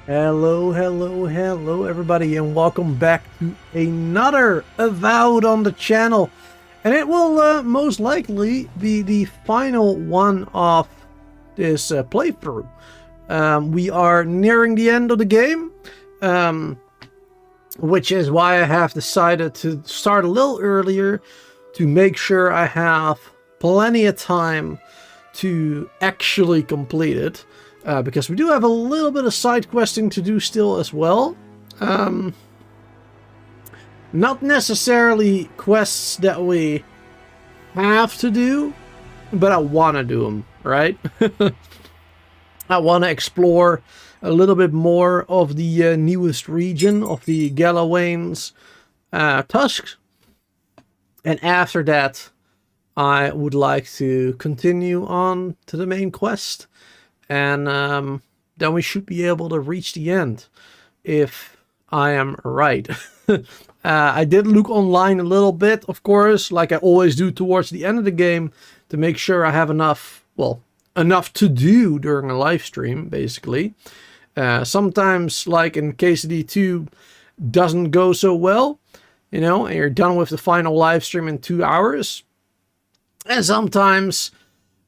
Hello, hello, hello, everybody, and welcome back to another Avowed on the channel. And it will most likely be the final one of this playthrough. We are nearing the end of the game, which is why I have decided to start a little earlier to make sure I have plenty of time to actually complete it. Because we do have a little bit of side questing to do still as well. Not necessarily quests that we have to do, but I want to do them, right? I want to explore a little bit more of the newest region of the Galawain's Tusks. And after that, I would like to continue on to the main quest. And then we should be able to reach the end, if I am right. I did look online a little bit, of course, like I always do towards the end of the game, to make sure I have enough, well, enough to do during a live stream, basically. Sometimes, like in KCD2, doesn't go so well, you know, and you're done with the final live stream in 2 hours. And sometimes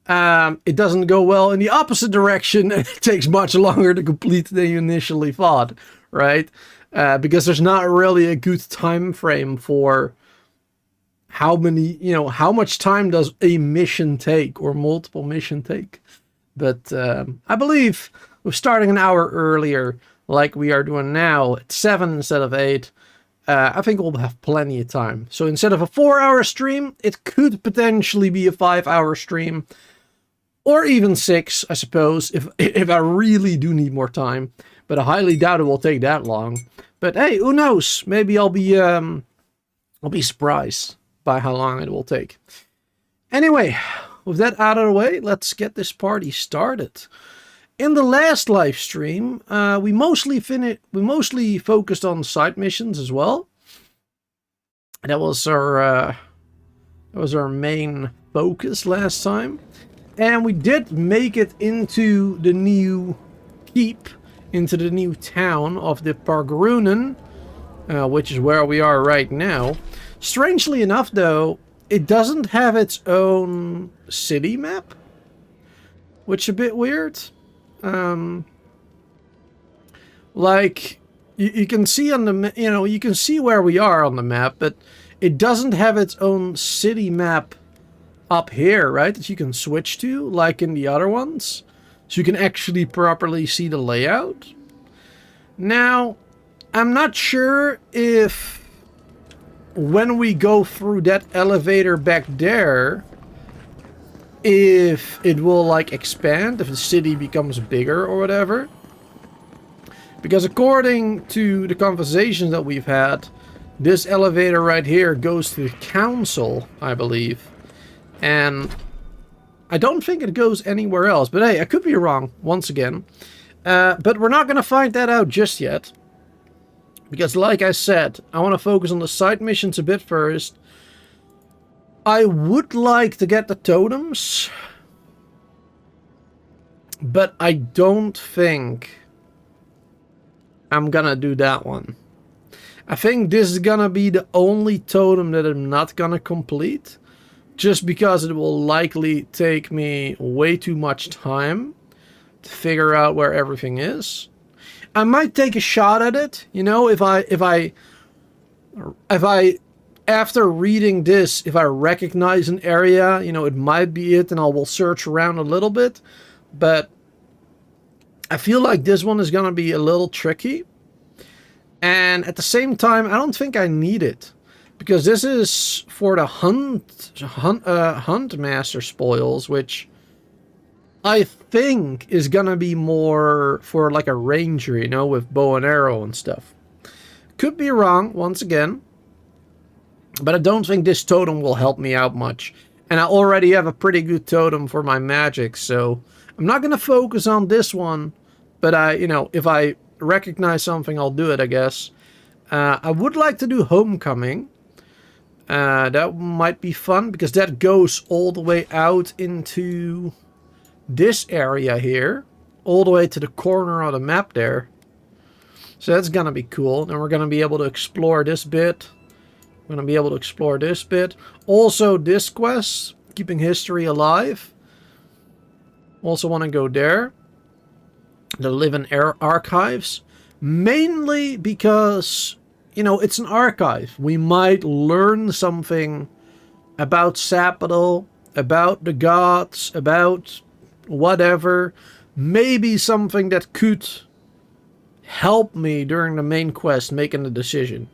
it doesn't go well in the opposite direction, and it takes much longer to complete than you initially thought, right? Because there's not really a good time frame for how many, you know, how much time does a mission take or multiple mission take. But I believe with starting an hour earlier, like we are doing now, at 7 instead of 8, I think we'll have plenty of time. So instead of a 4-hour stream, it could potentially be a 5-hour stream. Or even 6, I suppose, if I really do need more time. But I highly doubt it will take that long. But hey, who knows? Maybe I'll be surprised by how long it will take. Anyway, with that out of the way, let's get this party started. In the last live stream, we mostly focused on side missions as well. That was our main focus last time. And we did make it into the new keep, into the new town of the Pargrunen, which is where we are right now. Strangely enough, though, it doesn't have its own city map, which is a bit weird. Like you can see on the, you know, you can see where we are on the map, but it doesn't have its own city map up here, right, that you can switch to, like in the other ones. So you can actually properly see the layout. Now, I'm not sure if when we go through that elevator back there, if it will, like, expand, if the city becomes bigger or whatever. Because according to the conversations that we've had, this elevator right here goes to the council, I believe. And I don't think it goes anywhere else. But hey, I could be wrong, once again. But we're not going to find that out just yet. Because like I said, I want to focus on the side missions a bit first. I would like to get the totems. But I don't think I'm going to do that one. I think this is going to be the only totem that I'm not going to complete. Just because it will likely take me way too much time to figure out where everything is. I might take a shot at it, you know, if I after reading this, if I recognize an area, you know, it might be it, and I will search around a little bit. But I feel like this one is gonna be a little tricky, and at the same time, I don't think I need it. Because this is for the hunt master spoils, which I think is gonna be more for like a ranger, you know, with bow and arrow and stuff. Could be wrong, once again. But I don't think this totem will help me out much. And I already have a pretty good totem for my magic, so I'm not gonna focus on this one. But you know, if I recognize something, I'll do it, I guess. I would like to do Homecoming. That might be fun, because that goes all the way out into this area here. All the way to the corner of the map there. So that's gonna be cool. And we're gonna be able to explore this bit. We're gonna be able to explore this bit. Also this quest, keeping history alive. Also want to go there. The Living Archives. Mainly because, you know, it's an archive. We might learn something about Sapital, about the gods, about whatever. Maybe something that could help me during the main quest making the decision.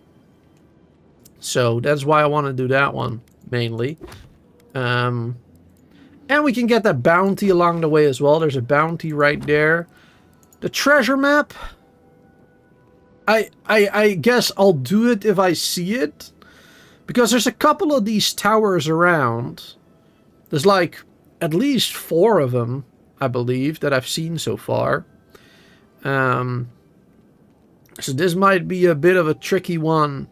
So that's why I want to do that one, mainly. And we can get that bounty along the way as well. There's a bounty right there. The treasure map. I guess I'll do it if I see it. Because there's a couple of these towers around. There's like at least 4 of them, I believe, that I've seen so far. So this might be a bit of a tricky one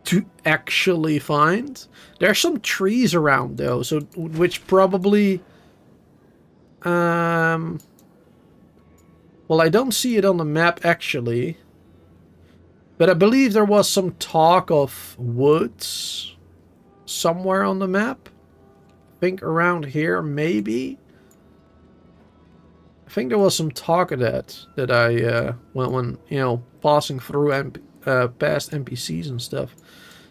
to actually find. There's some trees around though, so which probably well, I don't see it on the map actually, but I believe there was some talk of woods somewhere on the map. I think around here maybe. I think there was some talk of that I when you know, passing through past NPCs and stuff.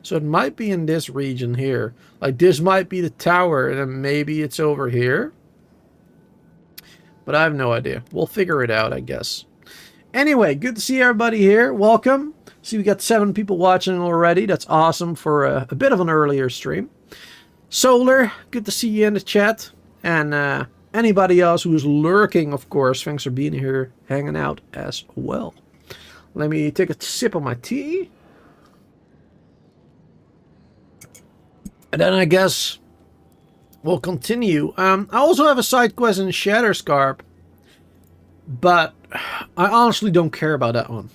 So it might be in this region here. Like this might be the tower, and then maybe it's over here. But I have no idea. We'll figure it out, I guess. Anyway, good to see everybody here. Welcome. See, we got 7 people watching already. That's awesome for a bit of an earlier stream. Solar, good to see you in the chat. And anybody else who is lurking, of course, thanks for being here, hanging out as well. Let me take a sip of my tea. And then I guess we'll continue. I also have a side quest in Shatterscarp, but I honestly don't care about that one.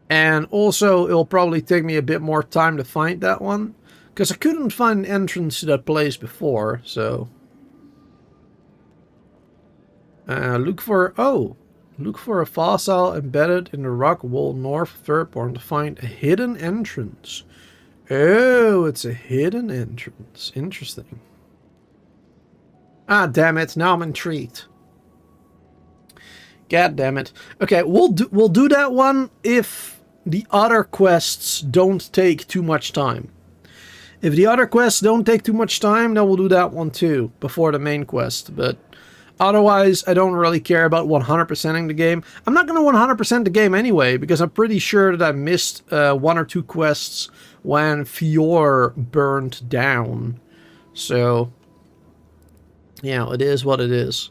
And also, it'll probably take me a bit more time to find that one, because I couldn't find an entrance to that place before, so... look for a fossil embedded in the rock wall north of Fairborn to find a hidden entrance. Oh, it's a hidden entrance. Interesting. Ah, damn it. Now I'm intrigued. God damn it. Okay, we'll do that one if the other quests don't take too much time. If the other quests don't take too much time, then we'll do that one too, before the main quest. But otherwise, I don't really care about 100%ing the game. I'm not going to 100% the game anyway, because I'm pretty sure that I missed 1 or 2 quests when Fior burned down. So, yeah, it is what it is.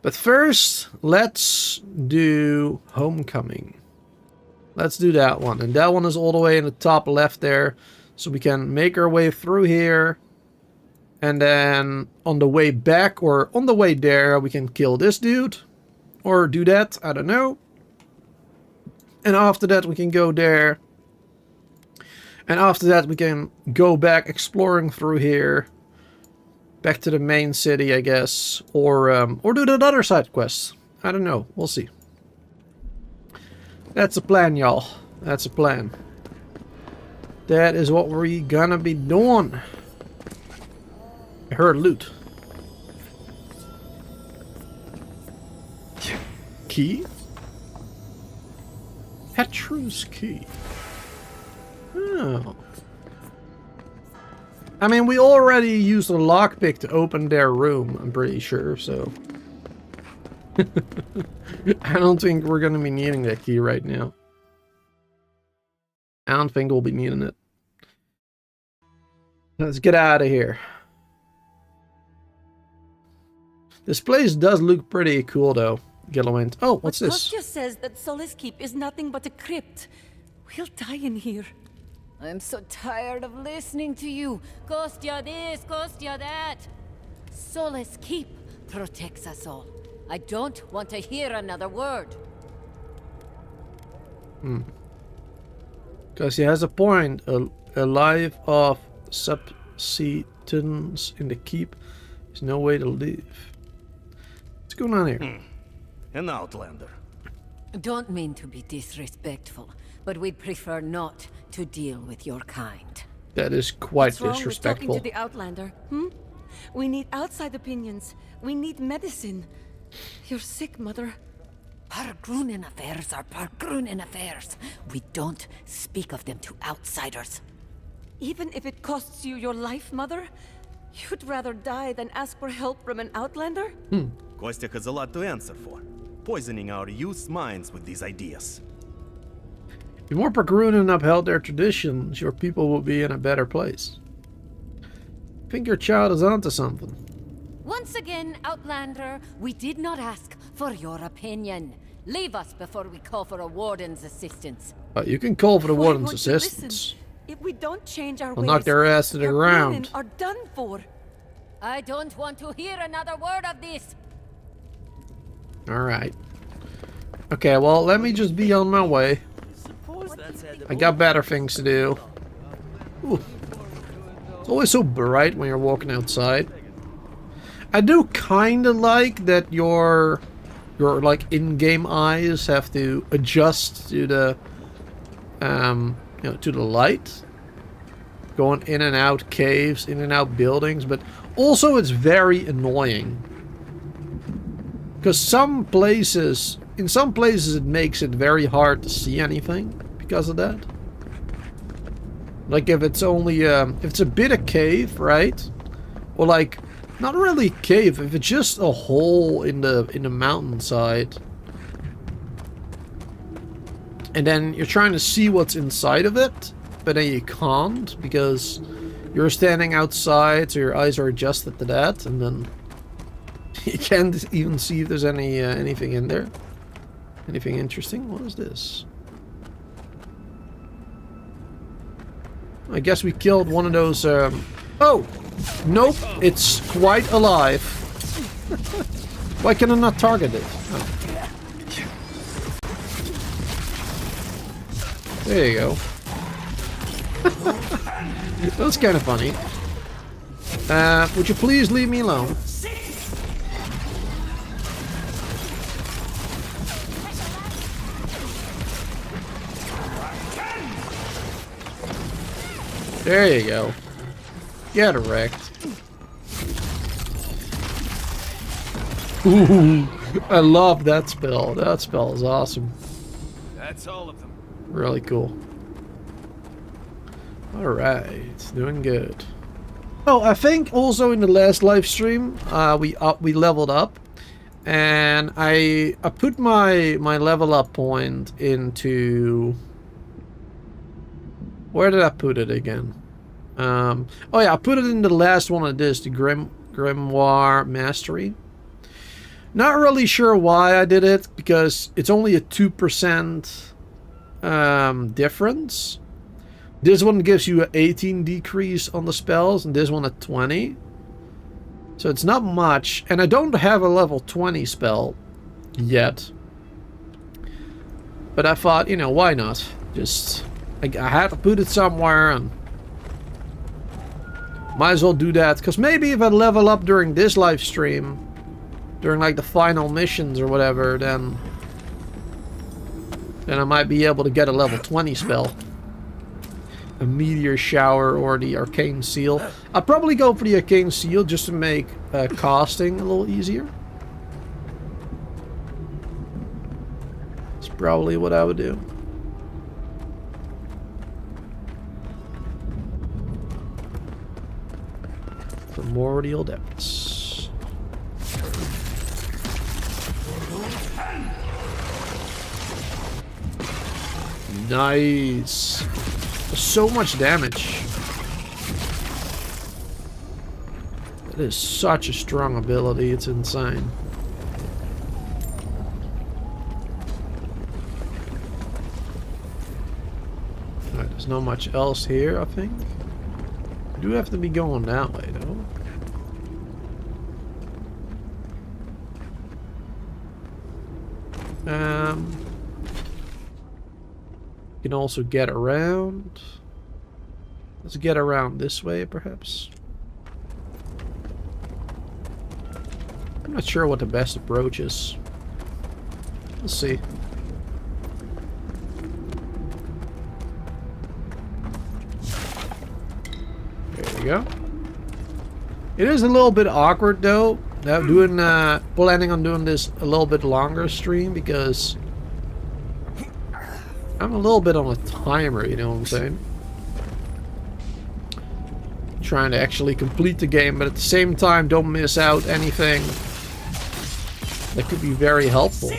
But first, let's do Homecoming. Let's do that one. And that one is all the way in the top left there. So we can make our way through here. And then on the way back, or on the way there, we can kill this dude. Or do that, I don't know. And after that, we can go there. And after that, we can go back exploring through here. Back to the main city, I guess. Or do that other side quest. I don't know. We'll see. That's a plan, y'all. That's a plan. That is what we're gonna be doing. I heard loot. Key? Petrus key. Oh. I mean, we already used a lockpick to open their room, I'm pretty sure, so... I don't think we're gonna be needing that key right now. I don't think we'll be needing it. Let's get out of here. This place does look pretty cool, though. Gillowint. Oh, what's this? Kostya says that Solace Keep is nothing but a crypt. We'll die in here. I'm so tired of listening to you. Kostya this, Kostya that. Solace Keep protects us all. I don't want to hear another word. Because he has a point. A life of subsistence in the keep is no way to live. What's going on here? An outlander. Don't mean to be disrespectful, but we'd prefer not to deal with your kind. That is quite What's wrong with disrespectful. talking to the Outlander? We need outside opinions. We need medicine. You're sick, Mother. Pargrunen affairs are Pargrunen affairs. We don't speak of them to outsiders. Even if it costs you your life, Mother? You'd rather die than ask for help from an Outlander? Kostya has a lot to answer for. Poisoning our youth's minds with these ideas. If more Pagrunen upheld their traditions, your people will be in a better place. I think your child is onto something. Once again, Outlander, we did not ask for your opinion. Leave us before we call for a warden's assistance. You can call for the Why warden's won't you assistance. listen? If we don't change our I'll ways, knock their ass to the our ground. women are done for. I don't want to hear another word of this. Alright. Okay, well, let me just be on my way. I got better things to do. Ooh. It's always so bright when you're walking outside. I do kind of like that your like in-game eyes have to adjust to the to the light, going in and out caves, in and out buildings, but also it's very annoying because in some places it makes it very hard to see anything because of that. Like if it's only if it's a bit of cave, right? Or like not really cave, if it's just a hole in the mountainside. And then you're trying to see what's inside of it, but then you can't because you're standing outside, so your eyes are adjusted to that, and then you can't even see if there's anything in there. Anything interesting? What is this? I guess we killed one of those. Oh! Nope, it's quite alive. Why can I not target it? Oh. There you go. That's kind of funny. Would you please leave me alone? There you go. Get wrecked. Ooh, I love that spell. That spell is awesome. That's all of them. Really cool. Alright, doing good. Oh, I think also in the last live stream, we leveled up. And I put my level up point into... Where did I put it again? Oh yeah, I put it in the last one of this, the Grimoire Mastery. Not really sure why I did it, because it's only a 2% difference. This one gives you an 18 decrease on the spells, and this one a 20. So it's not much, and I don't have a level 20 spell yet. But I thought, you know, why not? Just, I had to put it somewhere, and might as well do that. Because maybe if I level up during this live stream, during like the final missions or whatever, then I might be able to get a level 20 spell. A Meteor Shower or the Arcane Seal. I'll probably go for the Arcane Seal just to make casting a little easier. That's probably what I would do. Primordial Depths. Nice. So much damage. That is such a strong ability, it's insane. Alright, there's not much else here, I think. I do have to be going that way, though. You can also get around. Let's get around this way, perhaps. I'm not sure what the best approach is. Let's see. you go. It is a little bit awkward though. Planning on doing this a little bit longer stream because I'm a little bit on a timer, you know what I'm saying? Trying to actually complete the game, but at the same time don't miss out anything that could be very helpful.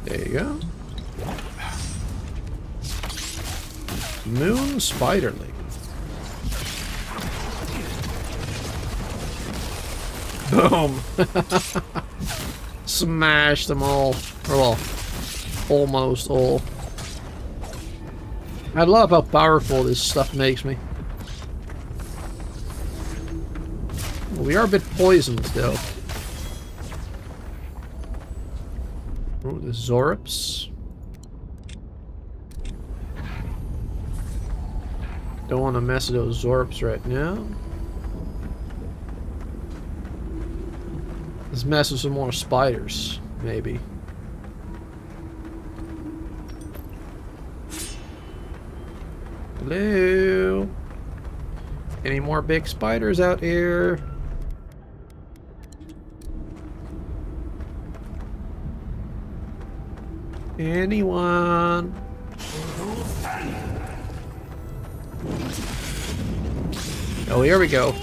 There you go. Moon Spiderling. Boom. Smash them all. Or well, almost all. I love how powerful this stuff makes me. We are a bit poisoned though. Oh, the Zorops. Don't want to mess with those Zorops right now. Let's mess with some more spiders, maybe. Hello? Any more big spiders out here? Anyone? Oh, here we go.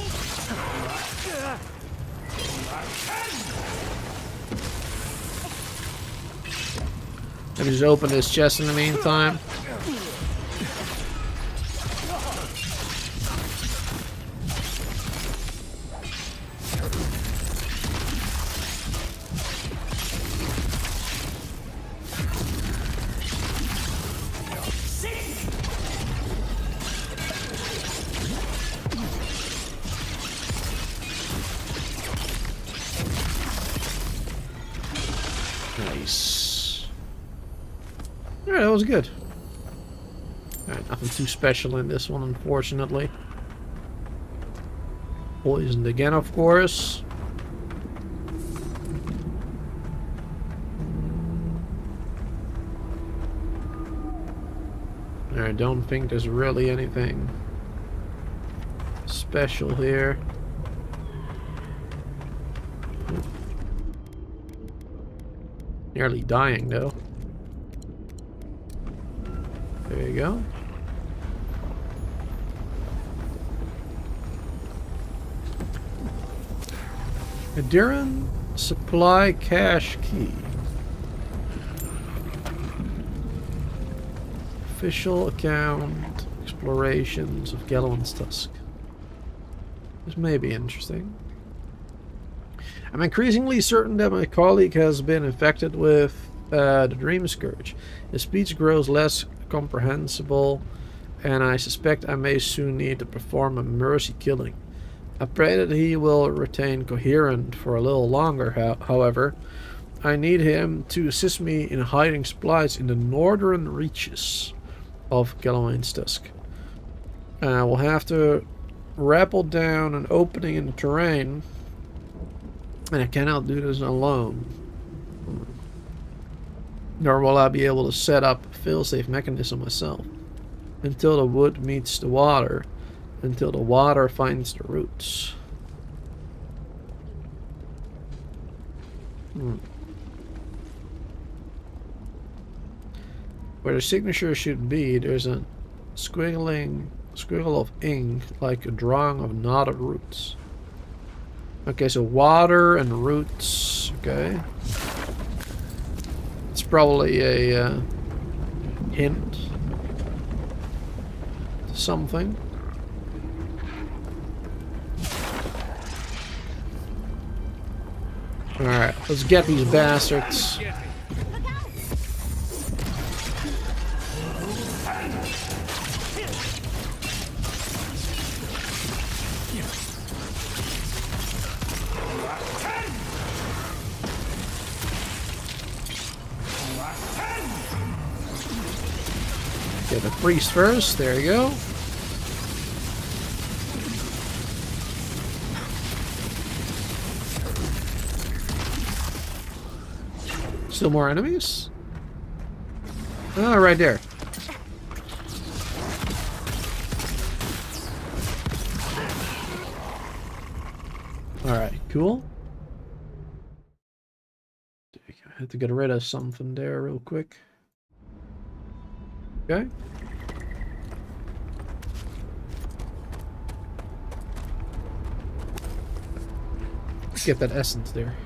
Let me just open this chest in the meantime. Nice. Alright, that was good. Alright, nothing too special in this one, unfortunately. Poisoned again, of course. I don't think there's really anything special here. Nearly dying, though. There you go. Adiran supply cache key. Official account explorations of Gallon's Tusk. This may be interesting. I'm increasingly certain that my colleague has been infected with the Dream Scourge. His speech grows less comprehensible, and I suspect I may soon need to perform a mercy killing. I pray that he will retain coherent for a little longer, however. I need him to assist me in hiding supplies in the northern reaches of Gallon's Tusk. We'll have to rappel down an opening in the terrain, and I cannot do this alone. Nor will I be able to set up a fail-safe mechanism myself until the wood meets the water, until the water finds the roots. Where the signature should be, there's a squiggle of ink, like a drawing of knotted roots. Okay, so water and roots. Okay. It's probably a hint to something. Alright, let's get these bastards. Get the priest first, there you go. Still more enemies? Oh, right there. Alright, cool. I have to get rid of something there real quick. Okay. Get that essence there.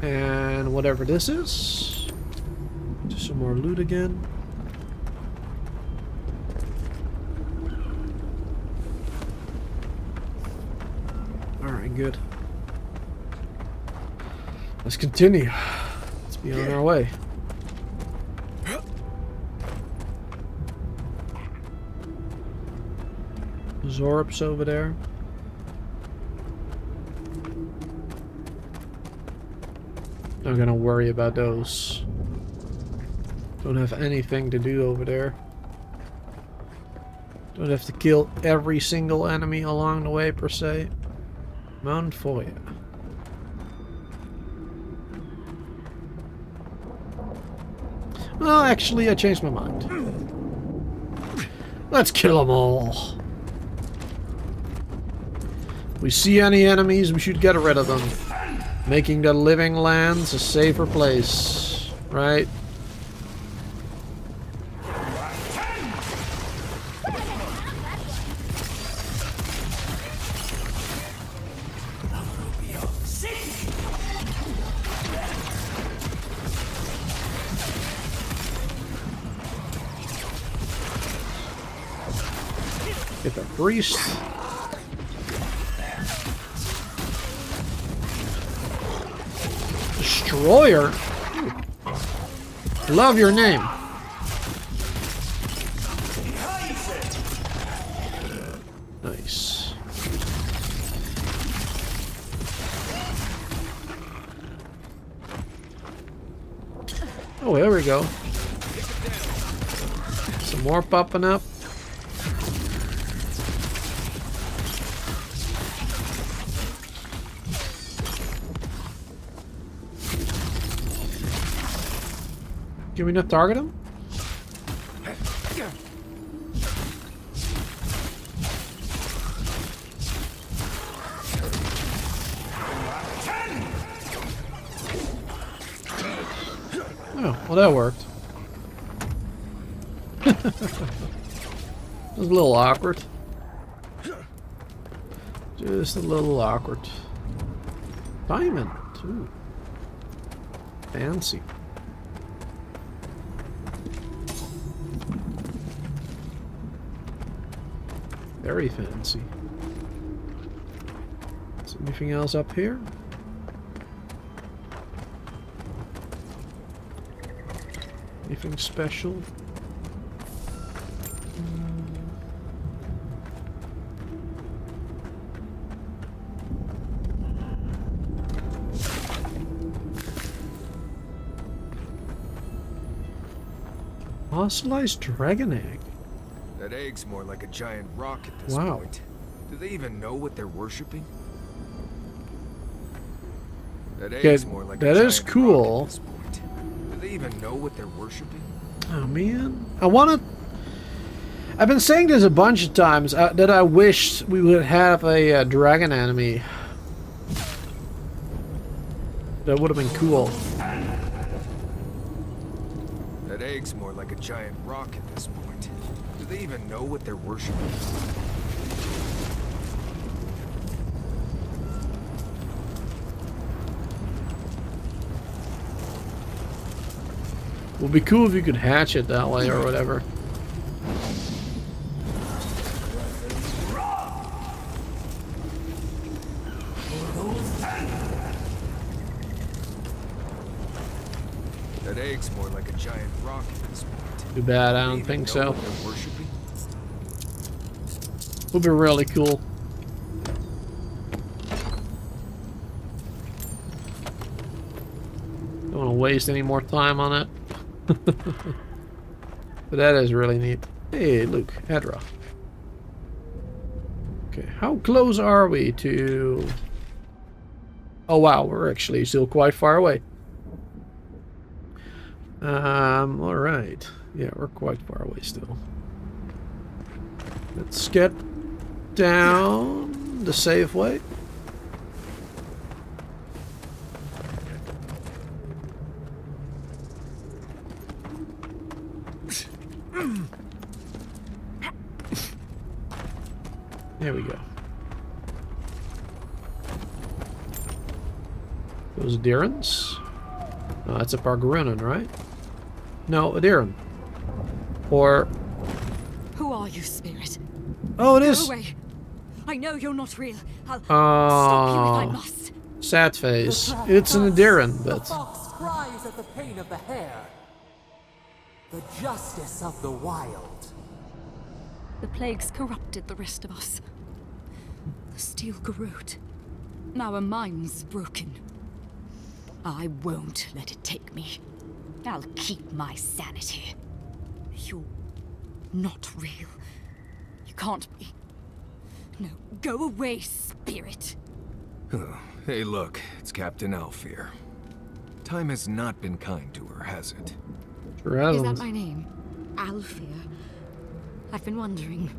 And whatever this is. Do some more loot again. Alright, good. Let's continue. Let's be on our way. Zorps over there. Not gonna worry about those. Don't have anything to do over there. Don't have to kill every single enemy along the way per se. Mount for you. Well, actually, I changed my mind. Let's kill them all. If we see any enemies, we should get rid of them. Making the living lands a safer place, right? Get the priest. Destroyer? Love your name. Nice. Oh, there we go. Some more popping up. Can we not target him? Oh, well that worked. It was a little awkward. Just a little awkward. Diamond. Ooh. Fancy. Very fancy. Is there anything else up here? Anything special? Fossilized dragon egg. That egg's more like a giant rock at this Wow. point. Do they even know what they're worshipping? That egg's more like that a is giant cool. rock at this point. Do they even know what they're worshipping? Oh man, I've been saying this a bunch of times that I wished we would have a dragon enemy. That would have been cool. That egg's more like a giant rock at this point. Do they even know what they're worshipping? It would be cool if you could hatch it that way or whatever. That egg's more like a giant rock at this point. Too bad, I Do they don't even think know so. what they're worshipping? Would be really cool. Don't want to waste any more time on it. But that is really neat. Hey, look, Hedra. Okay, how close are we to Oh wow, we're actually still quite far away. Alright. Yeah, we're quite far away still. Let's get down the safe way. There we go. Those Dirans? Oh, that's a Pargarunan, right? No, a Diran. Or... Who are you, spirit? Oh, it Go is! away. I know you're not real. I'll stop you if I Oh, must. sad face. It's an Adiran, The but... fox cries at the pain of the hare. The justice of the wild. The plagues corrupted the rest of us. The steel corrode. Our minds broken. I won't let it take me. I'll keep my sanity. You're not real. You can't be. No, go away, spirit. Oh, hey, look, it's Captain Alfear. Time has not been kind to her, has it? Sure Is that hasn't. my name? Alfear? I've been wondering.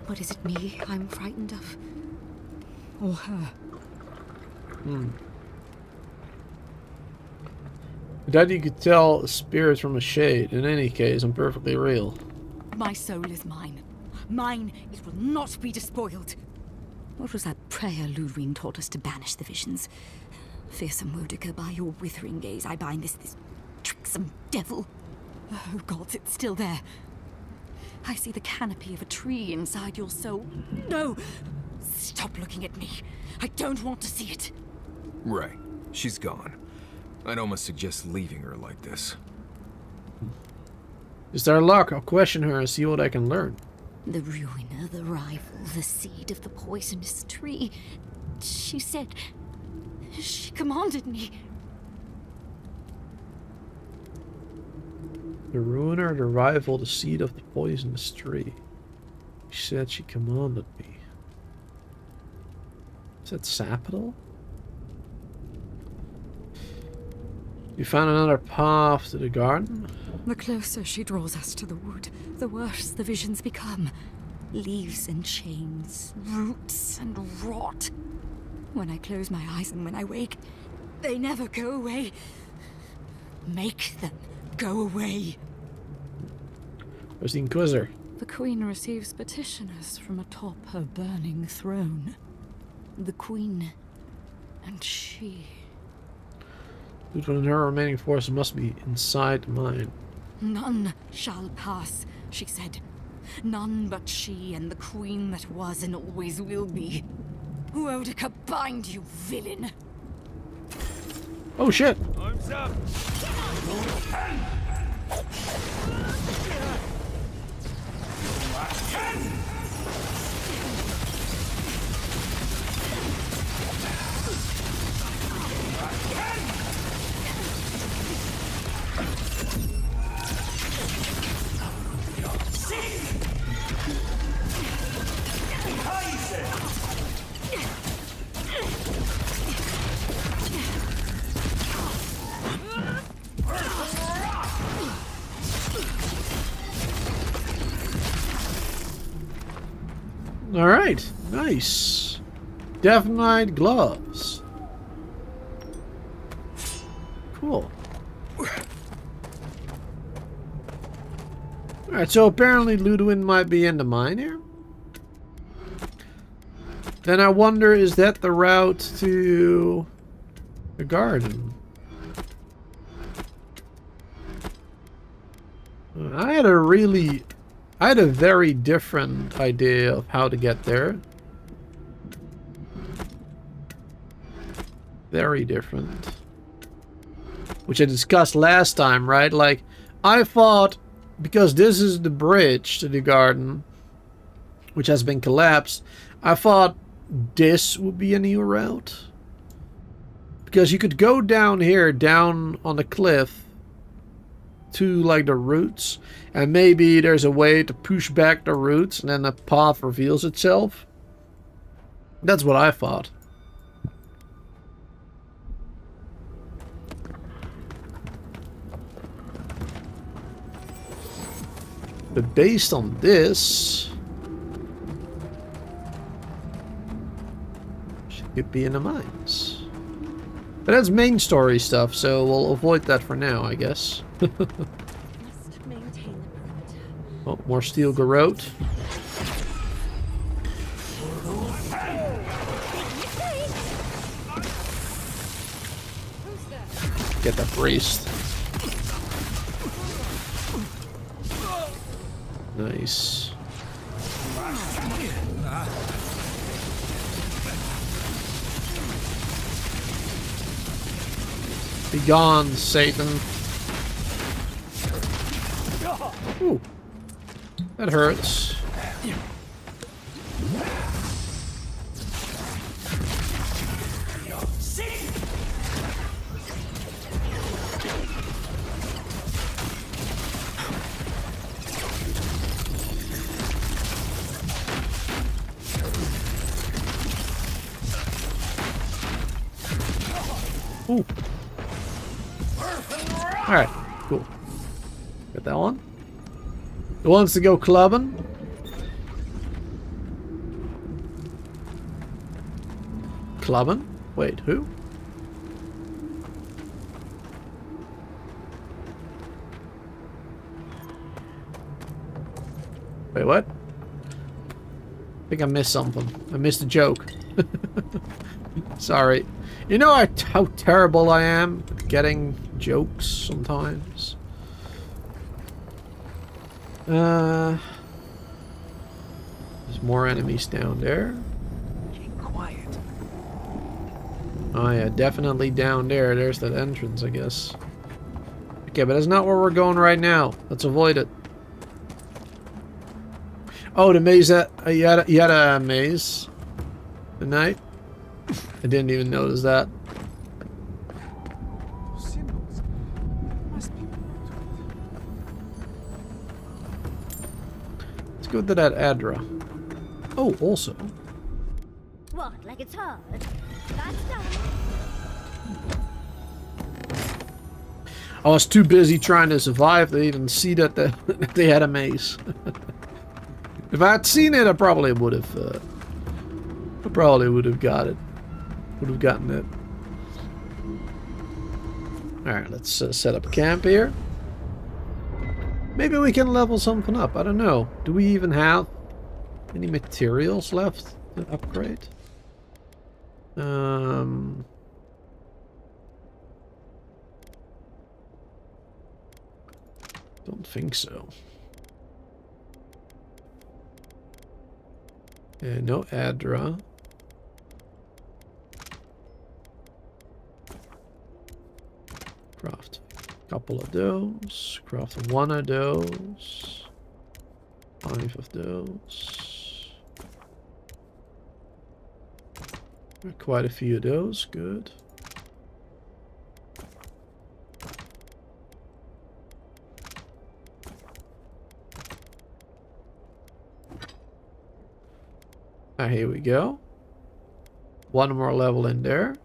What is it me I'm frightened of? Or her? That you could tell spirits from a shade. In any case, I'm perfectly real. My soul is mine. Mine, it will not be despoiled. What was that prayer Ludwig taught us to banish the visions? Fearsome Wodica, by your withering gaze, I bind this tricksome devil. Oh gods, it's still there. I see the canopy of a tree inside your soul. No! Stop looking at me. I don't want to see it. Right. She's gone. I'd almost suggest leaving her like this. Is there luck? I'll question her and see what I can learn. The ruiner, the rival, the seed of the poisonous tree. She said... She commanded me. The ruiner, the rival, the seed of the poisonous tree. She said she commanded me. Is that Sapital? You found another path to the garden? The closer she draws us to the wood, the worse the visions become. Leaves and chains, roots and rot. When I close my eyes and when I wake, they never go away. Make them go away. Where's the Inquisitor? The Queen receives petitioners from atop her burning throne. The Queen and she. Ludwig and her remaining forces must be inside mine. None shall pass, she said. None but she and the Queen that was and always will be. Wodica, bind, you villain! Oh shit! Arms up! Alright, nice. Death Knight gloves. Cool. Alright, so apparently Ludwig might be in the mine here. Then I wonder, is that the route to the garden? I had a very different idea of how to get there. Very different. Which I discussed last time, right? Like, I thought, because this is the bridge to the garden, which has been collapsed, I thought this would be a new route. Because you could go down here, down on the cliff, to like the roots, and maybe there's a way to push back the roots and then the path reveals itself. That's what I thought. But based on this, she could be in the mines. But that's main story stuff, so we'll avoid that for now, I guess. Must maintain the perimeter. Oh, more steel garrote. Get that priest. Nice. Be gone, Satan. Ooh. That hurts. Ooh. Alright, cool. Got that one. Who wants to go clubbing? Clubbing? Wait, who? Wait, what? I think I missed something. I missed a joke. Sorry. You know how terrible I am at getting jokes sometimes. There's more enemies down there. Keep quiet. Oh yeah, definitely down there. There's that entrance, I guess. Okay, but that's not where we're going right now. Let's avoid it. Oh, the maze that you had a maze tonight. I didn't even notice that. Symbols. Must be Let's go to that Adra. Oh, also. What, like it's hard? That's done. I was too busy trying to survive to even see that they had a maze. If I had seen it, I probably would have. I probably would have got it. Would have gotten it. All right, let's set up camp here. Maybe we can level something up. I don't know. Do we even have any materials left to upgrade? Don't think so. No Adra. Craft a couple of those. Craft one of those. 5 of those. Quite a few of those. Good. Here we go. One more level in there.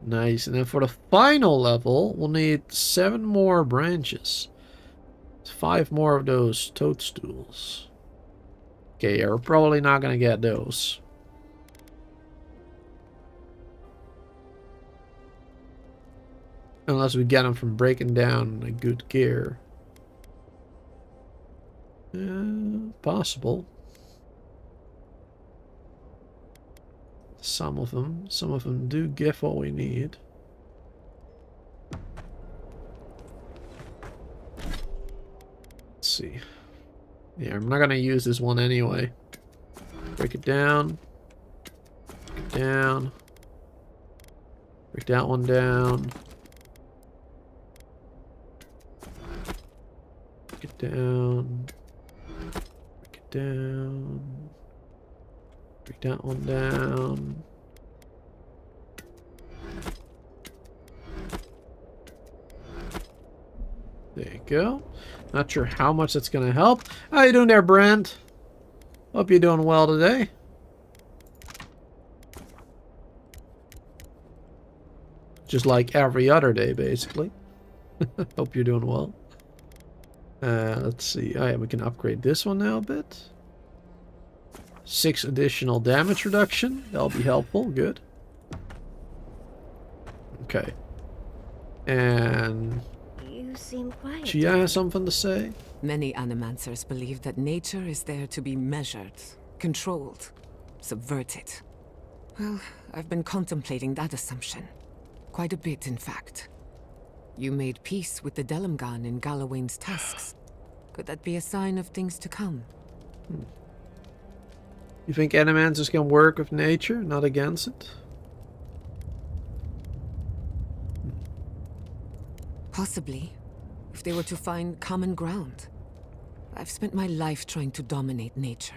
Nice. And then for the final level, we'll need 7 more branches. 5 more of those toadstools. Okay, yeah, we're probably not going to get those. Unless we get them from breaking down a good gear. Possible. Some of them do give what we need. Let's see. Yeah, I'm not gonna use this one anyway. Break it down. Break it down. Break that one down. Break it down. Break it down. Break that one down. There you go. Not sure how much that's going to help. How you doing there, Brent? Hope you're doing well today. Just like every other day, basically. Hope you're doing well. Let's see. Oh, yeah, we can upgrade this one now a bit. 6 additional damage reduction. That'll be helpful. Good. Okay. And You seem quiet. Chia has something to say. Many animancers believe that nature is there to be measured, controlled, subverted. Well, I've been contemplating that assumption. Quite a bit, in fact. You made peace with the Delimgan in Galawain's tusks. Could that be a sign of things to come? You think animancers can work with nature, not against it? Possibly, if they were to find common ground. I've spent my life trying to dominate nature,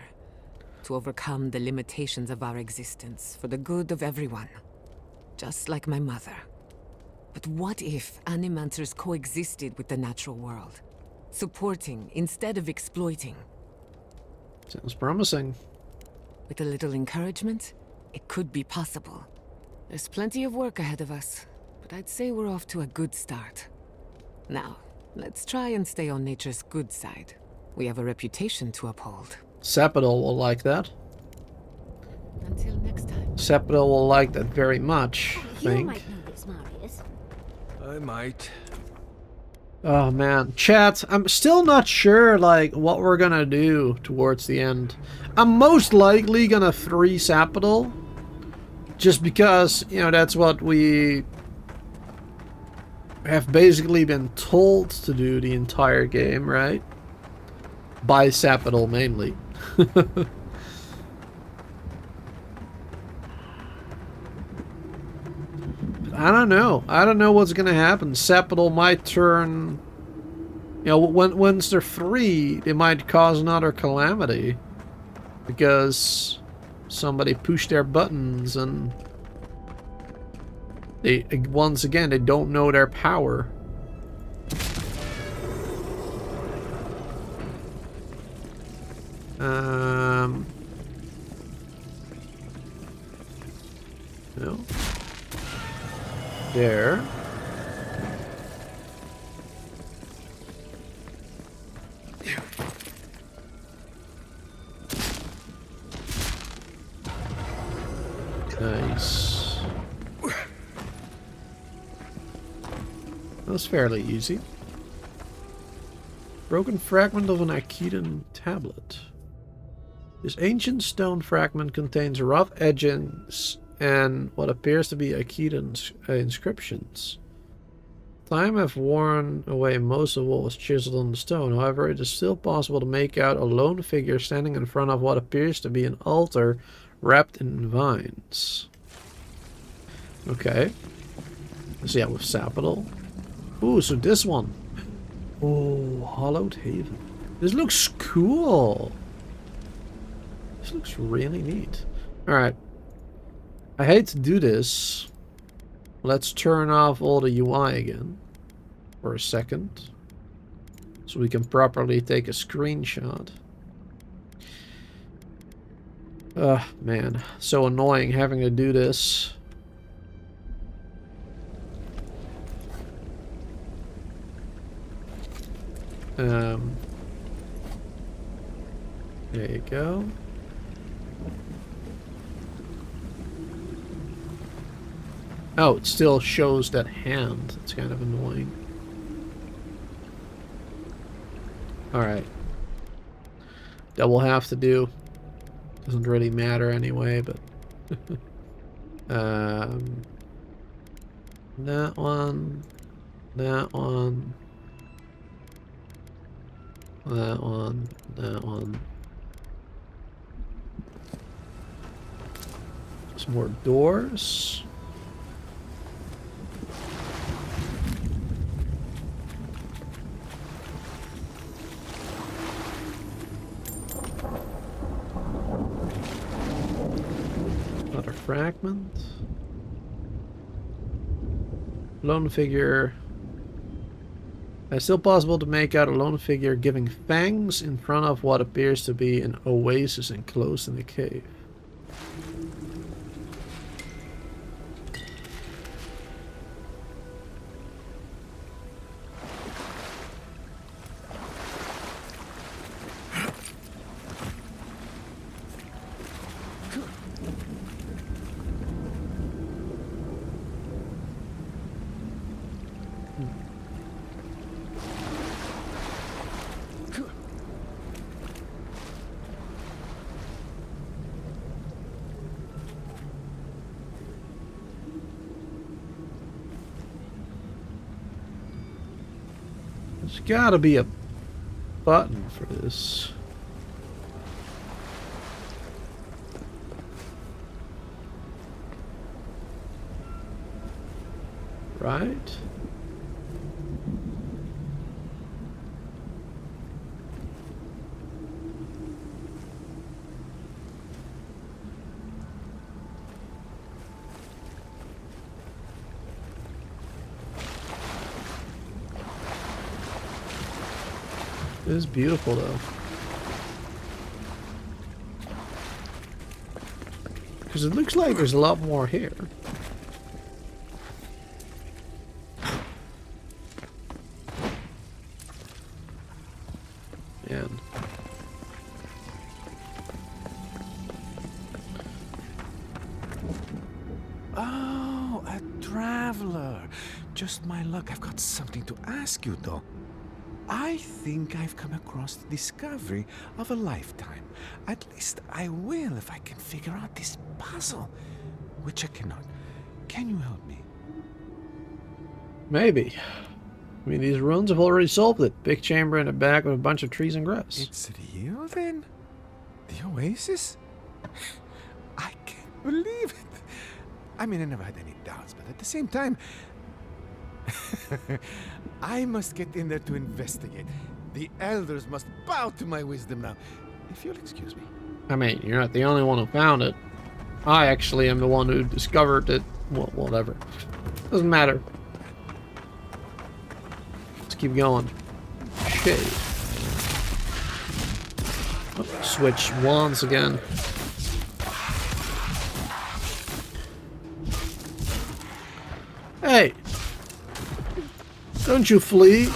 to overcome the limitations of our existence for the good of everyone, just like my mother. But what if animancers coexisted with the natural world, supporting instead of exploiting? Sounds promising. With a little encouragement, it could be possible. There's plenty of work ahead of us, but I'd say we're off to a good start. Now, let's try and stay on nature's good side. We have a reputation to uphold. Sapidol will like that. Until next time. Sapidol will like that very much, I You think. might know this, Marius. I might. Oh man, chat, I'm still not sure like what we're gonna do towards the end. I'm most likely gonna 3 Sapidol, just because, you know, that's what we have basically been told to do the entire game, right? By Sapidol mainly. I don't know. I don't know what's gonna happen. Sapidol might turn... You know, once they're free, they might cause another calamity. Because somebody pushed their buttons and... They, once again, they don't know their power. No. There. Nice. That was fairly easy. Broken fragment of an Archean tablet. This ancient stone fragment contains rough edges and what appears to be Archean inscriptions. Time have worn away most of what was chiseled on the stone. However, it is still possible to make out a lone figure standing in front of what appears to be an altar wrapped in vines. Okay. So yeah, with Sapidol. Ooh, so this one. Oh, Hollowed Haven. This looks cool. This looks really neat. Alright. I hate to do this. Let's turn off all the UI again. For a second. So we can properly take a screenshot. Ugh, man. So annoying having to do this. There you go. Oh, it still shows that hand. It's kind of annoying. Alright. That will have to do. Doesn't really matter anyway, but... that one. That one. That one. That one. Some more doors. Another fragment. Lone figure. It's still possible to make out a lone figure giving fangs in front of what appears to be an oasis enclosed in a cave. There's gotta be a button for this. Right? It is beautiful though. Because it looks like there's a lot more here. And Oh, a traveler. Just my luck. I've got something to ask you, though. I think I've come across the discovery of a lifetime. At least I will if I can figure out this puzzle, which I cannot. Can you help me? maybe. I mean, these ruins have already solved it. Big chamber in the back with a bunch of trees and grass. It's real, then? The oasis? I can't believe it. I mean, I never had any doubts, but at the same time, I must get in there to investigate. The elders must bow to my wisdom now. If you'll excuse me. I mean, you're not the only one who found it. I actually am the one who discovered it. Well, whatever. Doesn't matter. Let's keep going. Shit. Oh, switch wands again. Hey! Don't you flee!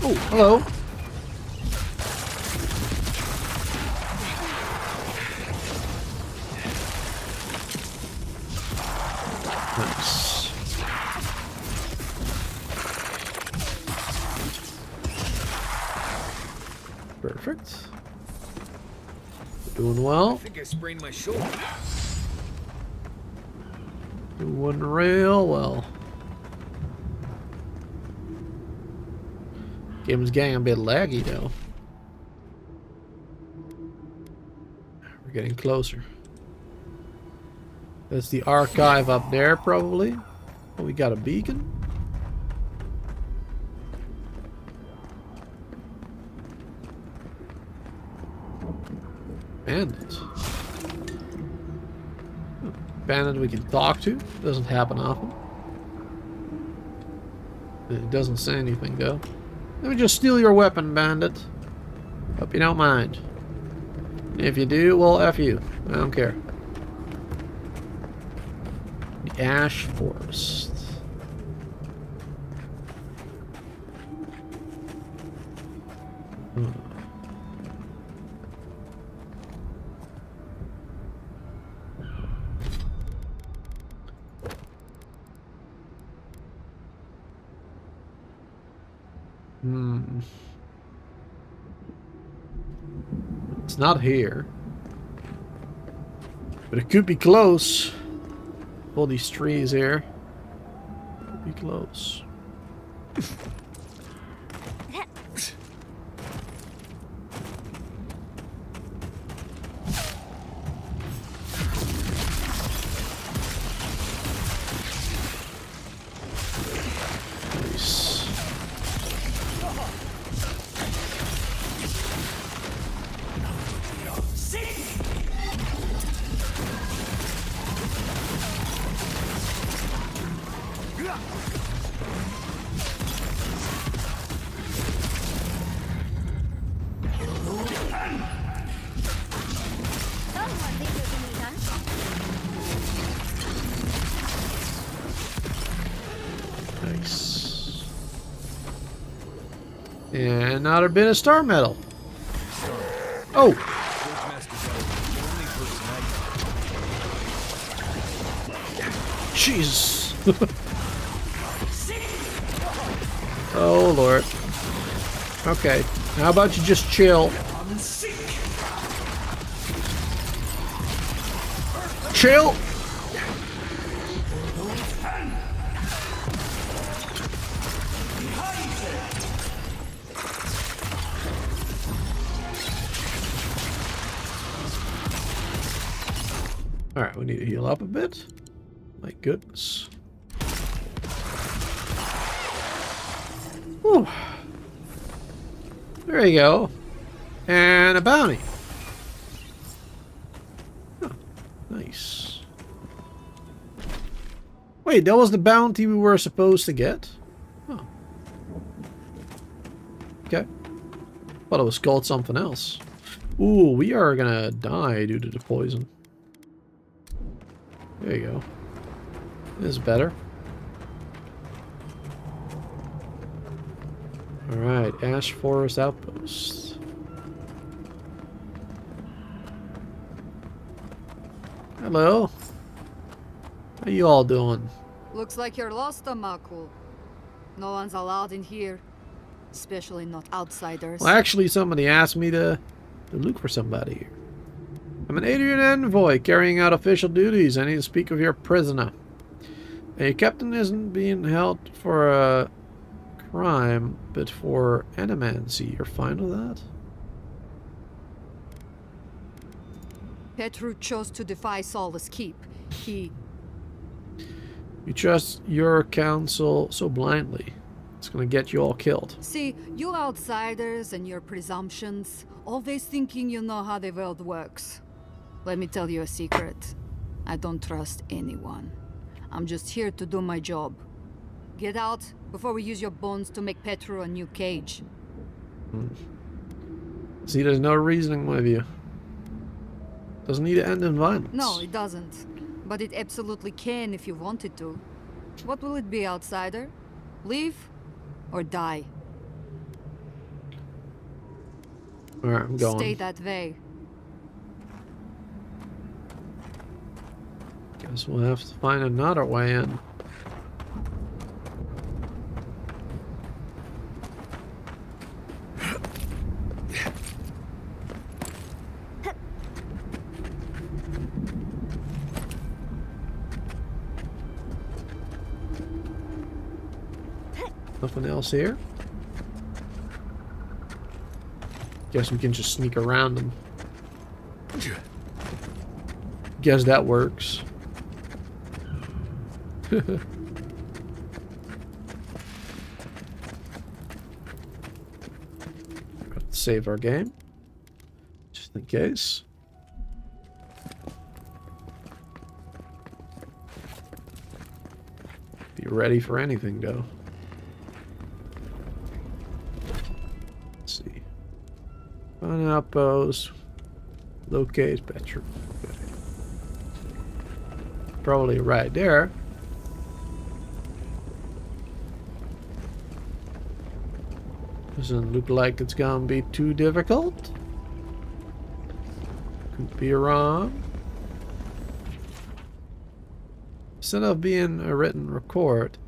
Oh, hello. Nice. Perfect. Doing well. I think I sprained my shoulder. Doing real well. Game's getting a bit laggy though. We're getting closer. That's the archive up there probably. Oh, we got a beacon. Bandit. Bandit we can talk to. Doesn't happen often. It doesn't say anything though. Let me just steal your weapon, bandit. Hope you don't mind. If you do, well, F you. I don't care. The Ash Forest. It's not here. But it could be close. All these trees here. Could be close. Nice. Someone think you can be done. Nice. And another bit of star metal. Oh! Jesus! Oh Lord. Okay, how about you just chill? Chill! Alright, we need to heal up a bit. My goodness. Whew. There you go. And a bounty. Oh, nice. Wait, that was the bounty we were supposed to get? Oh. Okay. Thought it was called something else. Ooh, we are gonna die due to the poison. There you go. This is better. Alright, Ash Forest Outpost. Hello. How you all doing? Looks like you're lost, Amaku. No one's allowed in here. Especially not outsiders. Well, actually, somebody asked me to look for somebody here. I'm an Adrian envoy carrying out official duties. I need to speak with your prisoner. A captain isn't being held for a crime, but for animancy. You're fine with that? Petru chose to defy Solace Keep. He... You trust your counsel so blindly. It's gonna get you all killed. See, you outsiders and your presumptions, always thinking you know how the world works. Let me tell you a secret. I don't trust anyone. I'm just here to do my job. Get out before we use your bones to make Petru a new cage. See, there's no reasoning with you. Doesn't need to end in violence. No, it doesn't. But it absolutely can if you wanted to. What will it be, outsider? Leave or die? Alright, I'm going. Stay that way. Guess we'll have to find another way in. Nothing else here? Guess we can just sneak around them. Guess that works. Save our game. Just in case. Be ready for anything, though. Let's see. Find outpost. Locate Petru. Okay. Probably right there. Doesn't look like it's gonna be too difficult. Could be wrong. Instead of being a written record,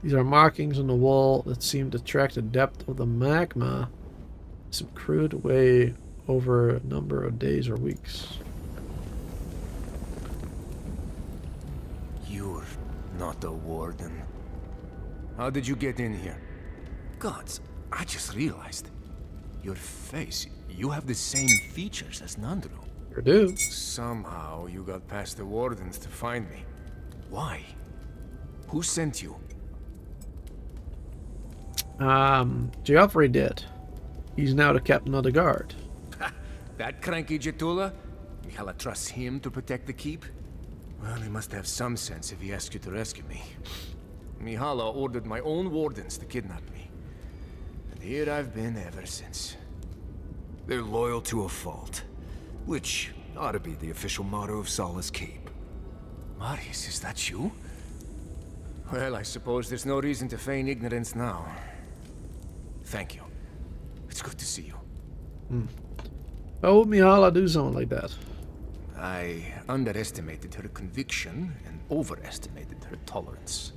these are markings on the wall that seem to track the depth of the magma. Some crude way over a number of days or weeks. You're not a warden. How did you get in here? Gods, I just realized. Your face, you have the same features as Nandru. Sure do. Somehow you got past the wardens to find me. Why? Who sent you? Geoffrey did. He's now the captain of the guard. That cranky Jetula? Mihala trusts him to protect the keep? Well, he must have some sense if he asked you to rescue me. Mihala ordered my own wardens to kidnap me. And here I've been ever since. They're loyal to a fault, which ought to be the official motto of Solace Keep. Marius, is that you? Well, I suppose there's no reason to feign ignorance now. Thank you. It's good to see you. Why would Mihala do something like that? I underestimated her conviction and overestimated her tolerance.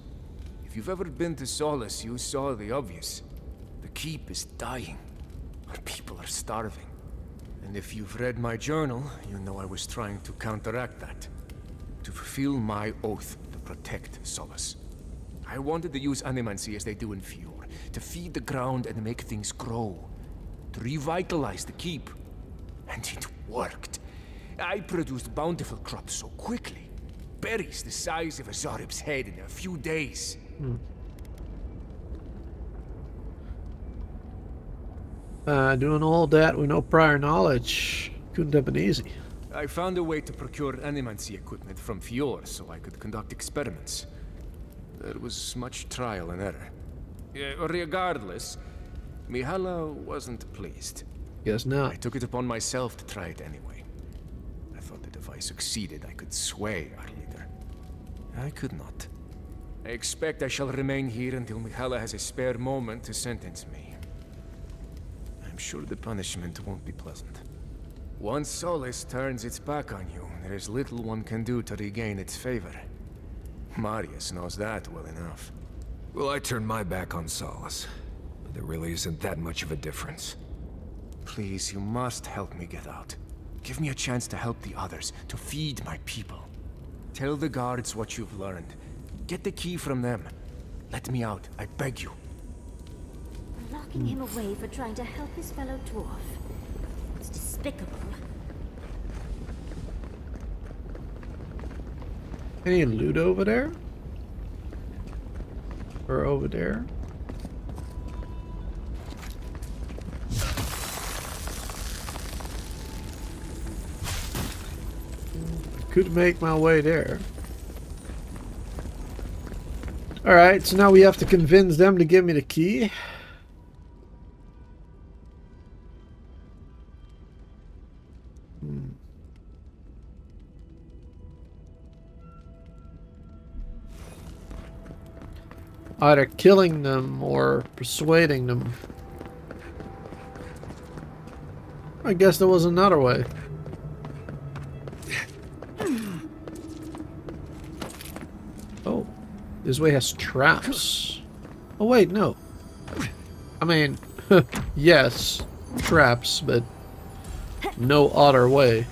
If you've ever been to Solace, you saw the obvious. The keep is dying. Our people are starving. And if you've read my journal, you know I was trying to counteract that. To fulfill my oath to protect Solace. I wanted to use animancy as they do in Fjord, to feed the ground and make things grow. To revitalize the keep. And it worked. I produced bountiful crops so quickly. Berries the size of a Zarib's head in a few days. Doing all that with no prior knowledge couldn't have been easy. I found a way to procure animancy equipment from Fjord so I could conduct experiments. There was much trial and error. Regardless, Mihala wasn't pleased. Guess not. I took it upon myself to try it anyway. I thought that if I succeeded, I could sway our leader. I could not. I expect I shall remain here until Mihala has a spare moment to sentence me. I'm sure the punishment won't be pleasant. Once Solace turns its back on you, there is little one can do to regain its favor. Marius knows that well enough. Well, I turned my back on Solace, but there really isn't that much of a difference. Please, you must help me get out. Give me a chance to help the others, to feed my people. Tell the guards what you've learned. Get the key from them. Let me out, I beg you. Locking him away for trying to help his fellow dwarf. It's despicable. Any loot over there? Or over there? Could make my way there. Alright, so now we have to convince them to give me the key. Either killing them or persuading them. I guess there was another way. Oh, this way has traps. Oh wait, no. I mean, yes, traps, but no other way.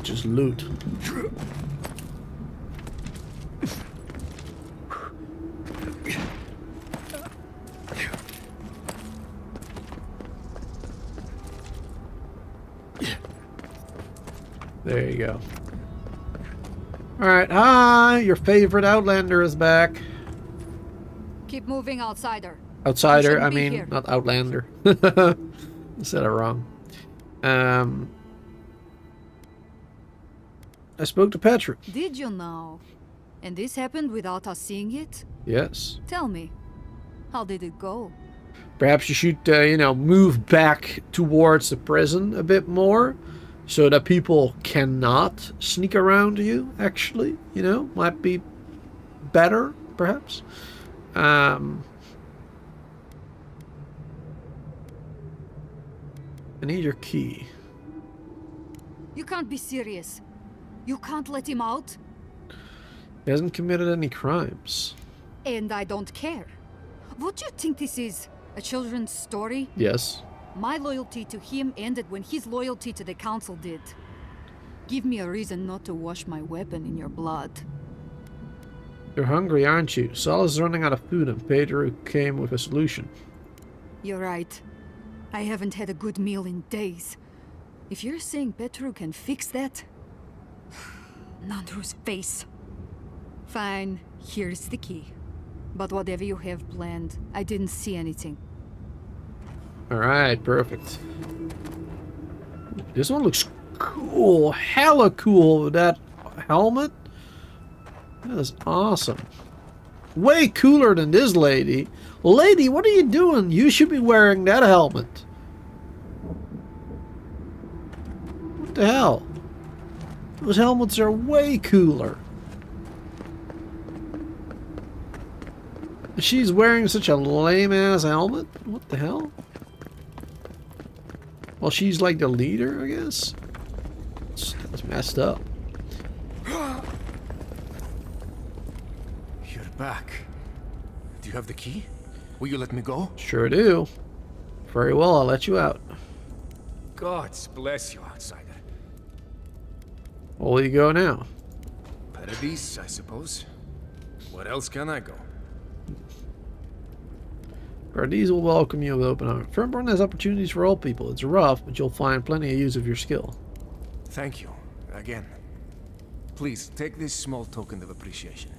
Just loot. There you go. Alright, hi! Your favorite Outlander is back. Keep moving, outsider. Outsider, shouldn't I be mean, here. not Outlander. I said it wrong. I spoke to Petra. Did you now? And this happened without us seeing it? Yes. Tell me, how did it go? Perhaps you should, you know, move back towards the prison a bit more, so that people cannot sneak around you, actually. You know, might be better, perhaps. I need your key. You can't be serious. You can't let him out? He hasn't committed any crimes. And I don't care. What do you think this is? A children's story? Yes. My loyalty to him ended when his loyalty to the council did. Give me a reason not to wash my weapon in your blood. You're hungry, aren't you? Saul is running out of food and Pedro came with a solution. You're right. I haven't had a good meal in days. If you're saying Petru can fix that... Nandru's face. Fine, here's the key. But whatever you have planned, I didn't see anything. Alright, perfect. This one looks cool. Hella cool with that helmet. That is awesome. Way cooler than this lady. Lady, what are you doing? You should be wearing that helmet. What the hell? Those helmets are way cooler. She's wearing such a lame-ass helmet? What the hell? Well, she's like the leader, I guess? That's messed up. You're back. Do you have the key? Will you let me go? Sure do. Very well, I'll let you out. God bless you, outsider. Where will you go now? Paradise, I suppose. Where else can I go? Paradise will welcome you with open arms. Firmborn has opportunities for all people. It's rough, but you'll find plenty of use of your skill. Thank you, again. Please, take this small token of appreciation.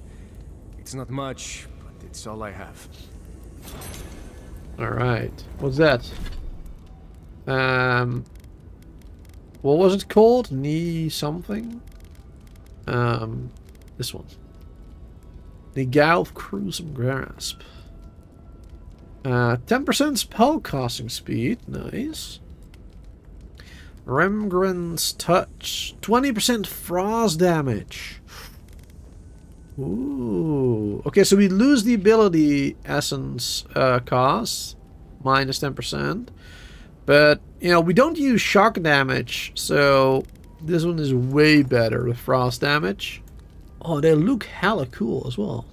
It's not much, but it's all I have. Alright. What's that? What was it called? Knee something? This one. The Galv Cruising Grasp. 10% spellcasting speed. Nice. Remgren's Touch. 20% frost damage. Ooh. Okay, so we lose the ability essence cost. Minus 10%. But, you know, we don't use shock damage. So, this one is way better with frost damage. Oh, they look hella cool as well.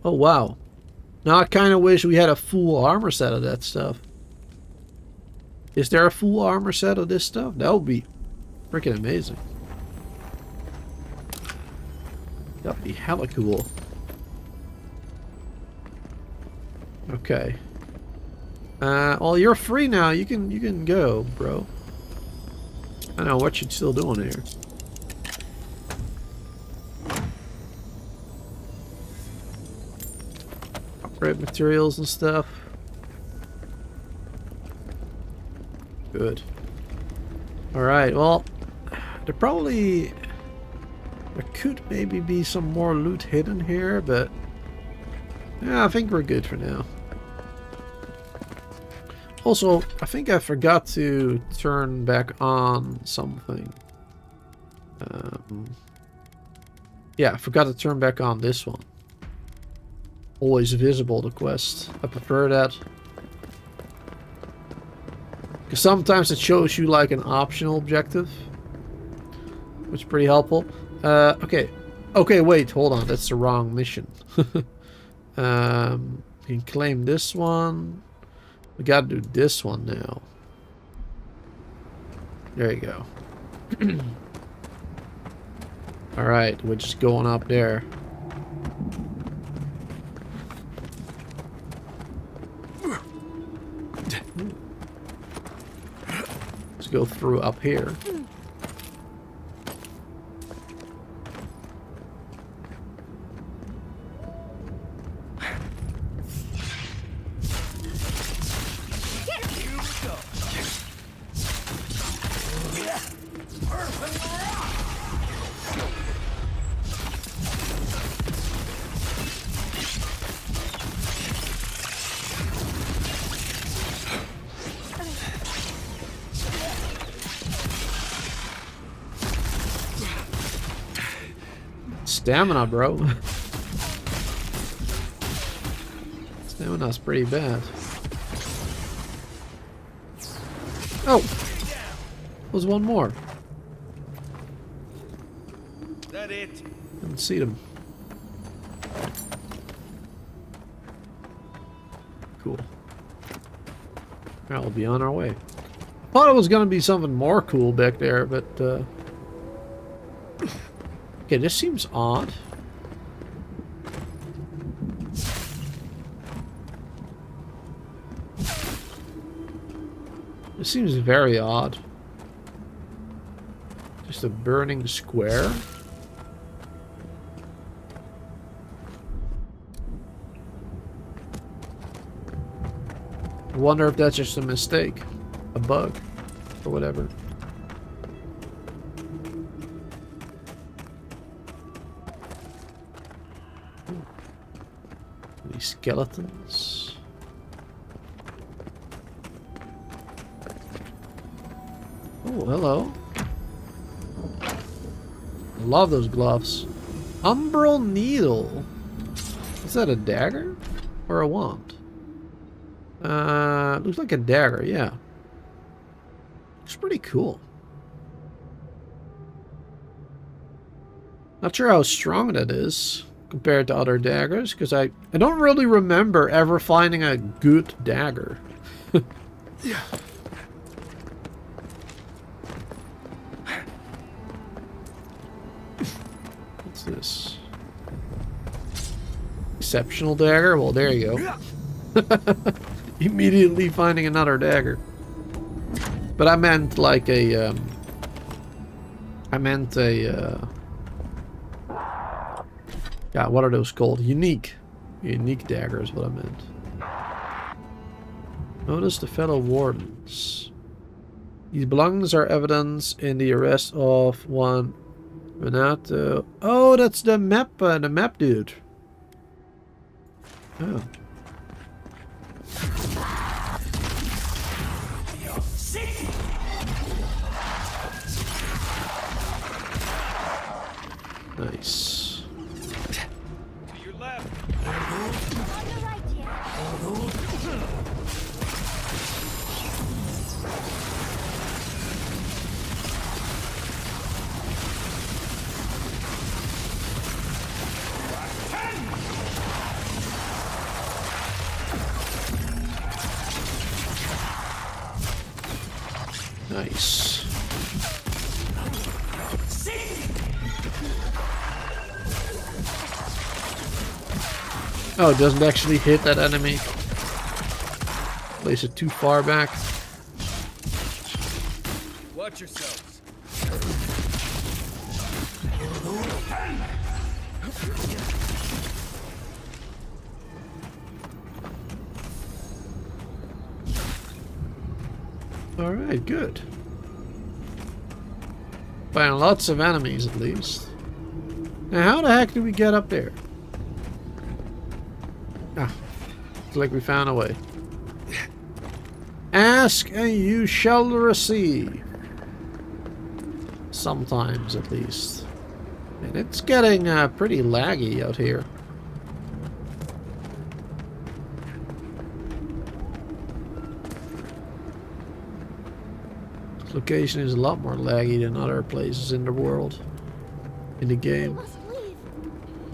Oh, wow. Now I kind of wish we had a full armor set of that stuff. Is there a full armor set of this stuff? That would be freaking amazing. That'd be hella cool. Okay. Well, you're free now. You can go, bro. I don't know what you're still doing here. Upgrade materials and stuff. Good. Alright, well, there could maybe be some more loot hidden here, but yeah, I think we're good for now. Also, I think I forgot to turn back on something. Yeah, I forgot to turn back on this one. Always visible, the quest. I prefer that. Because sometimes it shows you like an optional objective. Which is pretty helpful. Okay. Okay, wait, hold on. That's the wrong mission. You can claim this one. We gotta do this one now. There you go. Alright, we're just going up there. Let's go through up here. Stamina, bro. Stamina's pretty bad. Oh! There's one more. That it? Didn't see them. Cool. Alright, we'll be on our way. I thought it was gonna be something more cool back there, but okay, this seems odd. This seems very odd. Just a burning square. I wonder if that's just a mistake. A bug. Or whatever. Skeletons. Oh, hello. love those gloves. Umbral needle. Is that a dagger or a wand? Looks like a dagger. Yeah. Looks pretty cool. Not sure how strong that is compared to other daggers, because I don't really remember ever finding a good dagger. Yeah. What's this? Exceptional dagger? Well, there you go. Immediately finding another dagger. But I meant like a, God, what are those called? Unique dagger is what I meant. Notice the fellow wardens. These belongings are evidence in the arrest of one Renato. Oh, that's the map dude. Oh. Nice. To your left. On your right, yeah. Nice. Oh, it doesn't actually hit that enemy. Place it too far back. Watch yourselves. Alright, good. Find lots of enemies at least. Now how the heck do we get up there? Ah, looks like we found a way. Ask and you shall receive. Sometimes at least. And it's getting pretty laggy out here. This location is a lot more laggy than other places in the world. In the We game. must leave.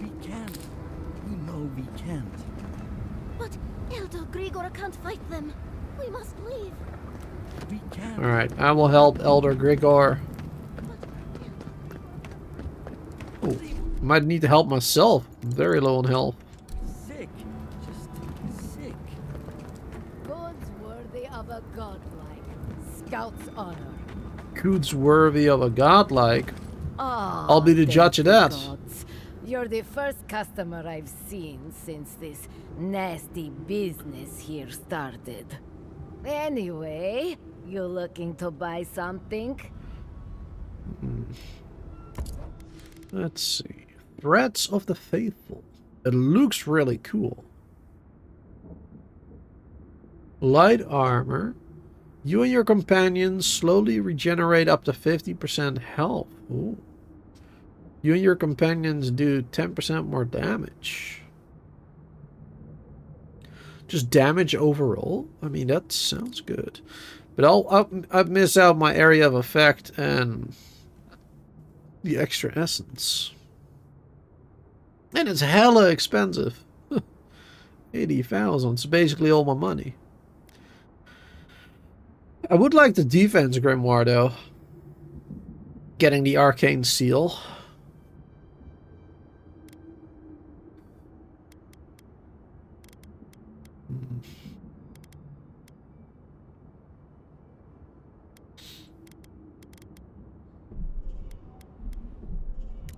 We can't. We know we can't. But Elder Grigor can't fight them. We must leave. We can't. Alright, I will help Elder Grigor. Oh, might need to help myself. I'm very low on health. Sick. Just sick. Goods worthy of a godlike. Scout's honor. Goods worthy of a godlike. Ah, I'll be the thank judge of you, that. gods. You're the first customer I've seen since this nasty business here started. Anyway, you looking to buy something? Let's see. Threats of the Faithful. It looks really cool. Light armor. You and your companions slowly regenerate up to 50% health. Ooh. You and your companions do 10% more damage. Just damage overall? I mean, that sounds good. But I'll miss out my area of effect and the extra essence. And it's hella expensive. 80,000. It's basically all my money. I would like the defense grimoire though. Getting the arcane seal.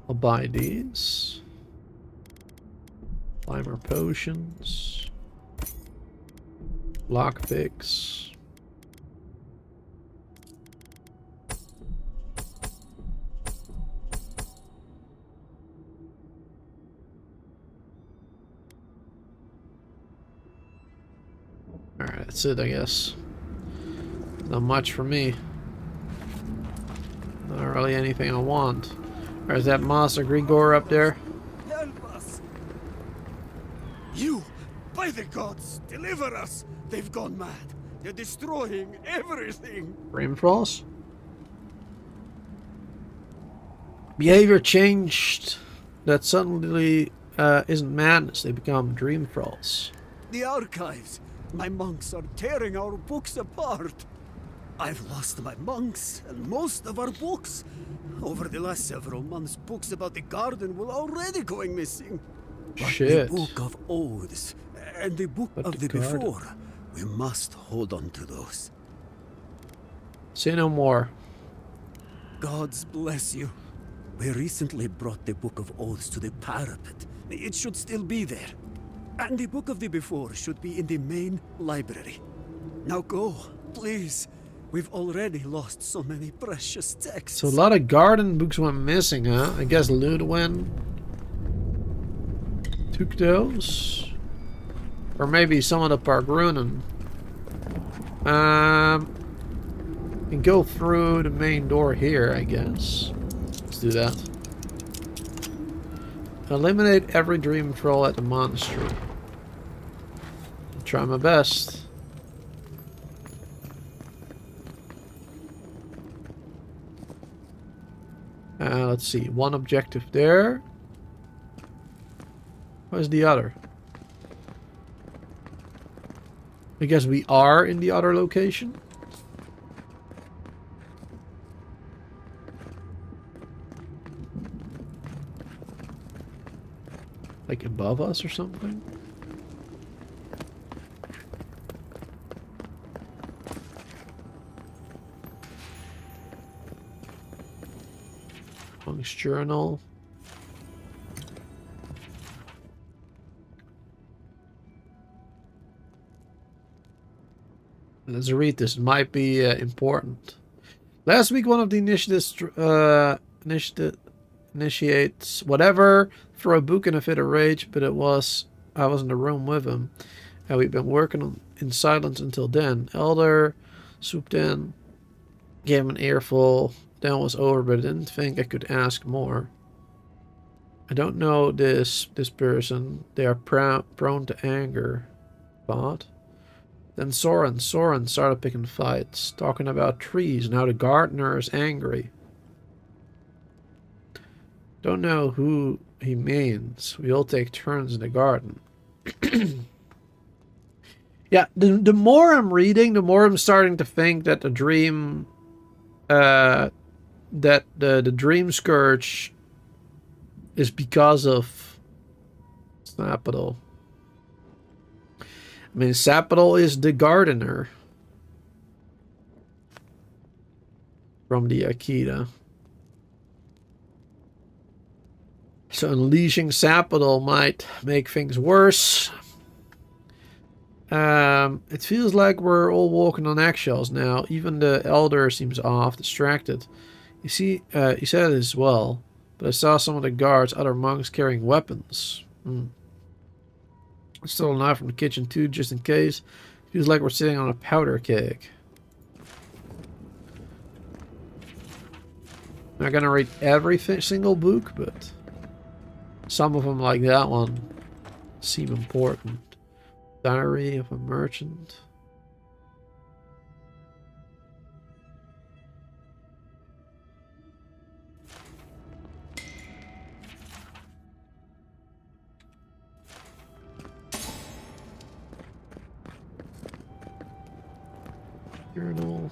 I'll buy these. Climber potions. Lockpicks. Alright, that's it, I guess. Not much for me. Not really anything I want. There's that Master Grigor up there. Help us! You, by the gods, deliver us! They've gone mad. They're destroying everything. Dream Trolls? Behavior changed. That suddenly isn't madness. They become Dream Trolls. The archives. My monks are tearing our books apart. I've lost my monks and most of our books. Over the last several months, books about the garden were already going missing. But Shit. the Book of Oaths and the Book But of the the garden. Before. We must hold on to those. Say no more. Gods bless you. We recently brought the Book of Oaths to the parapet. It should still be there. And the Book of the Before should be in the main library. Now go, please. We've already lost so many precious texts. So a lot of garden books went missing, huh? I guess Ludwin took those. Or maybe some of the Pargrunen. Can go through the main door here, I guess. Let's do that. Eliminate every dream troll at the monastery. I'll try my best. Let's see. One objective there. Where's the other? I guess we are in the other location. Like above us or something? Monk's Journal. Let's read this. It might be important. Last week, one of the initiates initiates whatever, throw a book in a fit of rage, but I was in the room with him, and we've been working in silence until then. Elder swooped in, gave him an earful, then was over, but I didn't think I could ask more. I don't know this person. They are prone to anger. But then Soren started picking fights, talking about trees and how the gardener is angry. Don't know who he means. We all take turns in the garden. Yeah, the more I'm reading, the more I'm starting to think that the dream, that the dream scourge is because of Snapadal. I mean, Sapadal is the gardener from the Akita. So unleashing Sapadal might make things worse. It feels like we're all walking on eggshells now. Even the elder seems off, distracted. You see, he said it as well. But I saw some of the guards, other monks carrying weapons. I stole a knife from the kitchen too, just in case. Feels like we're sitting on a powder keg. I'm not gonna read every single book, but some of them, like that one, seem important. Diary of a Merchant. Journal.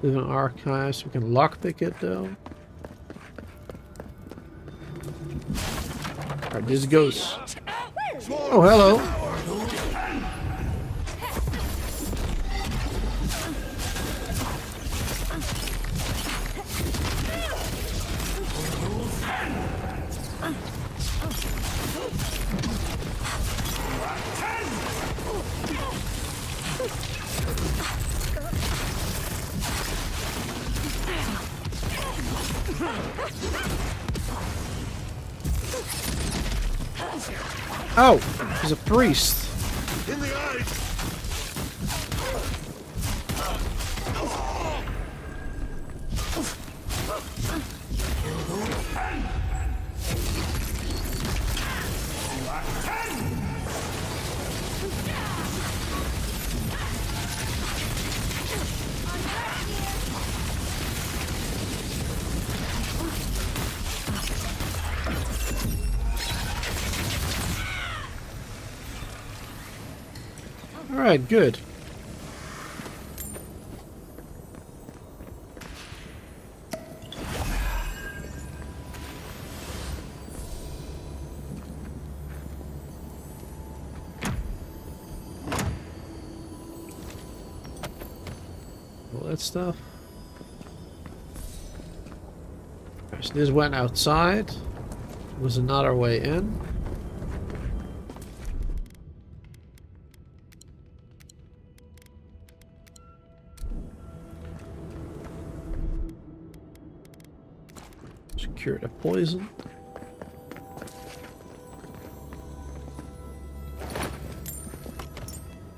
Live in archives. We can lockpick it though. Alright, this goes. Oh, hello. Oh, he's a priest. In the eyes. Alright, good. All that stuff. So this went outside. There was another way in. Secure the poison.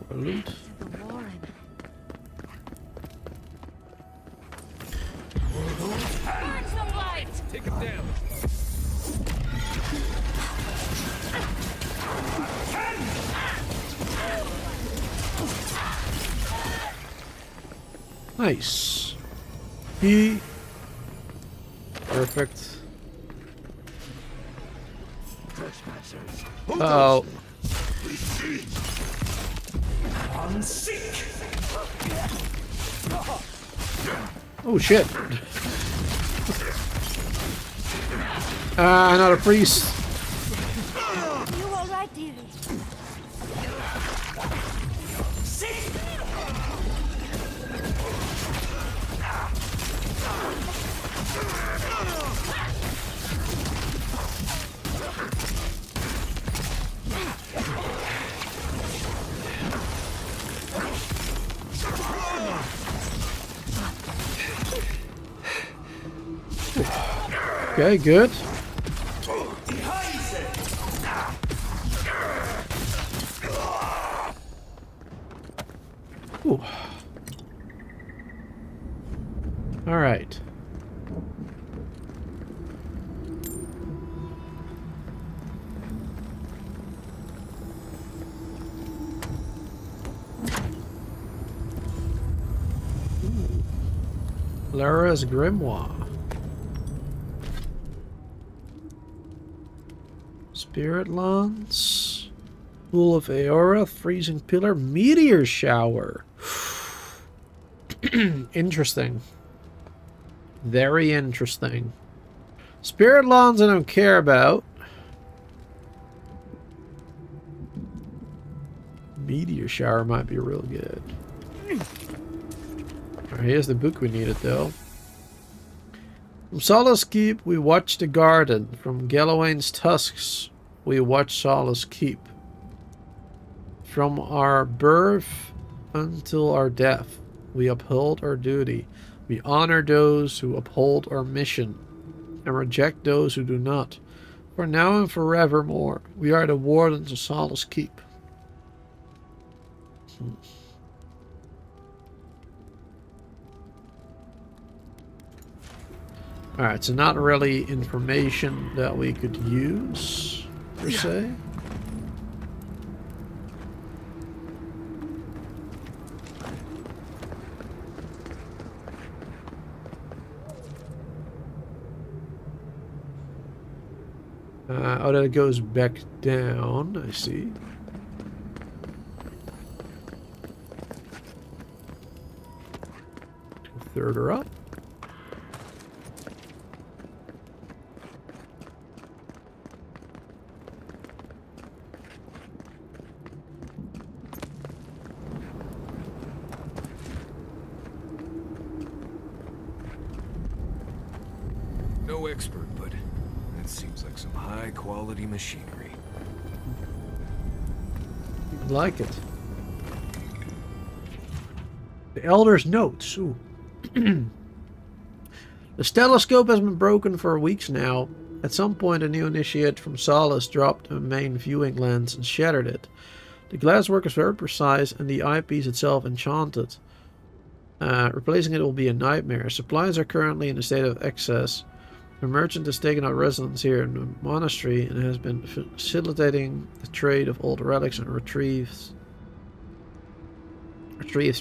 More loot. Take him down. Nice. He. Perfect. Uh-oh. Oh shit. Another priest. You all right, dearie? Okay, good. Ooh. All right. Lara's Grimoire. Spirit Lance. Pool of Aora. Freezing Pillar. Meteor Shower. Interesting. Very interesting. Spirit Lawns I don't care about. Meteor Shower might be real good. Alright, here's the book we needed though. From Solace Keep we watch the garden. From Galawain's tusks we watch Solace Keep. From our birth until our death we uphold our duty. We honor those who uphold our mission and reject those who do not. For now and forevermore, we are the wardens of Solace Keep. Alright, so not really information that we could use, per se. Oh, that it goes back down, I see. Third her up. No expert, but that seems like some high-quality machinery. You'd like it. The Elder's Notes. Ooh. The stelloscope has been broken for weeks now. At some point, a new initiate from Solace dropped a main viewing lens and shattered it. The glasswork is very precise and the eyepiece itself enchanted. Replacing it will be a nightmare. Supplies are currently in a state of excess. A merchant has taken up residence here in the monastery and has been facilitating the trade of old relics and retrieved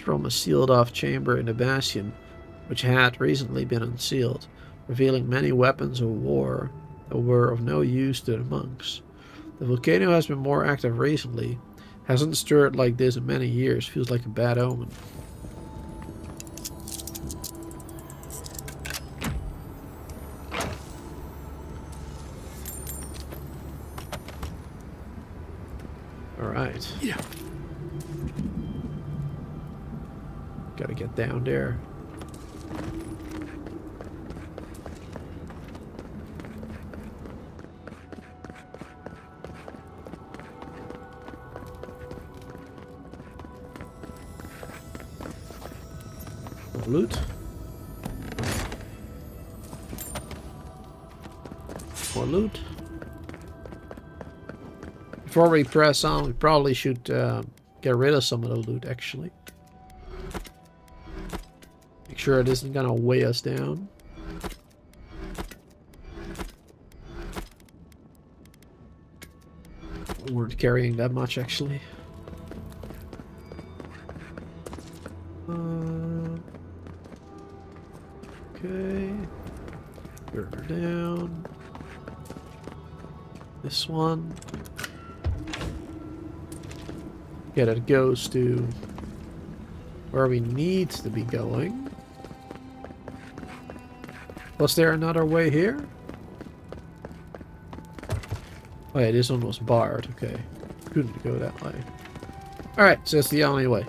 from a sealed-off chamber in the bastion, which had recently been unsealed, revealing many weapons of war that were of no use to the monks. The volcano has been more active recently, Hasn't stirred like this in many years. Feels like a bad omen. Alright. Yeah. Gotta get down there. Loot. More loot. Before we press on, we probably should get rid of some of the loot, actually. Make sure it isn't gonna weigh us down. Weren't carrying that much, actually. Okay. Further down. This one. Yeah, that goes to where we need to be going. Was there another way here? Oh yeah, this one was barred. Okay. Couldn't go that way. Alright, so it's the only way.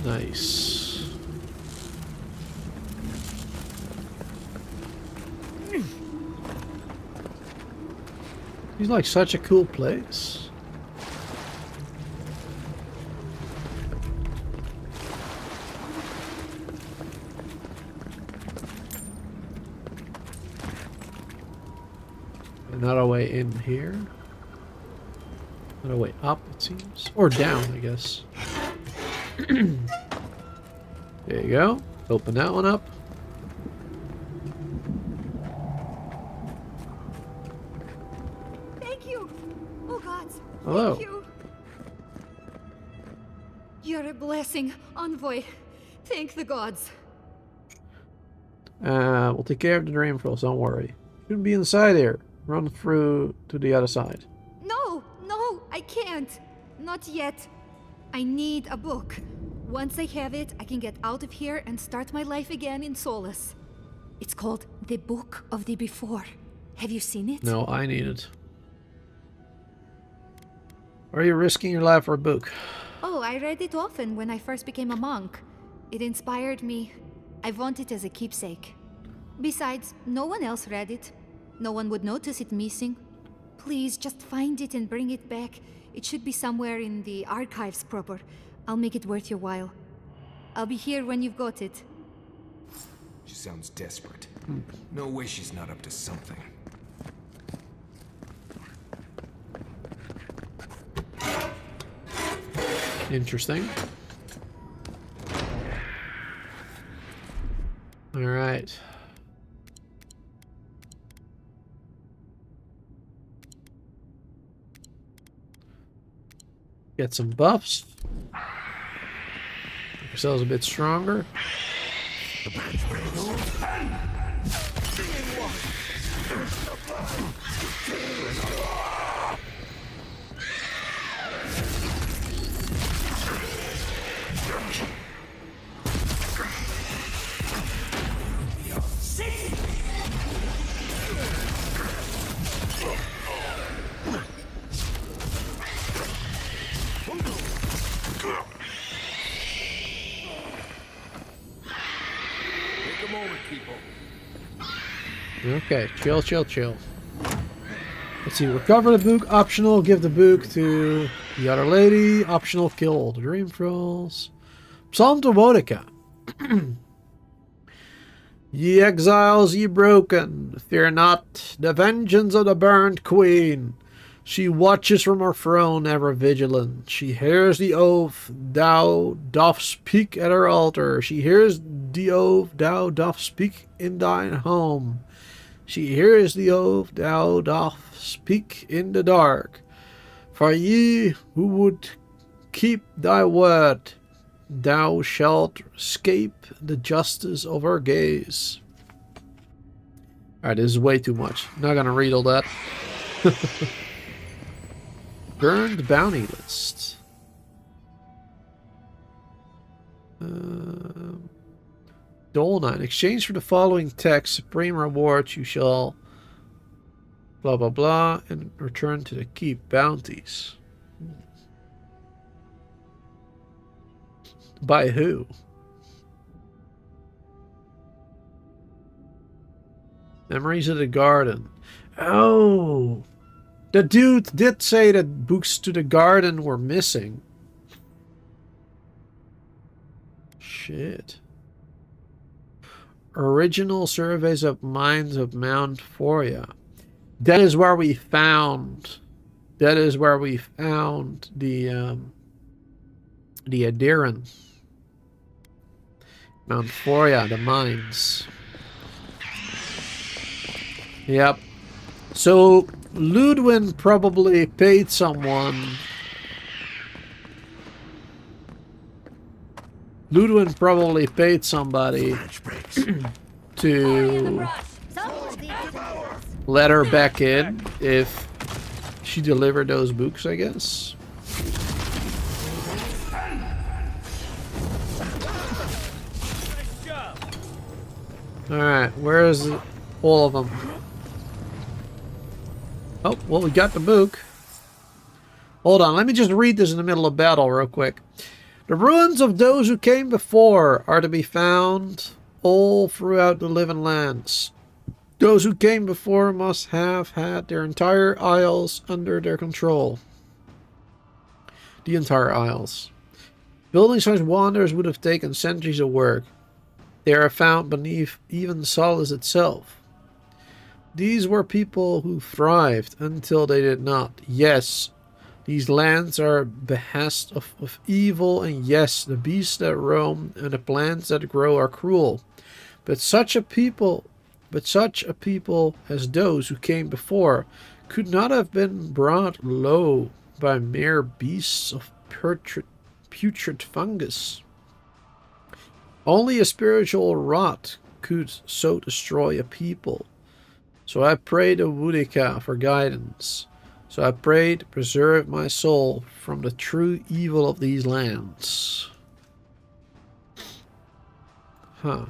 Nice. He's like such a cool place. Another way in here. Another way up, it seems. Or down, I guess. There you go. Open that one up. Thank you. Oh gods. Hello. Thank you. You're a blessing, envoy. Thank the gods. We'll take care of the dream falls, don't worry. Shouldn't be inside here. Run through to the other side. No, I can't. Not yet. I need a book. Once I have it, I can get out of here and start my life again in Solace. It's called The Book of the Before. Have you seen it? No, I need it. Are you risking your life for a book? Oh, I read it often when I first became a monk. It inspired me. I want it as a keepsake. Besides, no one else read it. No one would notice it missing. Please, just find it and bring it back. It should be somewhere in the archives proper. I'll make it worth your while. I'll be here when you've got it. She sounds desperate. No way she's not up to something. Interesting. All right. Get some buffs. Make ourselves a bit stronger. Okay, chill. Let's see, recover the book, optional, give the book to the other lady, optional, kill all the dream trolls. Subnautica. Ye exiles, ye broken, fear not the vengeance of the burnt queen. She watches from her throne ever vigilant. She hears the oath thou dost speak at her altar. She hears the oath thou dost speak in thine home. She hears the oath thou dost speak in the dark. For ye who would keep thy word, thou shalt escape the justice of her gaze. Alright, this is way too much. Not gonna read all that. Burned bounty list. Dolna. In exchange for the following text, supreme rewards you shall blah blah blah and return to the keep. Bounties. By who? Memories of the Garden. Oh! The dude did say that books to the garden were missing. Shit. Original surveys of mines of Mount Foria. That is where we found. That is where we found the Adiran. Mount Foria, the mines. Yep. So Ludwin probably paid someone. Ludwin probably paid somebody to let her back in if she delivered those books, I guess. Alright, where is all of them? Oh, well, we got the book. Hold on, let me just read this in the middle of battle real quick. The ruins of those who came before are to be found all throughout the living lands. Those who came before must have had their entire isles under their control. The entire isles. Building such wonders would have taken centuries of work. They are found beneath even Solace itself. These were people who thrived until they did not. Yes, these lands are behest of evil, and yes, the beasts that roam and the plants that grow are cruel. But such a people as those who came before could not have been brought low by mere beasts of putrid fungus. Only a spiritual rot could so destroy a people. So I prayed to Boudica for guidance. So I prayed to preserve my soul from the true evil of these lands. Huh.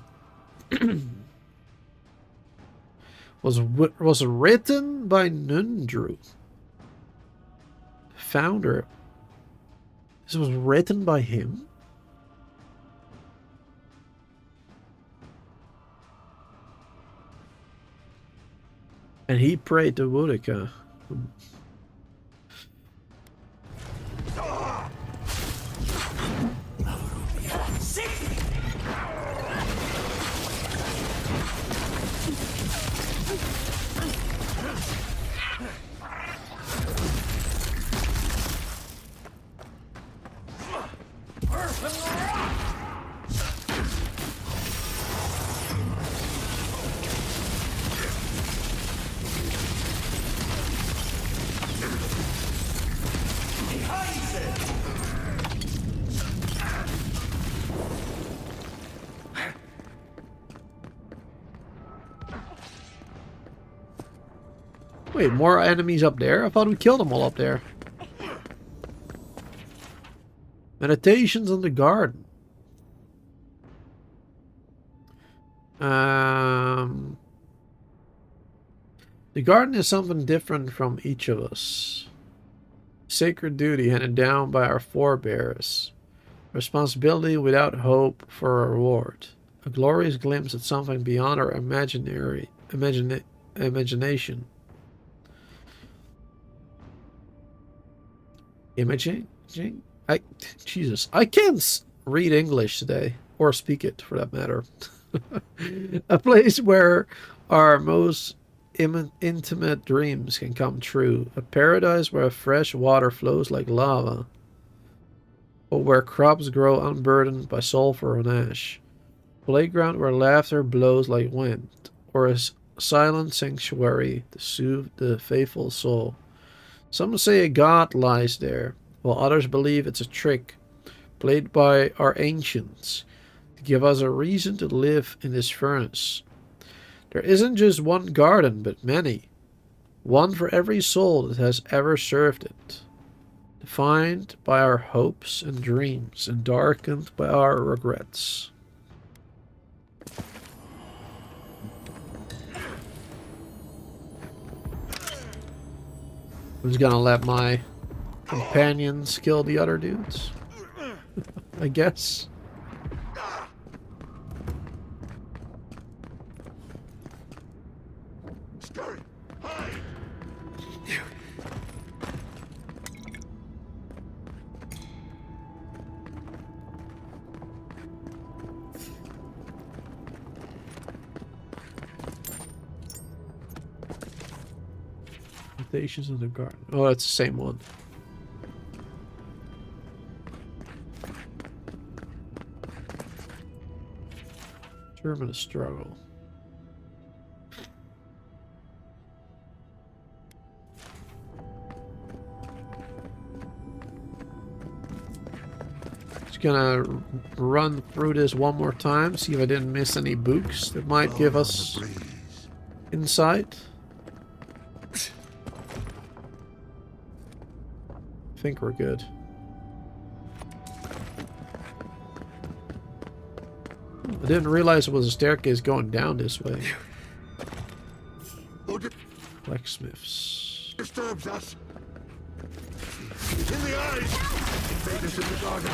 was written by Nundru. Founder. This was written by him? And he prayed to Boudica. Wait, more enemies up there? I thought we killed them all up there. Meditations in the garden. The garden is something different from each of us. Sacred duty handed down by our forebears. Responsibility without hope for a reward. A glorious glimpse at something beyond our imagination. Imaging? Jesus. I can't read English today. or speak it for that matter. A place where our most intimate dreams can come true. A paradise where fresh water flows like lava, or where crops grow unburdened by sulfur and ash. Playground where laughter blows like wind, or a silent sanctuary to soothe the faithful soul. Some say a god lies there, while others believe it's a trick played by our ancients to give us a reason to live in this furnace. There isn't just one garden, but many. One for every soul that has ever served it. Defined by our hopes and dreams, and darkened by our regrets. I'm just gonna let my companions kill the other dudes. I guess. Stations in the garden. Oh, that's the same one. Terminus struggle. Just gonna run through this one more time, see if I didn't miss any books that might give us insight. I think we're good. I didn't realize it was a staircase going down this way. Blacksmiths. Disturbs us. It's in the eyes. Invaders in the garden.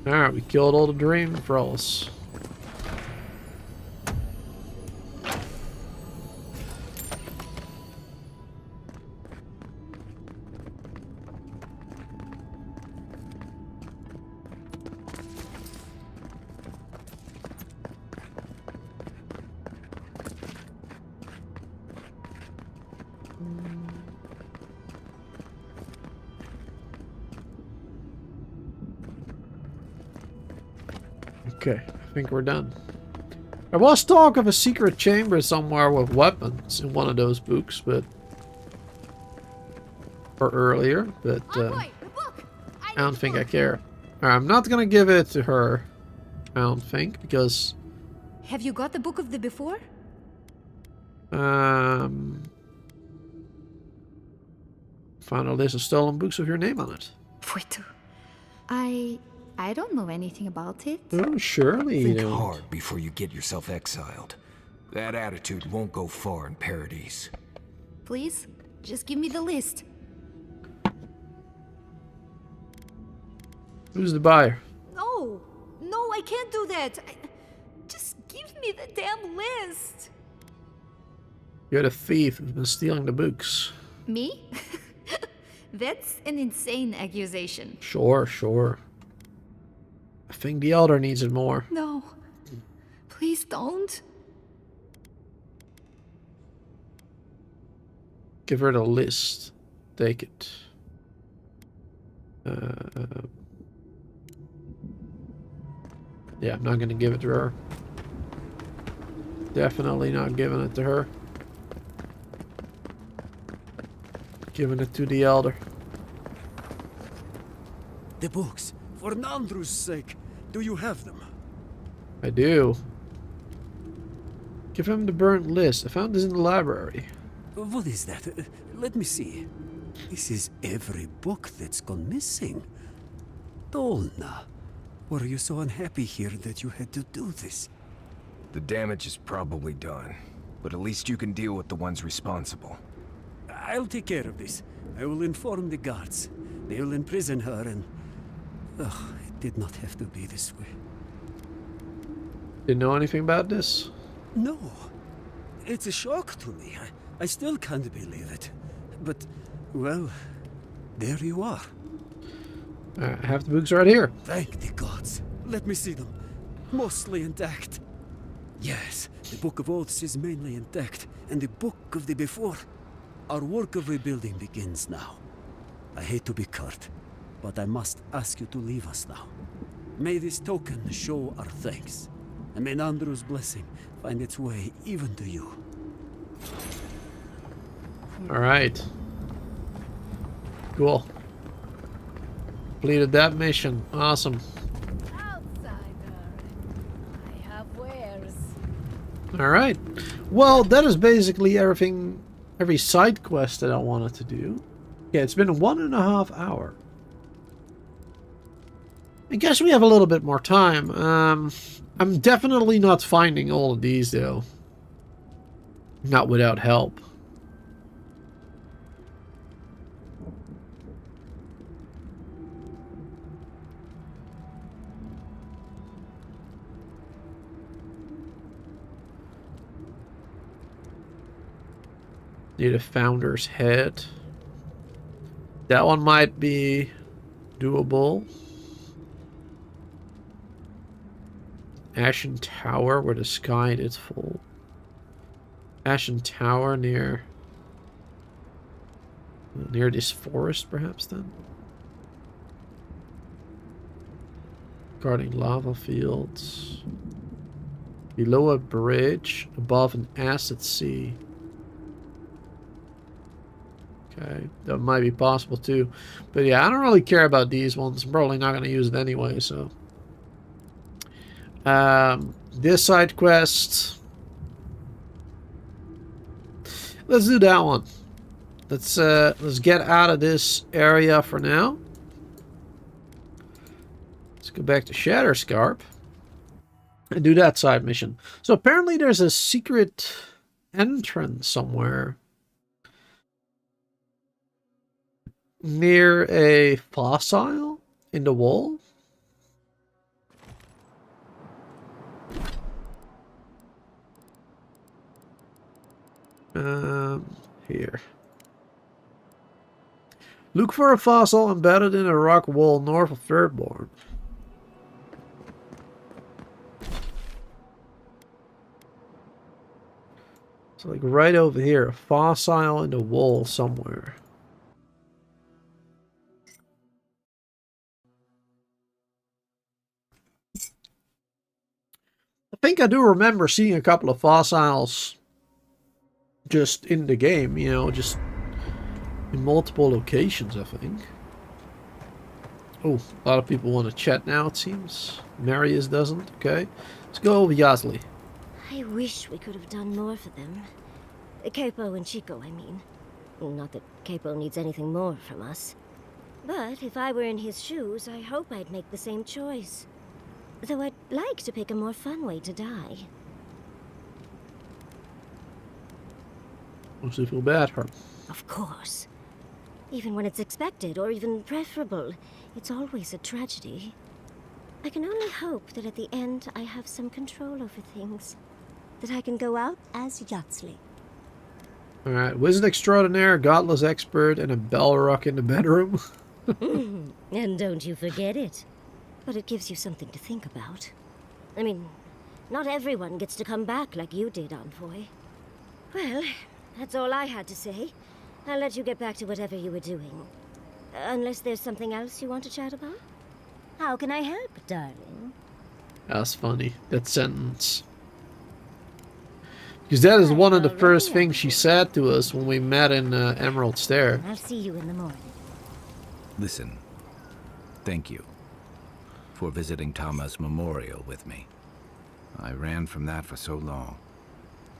Alright, we killed all the dream trolls. Okay, I think we're done. There was talk of a secret chamber somewhere with weapons in one of those books, but... or earlier, but I don't think I care. Alright, I'm not gonna give it to her, I don't think, because... Have you got the book of the before? Found a list of stolen books with your name on it. I don't know anything about it. Oh, surely you Think don't. hard before you get yourself exiled. That attitude won't go far in Paradise. Please, just give me the list. Who's the buyer? No, I can't do that. Just give me the damn list. You're the thief who's been stealing the books. Me? That's an insane accusation. Sure. I think the elder needs it more. No, please don't. Give her the list. Take it. Yeah, I'm not gonna give it to her. Definitely not giving it to her. Giving it to the elder. The books. For Nandru's sake, do you have them? I do. Give him the burnt list. I found this in the library. What is that? Let me see. This is every book that's gone missing. Dolna, were you so unhappy here that you had to do this? The damage is probably done, but at least you can deal with the ones responsible. I'll take care of this. I will inform the guards. They will imprison her and... Ugh, it did not have to be this way. Didn't know anything about this? No. It's a shock to me. I still can't believe it. But, well, there you are. I have the books right here. Thank the gods. Let me see them. Mostly intact. Yes, the Book of Oaths is mainly intact, and the Book of the Before. Our work of rebuilding begins now. I hate to be curt, but I must ask you to leave us now. May this token show our thanks, and may Nandru's blessing find its way even to you. Alright. Cool. Completed that mission. Awesome. Outsider. I have wares. Alright. Well, that is basically everything, every side quest that I wanted to do. Yeah, it's been 1.5 hours. I guess we have a little bit more time. I'm definitely not finding all of these, though. Not without help. Need a founder's head. That one might be doable. Ashen Tower where the sky is full. Ashen Tower near this forest, perhaps, then? Guarding lava fields. Below a bridge, above an acid sea. Okay, that might be possible too. But yeah, I don't really care about these ones. I'm probably not going to use it anyway, so. This side quest. Let's do that one. Let's get out of this area for now. Let's go back to Shatterscarp and do that side mission. So apparently there's a secret entrance somewhere near a fossil in the wall. Here. Look for a fossil embedded in a rock wall north of Thirdborn. So like right over here, a fossil in the wall somewhere. I think I do remember seeing a couple of fossils just in the game, you know, just in multiple locations, I think. Oh, a lot of people want to chat now, it seems. Marius doesn't. Okay. Let's go over Yazli. I wish we could have done more for them. Capo and Chico, I mean. Not that Capo needs anything more from us. But if I were in his shoes, I hope I'd make the same choice. Though I'd like to pick a more fun way to die. Mostly feel bad for her. Of course. Even when it's expected, or even preferable, it's always a tragedy. I can only hope that at the end I have some control over things. That I can go out as Yazli. Alright, Wizard Extraordinaire, Godless Expert, and a Balrog in the bedroom. And don't you forget it. But it gives you something to think about. I mean, not everyone gets to come back like you did, Envoy. Well, that's all I had to say. I'll let you get back to whatever you were doing. Unless there's something else you want to chat about? How can I help, darling? That's funny, that sentence. Because that is one of the first things she said to us when we met in Emerald Stair. I'll see you in the morning. Listen, thank you for visiting Tama's memorial with me. I ran from that for so long.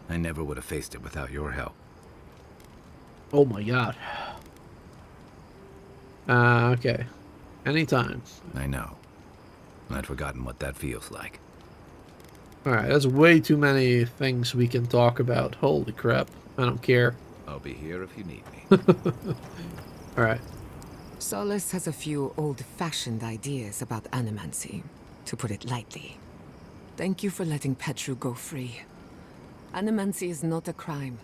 I never would have faced it without your help. Oh my god. Okay. Anytime. I know. I'd forgotten what that feels like. Alright, that's way too many things we can talk about. Holy crap. I don't care. I'll be here if you need me. Alright. Solace has a few old-fashioned ideas about animancy, to put it lightly. Thank you for letting Petru go free. Animancy is not a crime,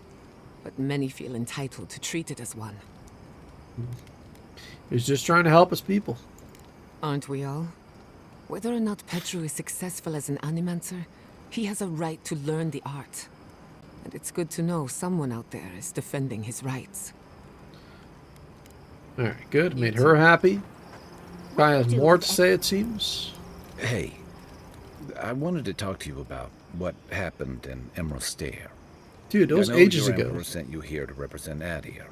but many feel entitled to treat it as one. He's just trying to help his people. Aren't we all? Whether or not Petru is successful as an animancer, he has a right to learn the art. And it's good to know someone out there is defending his rights. Alright, good. Made her happy. Guy has more to say, it seems. Hey, I wanted to talk to you about what happened in Emerald Stair. Dude, it was I know ages your ago. Emperor sent you here to represent Adir,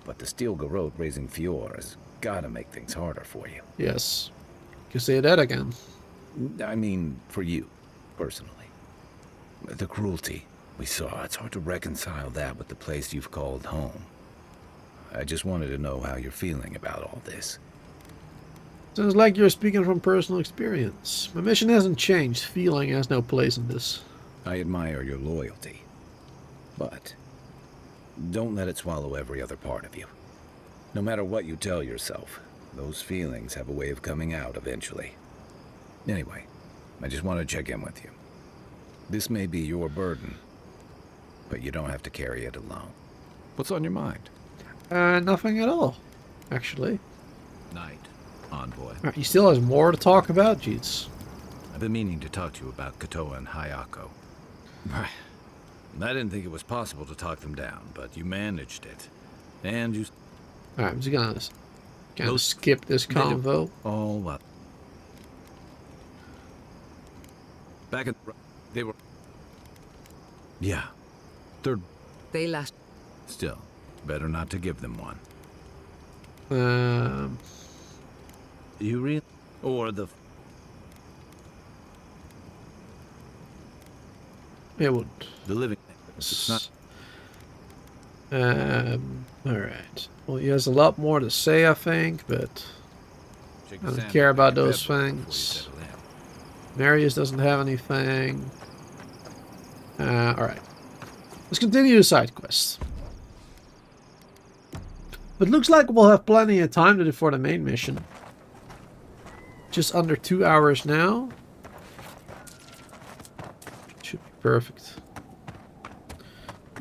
but the Steel Garrote raising Fior has got to make things harder for you. Yes. You say that again. I mean, for you, personally. The cruelty we saw, it's hard to reconcile that with the place you've called home. I just wanted to know how you're feeling about all this. Sounds like you're speaking from personal experience. My mission hasn't changed. Feeling has no place in this. I admire your loyalty, but don't let it swallow every other part of you. No matter what you tell yourself, those feelings have a way of coming out eventually. Anyway, I just want to check in with you. This may be your burden, but you don't have to carry it alone. What's on your mind? Nothing at all, actually. Night, Envoy. Alright, he still has more to talk about? Jeez. I've been meaning to talk to you about Kotoa and Hayako. I didn't think it was possible to talk them down, but you managed it. And you... Alright, I'm just gonna skip this convo. All up. Back at... They were... Yeah. Third... They last... Still, better not to give them one. You really... Or the... It would. The living... It's not... Alright. Well, he has a lot more to say, I think, but I don't care about those things. Marius doesn't have anything. Alright. Let's continue the side quest. But looks like we'll have plenty of time to do for the main mission. Just under 2 hours now. Should be perfect.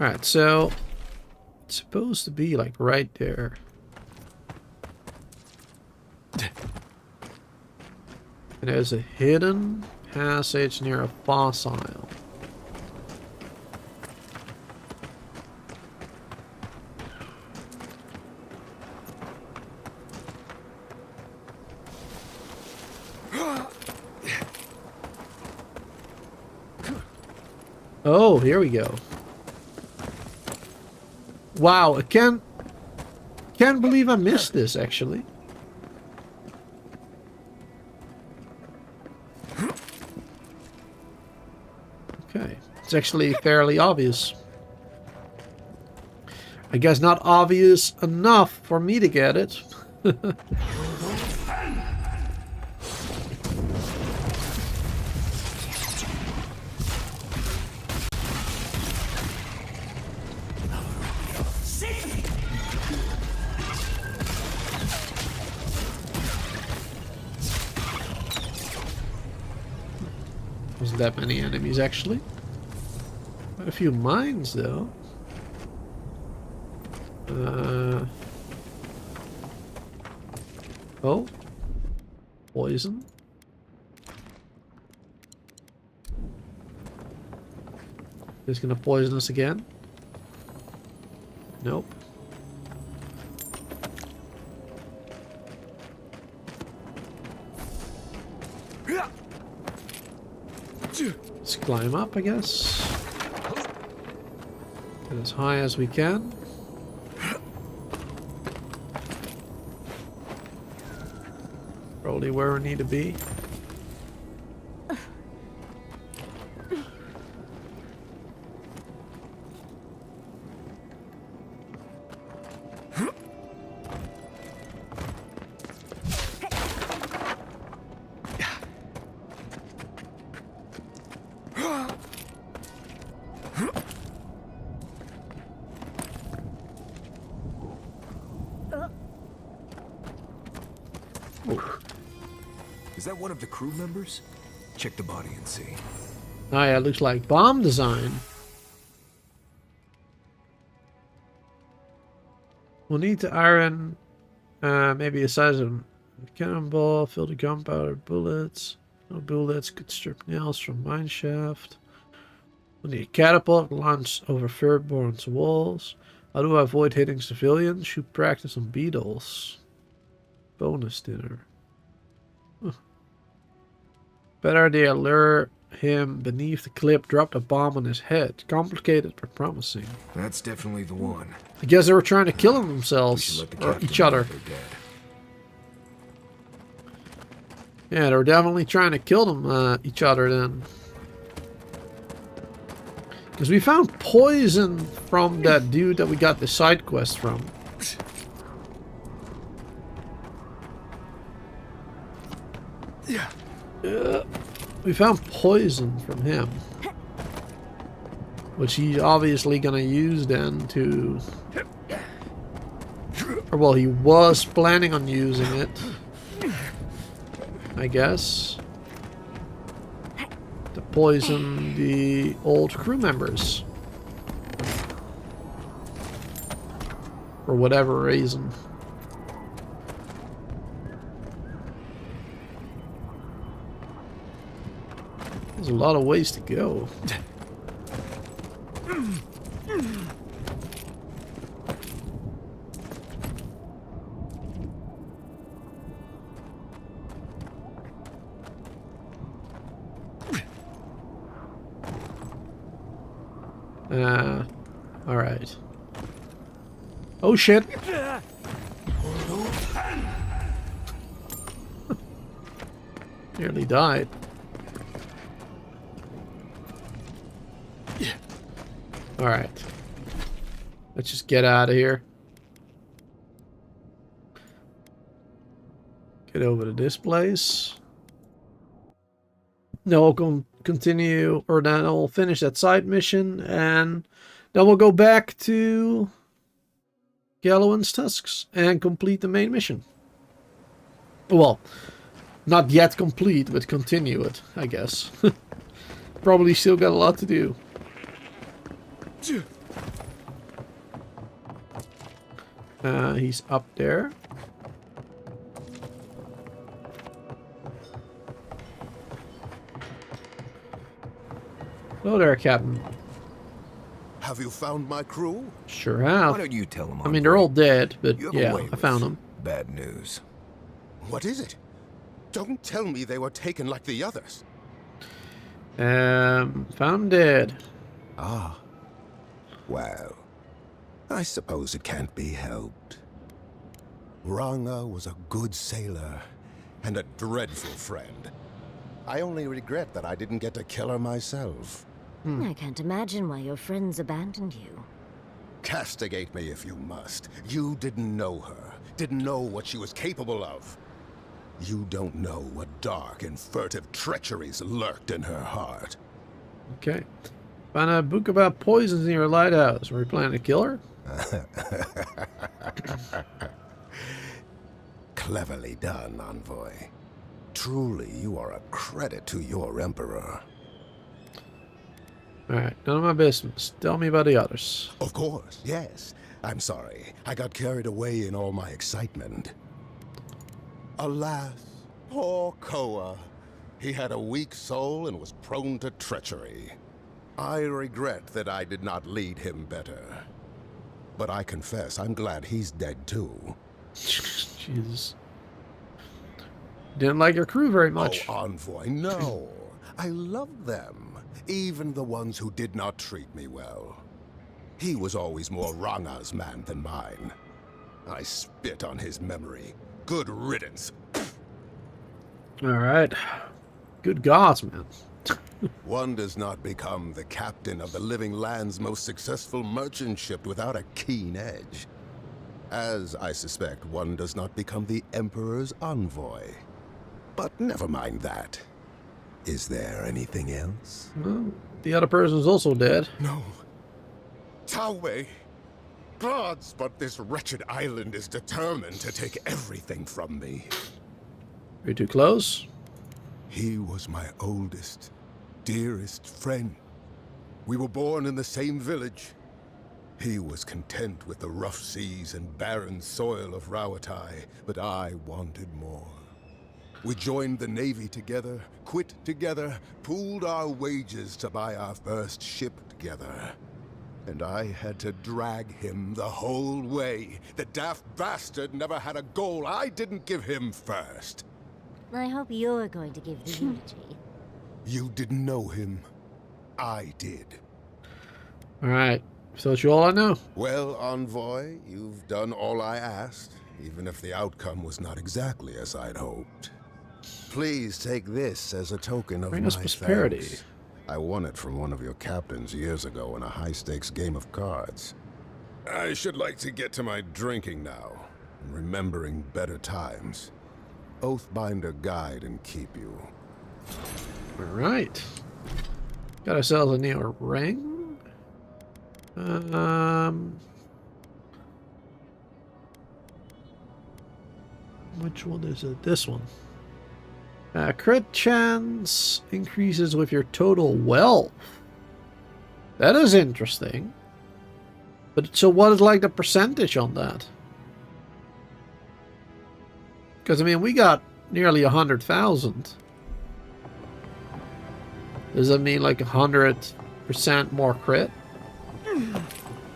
Alright, so it's supposed to be like right there. And there's a hidden passage near a fossil. Oh, here we go. Wow, I can't believe I missed this, actually. Okay, it's actually fairly obvious. I guess not obvious enough for me to get it. Wasn't that many enemies, actually. Quite a few mines, though. Oh. Poison. He's gonna poison us again. Nope. Let's climb up, I guess. Get as high as we can. Probably where we need to be. Is that one of the crew members? Check the body and see. Oh yeah, it looks like bomb design. We'll need to iron maybe the size of a cannonball, fill the gunpowder bullets. No bullets could strip nails from mineshaft. We'll need a catapult launched over Firstborn's walls. How do I avoid hitting civilians? Should practice on beetles. Bonus dinner. Huh. Better idea, lure him beneath the cliff, drop the bomb on his head. Complicated but promising. That's definitely the one. I guess they were trying to kill We themselves should let the or captain each know other. they're dead. Yeah, they were definitely trying to kill them each other then. Because we found poison from that dude that we got the side quest from. Yeah. We found poison from him. Which he's obviously gonna use then to... Or well, he was planning on using it. I guess. To poison the old crew members. For whatever reason. There's a lot of ways to go. Alright. Oh shit! Nearly died. Alright. Let's just get out of here. Get over to this place. Then we'll continue, or then I'll finish that side mission, and then we'll go back to Gallowin's Tusks and complete the main mission. Well, not yet complete, but continue it, I guess. Probably still got a lot to do. He's up there. Hello there, Captain. Have you found my crew? Sure have. Why don't you tell them? I mean, they're all dead, but You have a yeah, way I with found them. Bad news. What is it? Don't tell me they were taken like the others. Found them dead. Ah. Well, I suppose it can't be helped. Ranga was a good sailor and a dreadful friend. I only regret that I didn't get to kill her myself. I can't imagine why your friends abandoned you. Castigate me if you must. You didn't know her, didn't know what she was capable of. You don't know what dark and furtive treacheries lurked in her heart. Okay. Found a book about poisons in your lighthouse. Were you planning to kill her? Cleverly done, Envoy. Truly, you are a credit to your Emperor. Alright, none of my business. Tell me about the others. Of course, yes. I'm sorry. I got carried away in all my excitement. Alas, poor Koa. He had a weak soul and was prone to treachery. I regret that I did not lead him better. But I confess, I'm glad he's dead too. Jesus. Didn't like your crew very much. Oh, Envoy, no. I loved them. Even the ones who did not treat me well. He was always more Ranga's man than mine. I spit on his memory. Good riddance. Alright. Good gods, man. One does not become the captain of the living land's most successful merchant ship without a keen edge. As I suspect, one does not become the Emperor's envoy. But never mind that. Is there anything else? Well, the other person's also dead. No. Taowei! Gods, but this wretched island is determined to take everything from me. Are you too close? He was my oldest, dearest friend. We were born in the same village. He was content with the rough seas and barren soil of Rauatai, but I wanted more. We joined the Navy together, quit together, pooled our wages to buy our first ship together. And I had to drag him the whole way. The daft bastard never had a goal I didn't give him first. I hope you're going to give the eulogy. You didn't know him. I did. Alright, so that's all I know. Well, Envoy, you've done all I asked, even if the outcome was not exactly as I'd hoped. Please take this as a token of Bring my us prosperity. thanks. I won it from one of your captains years ago in a high-stakes game of cards. I should like to get to my drinking now, and remembering better times. Oathbinder guide and keep you. Alright. Got ourselves a new ring. Which one is it? This one. Crit chance increases with your total wealth. That is interesting. But so what is like the percentage on that? Because I mean we got nearly 100,000. Does that mean like 100% more crit?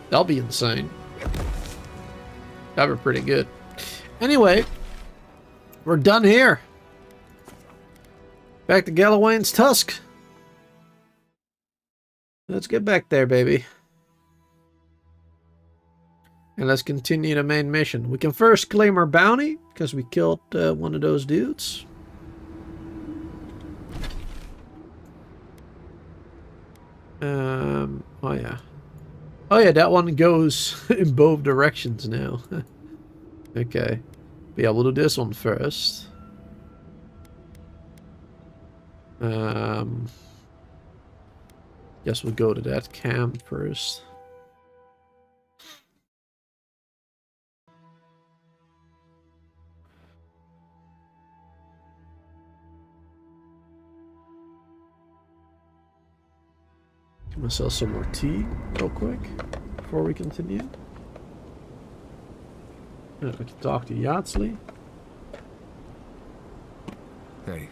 That'll be insane. That'd be pretty good. Anyway, we're done here. Back to Galawain's Tusk. Let's get back there, baby. And let's continue the main mission. We can first claim our bounty, because we killed one of those dudes. Oh yeah. Oh yeah, that one goes in both directions now. Okay. But yeah, we'll do this one first. Guess we'll go to that camp first. Give myself some more tea real quick before we continue. We can talk to Yatsley. Hey,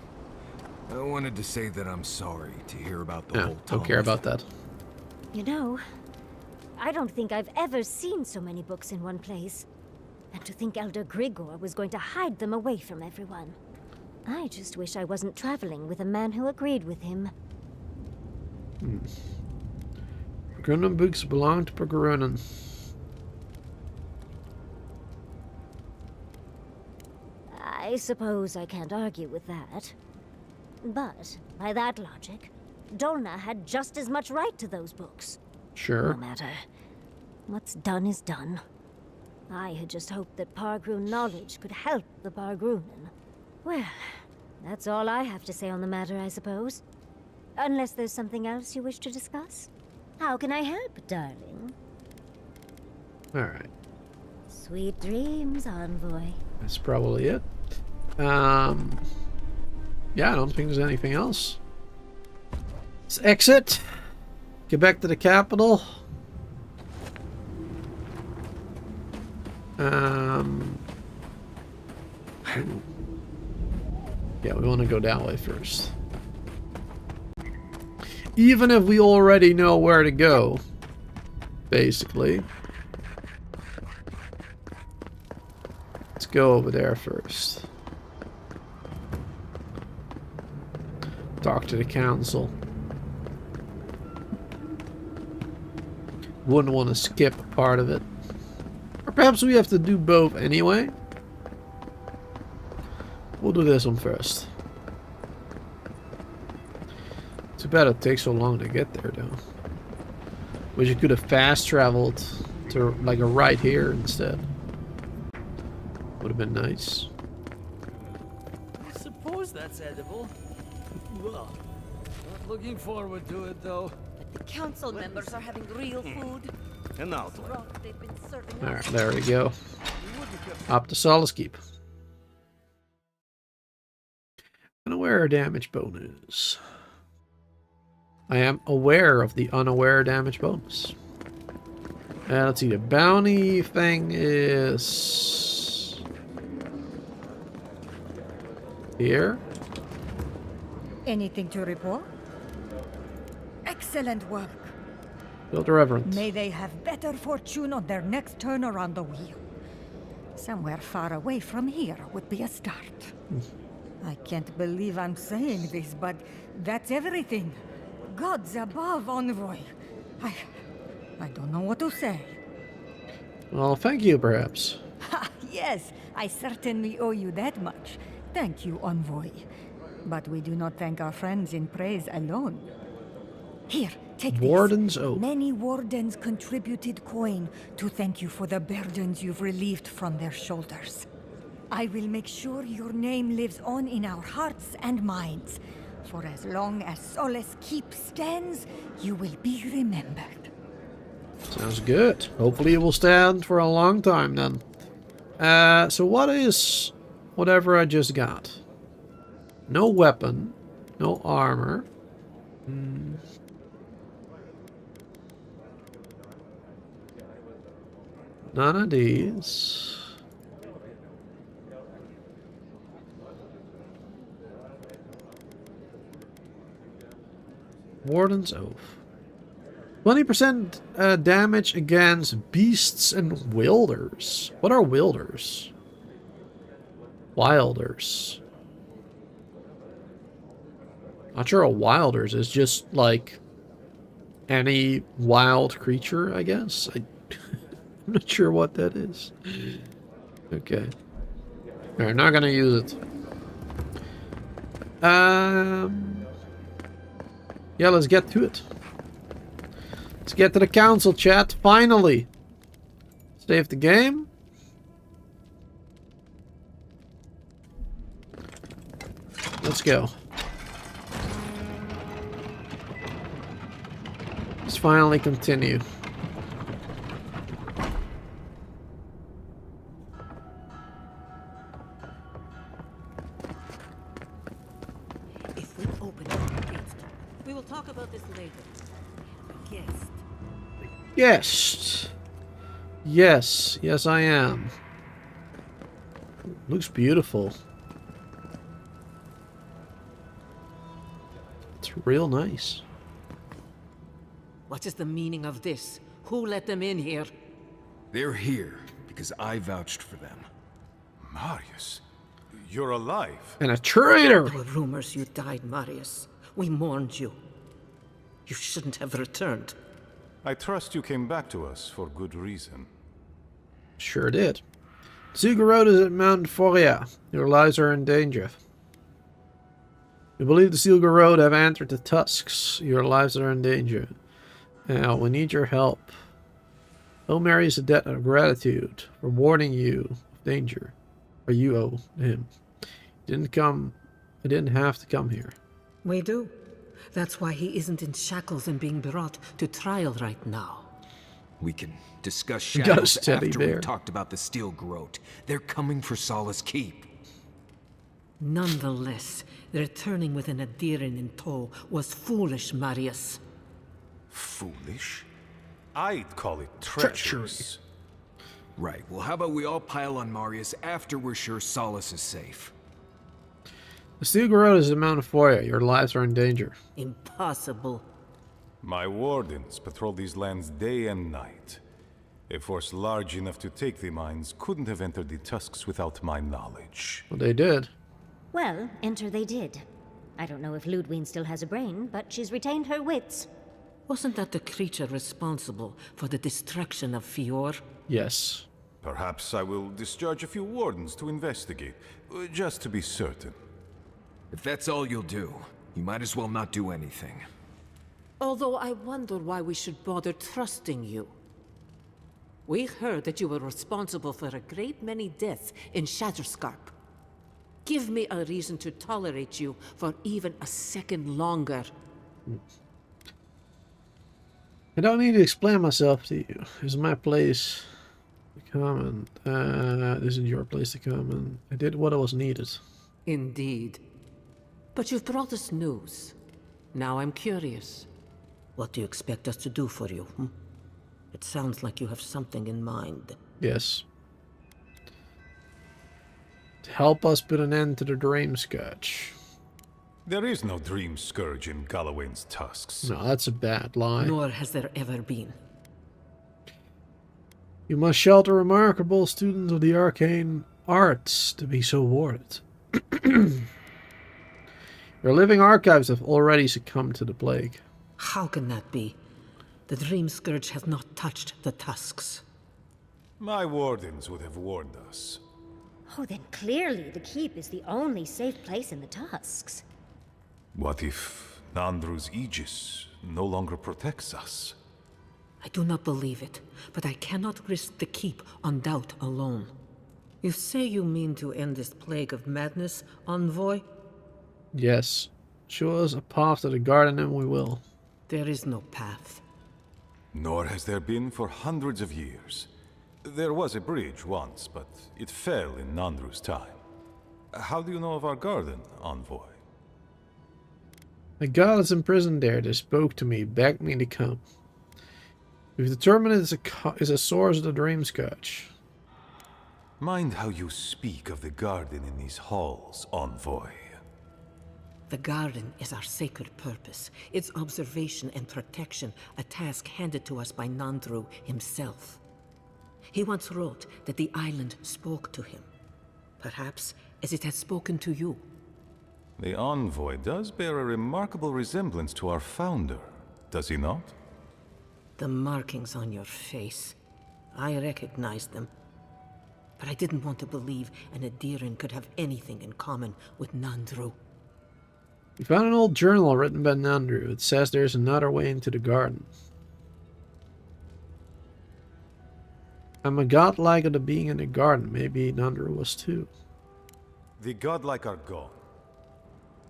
I wanted to say that I'm sorry to hear about the whole Don't care about that. You know, I don't think I've ever seen so many books in one place. And to think Elder Grigor was going to hide them away from everyone. I just wish I wasn't traveling with a man who agreed with him. Grunan books belong to Grunan. I suppose I can't argue with that. But, by that logic, Dolna had just as much right to those books. Sure. No matter. What's done is done. I had just hoped that Pargrun knowledge could help the Pargrunan. Well, that's all I have to say on the matter, I suppose. Unless there's something else you wish to discuss? How can I help, darling? Alright. Sweet dreams, Envoy. That's probably it. Yeah, I don't think there's anything else. Let's exit. Get back to the capital. Yeah, we want to go that way first. Even if we already know where to go, basically. Let's go over there first. Talk to the council. Wouldn't want to skip a part of it. Or perhaps we have to do both anyway. We'll do this one first. Too bad it takes so long to get there, though. Wish you could have fast traveled to like a right here instead. Would have been nice. I suppose that's edible. Well, not looking forward to it though. The council members are having real food. An outlet. They've been serving Alright, there we go. Up to Solace Keep. Unaware damage bonus. I am aware of the unaware damage bonus. Let's see, the bounty thing is here. Anything to report? Excellent work. Build a reverend. May they have better fortune on their next turn around the wheel. Somewhere far away from here would be a start. I can't believe I'm saying this, but that's everything. Gods above, Envoy. I don't know what to say. Well, thank you, perhaps. Ha, yes, I certainly owe you that much. Thank you, Envoy. But we do not thank our friends in praise alone. Here, take Warden's this. Oath. Many wardens contributed coin to thank you for the burdens you've relieved from their shoulders. I will make sure your name lives on in our hearts and minds. For as long as Solace Keep stands, you will be remembered. Sounds good. Hopefully it will stand for a long time then. So what is whatever I just got? No weapon. No armor. None of these. Warden's Oath. 20% damage against beasts and wilders. What are wilders? Wilders. Not sure what wilders is. Just like any wild creature, I guess. I'm not sure what that is. Okay. We're not gonna use it. Yeah, let's get to it. Let's get to the council, chat. Finally. Save the game. Let's go. Let's finally continue. If we open it against him, we will talk about this later. Guest. Yes. Yes. Yes, I am. Looks beautiful. It's real nice. What is the meaning of this? Who let them in here? They're here because I vouched for them. Marius, you're alive. And a traitor! There were rumors you died, Marius. We mourned you. You shouldn't have returned. I trust you came back to us for good reason. Sure did. Silga Road is at Mount Foria. Your lives are in danger. We believe the Silga Road have entered the Tusks. Your lives are in danger. Now, we need your help. Owe Marius a debt of gratitude for warning you of danger. Or you owe him. I didn't have to come here. We do. That's why he isn't in shackles and being brought to trial right now. We can discuss You got a shadows steady after bear. we've talked about the Steel Growth. They're coming for Solace Keep. Nonetheless, returning with an Adiran in tow was foolish, Marius. Foolish? I'd call it treacherous. Right, well how about we all pile on Marius after we're sure Solace is safe? The Silga Road is at Mount Foria. Your lives are in danger. Impossible. My wardens patrol these lands day and night. A force large enough to take the mines couldn't have entered the Tusks without my knowledge. Well, they did. Well, enter they did. I don't know if Ludwig still has a brain, but she's retained her wits. Wasn't that the creature responsible for the destruction of Fior? Yes. Perhaps I will discharge a few wardens to investigate, just to be certain. If that's all you'll do, you might as well not do anything. Although I wonder why we should bother trusting you. We heard that you were responsible for a great many deaths in Shatterscarp. Give me a reason to tolerate you for even a second longer. I don't need to explain myself to you. This is my place to come and this is your place to come and I did what was needed. Indeed. But you've brought us news. Now I'm curious. What do you expect us to do for you? It sounds like you have something in mind. Yes. To help us put an end to the dream scourge. There is no dream scourge in Galawain's tusks. No, that's a bad lie. Nor has there ever been. You must shelter remarkable students of the arcane arts to be so warded. Your living archives have already succumbed to the plague. How can that be? The dream scourge has not touched the tusks. My wardens would have warned us. Oh, then clearly the keep is the only safe place in the Tusks. What if Nandru's aegis no longer protects us? I do not believe it, but I cannot risk the keep on doubt alone. You say you mean to end this plague of madness, Envoy? Yes. Show us a path to the garden and we will. There is no path. Nor has there been for hundreds of years. There was a bridge once, but it fell in Nandru's time. How do you know of our garden, Envoy? The gods imprisoned there, they spoke to me, begged me to come. We've determined it is a source of the dream scourge. Mind how you speak of the garden in these halls, Envoy. The garden is our sacred purpose, its observation and protection, a task handed to us by Nandru himself. He once wrote that the island spoke to him, perhaps as it has spoken to you. The Envoy does bear a remarkable resemblance to our founder, does he not? The markings on your face, I recognize them. But I didn't want to believe an Adiran could have anything in common with Nandru. We found an old journal written by Nandru. It says there's another way into the garden. I'm a godlike of the being in the garden. Maybe Nandru was too. The godlike are gone.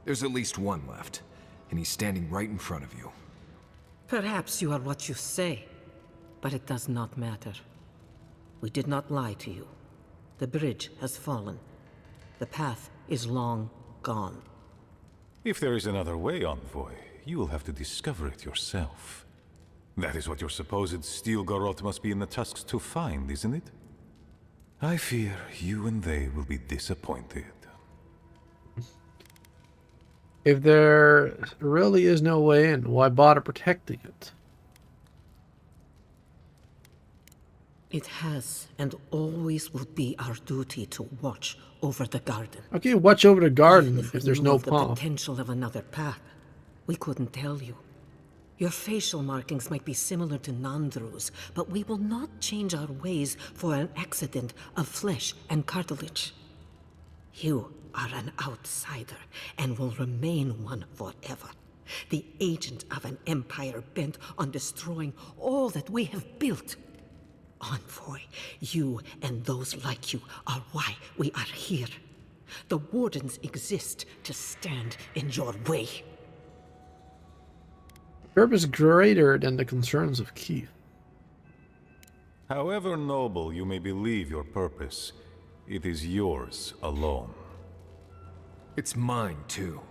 There's at least one left, and he's standing right in front of you. Perhaps you are what you say, but it does not matter. We did not lie to you. The bridge has fallen. The path is long gone. If there is another way, Envoy, you will have to discover it yourself. That is what your supposed steel garrote must be in the tusks to find, isn't it? I fear you and they will be disappointed. If there really is no way in, why bother protecting it? It has and always will be our duty to watch over the garden. How can you watch over the garden if there's no the path? potential of another path. We couldn't tell you. Your facial markings might be similar to Nandru's, but we will not change our ways for an accident of flesh and cartilage. You are an outsider and will remain one forever. The agent of an empire bent on destroying all that we have built. Envoy, you and those like you are why we are here. The Wardens exist to stand in your way. Purpose greater than the concerns of Keith. However noble you may believe your purpose, it is yours alone. It's mine, too.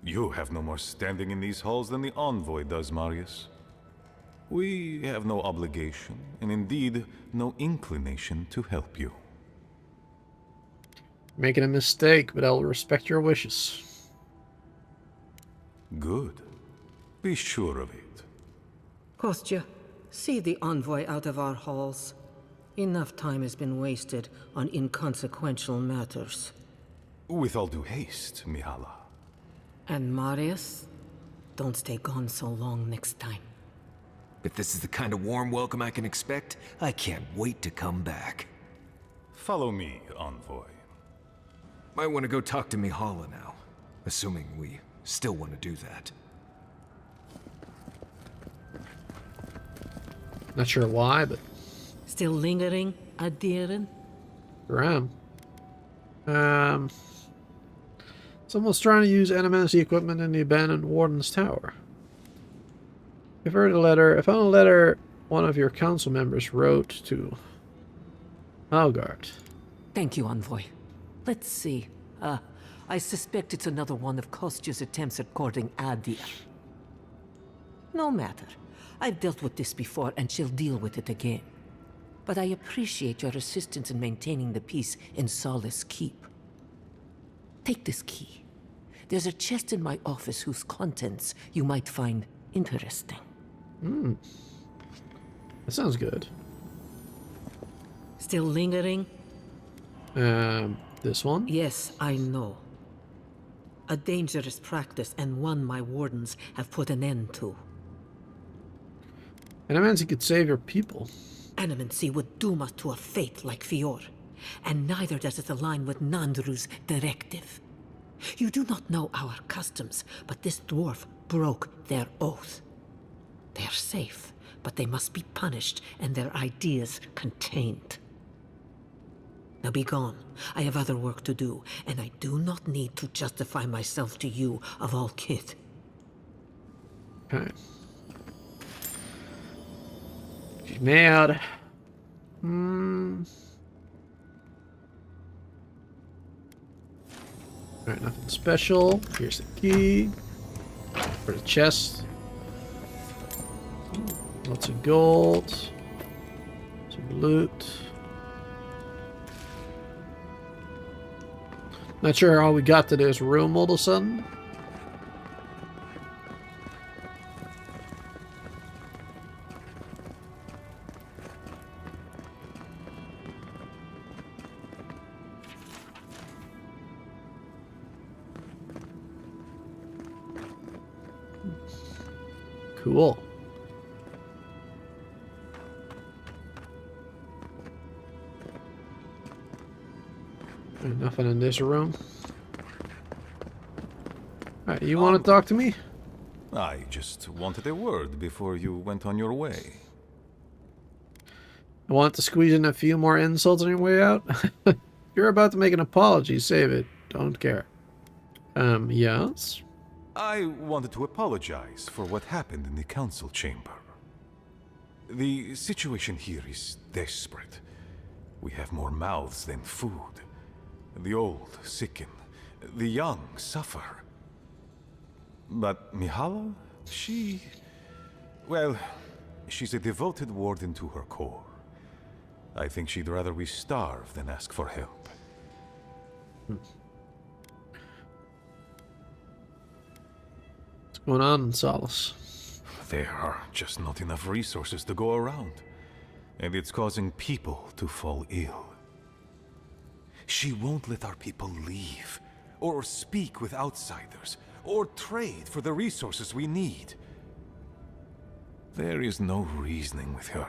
You have no more standing in these halls than the Envoy does, Marius. We have no obligation, and indeed, no inclination to help you. Making a mistake, but I'll respect your wishes. Good. Be sure of it. Kostya, see the Envoy out of our halls. Enough time has been wasted on inconsequential matters. With all due haste, Mihala. And Marius, don't stay gone so long next time. If this is the kind of warm welcome I can expect, I can't wait to come back. Follow me, Envoy. Might want to go talk to Mihala now, assuming we still want to do that. Not sure why, but Still lingering, Adiran? sure am. Someone's trying to use animancy equipment in the abandoned Warden's Tower. I found a letter one of your council members wrote to Valgard. Thank you, Envoy. Let's see. I suspect it's another one of Kostya's attempts at courting Adir. No matter. I've dealt with this before, and she'll deal with it again. But I appreciate your assistance in maintaining the peace in Solace Keep. Take this key. There's a chest in my office whose contents you might find interesting. That sounds good. Still lingering? This one? Yes, I know. A dangerous practice, and one my wardens have put an end to. Animancy could save your people. Animancy would doom us to a fate like Fior, and neither does it align with Nandru's directive. You do not know our customs, but this dwarf broke their oath. They're safe, but they must be punished and their ideas contained. Now be gone. I have other work to do, and I do not need to justify myself to you of all kith. Okay. She's mad. Alright, nothing special. Here's the key. For the chest. Lots of gold. Some loot. Not sure how we got to this room all of a sudden. Cool. Nothing in this room. Alright, you want to talk to me? I just wanted a word before you went on your way. I want to squeeze in a few more insults on your way out? You're about to make an apology. Save it. Don't care. Yes? I wanted to apologize for what happened in the council chamber. The situation here is desperate. We have more mouths than food. The old sicken. The young suffer. But Mihala, well, she's a devoted warden to her core. I think she'd rather we starve than ask for help. What's going on in Solace? There are just not enough resources to go around. And it's causing people to fall ill. She won't let our people leave, or speak with outsiders, or trade for the resources we need. There is no reasoning with her.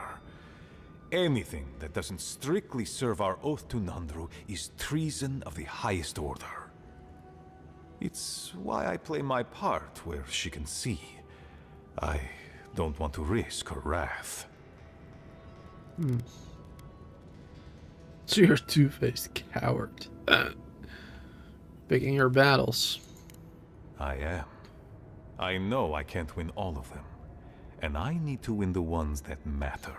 Anything that doesn't strictly serve our oath to Nandru is treason of the highest order. It's why I play my part where she can see. I don't want to risk her wrath. So you're a two-faced coward. Picking her battles. I am. I know I can't win all of them. And I need to win the ones that matter.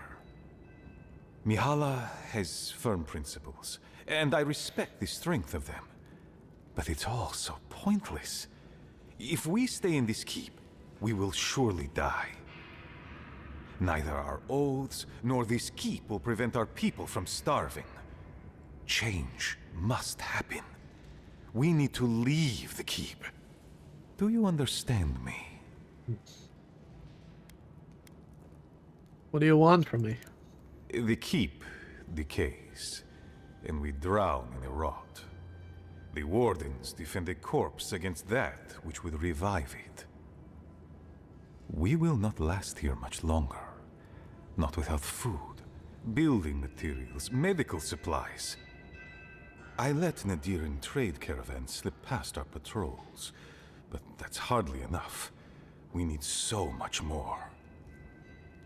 Mihala has firm principles, and I respect the strength of them. But it's all so pointless. If we stay in this keep, we will surely die. Neither our oaths nor this keep will prevent our people from starving. Change must happen. We need to leave the keep. Do you understand me? What do you want from me? The keep decays, and we drown in a rot. The wardens defend a corpse against that which would revive it. We will not last here much longer. Not without food, building materials, medical supplies. I let Nadiran trade caravans slip past our patrols, but that's hardly enough. We need so much more.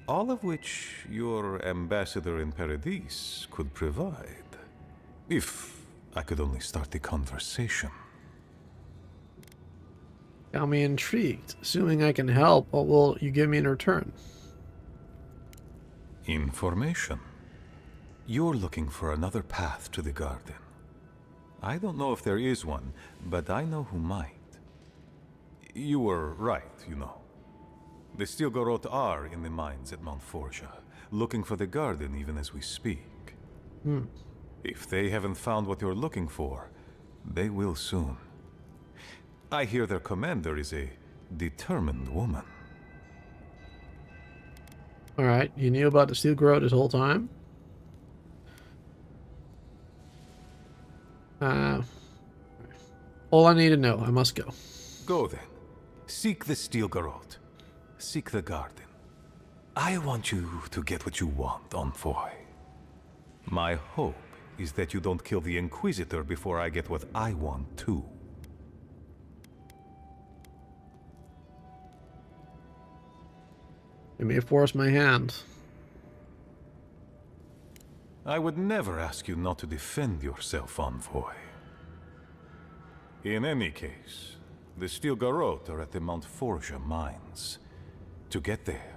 All of which your ambassador in Paradise could provide. If I could only start the conversation. Got me intrigued. Assuming I can help, what will you give me in return? Information. You're looking for another path to the garden. I don't know if there is one, but I know who might. You were right, you know. The Stilgarot are in the mines at Mount Forja, looking for the garden even as we speak. If they haven't found what you're looking for, they will soon. I hear their commander is a determined woman. Alright, you knew about the Stilgarot this whole time? All I need to know. I must go. Go then. Seek the Stilgarot. Seek the garden. I want you to get what you want, Envoy. My hope is that you don't kill the Inquisitor before I get what I want too. You may force my hand. I would never ask you not to defend yourself, Envoy. In any case, the Stilgarot are at the Mount Forja mines. To get there,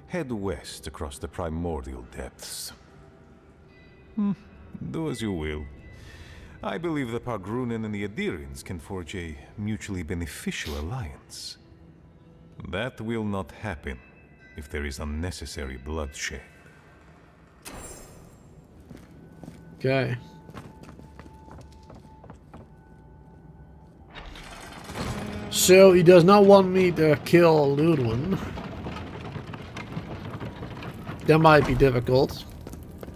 head west across the primordial depths. Do as you will. I believe the Pargrunen and the Adirians can forge a mutually beneficial alliance. That will not happen if there is unnecessary bloodshed. Okay. So he does not want me to kill Ludwin. That might be difficult.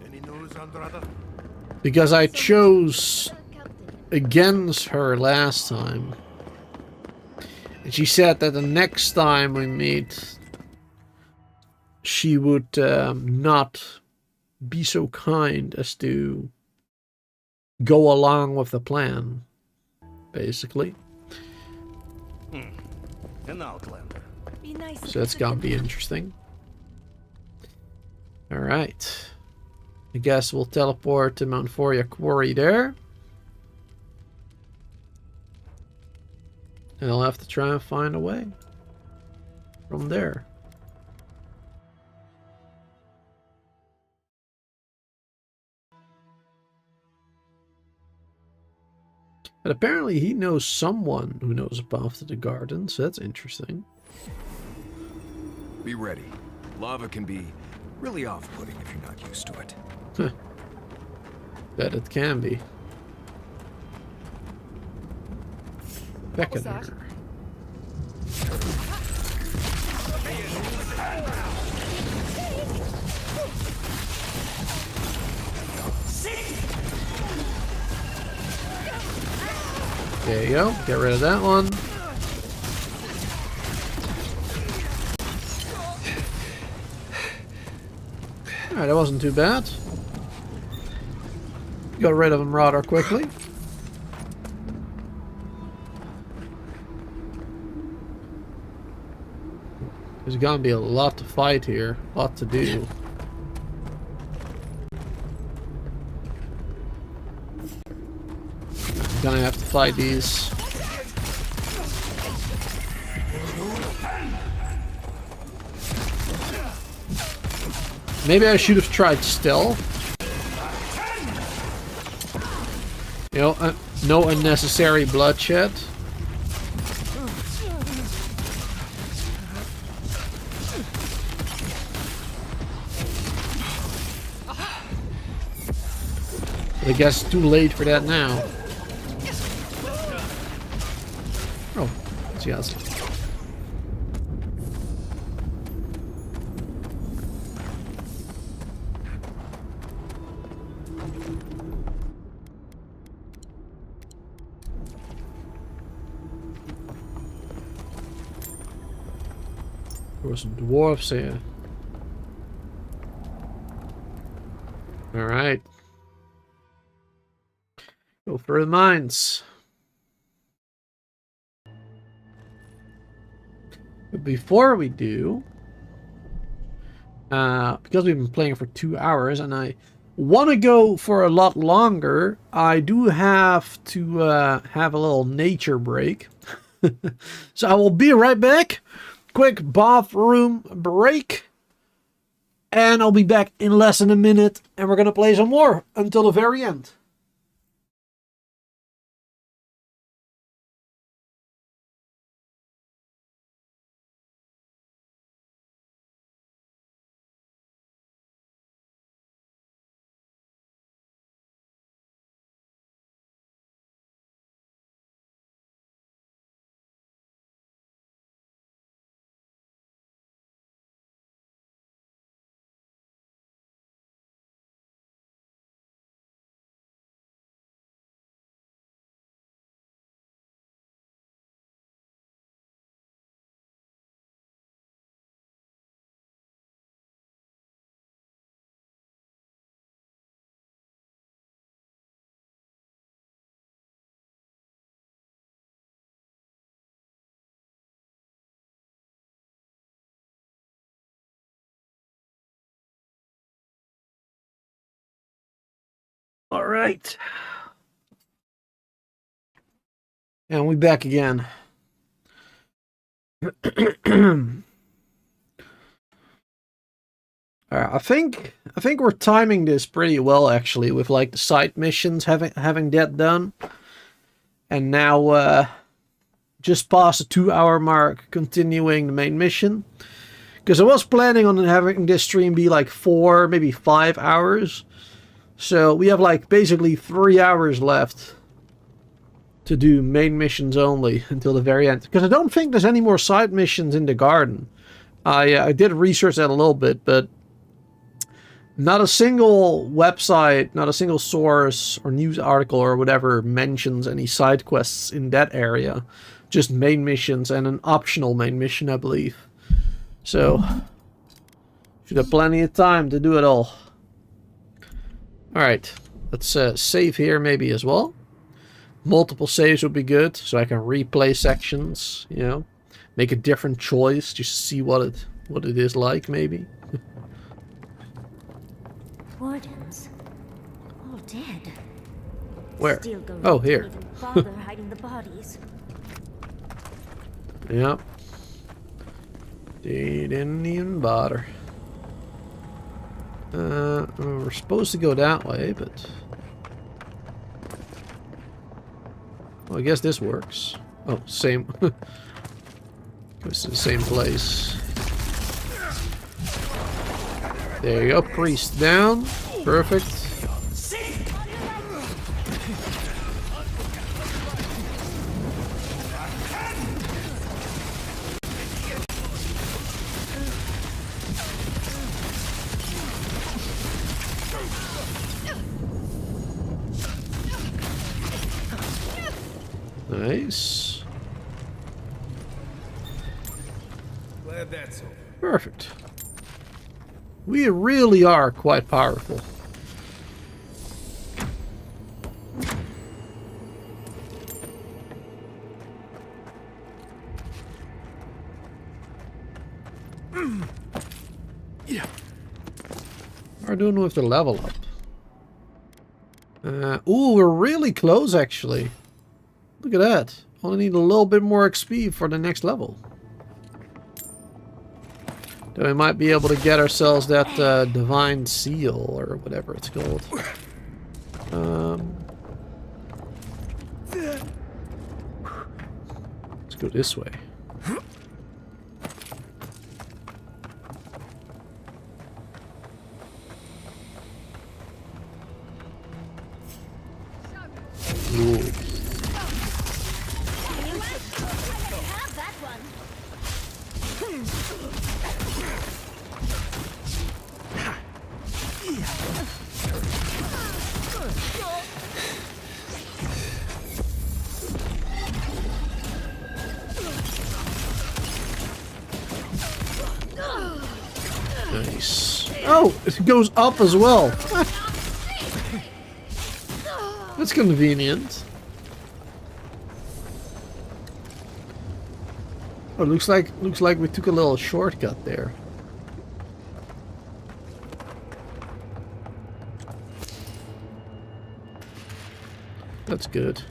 Any news, Andrada? Because I chose against her last time. And she said that the next time we meet, she would not be so kind as to go along with the plan, basically. An outlander. So that's gonna be interesting. Alright. I guess we'll teleport to Mount Forja Quarry there. And I'll have to try and find a way from there. But apparently he knows someone who knows a path to the garden, so that's interesting. Be ready. Lava can be really off-putting if you're not used to it. Huh. Bet it can be. Beckoner. There you go. Get rid of that one. Alright, that wasn't too bad. Got rid of him rather quickly. There's gonna be a lot to fight here. A lot to do. I'm gonna have to fight these. Maybe I should have tried stealth. You know, no unnecessary bloodshed. I guess it's too late for that now. Oh, yes. There were some dwarves here. Alright. Go for the mines. But before we do, because we've been playing for 2 hours and I want to go for a lot longer, I do have to have a little nature break. So I will be right back. Quick bathroom break. And I'll be back in less than a minute. And we're going to play some more until the very end. All right. And we back again. I think we're timing this pretty well actually, with like the side missions having that done, and now just past the 2-hour mark, continuing the main mission. Because I was planning on having this stream be like 4, maybe 5 hours, so we have like basically 3 hours left to do main missions only until the very end. Because I don't think there's any more side missions in the garden. I did research that a little bit, but not a single website, not a single source or news article or whatever mentions any side quests in that area. Just main missions and an optional main mission, I believe. So, should have plenty of time to do it all. Alright, let's save here maybe as well. Multiple saves would be good, so I can replay sections, you know. Make a different choice, just to see what it is like, maybe. Wardens, all dead. Where? Steel Garrote Oh, here. didn't even bother hiding the bodies. Yep. They didn't even bother. We're supposed to go that way, but... Well, I guess this works. Oh, same. Goes to the same place. There you go, priest down. Perfect. Nice. Glad that's over. Perfect. We really are quite powerful. Yeah. What are we doing with the level up? Ooh, we're really close actually. Look at that. Only need a little bit more XP for the next level. Then we might be able to get ourselves that divine seal or whatever it's called. Let's go this way. Ooh. Nice. Oh, it goes up as well. That's convenient. Oh, looks like we took a little shortcut there. That's good.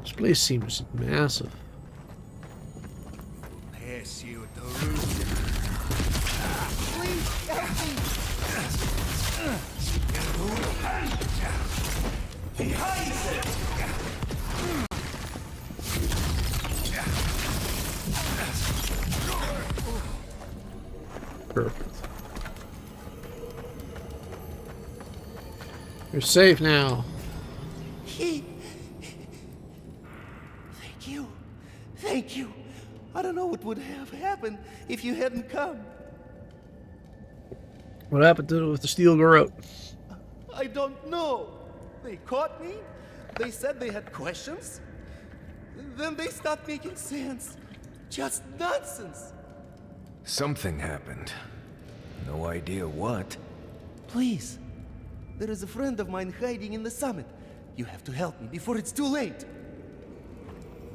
This place seems massive. Pass you the roof. Please help me! Behind it! Perfect. You're safe now. Thank you. Thank you. I don't know what would have happened if you hadn't come. What happened with the steel garrote? I don't know. They caught me. They said they had questions. Then they stopped making sense. Just nonsense. Something happened. No idea what. Please. There is a friend of mine hiding in the summit. You have to help me before it's too late.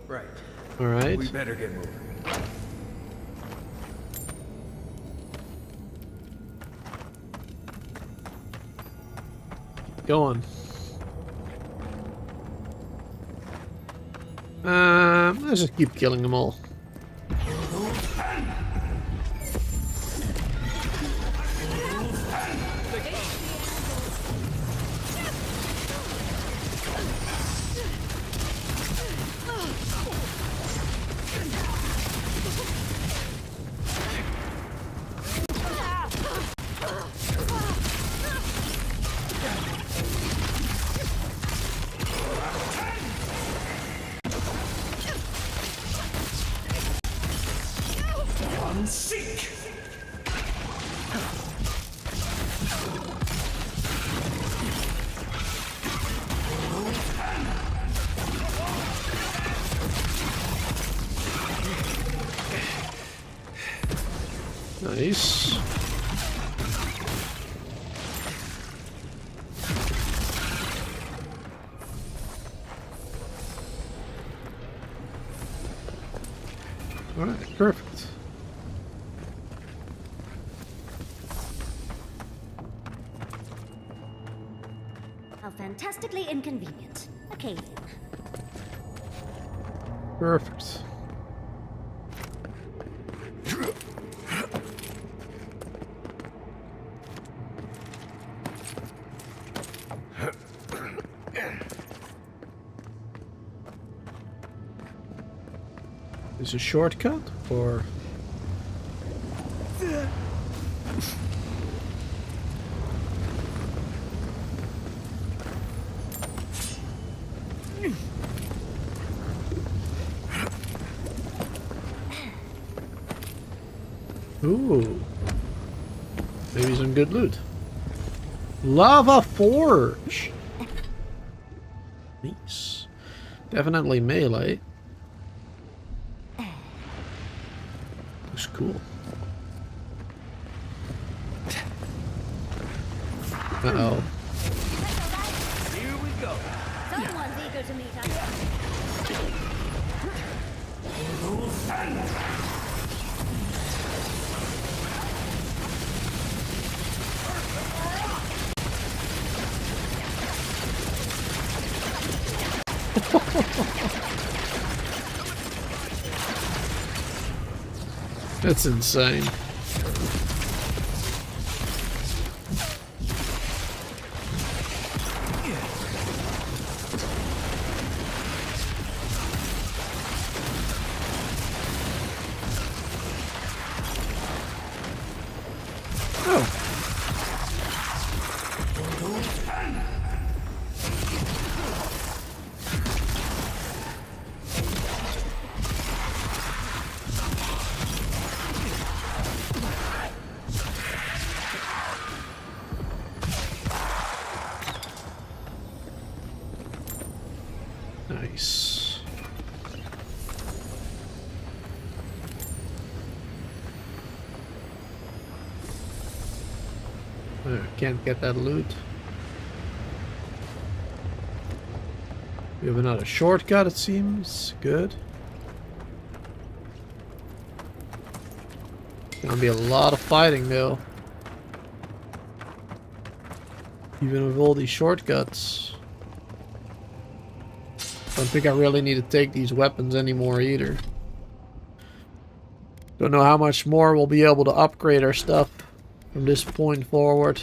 Right. All right. We better get moving. go on. Let's just keep killing them all. Nice. All right, perfect. How fantastically inconvenient. Okay then. Perfect. Is a shortcut or? Ooh, maybe some good loot. Lava Forge. Nice. Definitely melee. Looks cool. Uh-oh. Here we go. Someone's eager to meet us. That's insane. Nice. Can't get that loot. We have another shortcut, it seems. Good. Gonna be a lot of fighting though. Even with all these shortcuts. Don't think I really need to take these weapons anymore either. Don't know how much more we'll be able to upgrade our stuff from this point forward.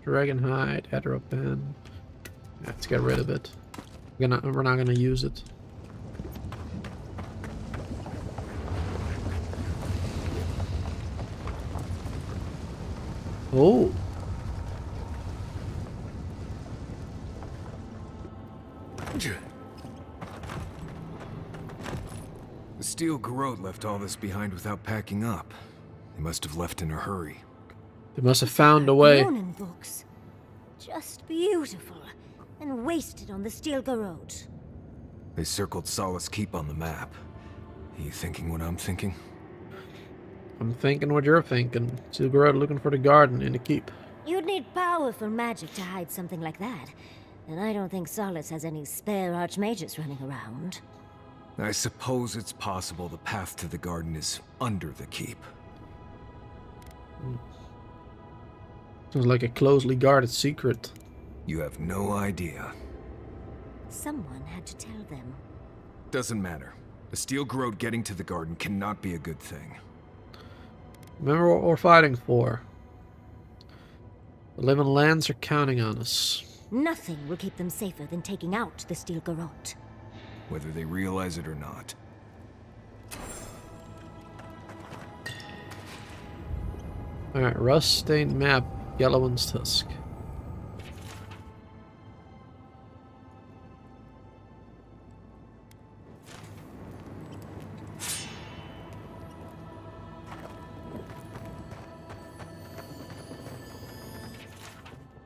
Dragon hide, heteropen. Let's get rid of it. We're not gonna use it. Oh. The steel garrote left all this behind without packing up. They must have left in a hurry. They must have found a way. Ronin books. Just beautiful. And wasted on the steel garrote. They circled Solace Keep on the map. Are you thinking what I'm thinking? I'm thinking what you're thinking. Still go out looking for the garden in the keep. You'd need powerful magic to hide something like that. And I don't think Solace has any spare archmages running around. I suppose it's possible the path to the garden is under the keep. Sounds like a closely guarded secret. You have no idea. Someone had to tell them. Doesn't matter. The steel growth getting to the garden cannot be a good thing. Remember what we're fighting for. The living lands are counting on us. Nothing will keep them safer than taking out the steel garrote. Whether they realize it or not. Alright, rust-stained map, Yellowin's Tusk.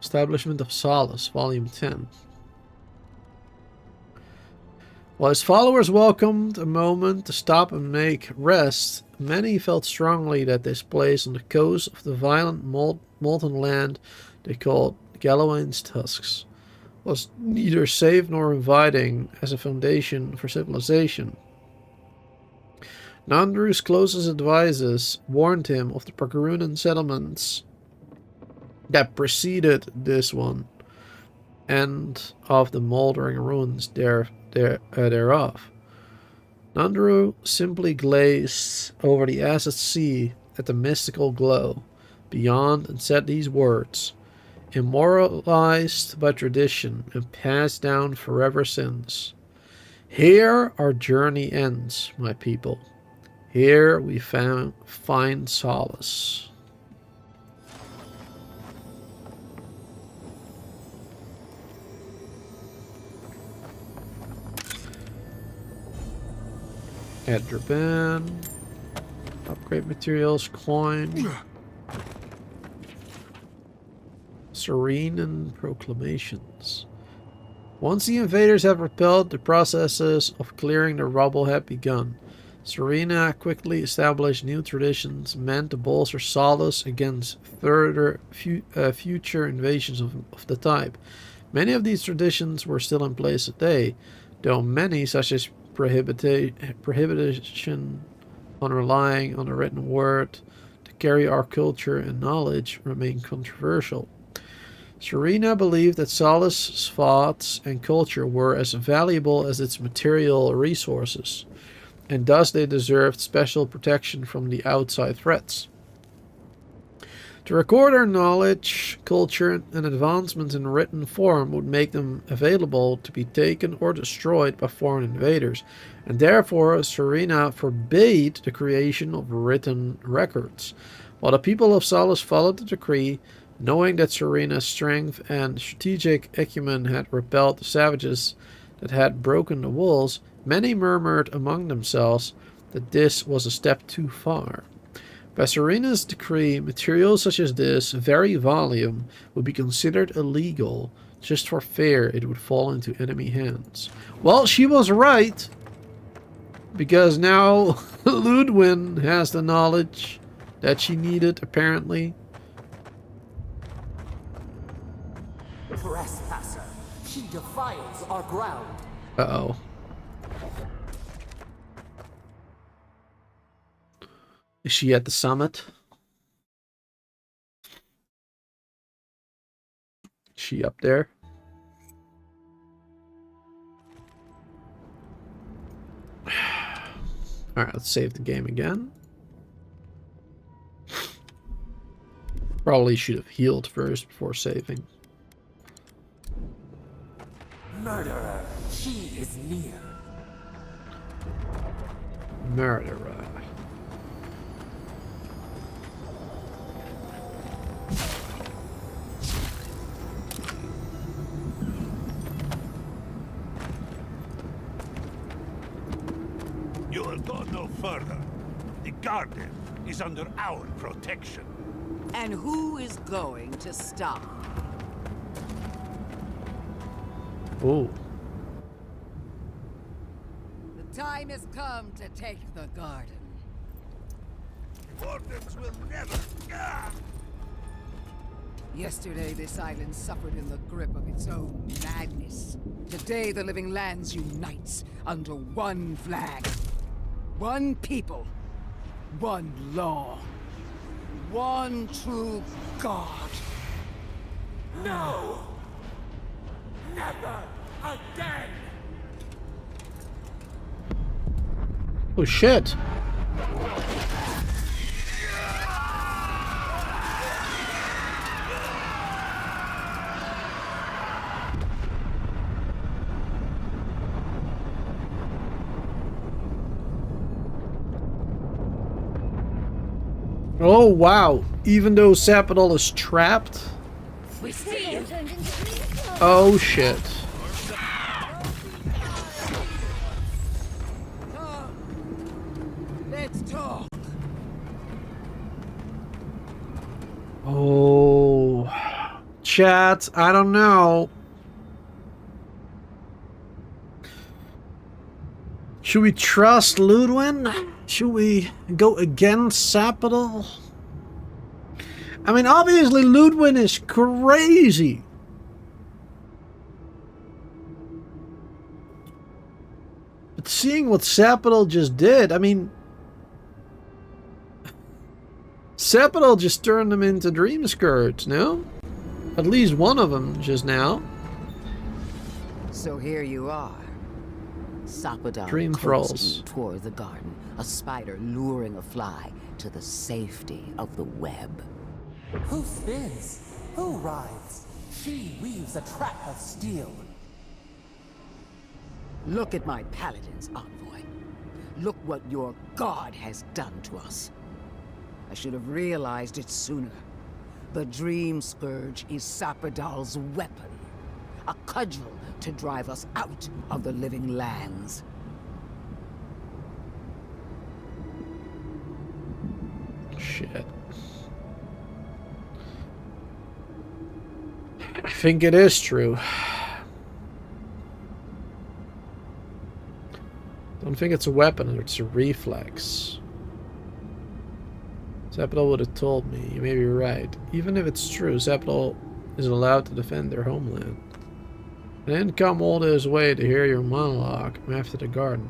Establishment of Solace, Volume 10. While his followers welcomed a moment to stop and make rest, many felt strongly that this place on the coast of the violent molten land they called Galawain's Tusks was neither safe nor inviting as a foundation for civilization. Nandru's closest advisors warned him of the Pargarunan settlements that preceded this one, and of the moldering ruins thereof. Nandru simply glazed over the acid sea at the mystical glow beyond and said these words, immortalized by tradition and passed down forever since. Here our journey ends, my people. Here we find solace. Add Draban. Upgrade materials, coin. Serene and proclamations. Once the invaders have repelled, the processes of clearing the rubble have begun. Serena quickly established new traditions meant to bolster Solace against further future invasions of the type. Many of these traditions were still in place today, though many, such as prohibition on relying on the written word to carry our culture and knowledge, remain controversial. Serena believed that Solace's thoughts and culture were as valuable as its material resources, and thus they deserved special protection from the outside threats. To record our knowledge, culture, and advancements in written form would make them available to be taken or destroyed by foreign invaders, and therefore Serena forbade the creation of written records. While the people of Solace followed the decree, knowing that Serena's strength and strategic acumen had repelled the savages that had broken the walls, many murmured among themselves that this was a step too far. By Serena's decree, materials such as this very volume would be considered illegal, just for fear it would fall into enemy hands. Well, she was right, because now Ludwin has the knowledge that she needed, apparently. Trespasser, she defiles our ground. Uh-oh. Is she at the summit? Is she up there? Alright, let's save the game again. Probably should have healed first before saving. Murderer, she is near. Murderer. You will go no further. The garden is under our protection. And who is going to stop? Oh. The time has come to take the garden. Wardens will never. Ah! Yesterday, this island suffered in the grip of its own madness. Today, the living lands unites under one flag. One people. One law. One true God. No! Never again! Oh shit. Oh wow, even though Sapadol is trapped? We see you. Oh shit. Let's talk. Oh, chat, I don't know. Should we trust Ludwin? Should we go against Sapadol? I mean, obviously Ludwin is crazy. But seeing what Sapadol just did, I mean, Sapadol just turned them into dream skirts, no? At least one of them just now. So here you are. Sapadol Dream thralls toward the garden, a spider luring a fly to the safety of the web. Who spins? Who rides? She weaves a trap of steel. Look at my paladins, envoy. Look what your god has done to us. I should have realized it sooner. The Dream Scourge is Sapadol's weapon. A cudgel to drive us out of the living lands. Shit. I think it is true. Don't think it's a weapon, it's a reflex. Sapadol would have told me. You may be right. Even if it's true, Sapadol is allowed to defend their homeland. I didn't come all this way to hear your monologue. I'm after the garden.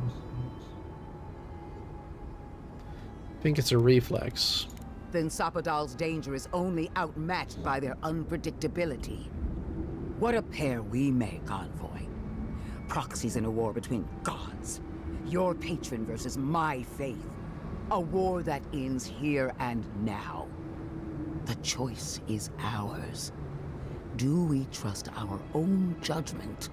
I think it's a reflex. Then Sapadol's danger is only outmatched by their unpredictability. What a pair we make, envoy. Proxies in a war between gods. Your patron versus my faith. A war that ends here and now. The choice is ours. Do we trust our own judgment?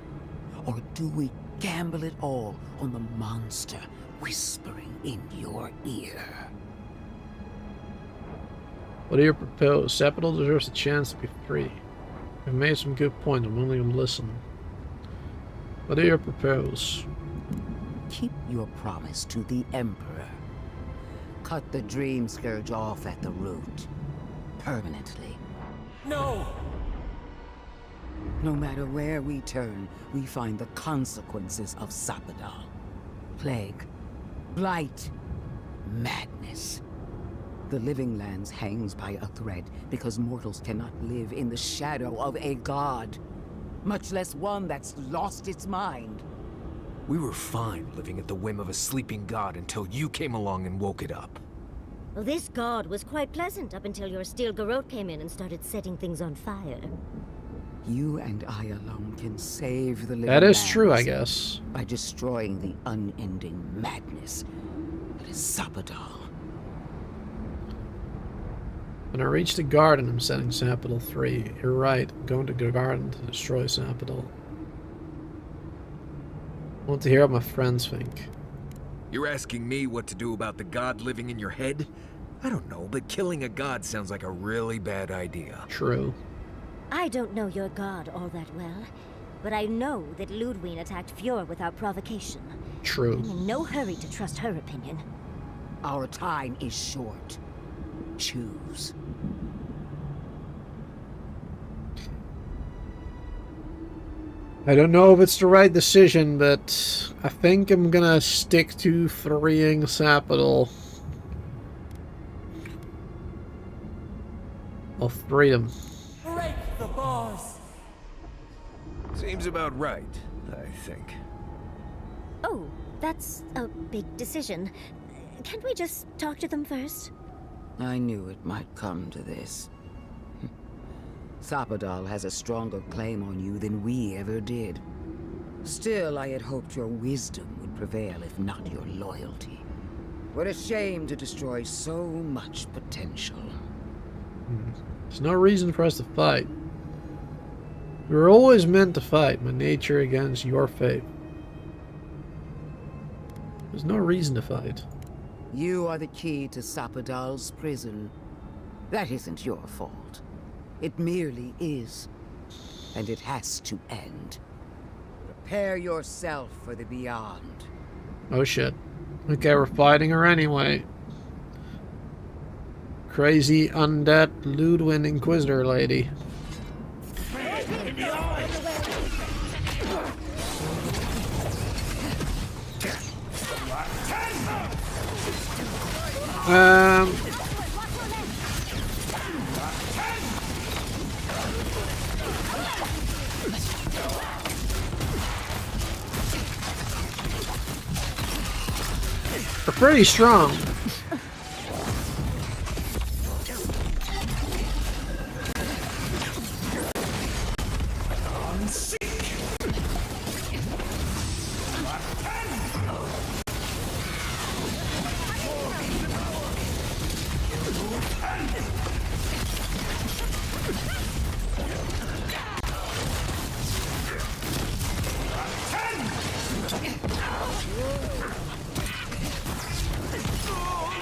Or do we gamble it all on the monster whispering in your ear? What do you propose? Sapadol deserves a chance to be free. You've made some good points. I'm only going to listen. What do you propose? Keep your promise to the Emperor. Cut the Dream Scourge off at the root. Permanently. No! No matter where we turn, we find the consequences of Sapadol. Plague, blight, madness. The living lands hangs by a thread because mortals cannot live in the shadow of a god. Much less one that's lost its mind. We were fine living at the whim of a sleeping god until you came along and woke it up. Well, this god was quite pleasant up until your steel garrote came in and started setting things on fire. You and I alone can save the living That is lands true, I guess. by destroying the unending madness that is Sapadol. When I reach the garden, I'm setting Sapadol free. You're right. I'm going to the garden to destroy Sapadol. I want to hear what my friends think. You're asking me what to do about the god living in your head? I don't know, but killing a god sounds like a really bad idea. True. I don't know your god all that well, but I know that Ludwig attacked Fjord without provocation. True. I'm in no hurry to trust her opinion. Our time is short. Choose. I don't know if it's the right decision, but I think I'm gonna stick to freeing Sapadol. of freedom. Break the bars! Seems about right, I think. Oh, that's a big decision. Can't we just talk to them first? I knew it might come to this. Sapadal has a stronger claim on you than we ever did. Still, I had hoped your wisdom would prevail, if not your loyalty. What a shame to destroy so much potential. There's no reason for us to fight. We were always meant to fight, my nature against your fate. There's no reason to fight. You are the key to Sapadal's prison. That isn't your fault. It merely is. And it has to end. Prepare yourself for the beyond. Oh shit. Okay, we're fighting her anyway. Crazy undead Ludwin Inquisitor lady. They're pretty strong.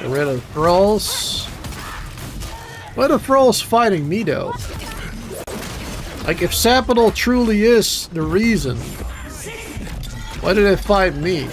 Get rid of thralls. Why are the thralls fighting me though? Like if Sapadal truly is the reason, why did they fight me?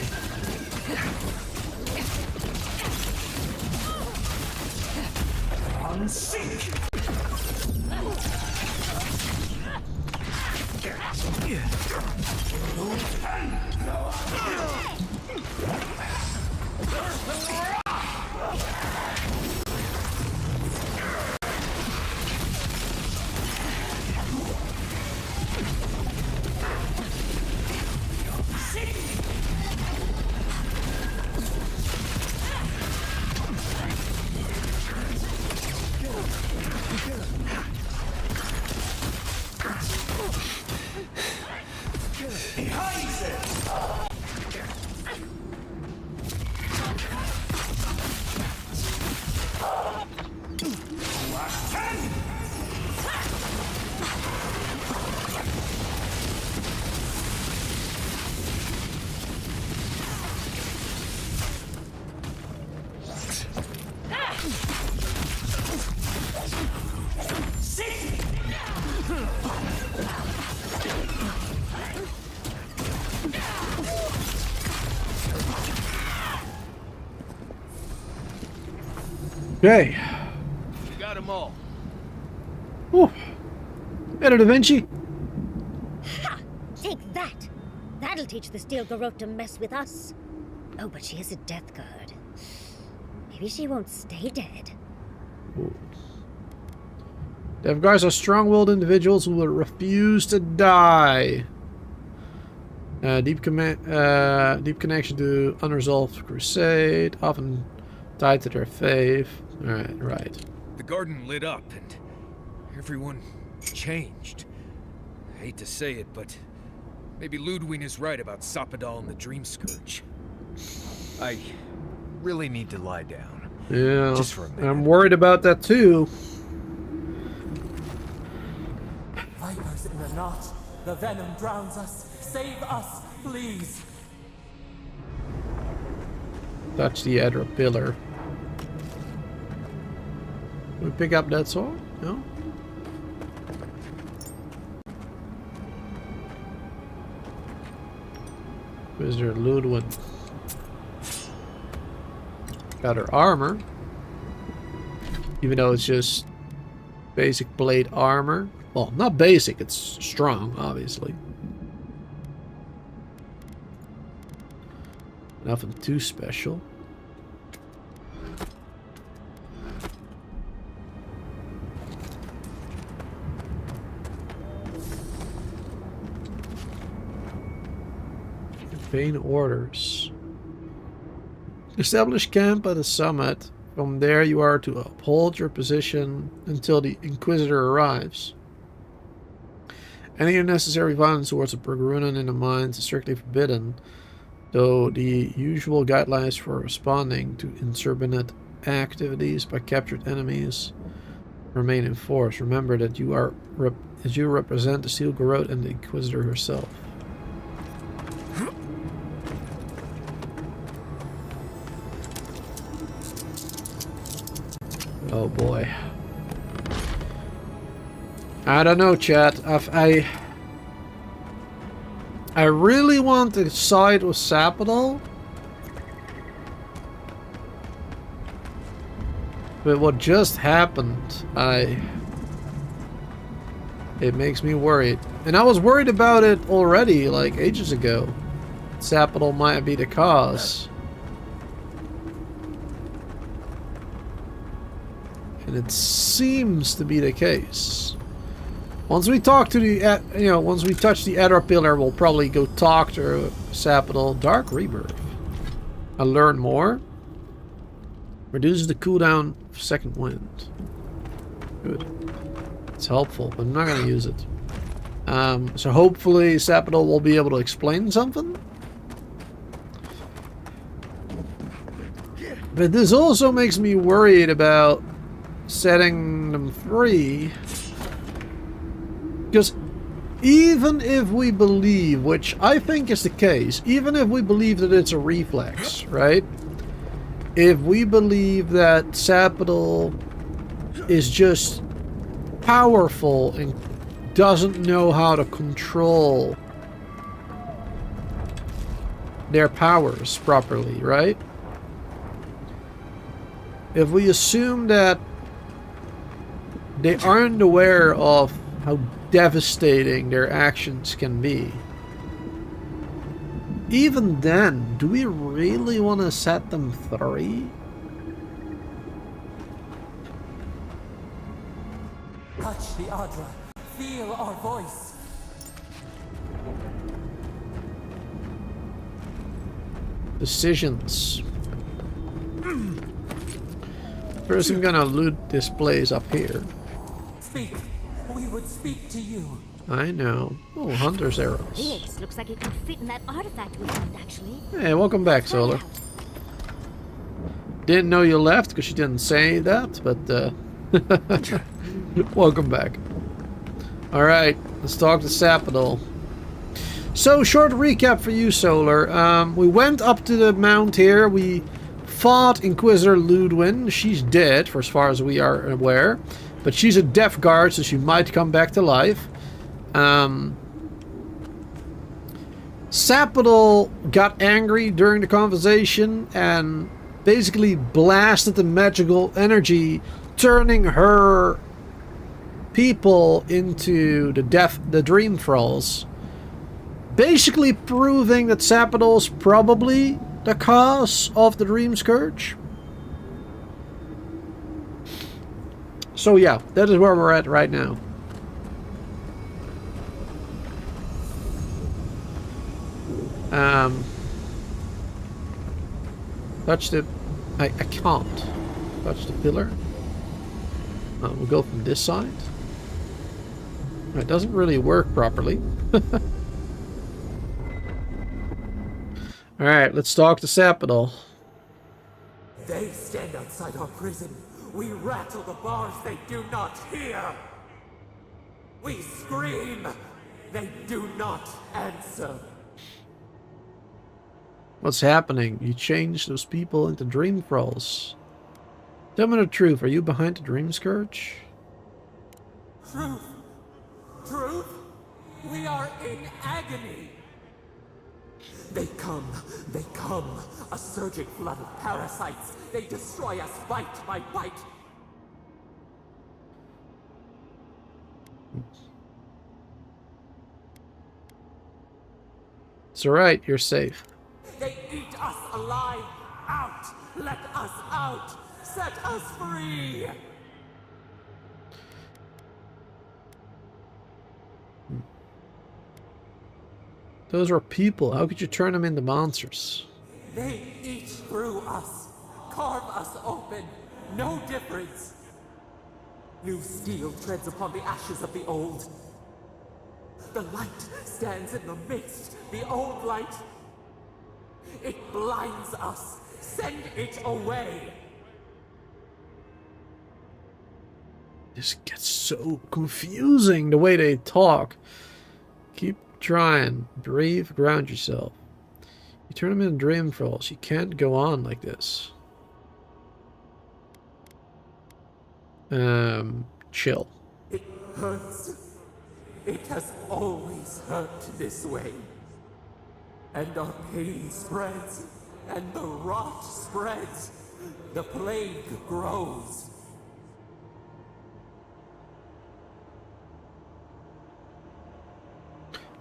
Okay. We got them all. Whew. Better Da Vinci. Ha! Take that! That'll teach the Steel Garrote to mess with us. Oh, but she is a death guard. Maybe she won't stay dead. Ooh. Death guards are strong-willed individuals who will refuse to die. Deep connection to unresolved crusade, often tied to their faith. Right. The garden lit up and everyone changed. I hate to say it, but maybe Ludwin is right about Sapadal and the Dream Scourge. I really need to lie down. Yeah, just for a minute. I'm worried about that too. Vipers in the knot. The venom drowns us. Save us, please. Touch the Edra pillar. Can we pick up that sword? No? Visitor Ludwin. Got her armor. Even though it's just basic blade armor. Well, not basic, it's strong, obviously. Nothing too special. Obtain orders. Establish camp at the summit. From there you are to uphold your position until the Inquisitor arrives. Any unnecessary violence towards a Bergerunen in the mines is strictly forbidden, though the usual guidelines for responding to insubordinate activities by captured enemies remain in force. Remember that you represent the Steel Garrote and the Inquisitor herself. Oh boy. I don't know, chat. I really want to side with Sapadol. But what just happened, it makes me worried. And I was worried about it already, like ages ago. Sapadol might be the cause. And it seems to be the case. Once we talk to the, once we touch the Ether Pillar, we'll probably go talk to Sapadol. Dark Rebirth. I learn more. Reduces the cooldown of Second Wind. Good. It's helpful, but I'm not going to use it. So hopefully Sapadol will be able to explain something. But this also makes me worried about setting them free, because even if we believe, which I think is the case, even if we believe that it's a reflex, right? If we believe that Sapadol is just powerful and doesn't know how to control their powers properly, right? If we assume that they aren't aware of how devastating their actions can be, even then, do we really want to set them free? Touch the Adra. Feel our voice. Decisions. First, I'm gonna loot this place up here. Speak. We would speak to you. I know. Oh, hunter's arrows. This looks like it could fit in that artifact we found, actually. Hey, welcome back, Solar. Didn't know you left because you didn't say that, but welcome back. Alright, let's talk to Sapadol. So, short recap for you, Solar. We went up to the mount here. We fought Inquisitor Ludwin. She's dead, for as far as we are aware. But she's a death guard, so she might come back to life. Sapadol got angry during the conversation and basically blasted the magical energy, turning her people into the Dream Thralls. Basically proving that Sapadol's probably the cause of the Dream Scourge. So yeah, that is where we're at right now. Touch the... I can't touch the pillar. We'll go from this side. It doesn't really work properly. Alright, let's talk to Sapadol. They stand outside our prison. We rattle the bars, they do not hear. We scream, they do not answer. What's happening? You changed those people into Dream Thralls. Tell me the truth, are you behind the Dream Scourge? Truth? Truth? We are in agony. They come, a surging flood of parasites. They destroy us bite by bite. It's alright, you're safe. They eat us alive. Out! Let us out! Set us free! Those were people. How could you turn them into monsters? They eat through us, carve us open, no difference. New steel treads upon the ashes of the old. The light stands in the midst, the old light. It blinds us. Send it away. This gets so confusing, the way they talk. Keep trying. Breathe, ground yourself. You turn them into dreamfalls. You can't go on like this. Chill. It hurts. It has always hurt this way. And our pain spreads, and the rot spreads. The plague grows.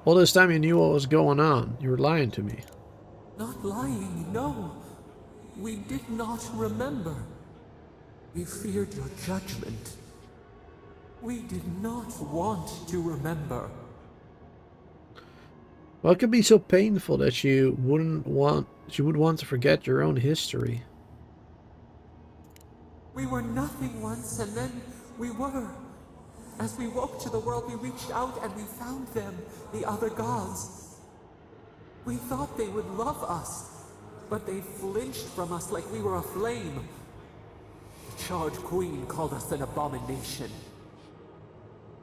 All this time you knew what was going on. You were lying to me. Not lying, no. We did not remember. We feared your judgment. We did not want to remember. What could be so painful that you would want to forget your own history? We were nothing once, and then we were. As we woke to the world, we reached out and we found them, the other gods. We thought they would love us, but they flinched from us like we were a flame. The charred queen called us an abomination.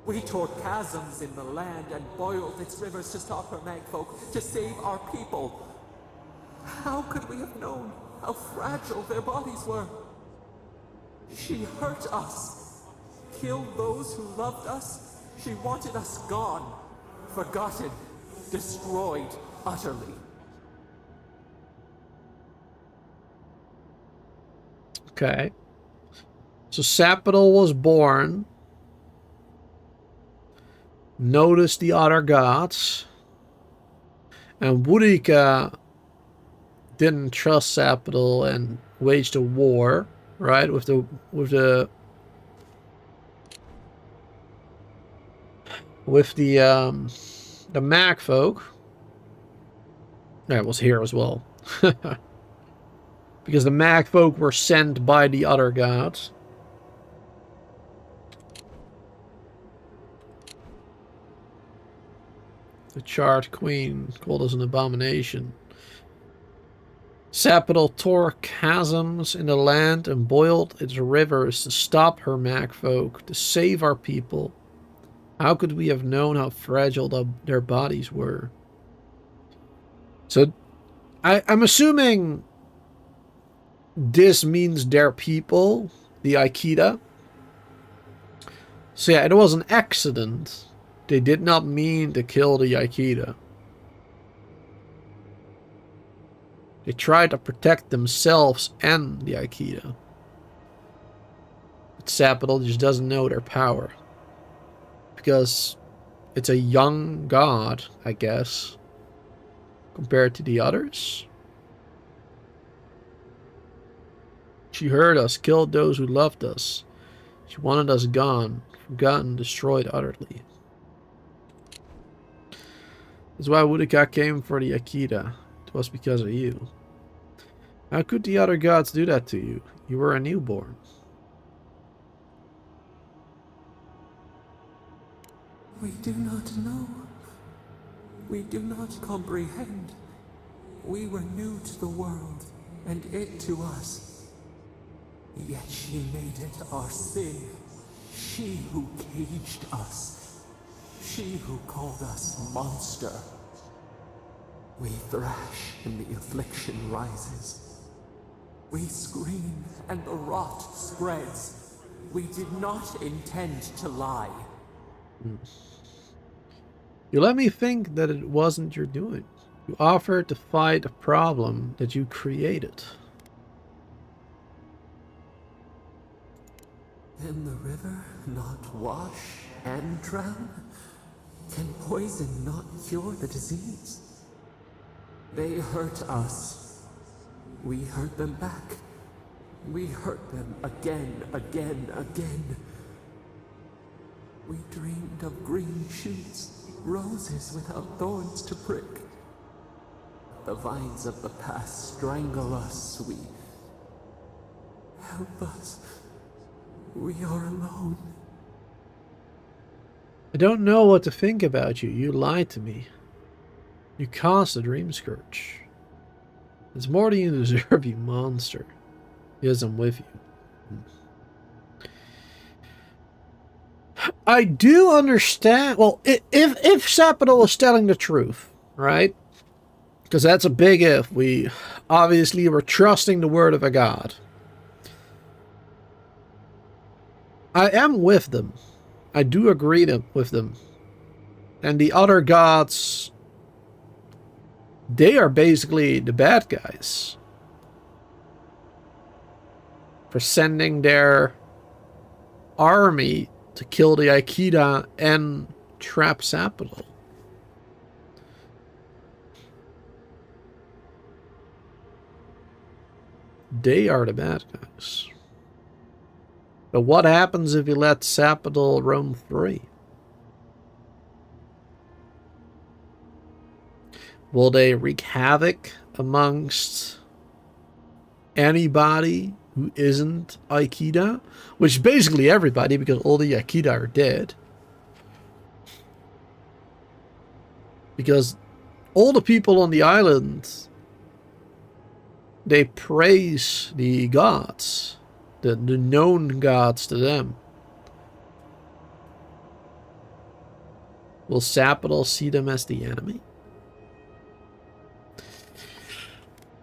We tore chasms in the land and boiled its rivers to stop her magfolk, to save our people. How could we have known how fragile their bodies were? She hurt us, killed those who loved us. She wanted us gone, forgotten, destroyed utterly. Okay. So Sapadal was born. Noticed the other gods. And Boudica didn't trust Sapadal and waged a war, right? With the Mag folk. That was here as well. Because the Mag folk were sent by the other gods. The charred queen called us an abomination. Sapadal tore chasms in the land and boiled its rivers to stop her Magfolk, to save our people. How could we have known how fragile their bodies were? So, I'm assuming this means their people, the Aikida. So yeah, it was an accident. They did not mean to kill the Aikida. They tried to protect themselves and the Aikida. But Sapadal just doesn't know their power. Because it's a young god, I guess, compared to the others. She heard us, killed those who loved us. She wanted us gone, forgotten, destroyed utterly. That's why Boudica came for the Akita. It was because of you. How could the other gods do that to you? You were a newborn. We do not know. We do not comprehend. We were new to the world, and it to us. Yet she made it our sin. She who caged us. She who called us monster. We thrash and the affliction rises. We scream and the rot spreads. We did not intend to lie. You let me think that it wasn't your doing. You offered to fight a problem that you created. Can the river not wash and drown? Can poison not cure the disease? They hurt us. We hurt them back. We hurt them again, again, again. We dreamed of green shoots, roses without thorns to prick. the vines of the past strangle us, we... Help us. We are alone. I don't know what to think about you. You lied to me. You caused the dream scourge. It's more than you deserve, you monster. Yes, I'm with you. I do understand. Well, if Sapadol is telling the truth, right? Because that's a big if. We obviously were trusting the word of a god. I am with them. I do agree with them. And the other gods, they are basically the bad guys for sending their army to kill the Aikida and trap Sapadol. They are the bad guys. But what happens if you let Sapadol roam free? Will they wreak havoc amongst anybody who isn't Aikida? Which is basically everybody, because all the Aikida are dead. Because all the people on the island, they praise the gods. The known gods to them. Will Sapadol see them as the enemy?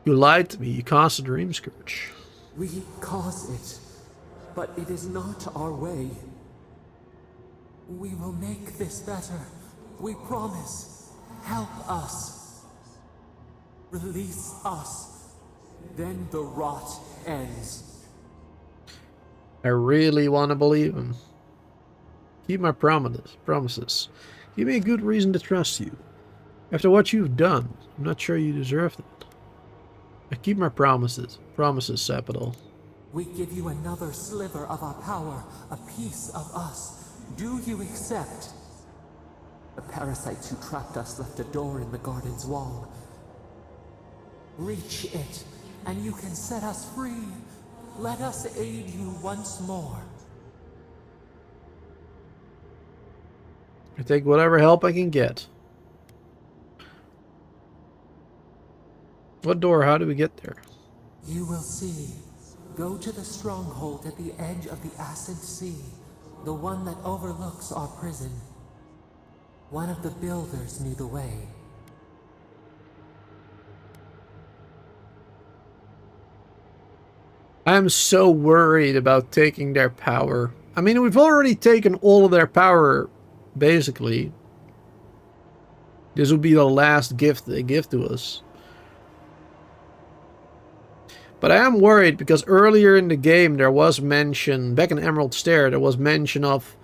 You lied to me. You caused a dream scourge. We cause it, but it is not our way. We will make this better. We promise. Help us. Release us. Then the rot ends. I really want to believe him. Keep my promises. Give me a good reason to trust you. After what you've done, I'm not sure you deserve that. I keep my promises. Promises, Sapadol. We give you another sliver of our power, a piece of us. Do you accept? The parasites who trapped us left a door in the garden's wall. Reach it, and you can set us free. Let us aid you once more. I take whatever help I can get. What door? How do we get there? You will see. Go to the stronghold at the edge of the Acid Sea, the one that overlooks our prison. One of the builders knew the way. I am so worried about taking their power. I mean, we've already taken all of their power, basically. This will be the last gift they give to us. But I am worried because earlier in the game there was mention, back in Emerald Stair, there was mention of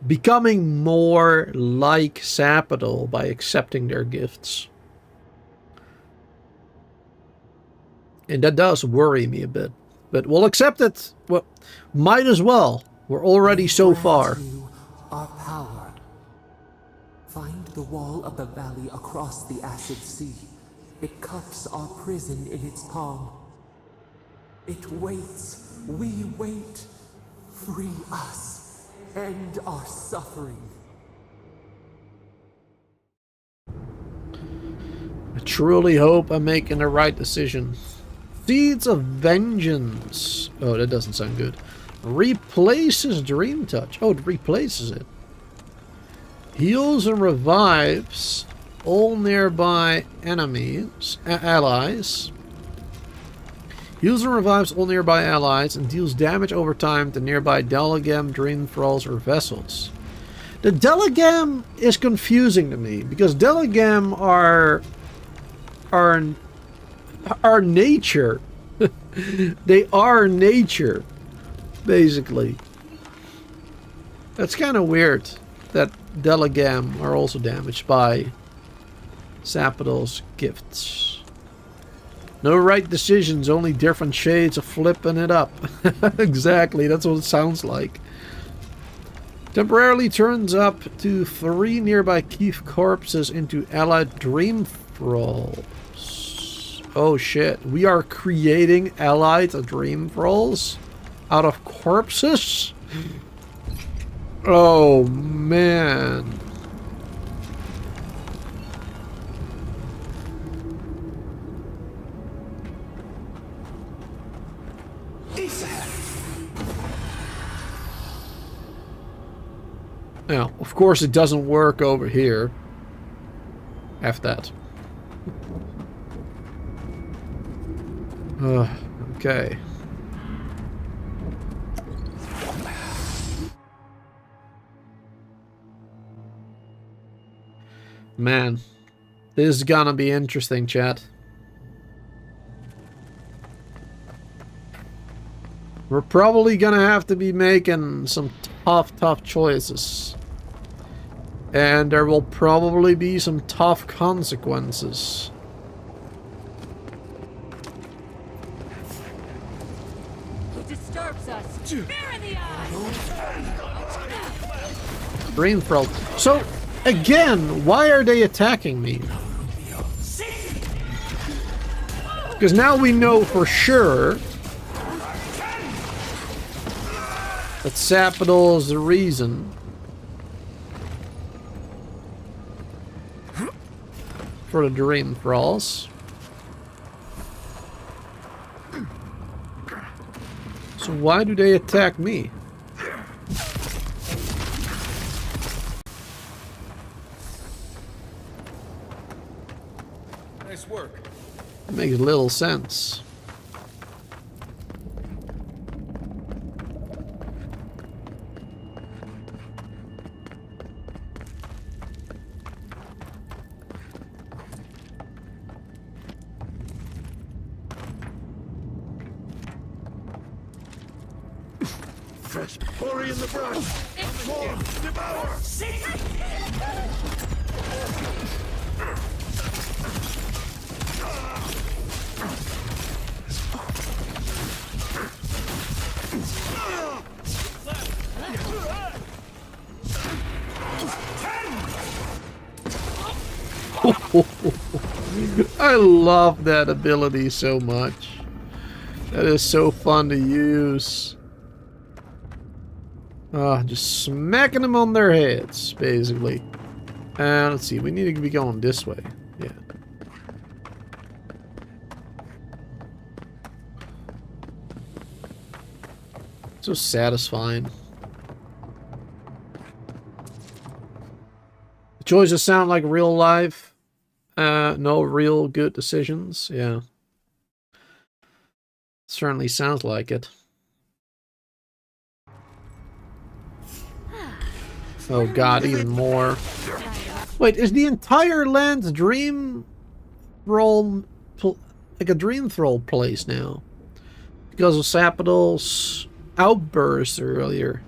becoming more like Sapadol by accepting their gifts. And that does worry me a bit. But we'll accept it. Well, might as well. We're already so far. Our power. Find the wall of the valley across the Acid Sea. It cups our prison in its palm. It waits. We wait. Free us. End our suffering. I truly hope I'm making the right decision. Seeds of Vengeance. Oh, that doesn't sound good. Replaces Dream Touch. Oh, it replaces it. Heals and revives all nearby enemies, allies. Heals and revives all nearby allies and deals damage over time to nearby Delegam, Dream Thralls, or vessels. The Delegam is confusing to me because Delegam are nature. They are nature, basically. That's kind of weird that Delegam are also damaged by Sapadol's gifts. No right decisions, only different shades of flipping it up. Exactly, that's what it sounds like. Temporarily turns up to 3 nearby Keith corpses into allied Dream Thralls. Oh shit. We are creating allied dream thralls out of corpses? Oh man. Now, of course it doesn't work over here. F that. Okay. Man, this is gonna be interesting, chat. We're probably gonna have to be making some tough choices. And there will probably be some tough consequences. He disturbs us. Fear in the eye. Dream thrall. So, again, why are they attacking me? Because now we know for sure that Sapadol is the reason for the dream thralls. So why do they attack me? Nice work. It makes little sense. Fresh quarry in the brush. More, devour. I love that ability so much. That is so fun to use. Just smacking them on their heads, basically. Let's see, we need to be going this way. Yeah. So satisfying. The choices sound like real life. No real good decisions. Yeah. Certainly sounds like it. Oh god, even more. Wait, is the entire land's dream thrall like a dream thrall place now? Because of Sapadol's outburst earlier.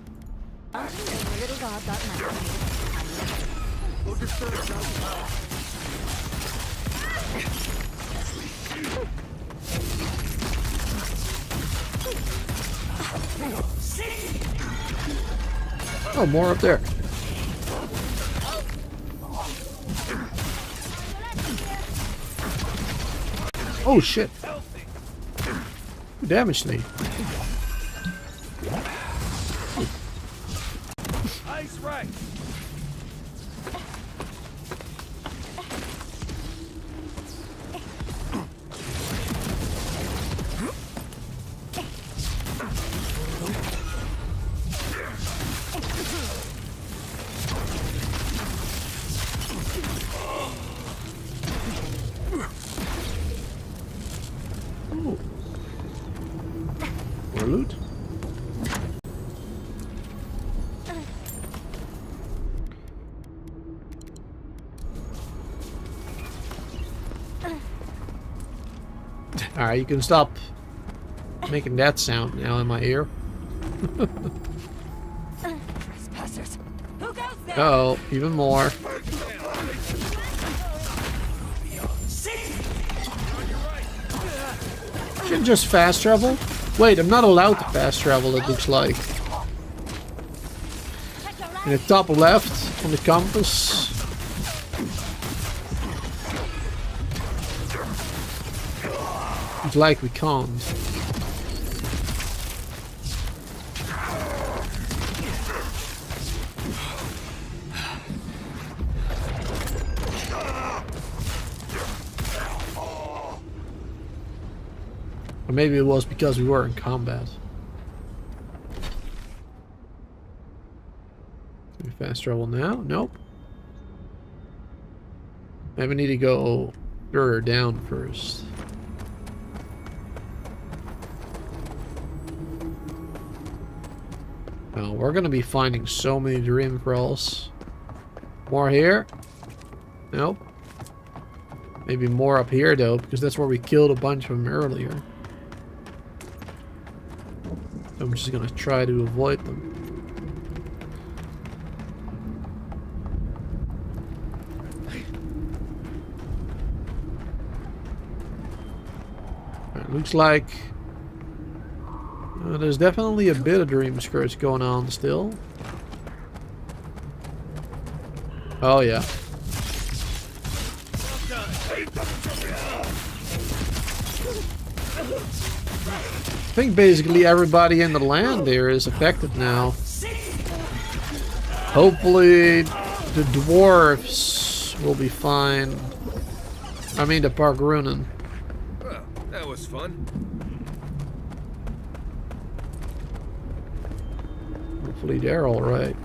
Oh, more up there. Oh shit. Who damaged me? Ice right. More loot. Alright, you can stop making that sound now in my ear. Trespassers. Who goes there? Uh-oh, even more. Shouldn't just fast travel? Wait, I'm not allowed to fast travel, it looks like. In the top left on the compass. It's like we can't. Or maybe it was because we were in combat. Can we fast travel now? Nope. Maybe we need to go further down first. Oh, we're gonna be finding so many dream crawls. More here? Nope. Maybe more up here though, because that's where we killed a bunch of them earlier. I'm just gonna try to avoid them. It looks like there's definitely a bit of dream skirts going on still. Oh yeah. I think basically everybody in the land there is affected now. Hopefully the dwarves will be fine. I mean the Parkrunen. Well, that was fun. Hopefully they're alright.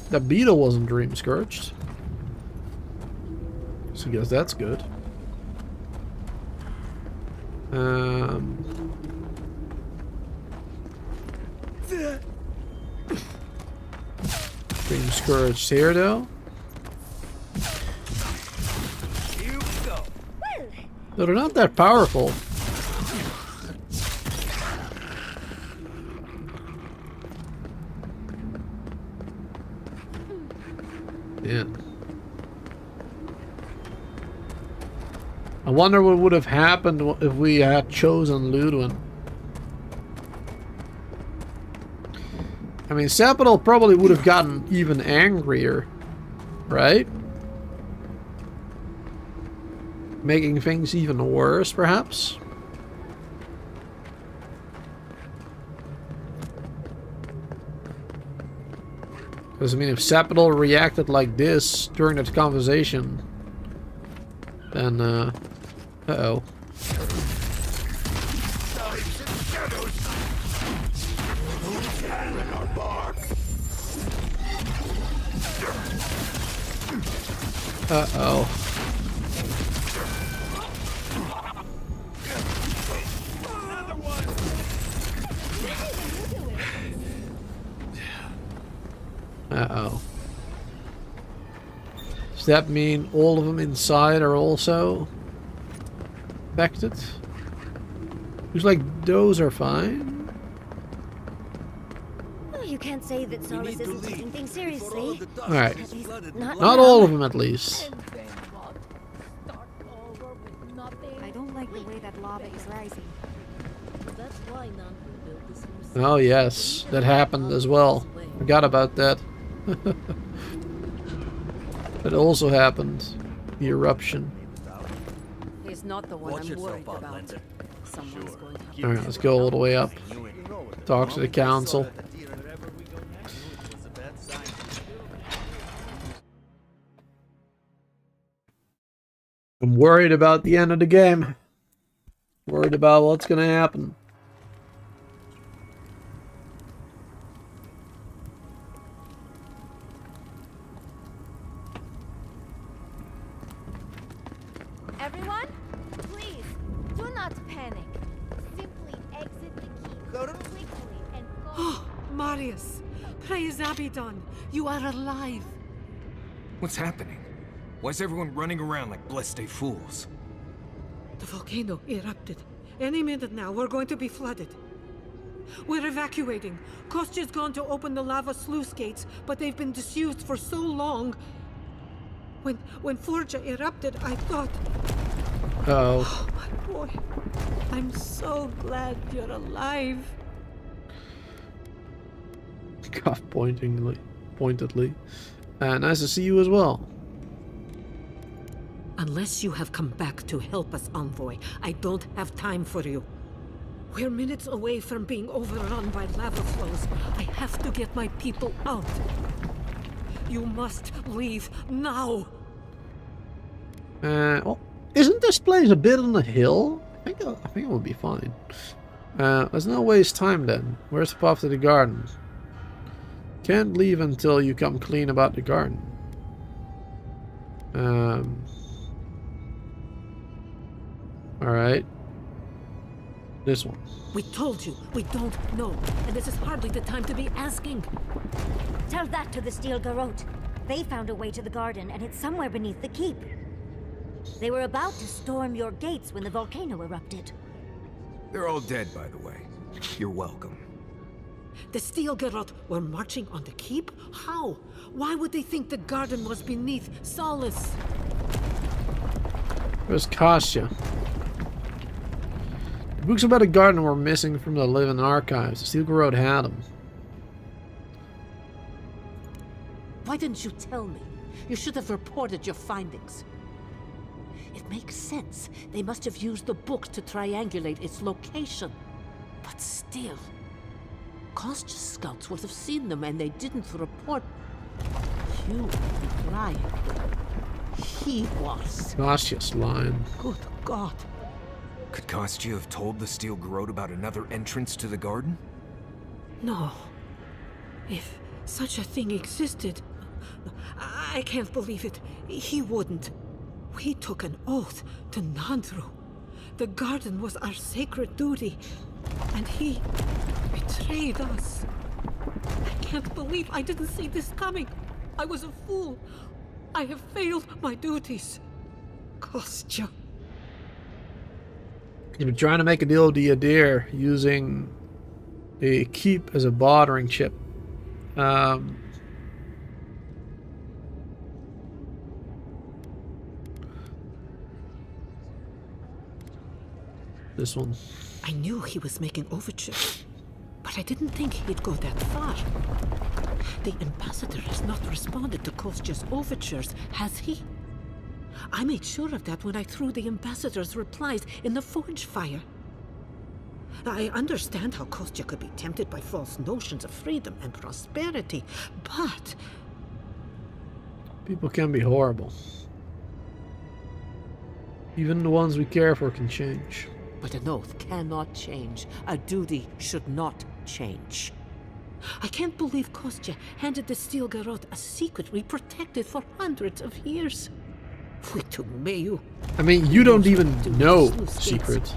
The beetle wasn't dream scourged. So I guess that's good. Dream scourged here though. No, they're not that powerful. Yeah. I wonder what would have happened if we had chosen Ludwin. I mean, Sapadol probably would have gotten even angrier, right? Making things even worse, perhaps? Because, I mean, if Sapadol reacted like this during that conversation, then, uh-oh. Uh-oh. Uh-oh. Does that mean all of them inside are also affected? Looks like those are fine. Well, you can't say that Solus isn't taking things seriously. Alright. Not Not all of them, at least. I don't like the way that lava is rising. That's why none built this. Oh yes, that happened as well. Forgot about that. That also happened. The eruption. He's not the one I'm worried about. Someone's going to... Alright, let's go all the way up. Talk to the council. I'm worried about the end of the game. Worried about what's gonna happen. Everyone, please, do not panic. Simply exit the key quickly and go. Oh, Marius, praise Abaddon, you are alive. What's happening? Why is everyone running around like blessed fools? The volcano erupted. Any minute now, we're going to be flooded. We're evacuating. Kostya's gone to open the lava sluice gates, but they've been disused for so long. When Forja erupted, I thought... Uh-oh. Oh, my boy. I'm so glad you're alive. Cough pointedly. Nice to see you as well. Unless you have come back to help us, Envoy, I don't have time for you. We're minutes away from being overrun by lava flows. I have to get my people out. You must leave now. Well, isn't this place a bit on a hill? I think it will be fine. Let's not waste time then. Where's the path to the garden? Can't leave until you come clean about the garden. Alright. This one. We told you, we don't know. And this is hardly the time to be asking. Tell that to the Steel Garrote. They found a way to the garden, and it's somewhere beneath the keep. They were about to storm your gates when the volcano erupted. They're all dead, by the way. You're welcome. The Steel Garrote were marching on the keep? How? Why would they think the garden was beneath Solace? Where's Kostya? The books about the garden were missing from the Living Archives. The Steel Garrote had them. Why didn't you tell me? You should have reported your findings. It makes sense. They must have used the book to triangulate its location. But still, Kostya's scouts would have seen them and they didn't report. You were lying. He was. Kostya's lying. Good God. Could Kostya have told the Steel Garrote about another entrance to the garden? No. If such a thing existed, I can't believe it. He wouldn't. We took an oath to Nandru. The garden was our sacred duty, and he betrayed us. I can't believe I didn't see this coming. I was a fool. I have failed my duties. Kostya. You've been trying to make a deal with the Adir using the keep as a bartering chip. This one. I knew he was making overtures, but I didn't think he'd go that far. The ambassador has not responded to Kostya's overtures, has he? I made sure of that when I threw the ambassador's replies in the forge fire. I understand how Kostya could be tempted by false notions of freedom and prosperity, but... People can be horrible. Even the ones we care for can change. But an oath cannot change. A duty should not change. I can't believe Kostya handed the Steel Garrote a secret we protected for hundreds of years. I mean, you don't even know secret.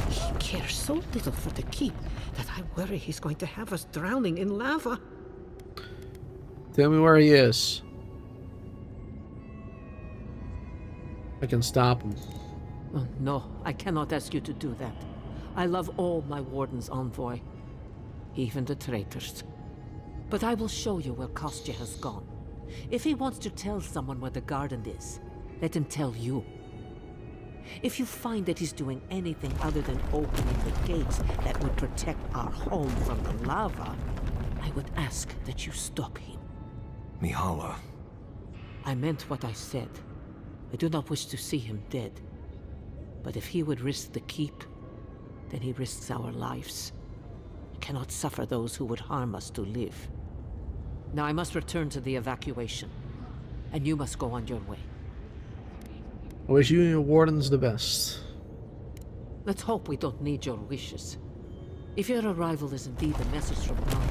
He cares so little for the keep that I worry he's going to have us drowning in lava. Tell me where he is. I can stop him. Oh, no, I cannot ask you to do that. I love all my wardens, Envoy. Even the traitors. But I will show you where Kostya has gone. If he wants to tell someone where the garden is, let him tell you. If you find that he's doing anything other than opening the gates that would protect our home from the lava, I would ask that you stop him. Mihala. I meant what I said. I do not wish to see him dead. But if he would risk the keep, then he risks our lives. I cannot suffer those who would harm us to live. Now I must return to the evacuation, and you must go on your way. I wish you and your wardens the best. Let's hope we don't need your wishes. If your arrival is indeed a message from God,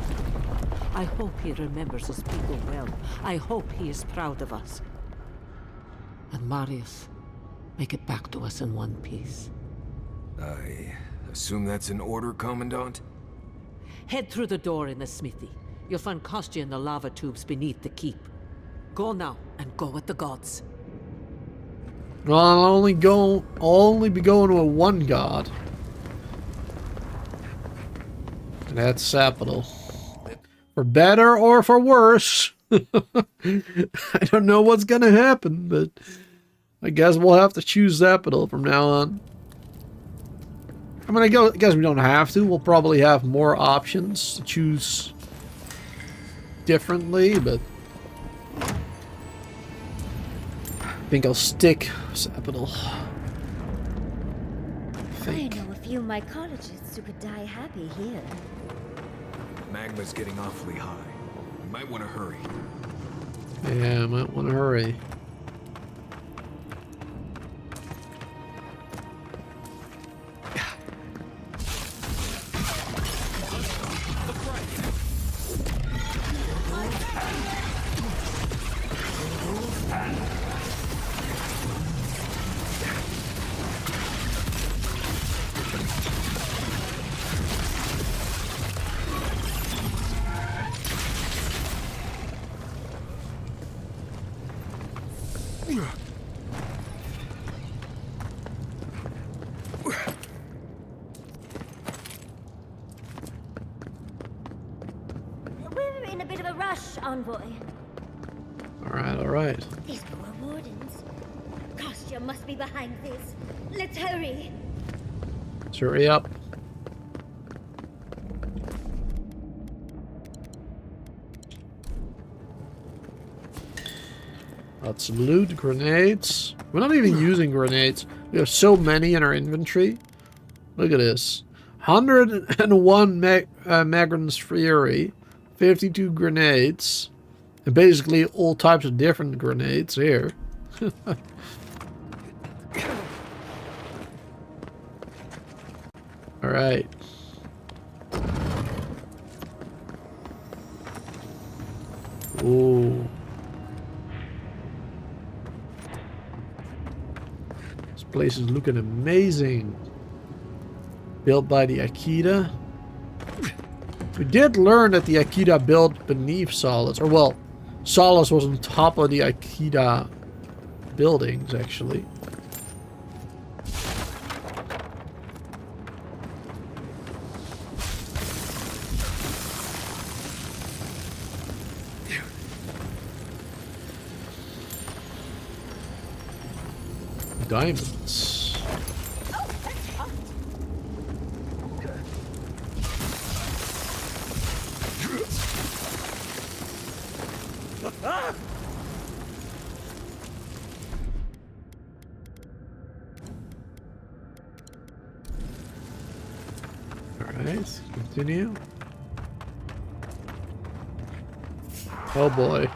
I hope he remembers his people well. I hope he is proud of us. And Marius, make it back to us in one piece. I assume that's an order, Commandant? Head through the door in the smithy. You'll find Kostya in the lava tubes beneath the keep. Go now, and go with the gods. Well, I'll only be going to a one god. And that's Sapital. For better or for worse. I don't know what's gonna happen, but I guess we'll have to choose Sapital from now on. I mean, I guess we don't have to. We'll probably have more options to choose differently, but I think I'll stick Sapital. I know a few mycologists who could die happy here. Magma's getting awfully high. You might want to hurry. Yeah, I might want to hurry. We're in a bit of a rush, Envoy. All right. These poor wardens. Kostya must be behind this. Let's hurry. Let's hurry up. Lots of loot, grenades. We're not even using grenades. We have so many in our inventory. Look at this. 101 Magron's Fury, 52 grenades, and basically all types of different grenades here. All right. Ooh. This place is looking amazing. Built by the Akita. We did learn that the Akita built beneath Solace. Or, well, Solace was on top of the Akita buildings, actually. Diamonds. Alright, continue. Oh boy.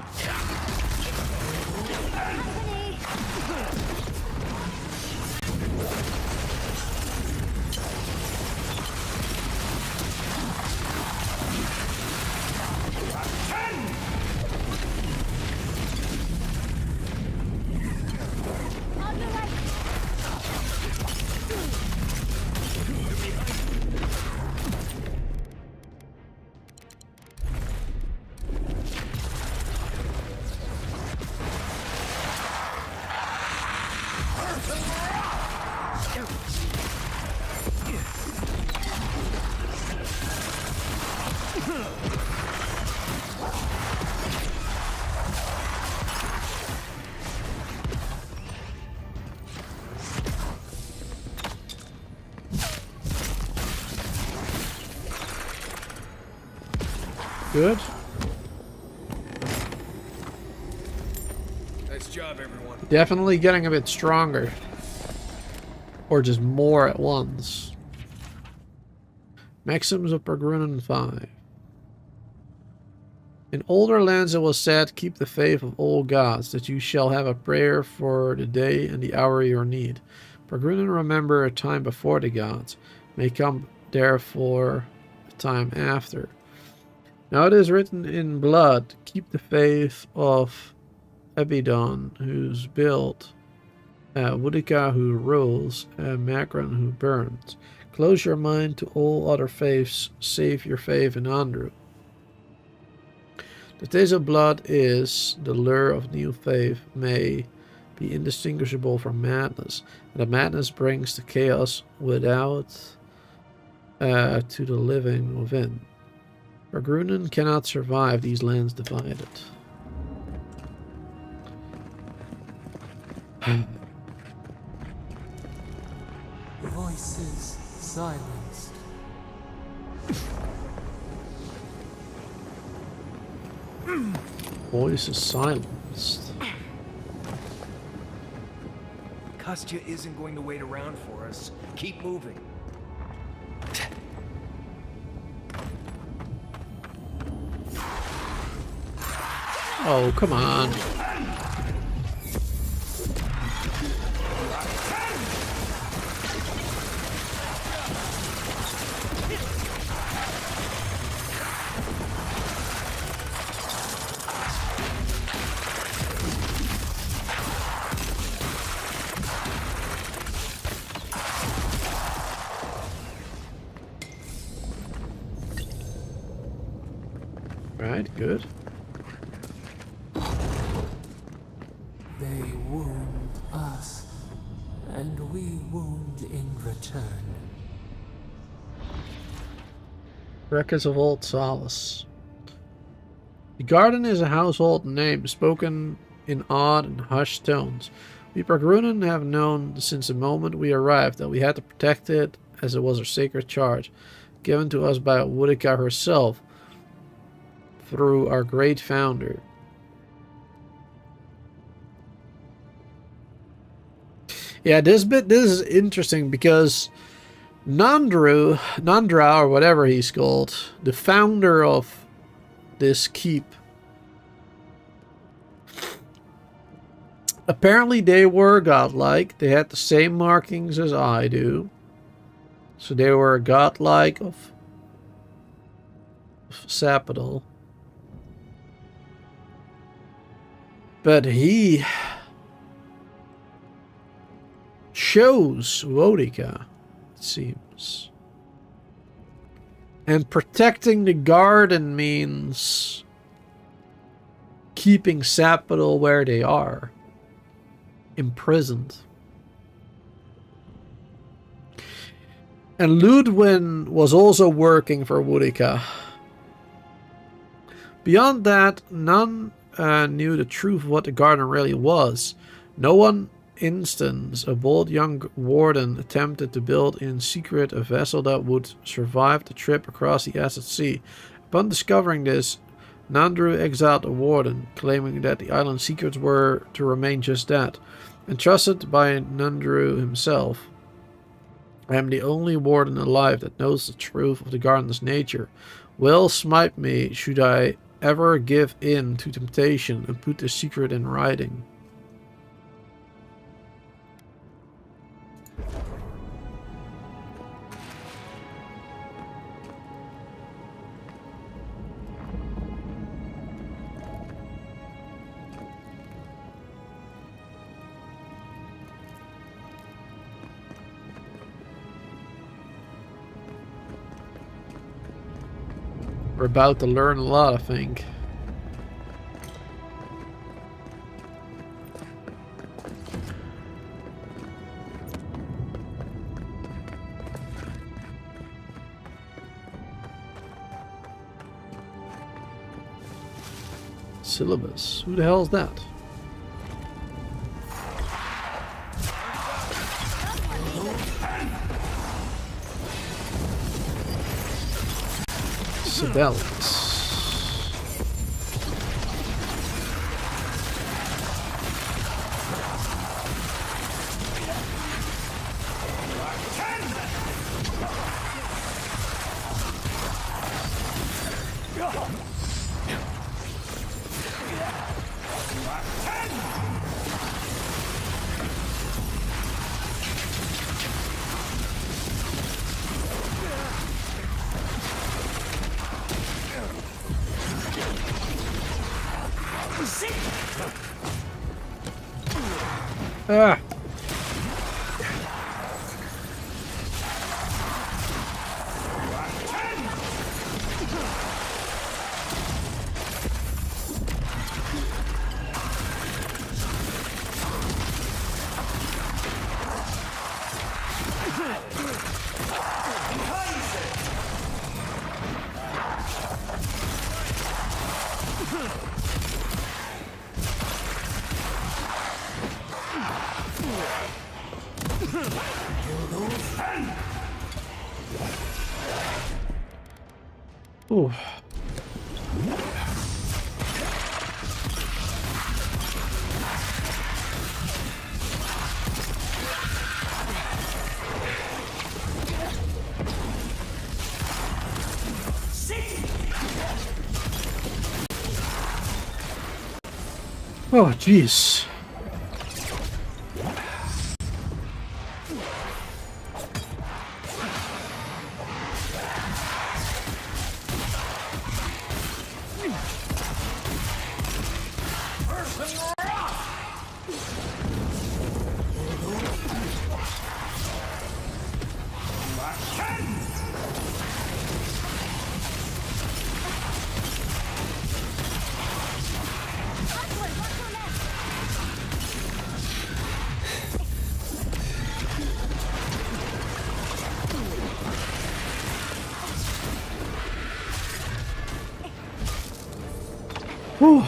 Good. Nice job, everyone. Definitely getting a bit stronger. Or just more at once. Maxims of Pergrunen 5. In older lands it was said, keep the faith of all gods, that you shall have a prayer for the day and the hour of your need. Pergrunen remember a time before the gods, may come therefore a time after. Now it is written in blood, keep the faith of Abaddon, who's built, Boudica, who rules, Magron, who burns. Close your mind to all other faiths, save your faith in Andrew. The taste of blood is, the lure of new faith may be indistinguishable from madness, and the madness brings the chaos without to the living within. Pergrunen cannot survive these lands divided. Voices silenced. Voice is silenced. Kostya isn't going to wait around for us. Keep moving. Oh, come on. Right, good. They wound us, and we wound in return. Records of Old Solace. The garden is a household name, spoken in odd and hushed tones. We Pargrunen have known since the moment we arrived that we had to protect it, as it was our sacred charge, given to us by Boudica herself, through our great founder. Yeah, this is interesting because Nandra, or whatever he's called, the founder of this keep, apparently they were godlike. They had the same markings as I do. So they were godlike of Sapadal. But he chose Boudica, it seems. And protecting the garden means keeping Sapadal where they are, imprisoned. And Ludwin was also working for Boudica. Beyond that, none knew the truth of what the garden really was. No one instance, a bold young warden attempted to build in secret a vessel that would survive the trip across the acid sea. Upon discovering this, Nandru exiled the warden, claiming that the island's secrets were to remain just that. Entrusted by Nandru himself, I am the only warden alive that knows the truth of the garden's nature. Well smite me should I ever give in to temptation and put the secret in writing. We're about to learn a lot, I think. Syllabus. Who the hell is that? Sibelius. Ah. Ooh. Oh, jeez. Whew.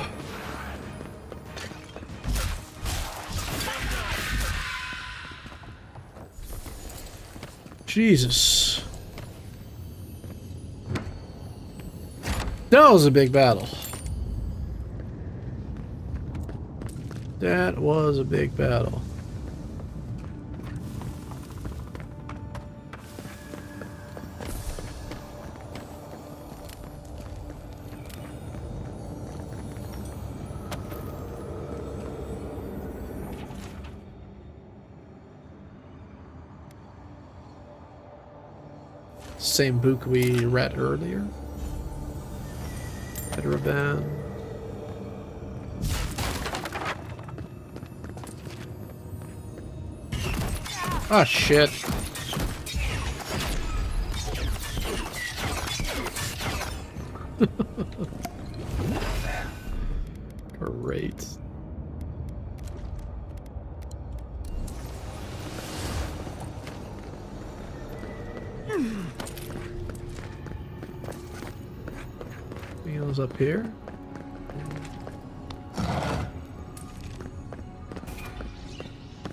Jesus. That was a big battle. That was a big battle. Same book we read earlier. Veteran. Ah, shit. Great. Wheels up here.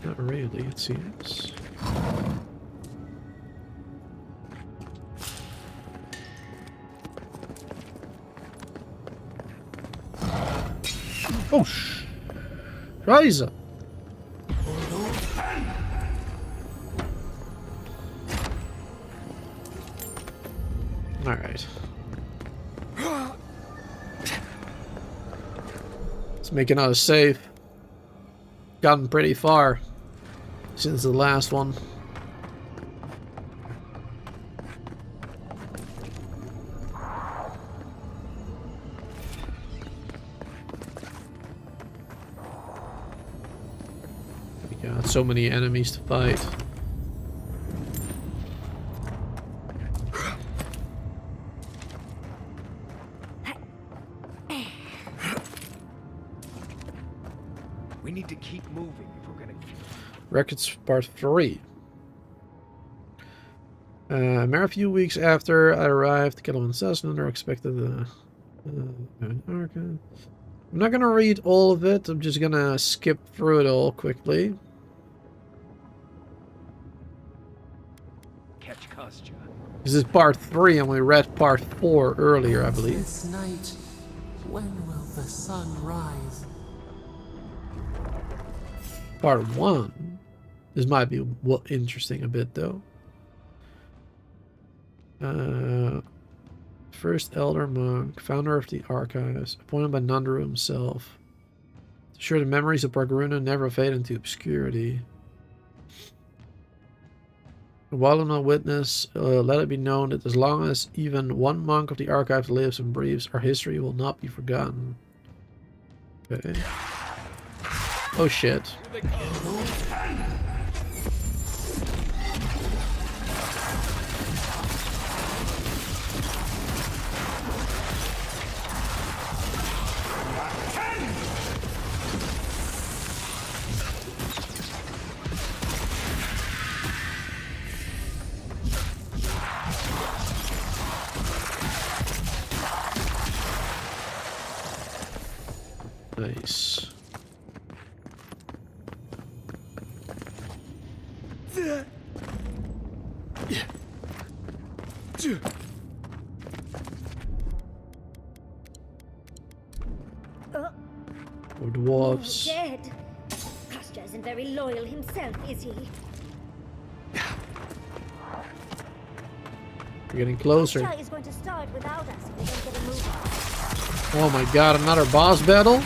Not really, it seems. Oh, Scheiße. All right. Let's make another save. Gotten pretty far since the last one. We got so many enemies to fight. We need to keep moving if we're gonna. Records Part 3. A mere few weeks after I arrived, Kettle and Cessna are expected I'm not gonna read all of it, I'm just gonna skip through it all quickly. Catch Kostya. This is Part 3 and we read Part 4 earlier, I believe. This night, when will the sun rise? Part 1. This might be interesting a bit, though. First Elder Monk, founder of the Archives, appointed by Nandru himself. To ensure the memories of Bargruna never fade into obscurity. While on a witness, let it be known that as long as even one monk of the Archives lives and breathes, our history will not be forgotten. Okay. Oh shit. Nice. Or dwarves. Dead. Kostya isn't very loyal himself, is he? We're getting closer. Kostya is going to start without us if we don't get a move on. Oh my god, another boss battle?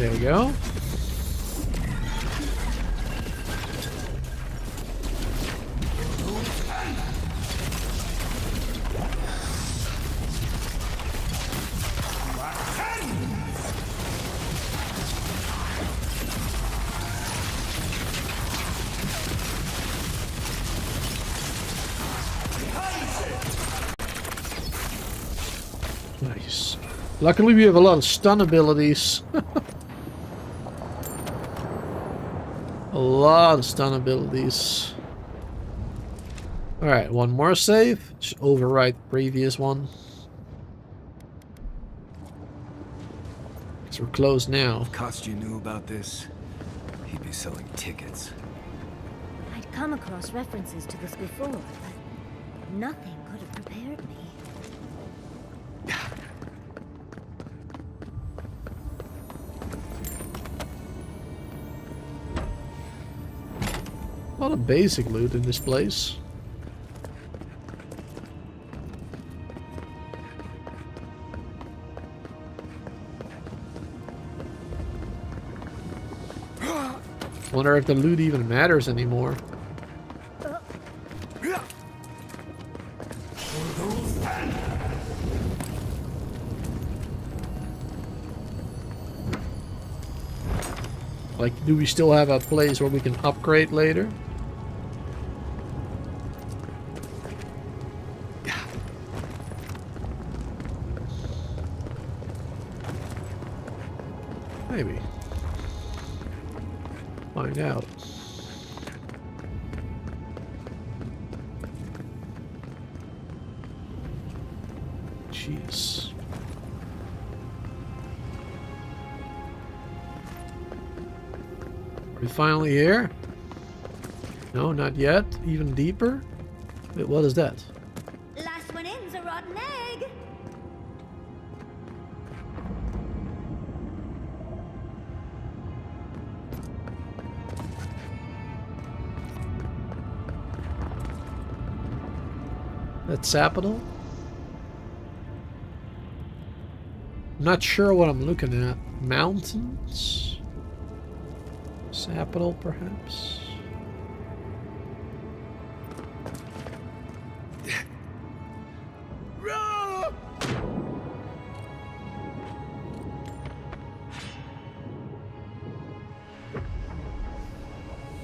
There you go. Nice. Luckily we have a lot of stun abilities. A lot of stun abilities. Alright, one more save. Just overwrite the previous one. Because we're closed now. If Kostya knew about this, he'd be selling tickets. I'd come across references to this before, but nothing could have prepared me. A lot of basic loot in this place. Wonder if the loot even matters anymore. Like, do we still have a place where we can upgrade later? Maybe. Find out. Jeez. Are we finally here? No, not yet. Even deeper? Wait, what is that? Last one in's a rotten egg. That's Sapital? I'm not sure what I'm looking at. Mountains? Sapital, perhaps?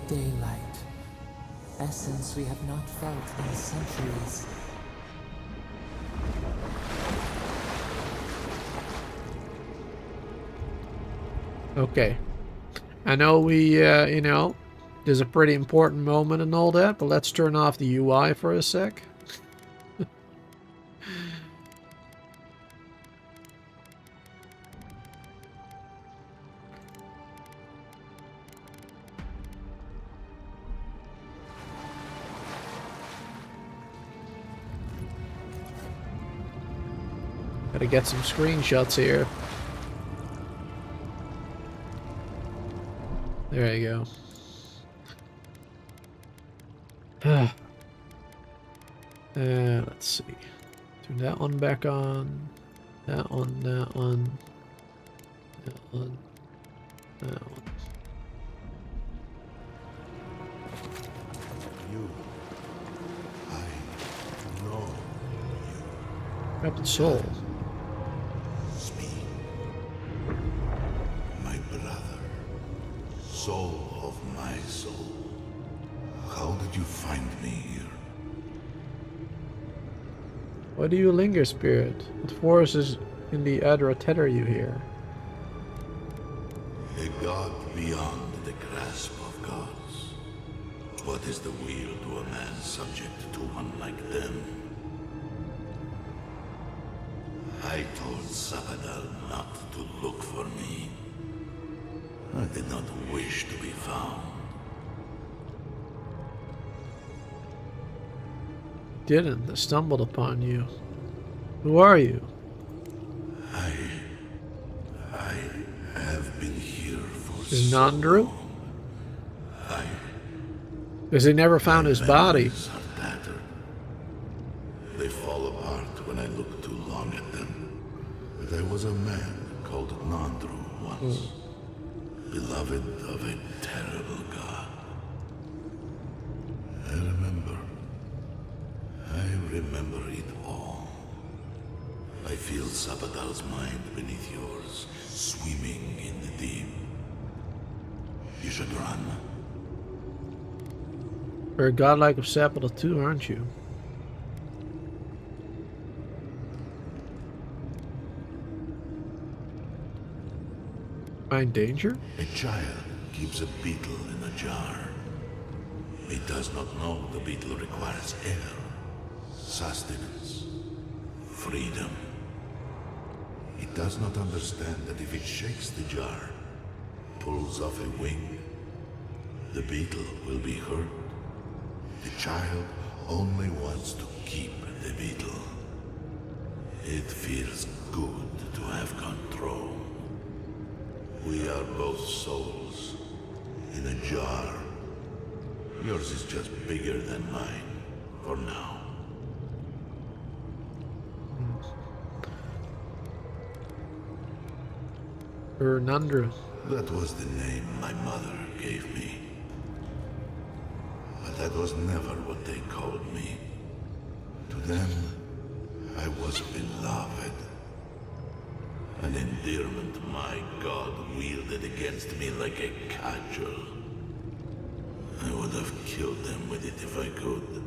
Daylight. Essence we have not felt in centuries. Okay. I know we, you know, there's a pretty important moment and all that, but let's turn off the UI for a sec. Gotta get some screenshots here. There you go. Let's see. Turn that one back on. That one, that one. That one. That one. You. I know you. Captain Soul. Speak. My brother. Soul of my soul. How did you find me here? Why do you linger, spirit? What forces in the Adra tether you here? A god beyond the grasp of gods. What is the will to a man subject to one like them? I told Sapadal not to look for me. I did not wish to be found. Didn't. I stumbled upon you. Who are you? I have been here for Is so Nandru? long. Because they never found his body. Memories are tattered. They fall apart when I look too long at them. There was a man called Nandru once. beloved of a terrible god. I remember it all. I feel Sabadal's mind beneath yours, swimming in the deep. You should run. You're a godlike of Sapala too, aren't you? Am I in danger? A child keeps a beetle in a jar. It does not know the beetle requires air, sustenance, freedom. It does not understand that if it shakes the jar, pulls off a wing, the beetle will be hurt. The child only wants to keep the beetle. It feels good to have control. We are both souls in a jar. Yours is just bigger than mine, for now. Fernandra. That was the name my mother gave me. But that was never what they called me. To them, I was beloved. An endearment my god wielded against me like a cudgel. I would have killed them with it if I could.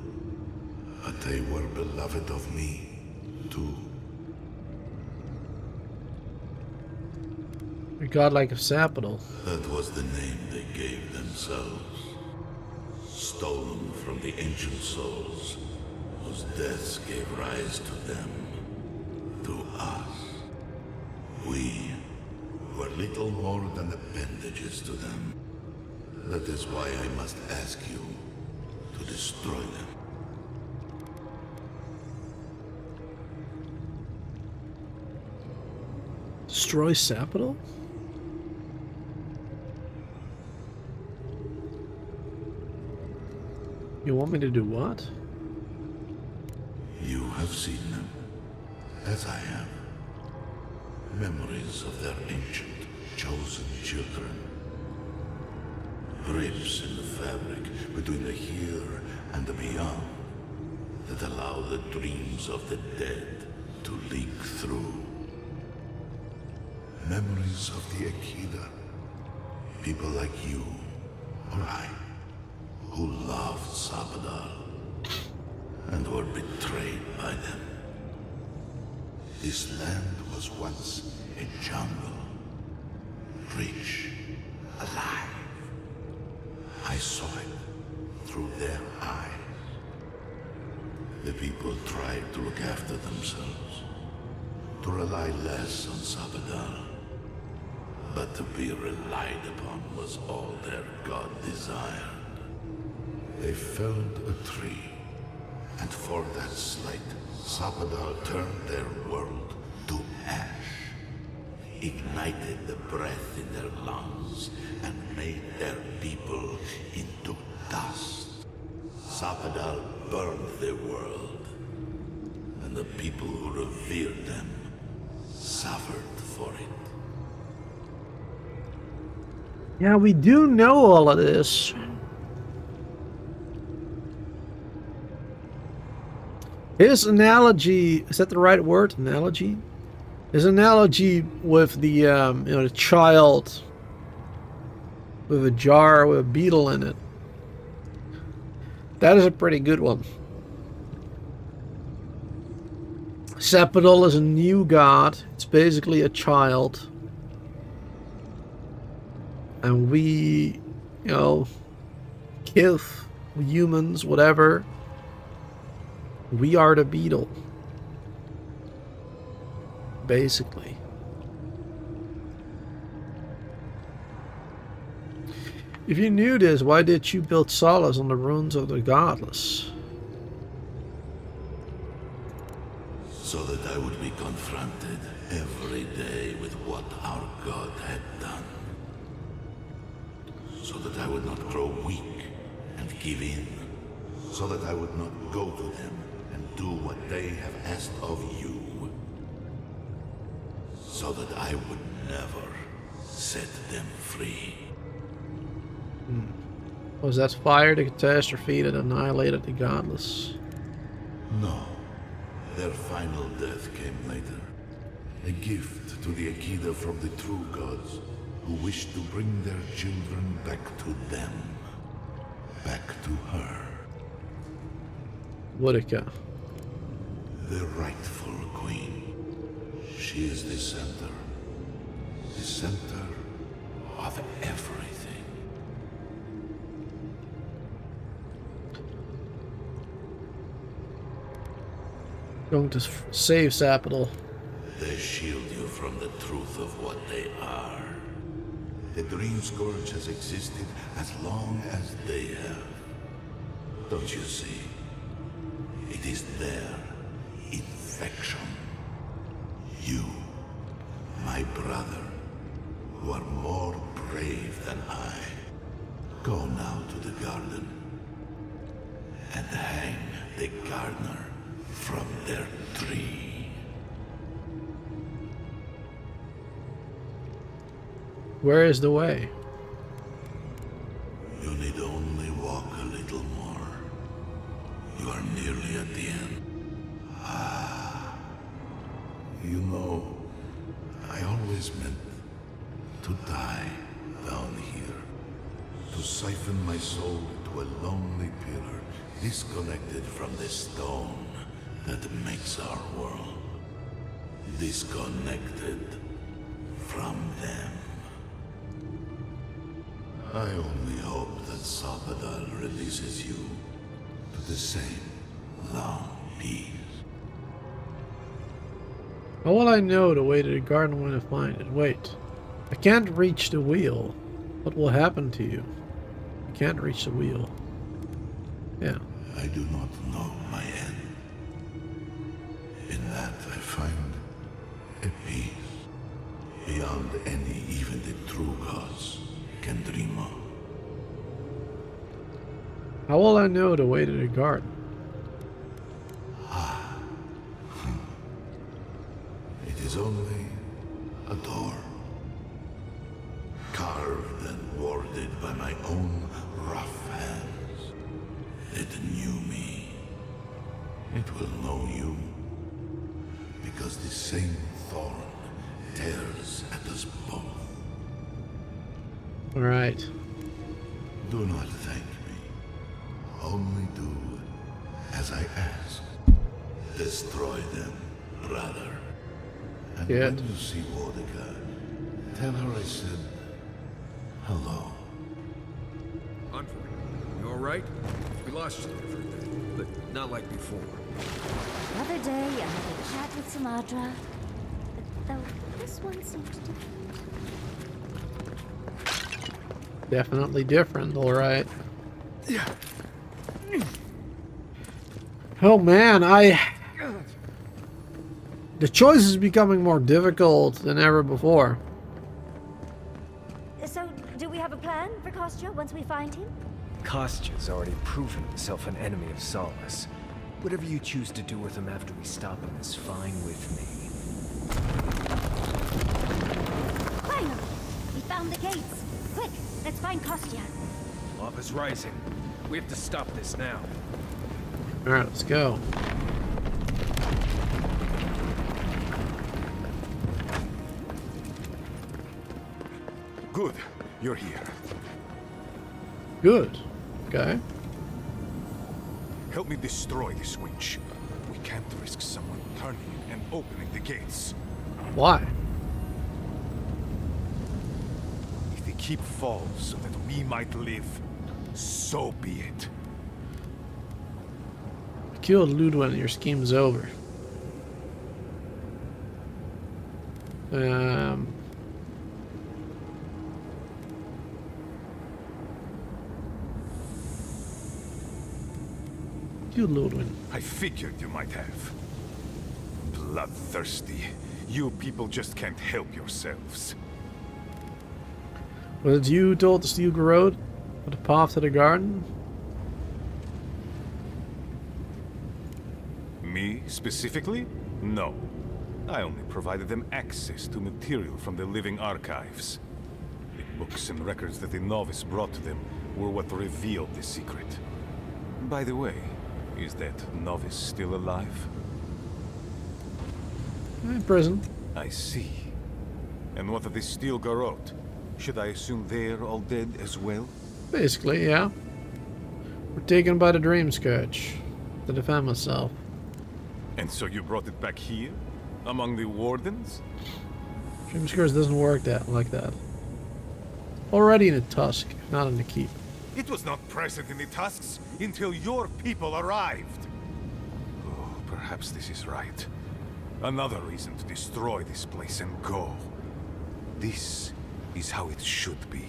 But they were beloved of me, too. A godlike of Sapidal. That was the name they gave themselves. Stolen from the ancient souls, whose deaths gave rise to them, to us. We were little more than appendages to them. That is why I must ask you to destroy them. Destroy Sapidal? You want me to do what? You have seen them, as I have. Memories of their ancient, chosen children. Rips in the fabric between the here and the beyond that allow the dreams of the dead to leak through. Memories of the Akida. People like you, or I, who loved Sabadal and were betrayed by them. This land was once a jungle, rich, alive. I saw it through their eyes. The people tried to look after themselves, to rely less on Sabadal. But to be relied upon was all their god desired. They felled a tree, and for that slight, Sabadal turned their world to ash, ignited the breath in their lungs, and made their people into dust. Sabadal burned their world, and the people who revered them suffered for it. Yeah, we do know all of this. His analogy, is that the right word? Analogy? His analogy with the, the child with a jar with a beetle in it. That is a pretty good one. Sepidal is a new god. It's basically a child. And we, Kith, humans, whatever, we are the beetle. Basically. If you knew this, why did you build solace on the ruins of the godless? So that I would be confronted every day with what our god had done. So that I would not grow weak and give in. So that I would not go to them and do what they have asked of you. So that I would never Set them free. Was that fire the catastrophe that annihilated the godless? No. Their final death came later. A gift to the Akida from the true gods, who wished to bring their children back to them. Back to her. Boudica. The rightful queen. She is the center. The center of everything. Going to save Sapital. They shield you from the truth of what they are. The Dream Scourge has existed as long as they have. Don't you see? It is their infection. You, my brother, who are more brave than I, go now to the garden and hang the gardener from their tree. Where is the way? You need only walk a little more. You are nearly at the end. Ah. You know, I always meant to die down here. To siphon my soul into a lonely pillar, disconnected from the stone that makes our world. Disconnected from them. I only hope that Sapadal releases you to the same long peace. How will I know the way to the garden when I find it? Wait. I can't reach the wheel. What will happen to you? I can't reach the wheel. Yeah. I do not know my end. In that I find a peace beyond any even the true gods can dream of. How will I know the way to the garden? It is only a door, carved and warded by my own rough hands. It knew me. It will know you, because the same thorn tears at us both. All right. Do not thank me. Only do as I ask. Destroy them, brother. And Good. when you see Boudica, tell her I said hello. Envoy, you alright? We lost you there for a bit, but not like before. Another day, another chat with Sumatra. Though this one seemed different. Definitely different, alright. Oh man, the choice is becoming more difficult than ever before. So, do we have a plan for Kostya once we find him? Kostya's already proven himself an enemy of Solace. Whatever you choose to do with him after we stop him is fine with me. Finally! We found the gates! Quick, let's find Kostya. Lava's rising. We have to stop this now. Alright, let's go. Good, you're here. Good. Okay. Help me destroy this winch. We can't risk someone turning it and opening the gates. Why? If the keep falls so that we might live, so be it. Killed Ludwig, your scheme's over. Killed Ludwig. I figured you might have. Bloodthirsty. You people just can't help yourselves. Was it you who told the Steel Road for the path to the garden? Me, specifically? No. I only provided them access to material from the living archives. books and records that the novice brought to them were what revealed the secret. By the way, is that novice still alive? In prison. I see. And what of the Steel Garrote? Should I assume they're all dead as well? Basically, yeah. We're taken by the Dream Scourge to defend myself. And so you brought it back here? Among the wardens? Dream Scourge doesn't work like that. Already in the Tusk, not in the Keep. It was not present in the Tusks until your people arrived. Oh, perhaps this is right. Another reason to destroy this place and go. This is how it should be.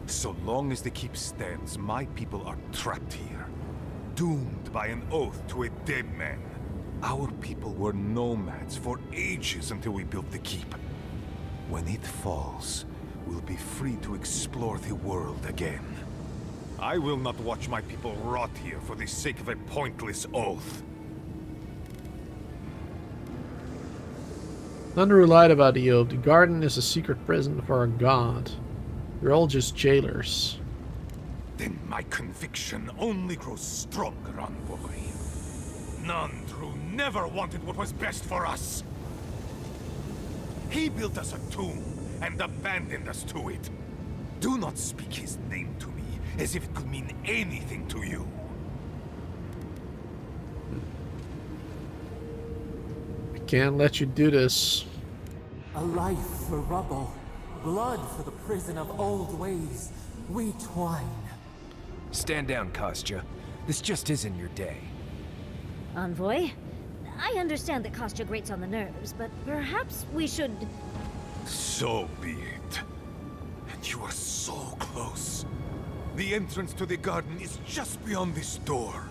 So long as the Keep stands, my people are trapped here. Doomed by an oath to a dead man. Our people were nomads for ages until we built the Keep. When it falls, we'll be free to explore the world again. I will not watch my people rot here for the sake of a pointless oath. Nandru lied about the oath. The garden is a secret prison for a god. You're all just jailers. Then my conviction only grows stronger, Envoy. Nandru never wanted what was best for us. He built us a tomb and abandoned us to it. Do not speak his name to me as if it could mean anything to you. I can't let you do this. A life for rubble, blood for the prison of old ways. We twine. Stand down, Kostya. This just isn't your day. Envoy, I understand that Kostya grates on the nerves, but perhaps we should... So be it. And you are so close. The entrance to the garden is just beyond this door.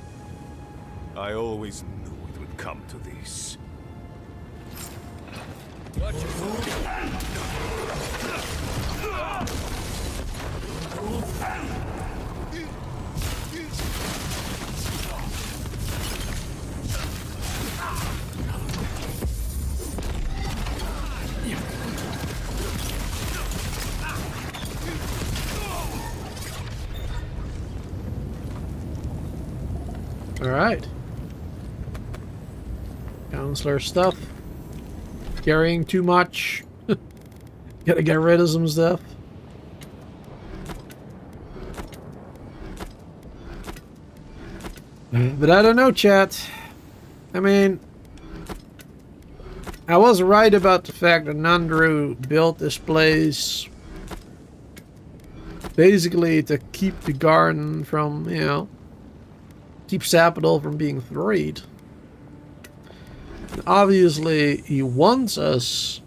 I always knew it would come to this. Alright. Counselor stuff. Carrying too much. Gotta get rid of some stuff. But I don't know, chat. I mean, I was right about the fact that Nandru built this place basically to keep the garden from, you know, keep Sapadol from being freed. Obviously, he wants us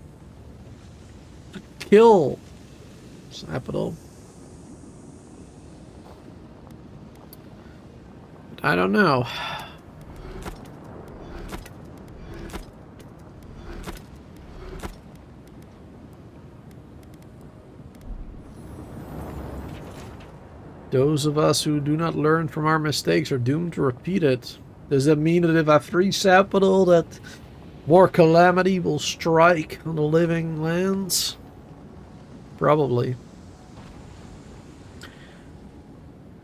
to kill Sapadol. But I don't know. Those of us who do not learn from our mistakes are doomed to repeat it. Does that mean that if I free Sapadol, that more calamity will strike on the living lands? Probably.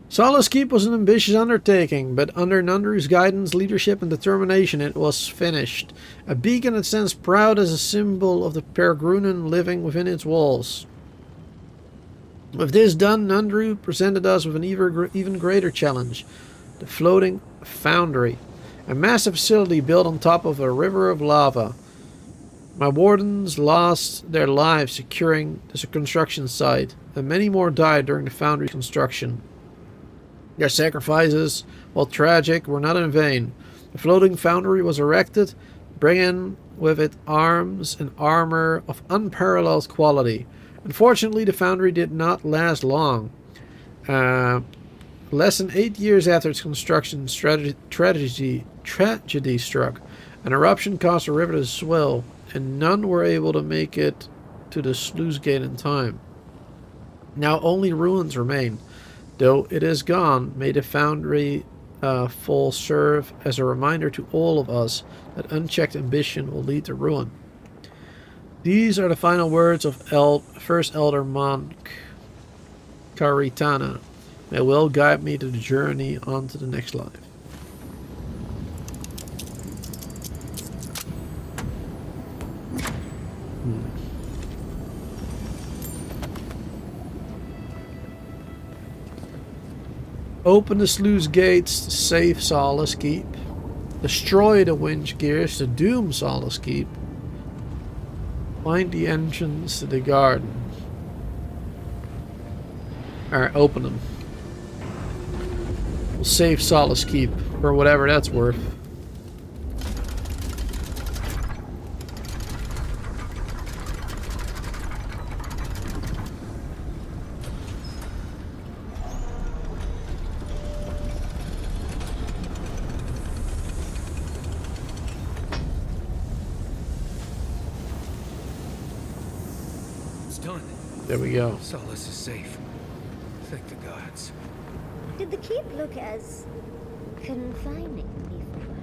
Solace Keep was an ambitious undertaking, but under Nandru's guidance, leadership, and determination, it was finished. A beacon that stands proud as a symbol of the Peregrunan living within its walls. With this done, Nandru presented us with an even greater challenge. The Floating Foundry. A massive facility built on top of a river of lava. My wardens lost their lives securing the construction site, and many more died during the foundry's construction. Their sacrifices, while tragic, were not in vain. The Floating Foundry was erected, bringing with it arms and armor of unparalleled quality. Unfortunately, the foundry did not last long. Less than 8 years after its construction, tragedy struck. An eruption caused the river to swell, and none were able to make it to the sluice gate in time. Now only ruins remain. Though it is gone, may the foundry fall serve as a reminder to all of us that unchecked ambition will lead to ruin. These are the final words of First Elder Monk Karitana. They will guide me to the journey on to the next life. Open the sluice gates to save Solace Keep. Destroy the winch gears to doom Solace Keep. Find the entrance to the garden. Alright, open them. We'll save Solace Keep for whatever that's worth. There we go. Solace is safe. Thank the gods. Did the keep look as confining before?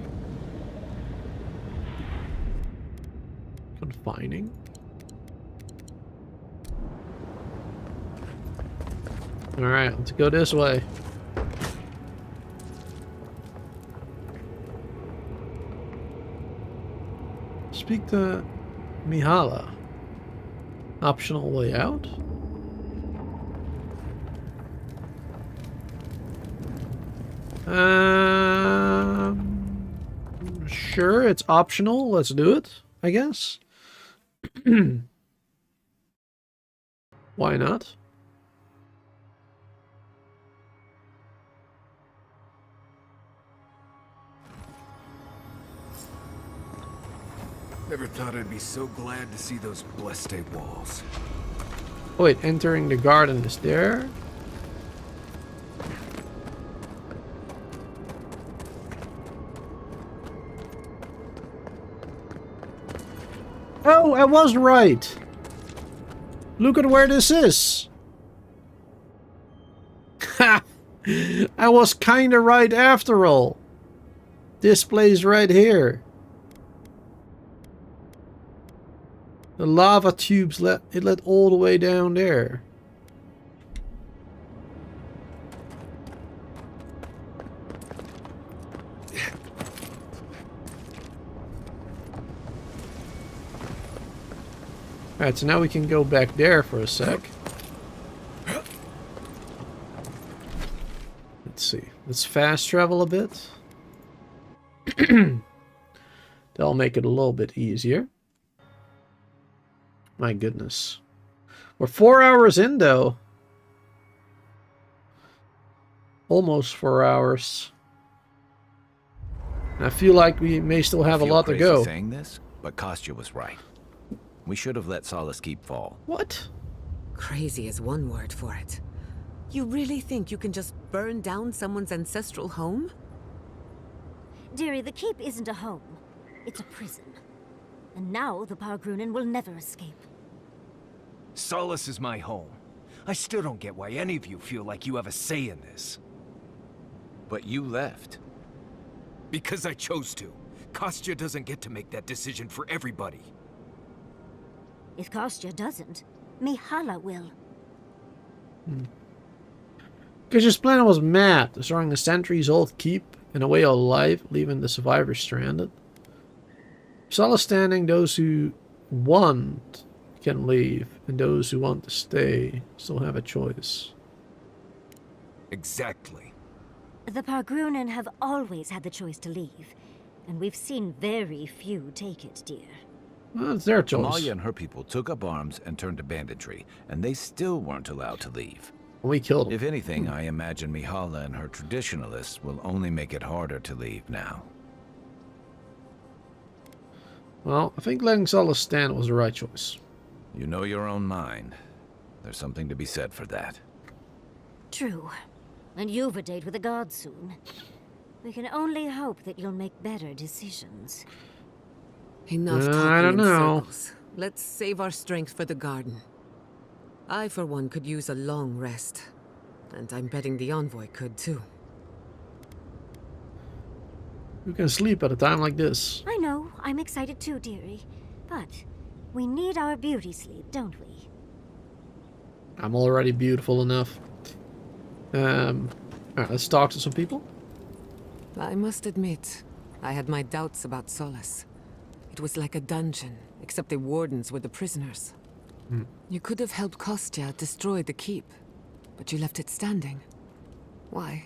Confining? Alright, let's go this way. Speak to Mihala. Optional way out? Sure, it's optional. Let's do it, I guess. Why not? Never thought I'd be so glad to see those blessed walls. Wait, entering the garden is there? Oh, I was right. Look at where this is. Ha! I was kinda right after all. This place right here. The lava tubes led all the way down there. Alright, so now we can go back there for a sec. Let's see. Let's fast travel a bit. That'll make it a little bit easier. My goodness. We're 4 hours in, though. Almost 4 hours. And I feel like we may still have a lot to go. Saying this, but Kostya was right. We should have let Solace Keep fall. What? Crazy is one word for it. You really think you can just burn down someone's ancestral home? Dearie, the keep isn't a home. It's a prison. And now the Pargrunen will never escape. Solace is my home. I still don't get why any of you feel like you have a say in this. But you left. Because I chose to. Kostya doesn't get to make that decision for everybody. If Kostya doesn't, Mihala will. Because his plan was mad, destroying the centuries old keep and a way of life, leaving the survivors stranded. Solace standing, those who want can leave, and those who want to stay still have a choice. Exactly. The Pargrunen have always had the choice to leave, and we've seen very few take it, dear. Well, it's their choice. Amalia and her people took up arms and turned to banditry, and they still weren't allowed to leave. We killed them. If anything, I imagine Mihala and her traditionalists will only make it harder to leave now. Well, I think letting Solace stand was the right choice. You know your own mind. There's something to be said for that. True. And you've a date with the gods soon. We can only hope that you'll make better decisions. Enough talking I don't in know. circles. Let's save our strength for the garden. I, for one, could use a long rest. And I'm betting the envoy could, too. You can sleep at a time like this. I know. I'm excited too, dearie. But We need our beauty sleep, don't we? I'm already beautiful enough. Alright, let's talk to some people. I must admit, I had my doubts about Solace. It was like a dungeon, except the wardens were the prisoners. You could have helped Kostya destroy the keep, but you left it standing. Why?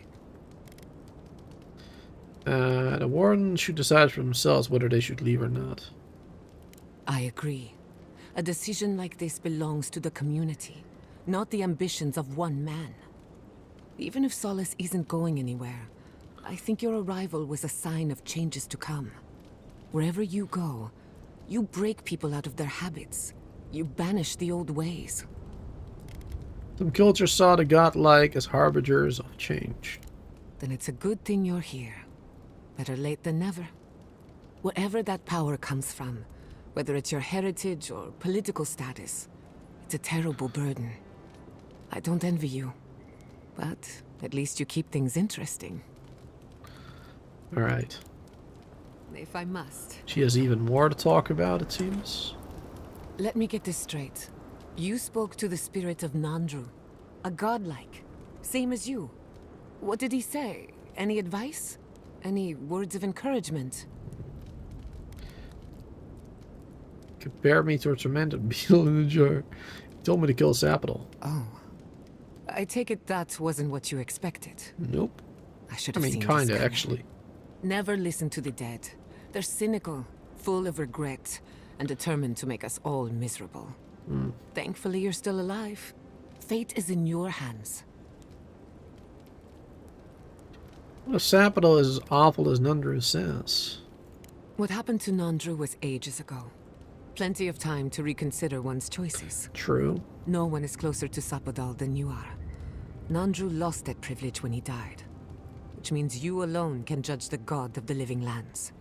The wardens should decide for themselves whether they should leave or not. I agree. A decision like this belongs to the community, not the ambitions of one man. Even if Solace isn't going anywhere, I think your arrival was a sign of changes to come. Wherever you go, you break people out of their habits. You banish the old ways. Some cultures saw the godlike as harbingers of change. Then it's a good thing you're here. Better late than never. Wherever that power comes from, whether it's your heritage or political status, it's a terrible burden. I don't envy you, but at least you keep things interesting. Alright. If I must. She has even more to talk about, it seems. Let me get this straight. You spoke to the spirit of Nandru, a godlike, same as you. What did he say? Any advice? Any words of encouragement? Compare me to a tormented beetle in a jar. He told me to kill Sapital. Oh. I take it that wasn't what you expected. Nope. I should I have mean, seen kinda, this coming. actually. Never listen to the dead. They're cynical, full of regret, and determined to make us all miserable. Thankfully, you're still alive. Fate is in your hands. Well, Sapital is as awful as Nandru says. What happened to Nandru was ages ago. Plenty of time to reconsider one's choices. True. No one is closer to Sapadal than you are. Nandru lost that privilege when he died, which means you alone can judge the god of the living lands.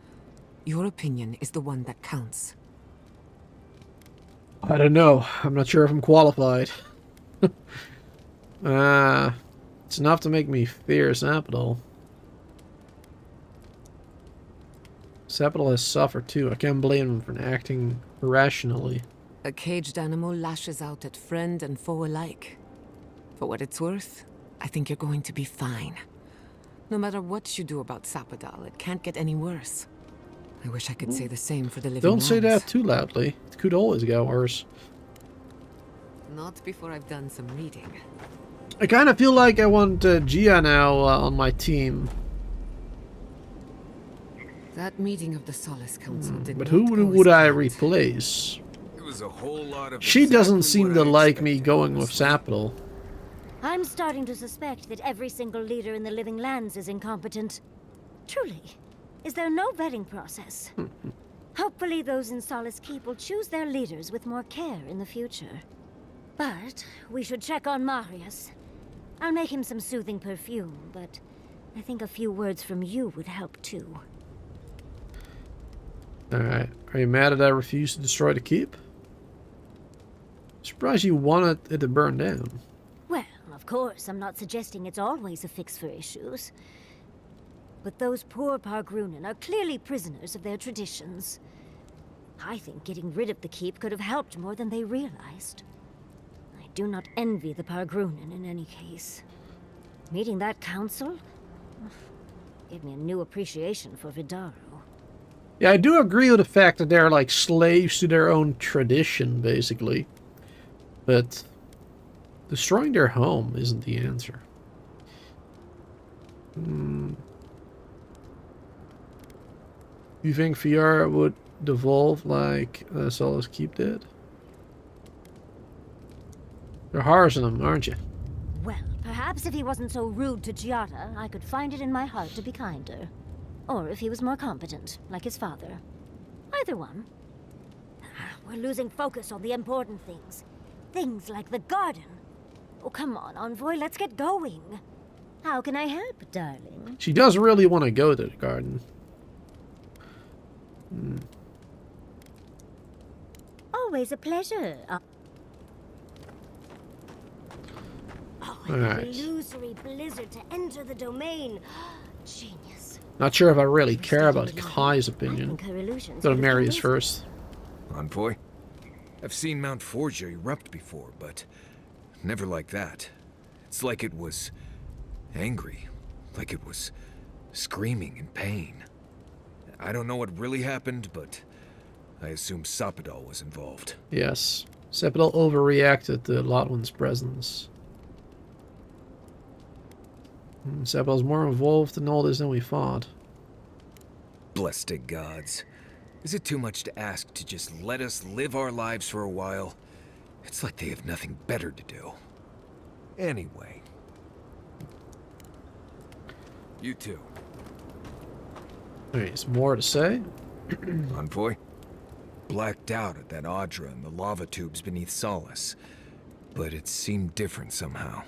Your opinion is the one that counts. I don't know. I'm not sure if I'm qualified. It's enough to make me fear Sapital. Sapital has suffered too. I can't blame him for acting irrationally. A caged animal lashes out at friend and foe alike. For what it's worth, I think you're going to be fine. No matter what you do about Sapadal, it can't get any worse. I wish I could say the same for the living Don't say lands. that too loudly. It could always get worse. Not before I've done some reading. I kind of feel like I want Gia now on my team. That meeting of the Solace Council did But not who go would as I planned. replace? It was a whole lot of She doesn't exactly seem what to I like me expected, going with honestly. Sapital. I'm starting to suspect that every single leader in the living lands is incompetent. Truly. Is there no vetting process? Hopefully those in Solace Keep will choose their leaders with more care in the future. But we should check on Marius. I'll make him some soothing perfume, but I think a few words from you would help too. Alright. Are you mad that I refused to destroy the keep? Surprised you wanted it to burn down. Well, of course, I'm not suggesting it's always a fix for issues. But those poor Pargrunen are clearly prisoners of their traditions. I think getting rid of the keep could have helped more than they realized. I do not envy the Pargrunen in any case. Meeting that council gave me a new appreciation for Vidaro. Yeah, I do agree with the fact that they're like slaves to their own tradition, basically. But destroying their home isn't the answer. You think VR would devolve like Solace Keep did? You're harsh on them, aren't you? Well, perhaps if he wasn't so rude to Giada, I could find it in my heart to be kinder. Or if he was more competent, like his father. Either one. We're losing focus on the important things. Things like the garden. Oh, come on, Envoy, let's get going. How can I help, darling? She does really want to go to the garden. Always a pleasure. Alright. Illusory blizzard to enter the domain. Genius. Not sure if I really care about Kai's opinion. Her illusions Go to could have Marius been first. Envoy? I've seen Mount Forgia erupt before, but never like that. It's like it was angry, like it was screaming in pain. I don't know what really happened, but I assume Sapadal was involved. Yes. Sapadal overreacted to Lotwin's presence. Sapadal's more involved in all this than we thought. Blessed gods. Is it too much to ask to just let us live our lives for a while? It's like they have nothing better to do. Anyway. You too. There's more to say. Envoy? Blacked out at that Audra and the lava tubes beneath Solace. But it seemed different somehow.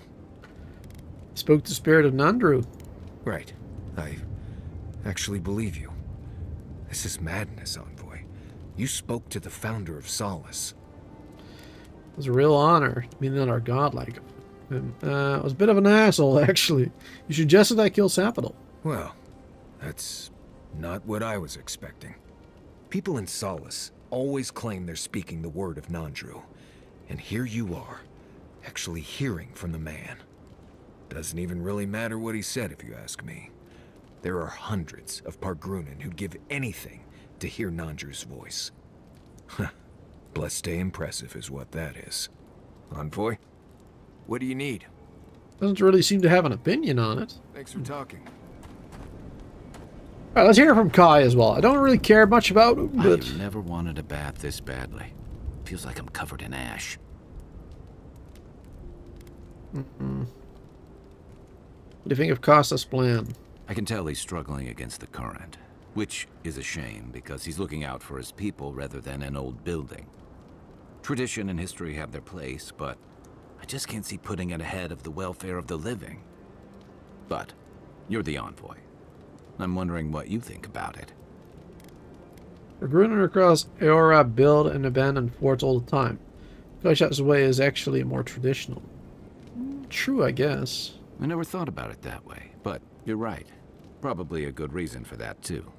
Spoke the spirit of Nandru. Right. I actually believe you. This is madness, Envoy. You spoke to the founder of Solace. It was a real honor, being that our godlike him. I was a bit of an asshole, actually. You suggested I kill Sapadal. Well, that's not what I was expecting. People in Solace always claim they're speaking the word of Nandru. And here you are, actually hearing from the man. Doesn't even really matter what he said, if you ask me. There are hundreds of Pargrunen who'd give anything to hear Nandru's voice. Blessed impressive is what that is. Envoy, what do you need? Doesn't really seem to have an opinion on it. Thanks for talking. Alright, let's hear from Kai as well. I don't really care much about him, but... I've never wanted a bath this badly. Feels like I'm covered in ash. What do you think of Costa's plan? I can tell he's struggling against the current, which is a shame because he's looking out for his people rather than an old building. Tradition and history have their place, but I just can't see putting it ahead of the welfare of the living. But you're the envoy. I'm wondering what you think about it. Pargrunen across Eora build and abandon forts all the time. Koshat's way is actually more traditional. True, I guess. I never thought about it that way, but you're right. Probably a good reason for that, too.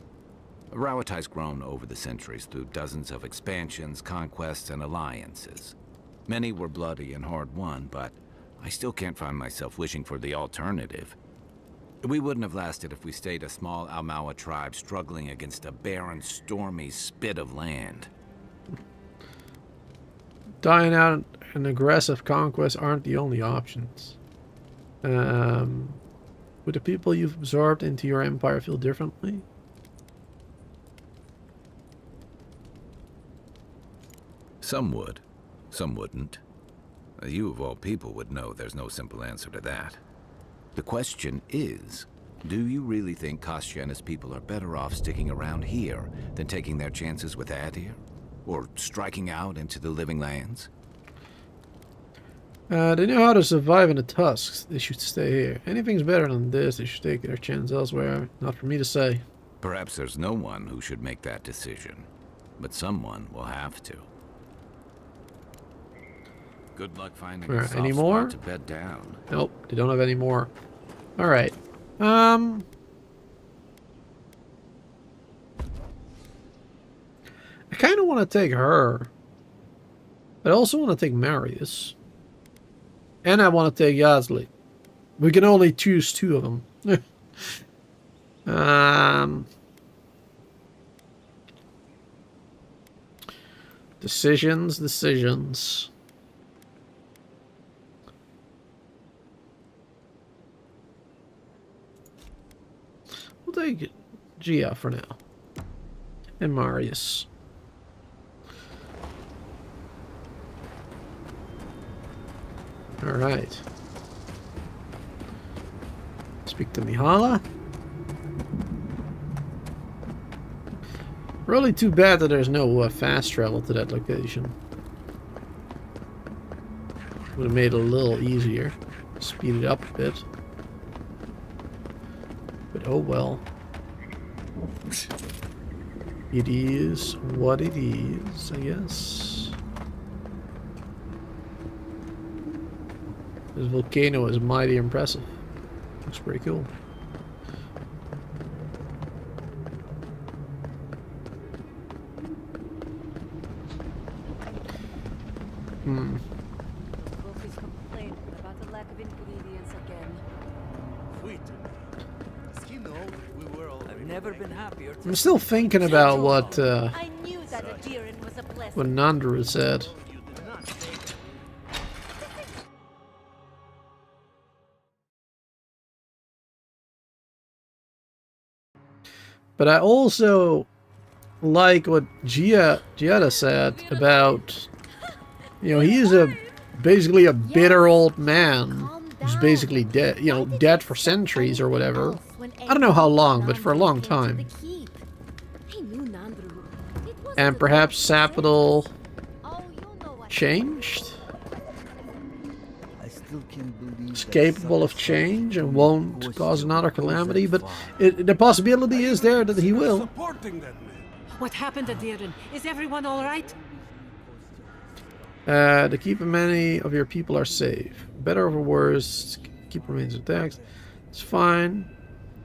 Rawatai's grown over the centuries through dozens of expansions, conquests, and alliances. Many were bloody and hard-won, but I still can't find myself wishing for the alternative. We wouldn't have lasted if we stayed a small Almawa tribe struggling against a barren, stormy spit of land. Dying out and aggressive conquest aren't the only options. Would the people you've absorbed into your empire feel differently? Some would. Some wouldn't. You of all people would know there's no simple answer to that. The question is, do you really think Kostya and his people are better off sticking around here than taking their chances with Adir? Or striking out into the living lands? They know how to survive in the Tusks. They should stay here. Anything's better than this, they should take their chance elsewhere. Not for me to say. Perhaps there's no one who should make that decision. But someone will have to. Good luck finding a soft any more? spot to bed down. Nope, they don't have any more. Alright. I kind of want to take her. I also want to take Marius. And I want to take Yazli. We can only choose two of them. Decisions. We'll take Gia for now. And Marius. Alright. Speak to Mihala. Really too bad that there's no fast travel to that location. Would have made it a little easier. Speed it up a bit. But oh well. It is what it is, I guess. This volcano is mighty impressive. Looks pretty cool. Hmm. Wolf is complaining about the lack of ingredients again. Wait. Does he know we were all... I've never been happier. I'm still thinking about what I knew that a Deeren was a blessing. what Nandru said. But I also like what Giada said about, you know, he's basically a bitter old man who's basically dead, you know, dead for centuries or whatever. I don't know how long, but for a long time. And perhaps Sapadal changed? Is capable of change and won't cause another calamity, but the possibility is there that he will. What happened at Deeren? Is everyone all right? To keep many of your people are safe. Better or worse, keep remains intact. It's fine,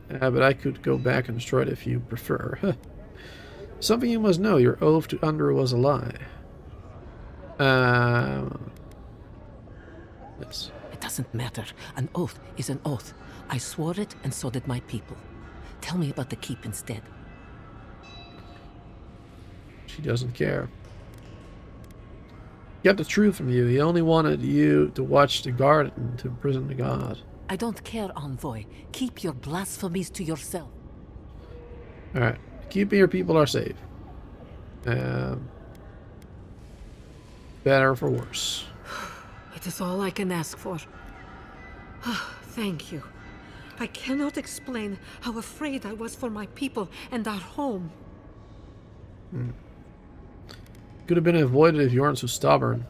but I could go back and destroy it if you prefer. Something you must know, your oath to Andrew was a lie. Yes. It doesn't matter. An oath is an oath. I swore it, and so did my people. Tell me about the keep instead. She doesn't care. He got the truth from you. He only wanted you to watch the garden to imprison the god. I don't care, Envoy. Keep your blasphemies to yourself. Alright. Keeping your people are safe. Better for worse. It is all I can ask for. Thank you. I cannot explain how afraid I was for my people and our home. Could have been avoided if you weren't so stubborn.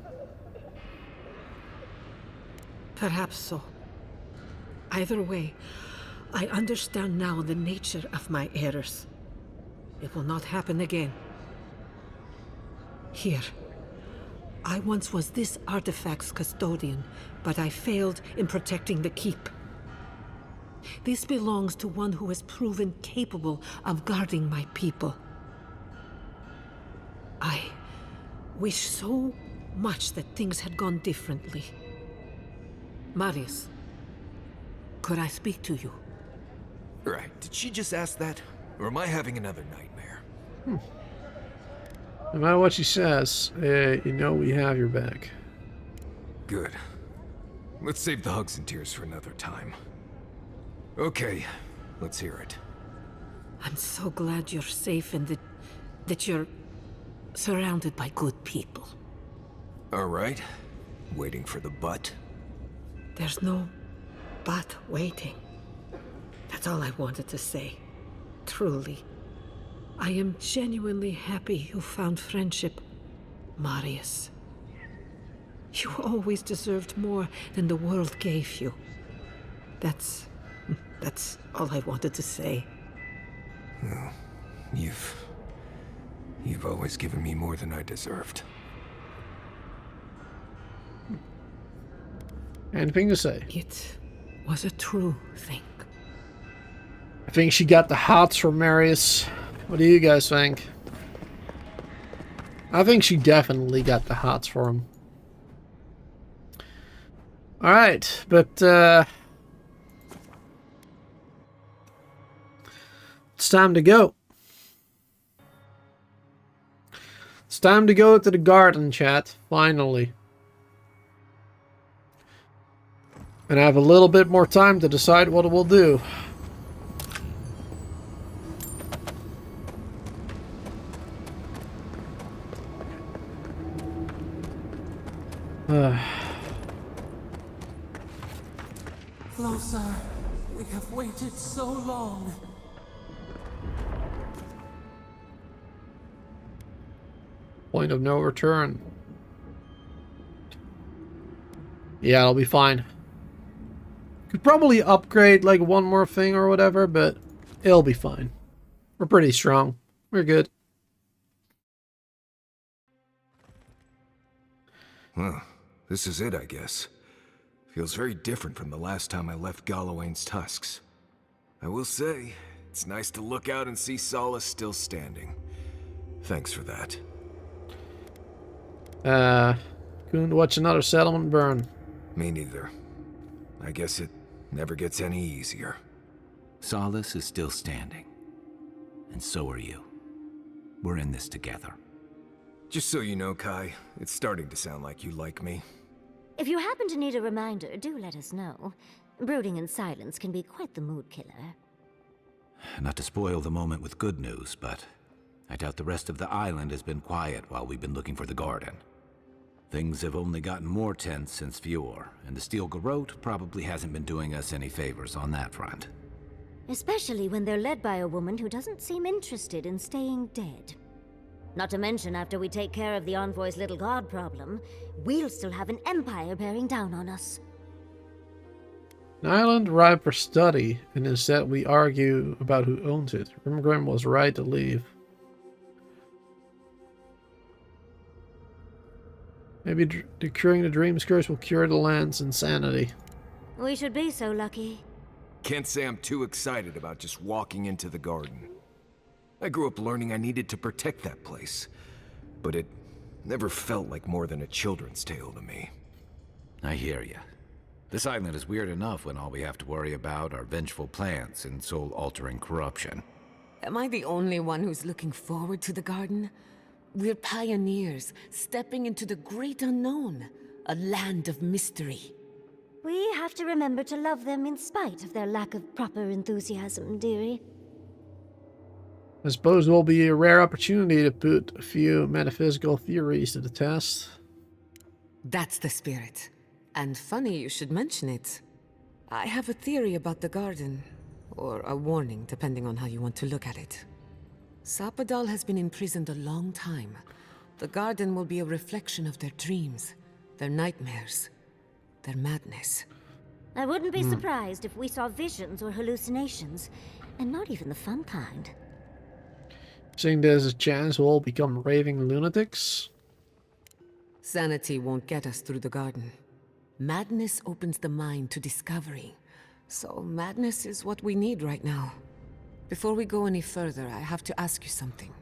Perhaps so. Either way, I understand now the nature of my errors. It will not happen again. Here. I once was this artifact's custodian, but I failed in protecting the keep. This belongs to one who has proven capable of guarding my people. I wish so much that things had gone differently. Marius, could I speak to you? Right, did she just ask that? Or am I having another nightmare? No matter what she says, you know we have your back. Good. Let's save the hugs and tears for another time. Okay, let's hear it. I'm so glad you're safe and that you're surrounded by good people. Alright. Waiting for the but? There's no but waiting. That's all I wanted to say. Truly. I am genuinely happy you found friendship, Marius. You always deserved more than the world gave you. That's all I wanted to say. Well, you've always given me more than I deserved. Anything to say? It was a true thing. I think she got the hots from Marius. What do you guys think? I think she definitely got the hots for him. Alright, but it's time to go. It's time to go to the garden, chat, finally. And I have a little bit more time to decide what we'll do. Closer. We have waited so long. Point of no return. Yeah, it'll be fine. Could probably upgrade like one more thing or whatever, but it'll be fine. We're pretty strong. We're good. Well, this is it, I guess. Feels very different from the last time I left Galawain's tusks. I will say, it's nice to look out and see Solace still standing. Thanks for that. Couldn't watch another settlement burn. Me neither. I guess it never gets any easier. Solace is still standing. And so are you. We're in this together. Just so you know, Kai, it's starting to sound like you like me. If you happen to need a reminder, do let us know. Brooding in silence can be quite the mood killer. Not to spoil the moment with good news, but I doubt the rest of the island has been quiet while we've been looking for the garden. Things have only gotten more tense since Fjord, and the Steel Garrote probably hasn't been doing us any favors on that front. Especially when they're led by a woman who doesn't seem interested in staying dead. Not to mention, after we take care of the Envoy's little god problem, we'll still have an empire bearing down on us. An island ripe for study, and instead we argue about who owns it. Rimgrim was right to leave. Maybe curing the dream curse will cure the land's insanity. We should be so lucky. Can't say I'm too excited about just walking into the garden. I grew up learning I needed to protect that place, but it never felt like more than a children's tale to me. I hear ya. This island is weird enough when all we have to worry about are vengeful plans and soul-altering corruption. Am I the only one who's looking forward to the garden? We're pioneers, stepping into the great unknown, a land of mystery. We have to remember to love them in spite of their lack of proper enthusiasm, dearie. I suppose it will be a rare opportunity to put a few metaphysical theories to the test. That's the spirit. And funny you should mention it. I have a theory about the garden, or a warning, depending on how you want to look at it. Sapadal has been imprisoned a long time. The garden will be a reflection of their dreams, their nightmares, their madness. I wouldn't be surprised if we saw visions or hallucinations, and not even the fun kind. Saying there's a chance we'll become raving lunatics? Sanity won't get us through the garden. Madness opens the mind to discovery. So madness is what we need right now. Before we go any further, I have to ask you something.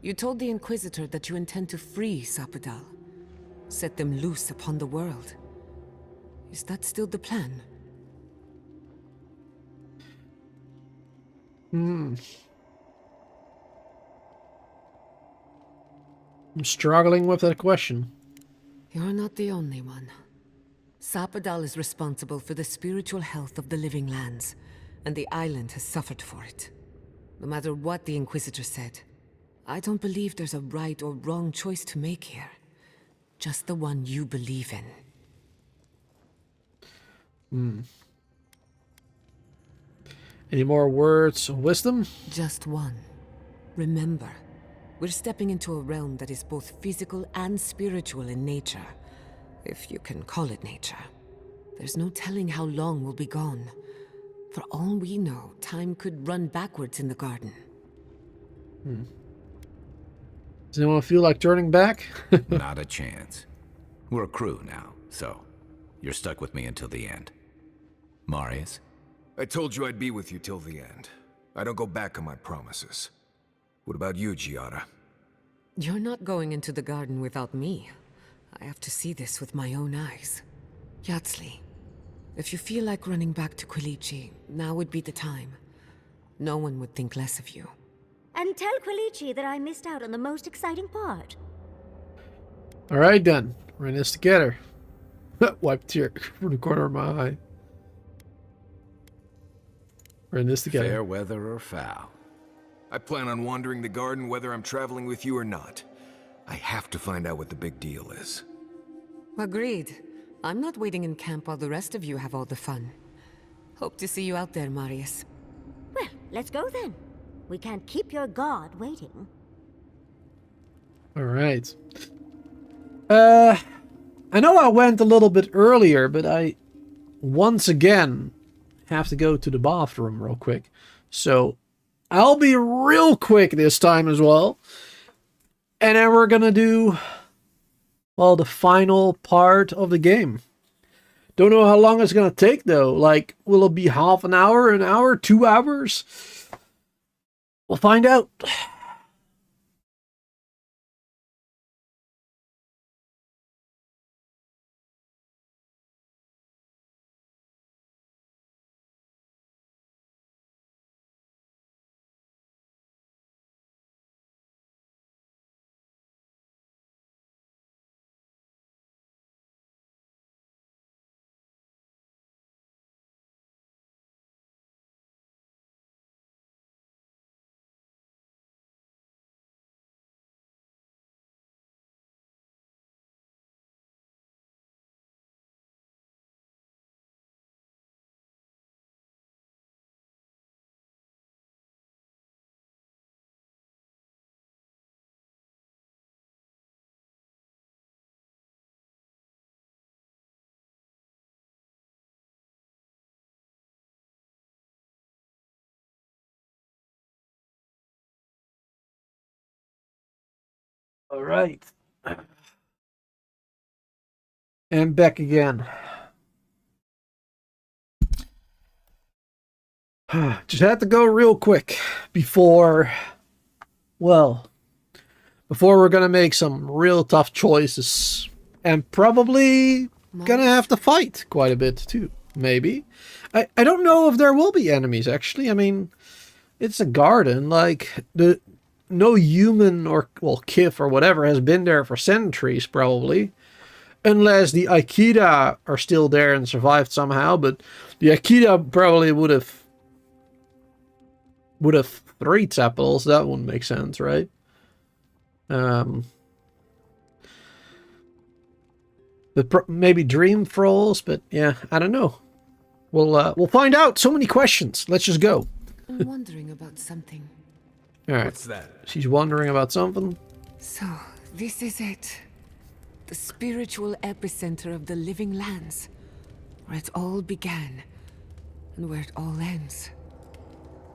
You told the Inquisitor that you intend to free Sapadal. Set them loose upon the world. Is that still the plan? I'm struggling with that question. You're not the only one. Sapadal is responsible for the spiritual health of the living lands, and the island has suffered for it. No matter what the Inquisitor said, I don't believe there's a right or wrong choice to make here. Just the one you believe in. Any more words of wisdom? Just one. Remember, we're stepping into a realm that is both physical and spiritual in nature. If you can call it nature. There's no telling how long we'll be gone. For all we know, time could run backwards in the garden. Does anyone feel like turning back? Not a chance. We're a crew now, so you're stuck with me until the end. Marius? I told you I'd be with you till the end. I don't go back on my promises. What about you, Giada? You're not going into the garden without me. I have to see this with my own eyes. Yatsley, if you feel like running back to Quilici, now would be the time. No one would think less of you. And tell Quilici that I missed out on the most exciting part. Alright then, we're in this together. Wipe a tear from the corner of my eye. We're in this together. Fair weather or foul. I plan on wandering the garden whether I'm traveling with you or not. I have to find out what the big deal is. Agreed. I'm not waiting in camp while the rest of you have all the fun. Hope to see you out there, Marius. Well, let's go then. We can't keep your god waiting. Alright. I know I went a little bit earlier, but I once again have to go to the bathroom real quick. So I'll be real quick this time as well. And then we're gonna do, well, the final part of the game. Don't know how long it's gonna take though. Like, will it be half an hour, 2 hours? We'll find out. All right. And back again. Just had to go real quick before, well, before we're gonna make some real tough choices. And probably gonna have to fight quite a bit too, maybe. I don't know if there will be enemies, actually. I mean, it's a garden, like, no human or, well, Kith or whatever has been there for centuries, probably. Unless the Aikida are still there and survived somehow, but the Aikida probably would have three chapels. That wouldn't make sense, right? Maybe dream thralls, but yeah, I don't know. We'll find out. So many questions. Let's just go. I'm wondering about something. All right. What's that? She's wondering about something. So, this is it. The spiritual epicenter of the living lands. Where it all began. And where it all ends.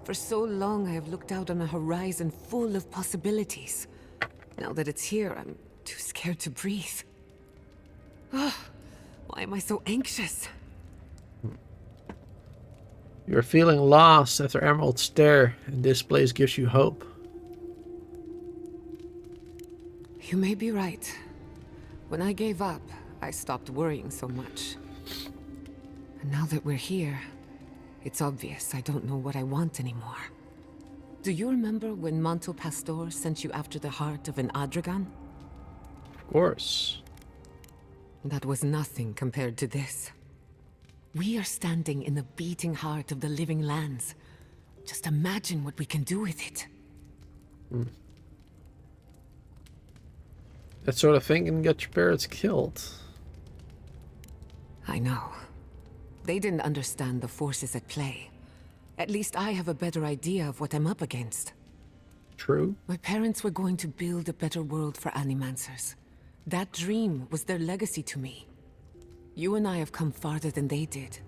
For so long I have looked out on a horizon full of possibilities. Now that it's here, I'm too scared to breathe. Oh, why am I so anxious? You're feeling lost after Emerald Stare, and this place gives you hope. You may be right. When I gave up, I stopped worrying so much. And now that we're here, it's obvious I don't know what I want anymore. Do you remember when Manto Pastor sent you after the heart of an Adragan? Of course. That was nothing compared to this. We are standing in the beating heart of the living lands. Just imagine what we can do with it. That sort of thing can get your parents killed. I know. They didn't understand the forces at play. At least I have a better idea of what I'm up against. True. My parents were going to build a better world for Animancers. That dream was their legacy to me. You and I have come farther than they did.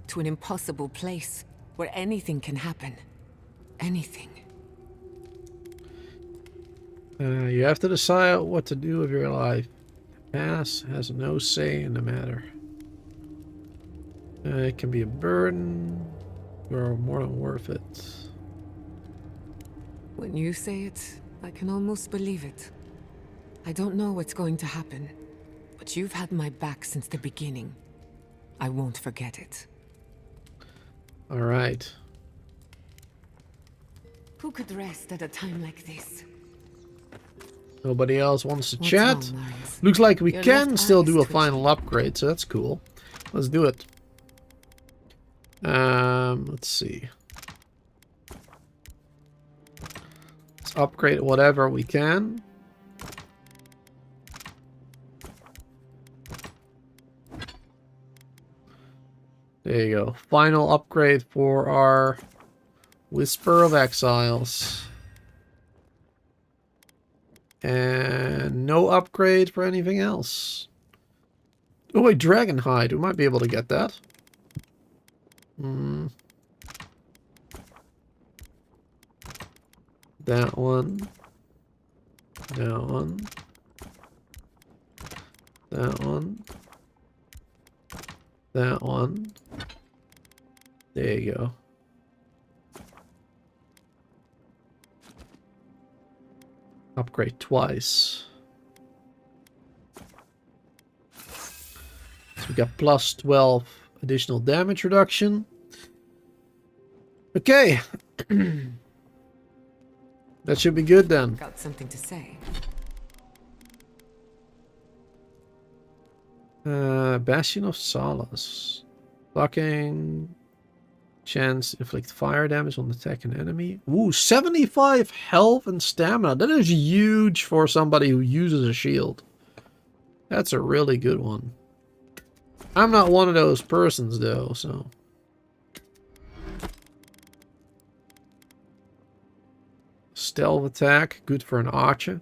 To an impossible place where anything can happen. Anything. You have to decide what to do with your life. Past has no say in the matter. It can be a burden or more than worth it. When you say it, I can almost believe it. I don't know what's going to happen, but you've had my back since the beginning. I won't forget it. All right. Who could rest at a time like this? Nobody else wants to What's chat. wrong, Mars? Looks like we Your can left still eye do a is final upgrade, so that's cool. Let's do it. Let's see. Let's upgrade whatever we can. There you go. Final upgrade for our Whisper of Exiles. And no upgrade for anything else. Oh wait, Dragonhide. We might be able to get that. That one. That one. That one. That one. There you go. Upgrade twice. So we got plus 12 additional damage reduction. Okay. That should be good then. Got something to say. Bastion of Solace. Blocking. Chance to inflict fire damage on attacking enemy. Ooh, 75 health and stamina. That is huge for somebody who uses a shield. That's a really good one. I'm not one of those persons though, so. Stealth attack, good for an archer.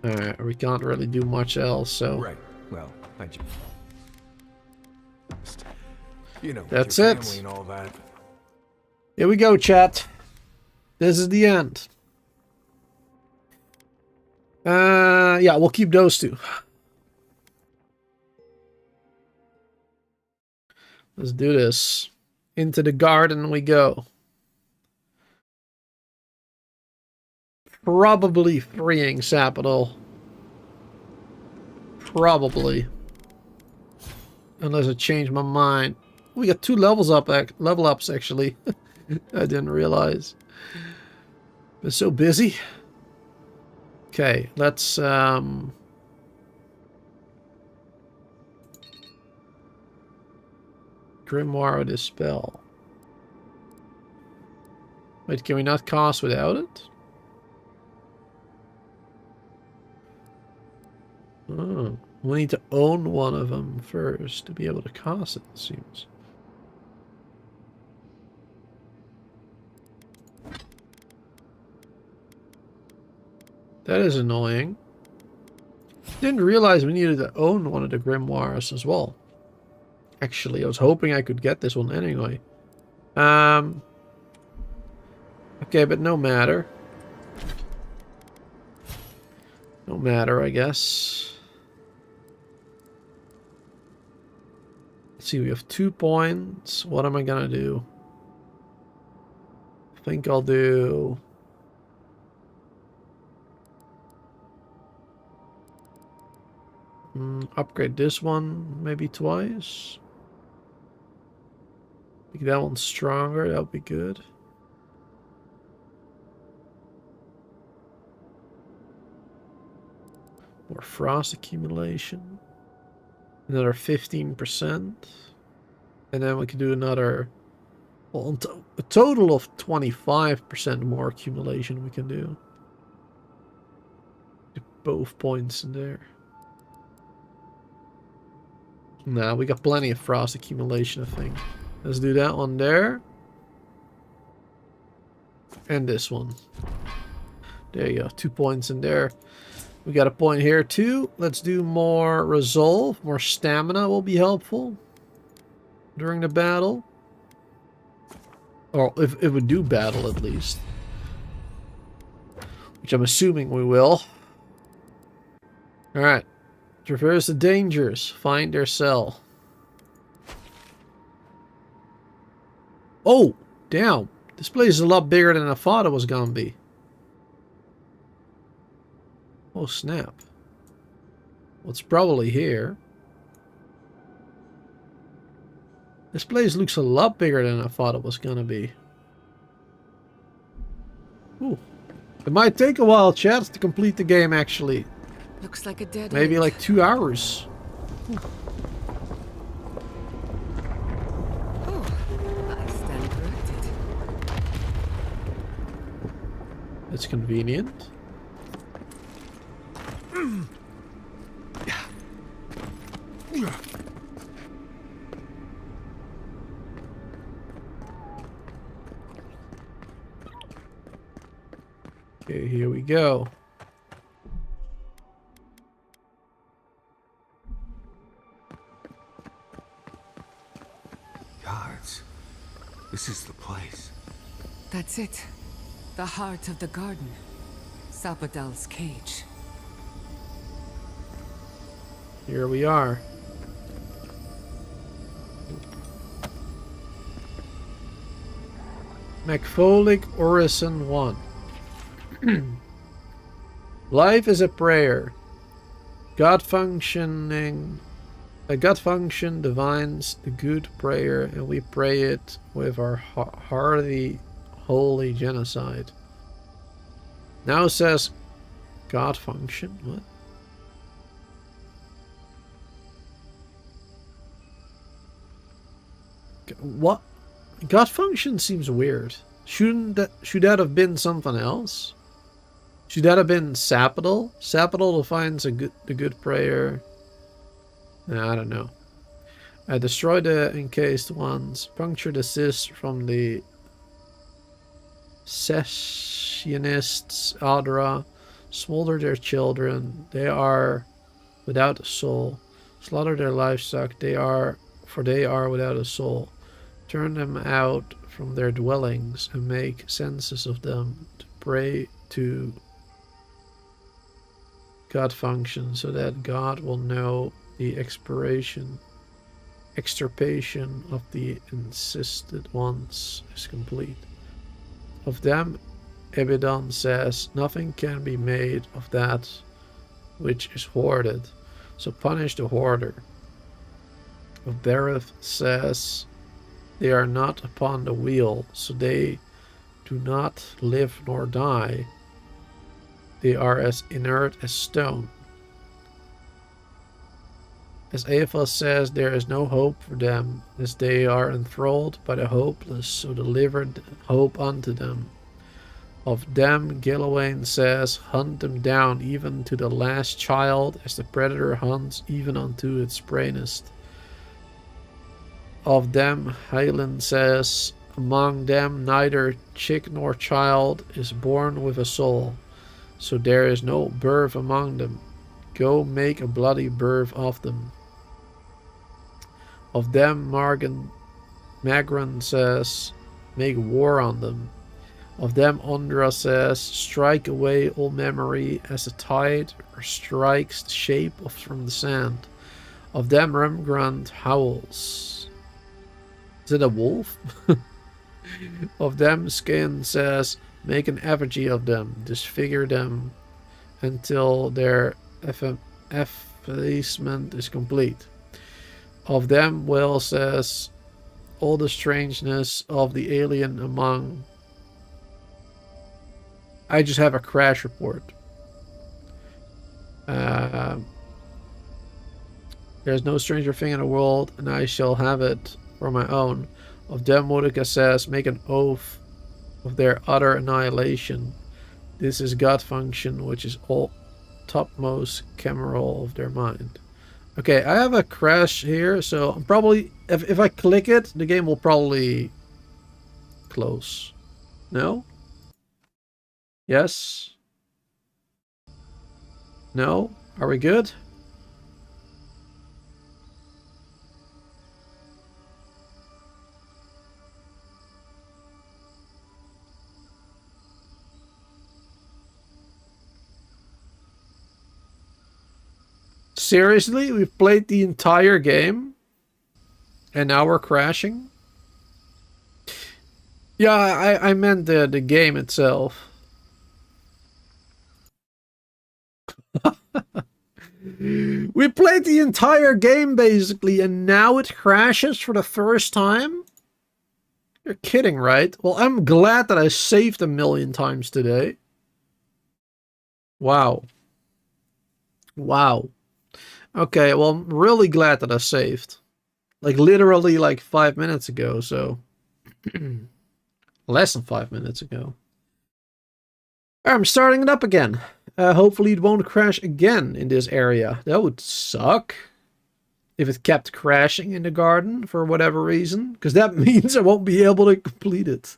Alright, we can't really do much else, so... Right. Well, I just... You know, with That's your it. family and all that. Here we go, chat. This is the end. Yeah, we'll keep those two. Let's do this. Into the garden we go. Probably freeing Sapadol. Probably. Unless I change my mind. We got 2 levels up, level ups actually. I didn't realize. Been so busy. Okay, let's Grimoire this spell. Wait, can we not cast without it? Oh, we need to own one of them first to be able to cast it, it seems. That is annoying. Didn't realize we needed to own one of the grimoires as well. Actually, I was hoping I could get this one anyway. Okay, but no matter. No matter, I guess. Let's see, we have 2 points. What am I gonna do? I think I'll do... upgrade this one maybe twice. Make that one stronger, that would be good. More frost accumulation. Another 15%. And then we can do another... Well, a total of 25% more accumulation we can do. Both points in there. Nah, we got plenty of frost accumulation, I think. Let's do that one there. And this one. There you go, 2 points in there. We got a point here too. Let's do more resolve. More stamina will be helpful during the battle. Or if we do battle at least. Which I'm assuming we will. Alright. Traverse the dangers. Find their cell. Oh, damn. This place is a lot bigger than I thought it was gonna be. Oh, snap. Well, it's probably here. This place looks a lot bigger than I thought it was gonna be. Ooh. It might take a while, chat, to complete the game, actually. Looks like a dead Maybe end. like 2 hours. Oh, I stand corrected. It's convenient. Okay, here we go. Guards, this is the place. That's it. The heart of the garden. Sapadal's cage. Here we are. MacFolic Orison 1. Life is a prayer. God function divines the good prayer, and we pray it with our hearty, holy genocide. Now says God function. What? What? God function seems weird. Should that have been something else? Should that have been Sapadal? Sapadal defines the good prayer. I don't know. Destroy the encased ones. Puncture the cyst from the Sessionists' Adra. Smolder their children. They are without a soul. Slaughter their livestock. They are for they are without a soul. Turn them out from their dwellings and make census of them to pray to God function, so that God will know the extirpation of the insisted ones is complete. Of them, Abaddon says, nothing can be made of that which is hoarded, so punish the hoarder. Of Bereth says, they are not upon the wheel, so they do not live nor die. They are as inert as stone. As Ava says, there is no hope for them, as they are enthralled by the hopeless, so delivered hope unto them. Of them, Gilwaine says, hunt them down even to the last child, as the predator hunts even unto its preyest. Of them, Hyland says, among them neither chick nor child is born with a soul, so there is no birth among them. Go make a bloody birth of them. Of them, Magran says, make war on them. Of them, Ondra says, strike away all memory as a tide strikes the shape from the sand. Of them, Rembrandt howls. Is it a wolf? Of them, Skin says, make an effigy of them, disfigure them until their effacement is complete. Of them, Will says, all the strangeness of the alien among. I just have a crash report. There's no stranger thing in the world, and I shall have it for my own. Of them, Mordecai says, make an oath of their utter annihilation. This is God function, which is all topmost cameral of their mind. Okay, I have a crash here, so I'm probably, if I click it, the game will probably close. No? Yes? No? Are we good? Seriously? We've played the entire game? And now we're crashing? Yeah, I meant the game itself. We played the entire game basically, and now it crashes for the first time? You're kidding, right? Well, I'm glad that I saved a million times today. Wow. Wow. Okay, well, I'm really glad that I saved. Like, literally, like 5 minutes ago, so... Less than 5 minutes ago. I'm starting it up again. Hopefully it won't crash again in this area. That would suck. If it kept crashing in the garden for whatever reason. Because that means I won't be able to complete it.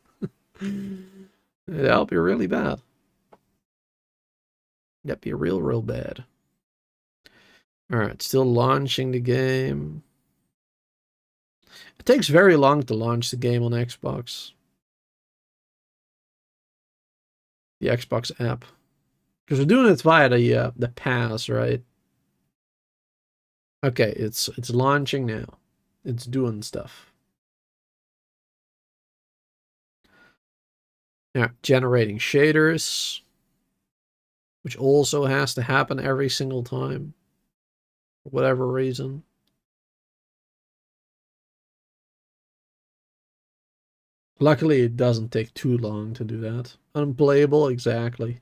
That'll be really bad. That'd be real bad. Alright, still launching the game. It takes very long to launch the game on Xbox. The Xbox app. Because we're doing it via the pass, right? Okay, it's launching now. It's doing stuff. Yeah, generating shaders. Which also has to happen every single time. For whatever reason. Luckily, it doesn't take too long to do that. Unplayable, exactly.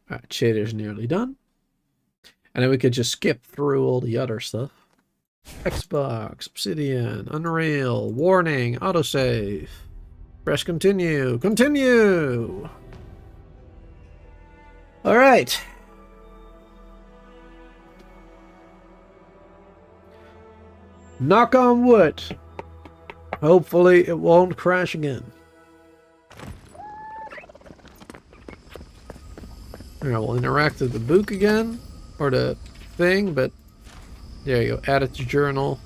Alright, shader's nearly done. And then we could just skip through all the other stuff. Xbox, Obsidian, Unreal, warning, autosave. Press continue, continue! Alright. Knock on wood. Hopefully it won't crash again. Alright, we'll interact with the book again. Or the thing, but there you go. Add it to journal.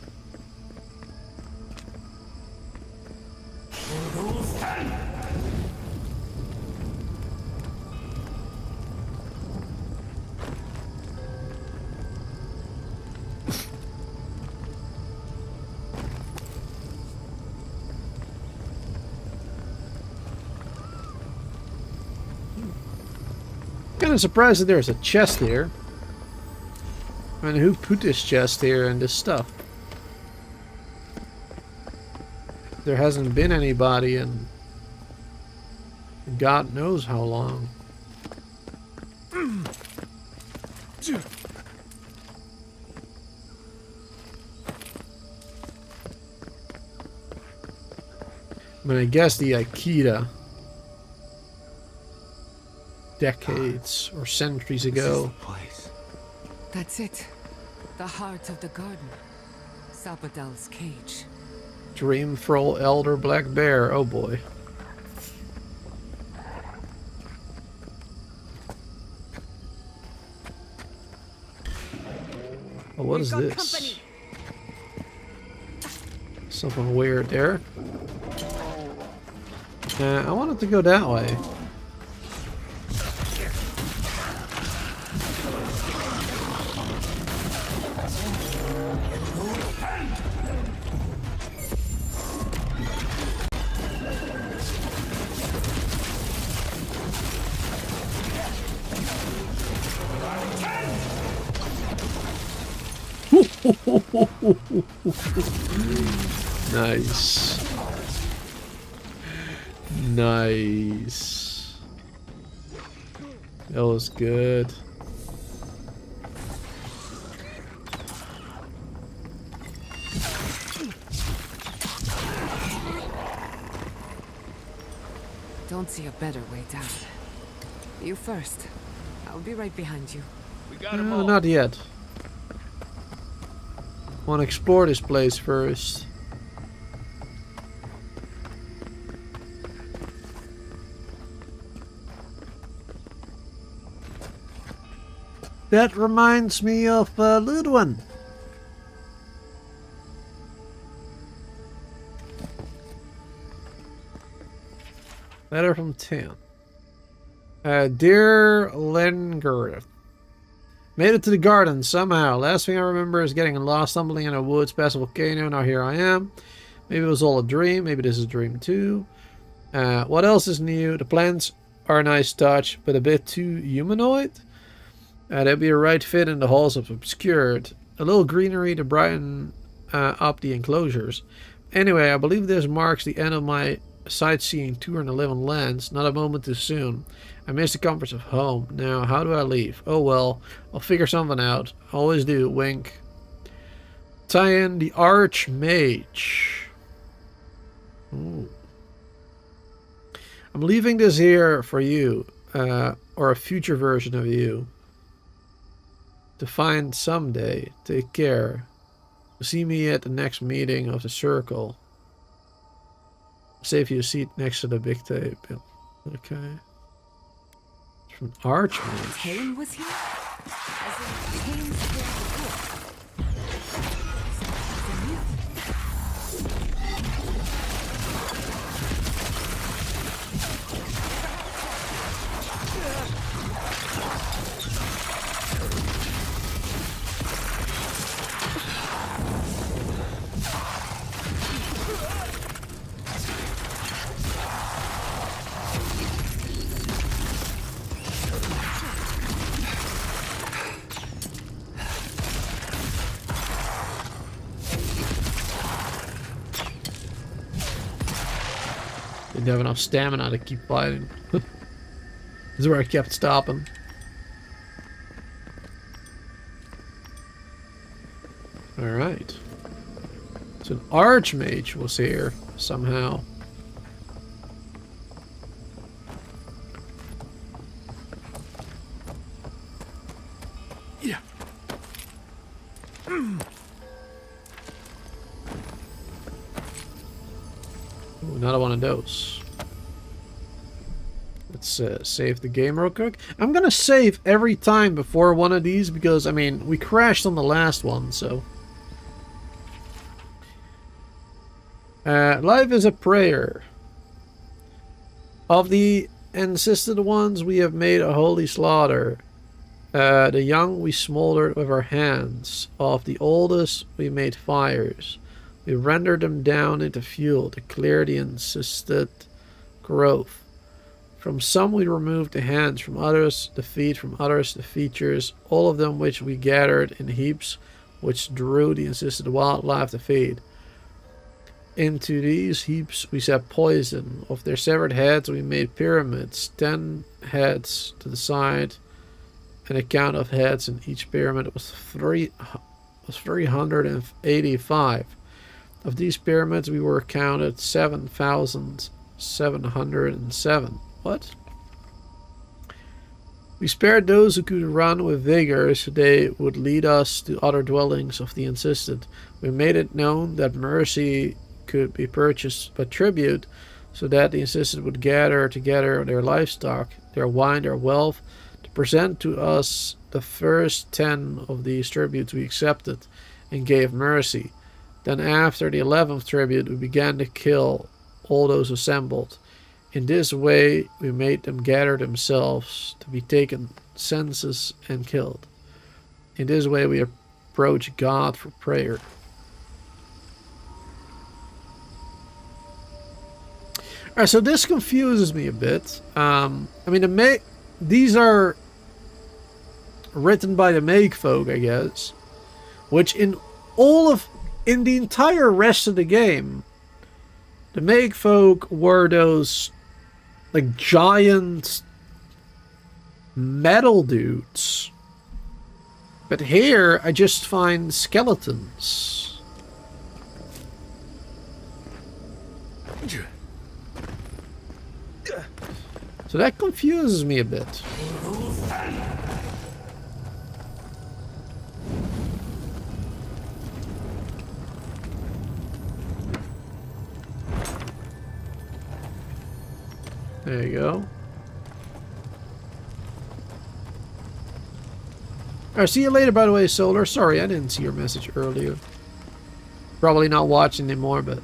Kind of surprised that there's a chest here. I mean, who put this chest here and this stuff? There hasn't been anybody in God knows how long. I mean, I guess the Aikida decades or centuries ago. That's it. The heart of the garden. Sapadal's cage. Dreamfroll Elder Black Bear. Oh boy. Oh, what is this? Something weird there. I wanted to go that way. Nice. Nice. That was good. Don't see a better way down. You first. I'll be right behind you. We got him all. Not yet. Want to explore this place first. That reminds me of Ludwin. Letter from Tim. Dear Lenger, made it to the garden somehow. Last thing I remember is getting lost, stumbling in a woods past a volcano. Now here I am. Maybe it was all a dream. Maybe this is a dream too. What else is new? The plants are a nice touch, but a bit too humanoid. That'd be a right fit in the halls of Obscured. A little greenery to brighten up the enclosures. Anyway, I believe this marks the end of my sightseeing tour in 11 lands. Not a moment too soon. I miss the comforts of home. Now, how do I leave? Oh well, I'll figure something out. Always do. Wink. Tie in the Archmage. Ooh. I'm leaving this here for you, or a future version of you, to find someday. Take care. See me at the next meeting of the Circle. Save you a seat next to the big table. Okay. It's from Archmage. Cain was here? As in Cain's here Didn't have enough stamina to keep fighting. This is where I kept stopping. Alright. So an Archmage was here somehow. Yeah. Ooh, another one of those. Let's save the game real quick. I'm gonna save every time before one of these because, I mean, we crashed on the last one, so. Life is a prayer. Of the encysted ones, we have made a holy slaughter. The young we smoldered with our hands. Of the oldest, we made fires. We rendered them down into fuel to clear the encysted growth. From some we removed the hands, from others the feet, from others the features, all of them which we gathered in heaps, which drew the encysted wildlife to feed. Into these heaps we set poison. Of their severed heads we made pyramids, 10 heads to the side, and a count of heads in each pyramid was 385. Of these pyramids we were counted 7,707. What? We spared those who could run with vigor, so they would lead us to other dwellings of the encysted. We made it known that mercy could be purchased by tribute, so that the encysted would gather together their livestock, their wine, their wealth, to present to us. The first 10 of these tributes we accepted and gave mercy. Then after the 11th tribute we began to kill all those assembled. In this way we made them gather themselves to be taken census and killed. In this way we approach God for prayer. Alright, so this confuses me a bit. I mean, these are written by the Make folk, I guess, which in the entire rest of the game, the Make folk were those like giant metal dudes, but here I just find skeletons. So that confuses me a bit. There you go. Alright, see you later, by the way, Solar. Sorry, I didn't see your message earlier. Probably not watching anymore, but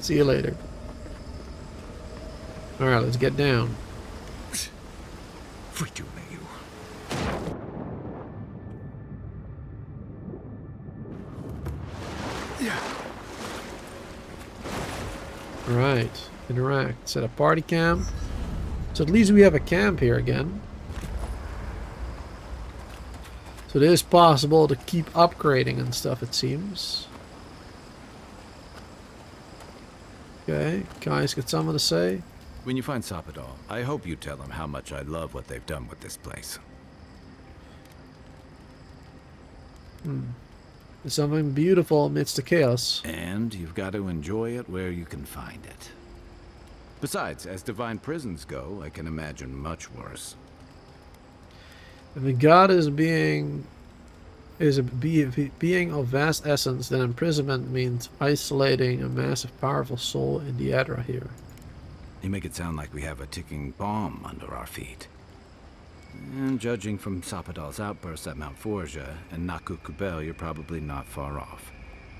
see you later. Alright, let's get down. Alright, interact. Set a party camp. So at least we have a camp here again. So it is possible to keep upgrading and stuff, it seems. Okay, guys, got something to say? When you find Sapadal, I hope you tell him how much I love what they've done with this place. There's something beautiful amidst the chaos. And you've got to enjoy it where you can find it. Besides, as divine prisons go, I can imagine much worse. If a god is a being of vast essence, then imprisonment means isolating a massive, powerful soul in the Adra here. You make it sound like we have a ticking bomb under our feet. And judging from Sapadal's outbursts at Mount Forja and Naku Kubel, you're probably not far off.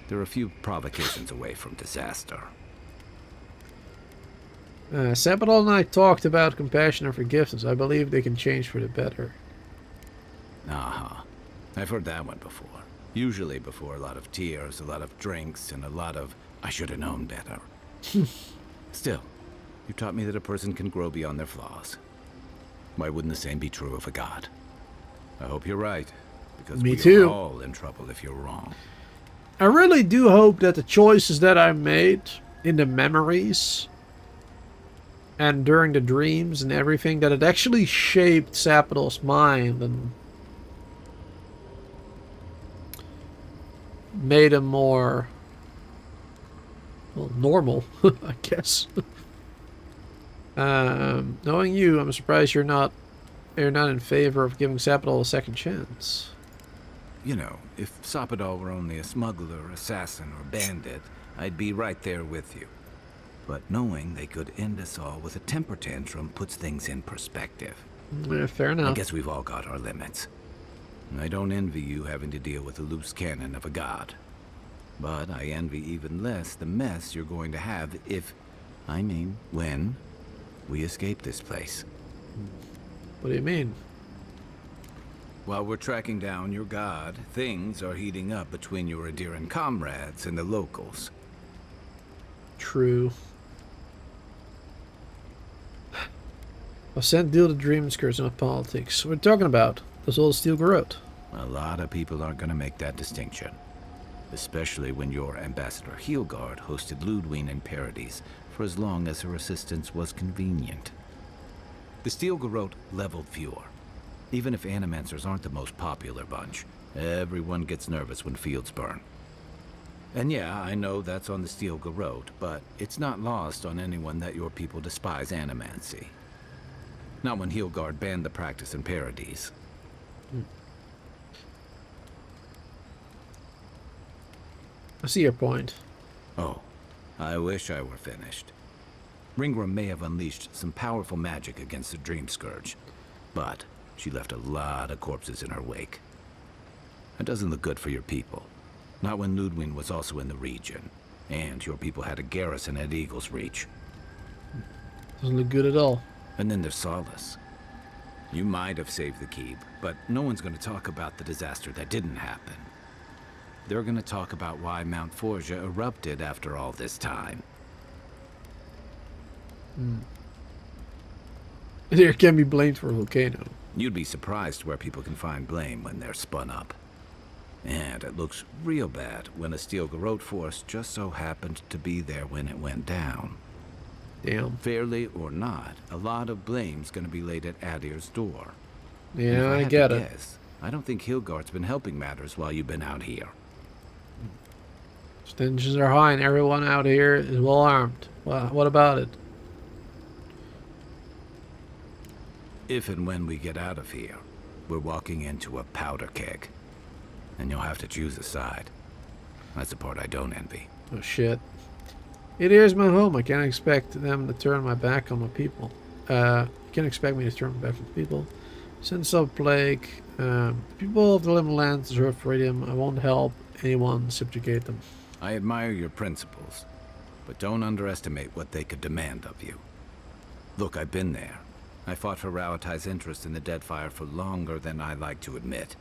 They're a few provocations away from disaster. Sapadal and I talked about compassion and forgiveness. I believe they can change for the better. Uh-huh. I've heard that one before. Usually before a lot of tears, a lot of drinks, and a lot of, I should have known better. Still, you taught me that a person can grow beyond their flaws. Why wouldn't the same be true of a god? I hope you're right, because Me we too. are all in trouble if you're wrong. I really do hope that the choices that I made in the memories and during the dreams and everything, that it actually shaped Sapadal's mind and made him more, well, normal, I guess. Knowing you, I'm surprised you're not in favor of giving Sapadal a second chance. You know, if Sapadal were only a smuggler, assassin, or bandit, I'd be right there with you. But knowing they could end us all with a temper tantrum puts things in perspective. Yeah, fair enough. I guess we've all got our limits. I don't envy you having to deal with the loose cannon of a god. But I envy even less the mess you're going to have if, when, we escape this place. What do you mean? While we're tracking down your god, things are heating up between your Adiran comrades and the locals. True. A sent deal to Dreamskirts, not politics. What are we talking about? Those old steel garrote. A lot of people aren't going to make that distinction. Especially when your Ambassador Heelguard hosted Ludwig in Paradise for as long as her assistance was convenient. The steel garrote leveled viewer. Even if animancers aren't the most popular bunch, everyone gets nervous when fields burn. And yeah, I know that's on the steel garrote, but it's not lost on anyone that your people despise animancy. Not when Heelguard banned the practice in Paradise. I see your point. Oh, I wish I were finished. Ringram may have unleashed some powerful magic against the Dream Scourge, but she left a lot of corpses in her wake. That doesn't look good for your people. Not when Ludwig was also in the region, and your people had a garrison at Eagle's Reach. Doesn't look good at all. And then there's Solace. You might have saved the keep, but no one's going to talk about the disaster that didn't happen. They're going to talk about why Mount Forja erupted after all this time. There can be blamed for a volcano. You'd be surprised where people can find blame when they're spun up. And it looks real bad when a steel garrote force just so happened to be there when it went down. Damn. Fairly or not, a lot of blame's going to be laid at Adir's door. Yeah, I get it. Guess, I don't think Heelguard's been helping matters while you've been out here. Tensions are high and everyone out here is well armed. Well, what about it? If and when we get out of here, we're walking into a powder keg. And you'll have to choose a side. That's the part I don't envy. Oh shit. It is my home. I can't expect them to turn my back on my people. You can't expect me to turn my back on the people. Since of plague, people of the Limb Lands deserve freedom. I won't help anyone subjugate them. I admire your principles, but don't underestimate what they could demand of you. Look, I've been there. I fought for Rauatai's interest in the Deadfire for longer than I like to admit.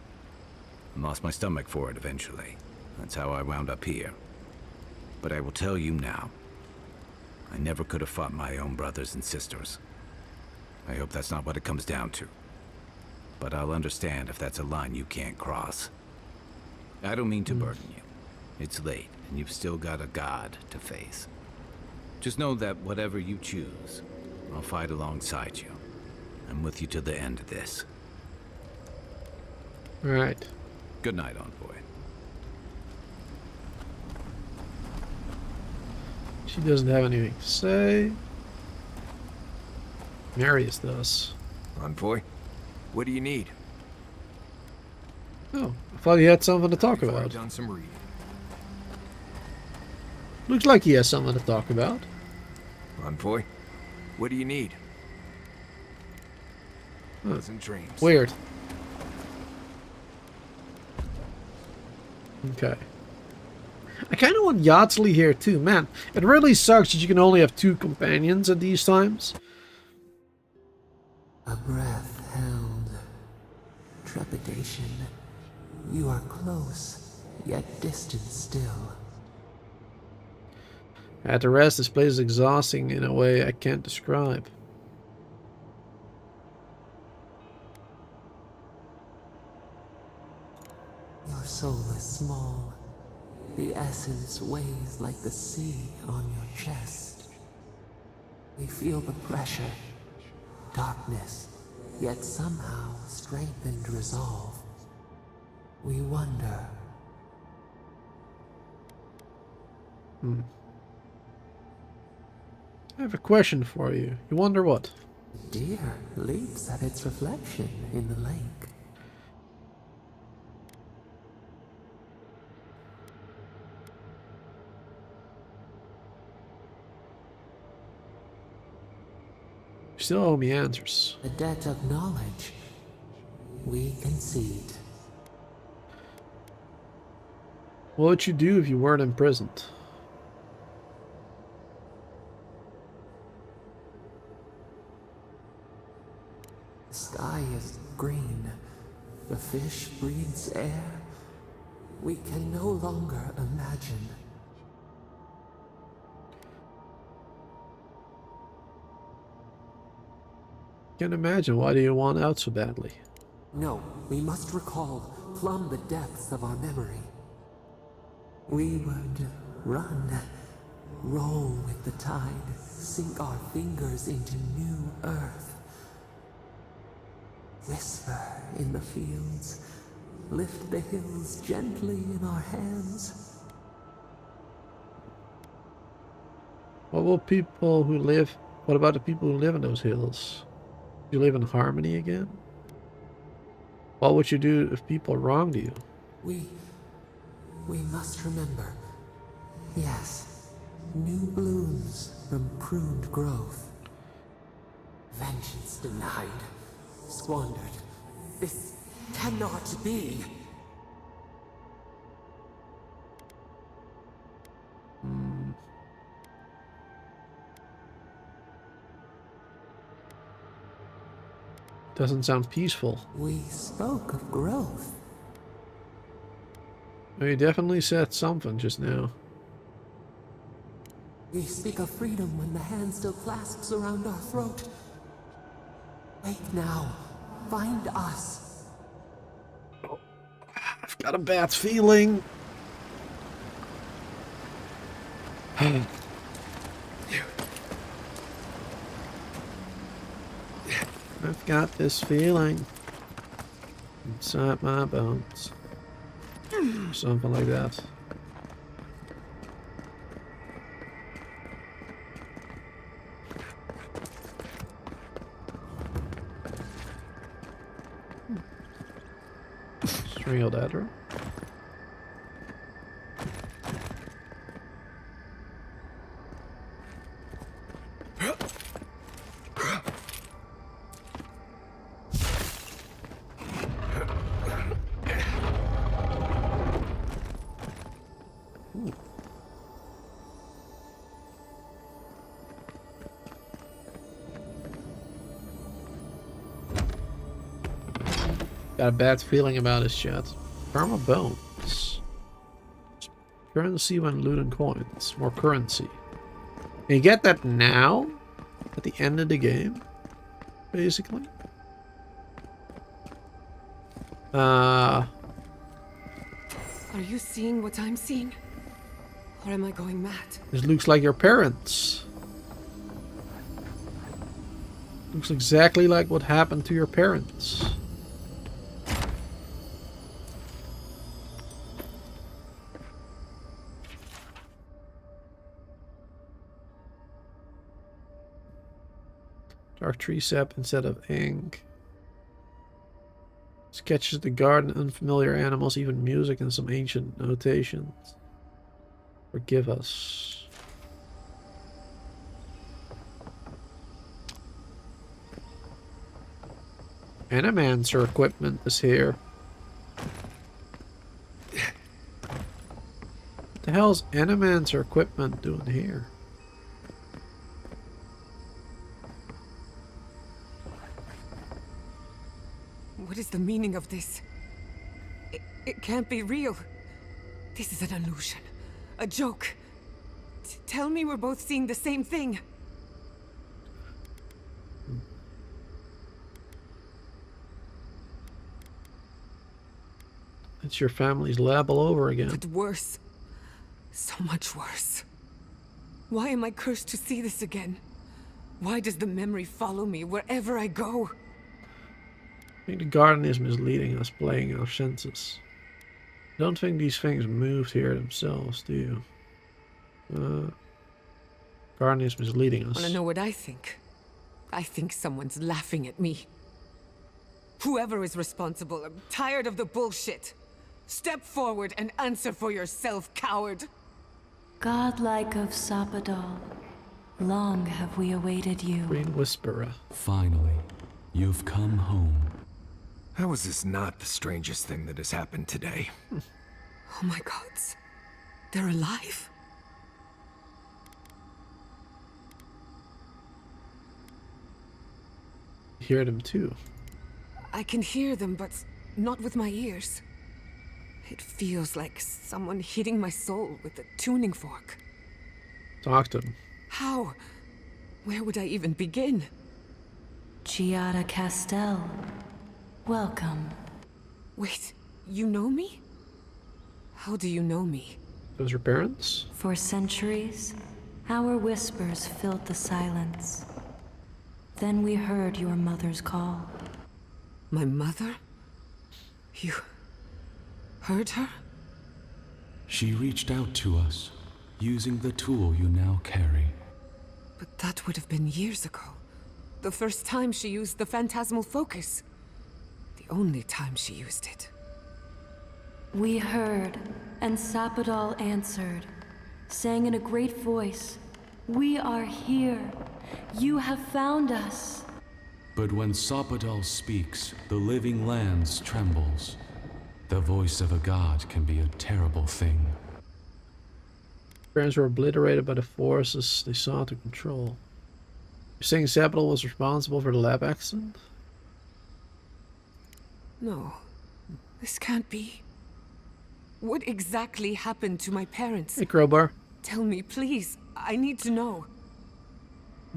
I lost my stomach for it eventually. That's how I wound up here. But I will tell you now, I never could have fought my own brothers and sisters. I hope that's not what it comes down to. But I'll understand if that's a line you can't cross. I don't mean to burden you. It's late, and you've still got a god to face. Just know that whatever you choose, I'll fight alongside you. I'm with you to the end of this. Alright. Good night, Envoy. She doesn't have anything to say. Marius does. Envoy, what do you need? Oh, I thought he had something to talk Before I've about. done some reading. Looks like he has something to talk about. Envoy, what do you need? Huh. Pleasant dreams. Weird. Okay. I kind of want Yardley here too, man. It really sucks that you can only have 2 companions at these times. A breath held. Trepidation. You are close, yet distant still. At the rest, this place is exhausting in a way I can't describe. Your soul is small. The essence weighs like the sea on your chest. We feel the pressure, darkness, yet somehow strengthened resolve. We wonder. I have a question for you. You wonder what? Deer leaps at its reflection in the lake. still owe me answers. The debt of knowledge. We concede. What would you do if you weren't imprisoned? The sky is green. The fish breathes air. We can no longer imagine. Can't imagine. Why do you want out so badly? No, we must recall, plumb the depths of our memory. We would run, roll with the tide, sink our fingers into new earth. Whisper in the fields, lift the hills gently in our hands. What about the people who live in those hills? You live in harmony again? What would you do if people wronged you? We must remember. Yes, new blooms from pruned growth. Vengeance denied, squandered. This cannot be. Doesn't sound peaceful. We spoke of growth. You definitely said something just now. We speak of freedom when the hand still clasps around our throat. Wake now. Find us. I've got a bad feeling. I've got this feeling inside my bones. Something like that. String that, right? Got a bad feeling about this chat. Karma bones. Currency when looting coins. More currency. Can you get that now? At the end of the game? Basically? Are you seeing what I'm seeing? Or am I going mad? This looks like your parents. Looks exactly like what happened to your parents. Dark tree sap instead of ink. Sketches the garden, unfamiliar animals, even music and some ancient notations. Forgive us. Animancer equipment is here. What the hell's Animancer equipment doing here? What is the meaning of this? It can't be real. This is an illusion. A joke. Tell me we're both seeing the same thing. It's your family's lab all over again. But worse. So much worse. Why am I cursed to see this again? Why does the memory follow me wherever I go? I think the garden is misleading us, playing our senses. I don't think these things moved here themselves, do you? Garden is misleading us. Wanna know what I think? I think someone's laughing at me. Whoever is responsible, I'm tired of the bullshit. Step forward and answer for yourself, coward. Godlike of Sapadal, Long have we awaited you. Green Whisperer. Finally, you've come home. How is this not the strangest thing that has happened today? Oh my gods. They're alive? Hear them too. I can hear them, but not with my ears. It feels like someone hitting my soul with a tuning fork. Talk to them. How? Where would I even begin? Giada Castel. Welcome. Wait, you know me? How do you know me? Those your parents? For centuries, our whispers filled the silence. Then we heard your mother's call. My mother? You heard her? She reached out to us, using the tool you now carry. But that would have been years ago. The first time she used the phantasmal focus. The only time she used it. We heard, and Sapadal answered, saying in a great voice, "We are here. You have found us." But when Sapadal speaks, the living lands trembles. The voice of a god can be a terrible thing. Parents were obliterated by the forces they sought to control. You're saying Sapadal was responsible for the lab accident? No. This can't be. What exactly happened to my parents? Hey, Crowbar. Tell me, please. I need to know.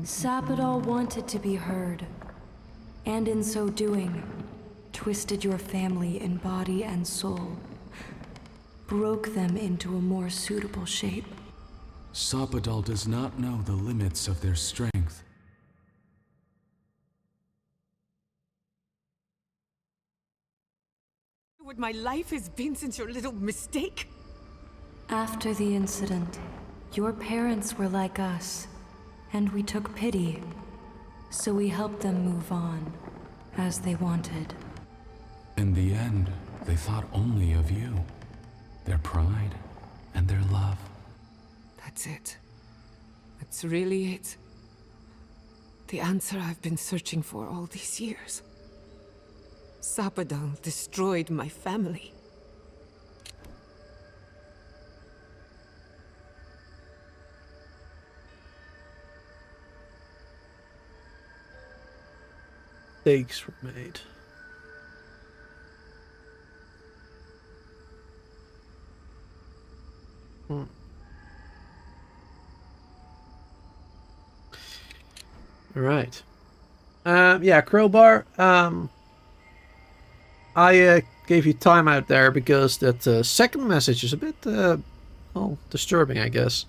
Sapadal wanted to be heard, and in so doing, twisted your family in body and soul, broke them into a more suitable shape. Sapadal does not know the limits of their strength. What my life has been since your little mistake? After the incident, your parents were like us, and we took pity, so we helped them move on, as they wanted. In the end, they thought only of you, their pride, and their love. That's it. That's really it. The answer I've been searching for all these years. Sapadal destroyed my family. Mistakes were made. All right. Yeah, Crowbar. I gave you timeout there because that second message is a bit, well, disturbing, I guess.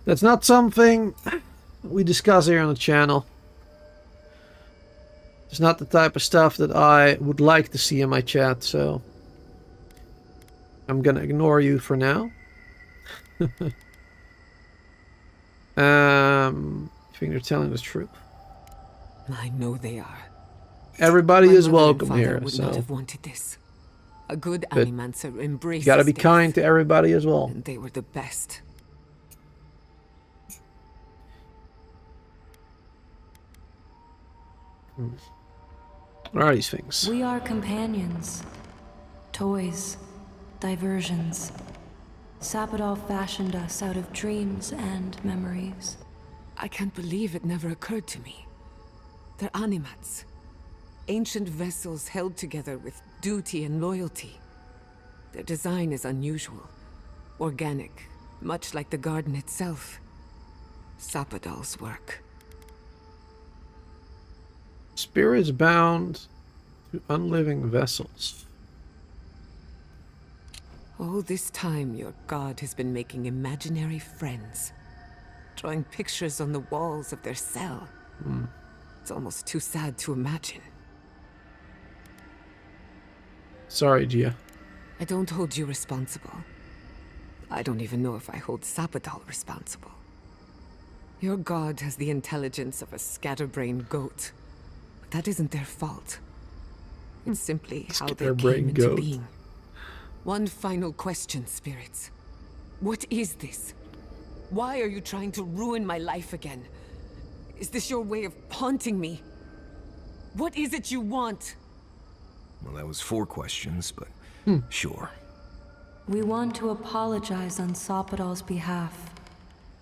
That's not something we discuss here on the channel. It's not the type of stuff that I would like to see in my chat, so I'm gonna ignore you for now. You think they're telling the truth? I know they are. Everybody is welcome My mother here, and father would so not have wanted this. A good But animancer embraces you gotta be death, kind to everybody as well. and they were the best. What are these things? We are companions, toys, diversions. Sapadal fashioned us out of dreams and memories. I can't believe it never occurred to me. They're animats. Ancient vessels held together with duty and loyalty. Their design is unusual, organic, much like the garden itself. Sapadal's work. Spirits bound to unliving vessels. All this time, your god has been making imaginary friends. Drawing pictures on the walls of their cell. It's almost too sad to imagine. Sorry, Gia. I don't hold you responsible. I don't even know if I hold Sapadal responsible. Your god has the intelligence of a scatterbrained goat. But that isn't their fault. It's simply how they came into being. One final question, spirits. What is this? Why are you trying to ruin my life again? Is this your way of haunting me? What is it you want? Well, that was 4 questions, but sure. We want to apologize on Sapadal's behalf,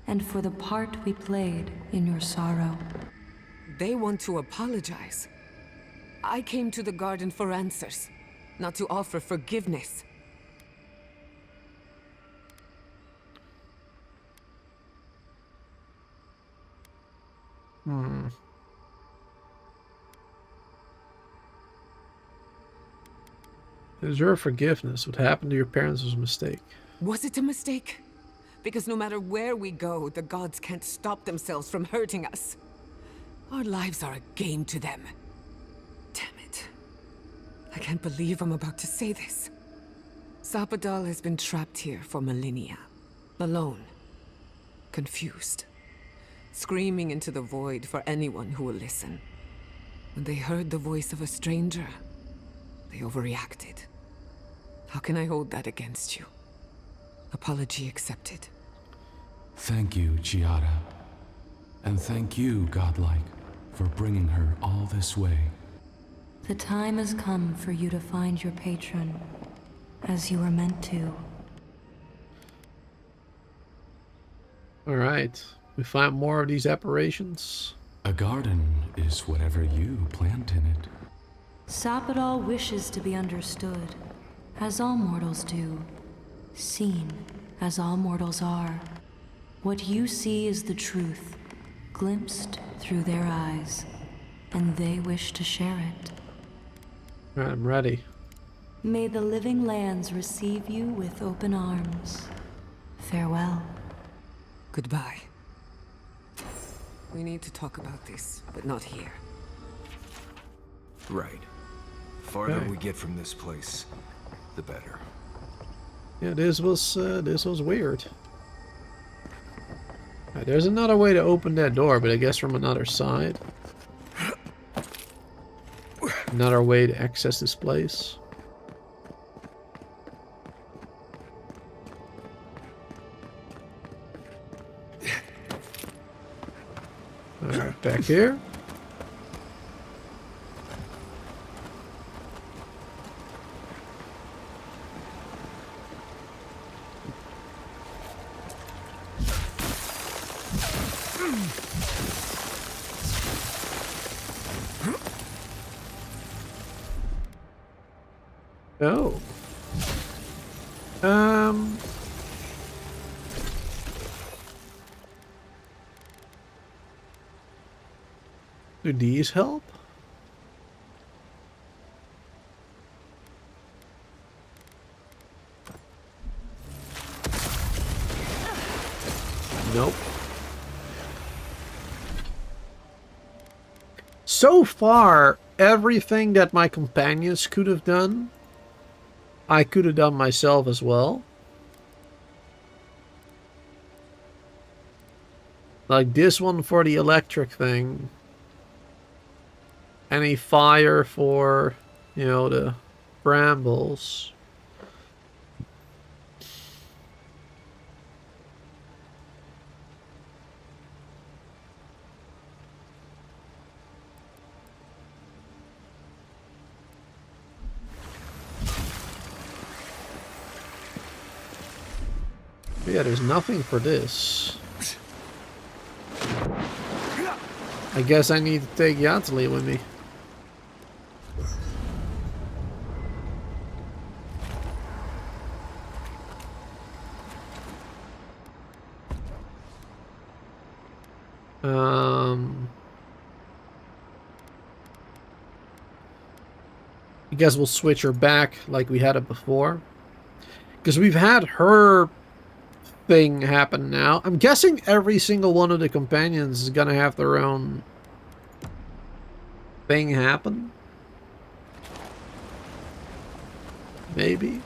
and for the part we played in your sorrow. They want to apologize. I came to the garden for answers, not to offer forgiveness. Is your forgiveness? What happened to your parents was a mistake. Was it a mistake? Because no matter where we go, the gods can't stop themselves from hurting us. Our lives are a game to them. Damn it. I can't believe I'm about to say this. Sapadal has been trapped here for millennia. Alone. Confused. Screaming into the void for anyone who will listen. When they heard the voice of a stranger, they overreacted. How can I hold that against you? Apology accepted. Thank you, Chiara. And thank you, Godlike, for bringing her all this way. The time has come for you to find your patron, as you were meant to. Alright, we find more of these apparitions. A garden is whatever you plant in it. Sapadal wishes to be understood, as all mortals do. Seen, as all mortals are. What you see is the truth, glimpsed through their eyes, and they wish to share it. Alright, I'm ready. May the living lands receive you with open arms. Farewell. Goodbye. We need to talk about this, but not here. Right. The farther Okay. we get from this place, the better. Yeah, this was weird. Alright, there's another way to open that door, but I guess from another side. Another way to access this place. Alright, back here. Oh. Do these help? Nope. So far, everything that my companions could have done, I could have done myself as well. Like this one for the electric thing. Any fire for, you know, the brambles. Yeah, there's nothing for this. I guess I need to take Yatsuli with me. I guess we'll switch her back like we had it before. Because we've had her thing happen now. I'm guessing every single one of the companions is gonna have their own thing happen. Maybe.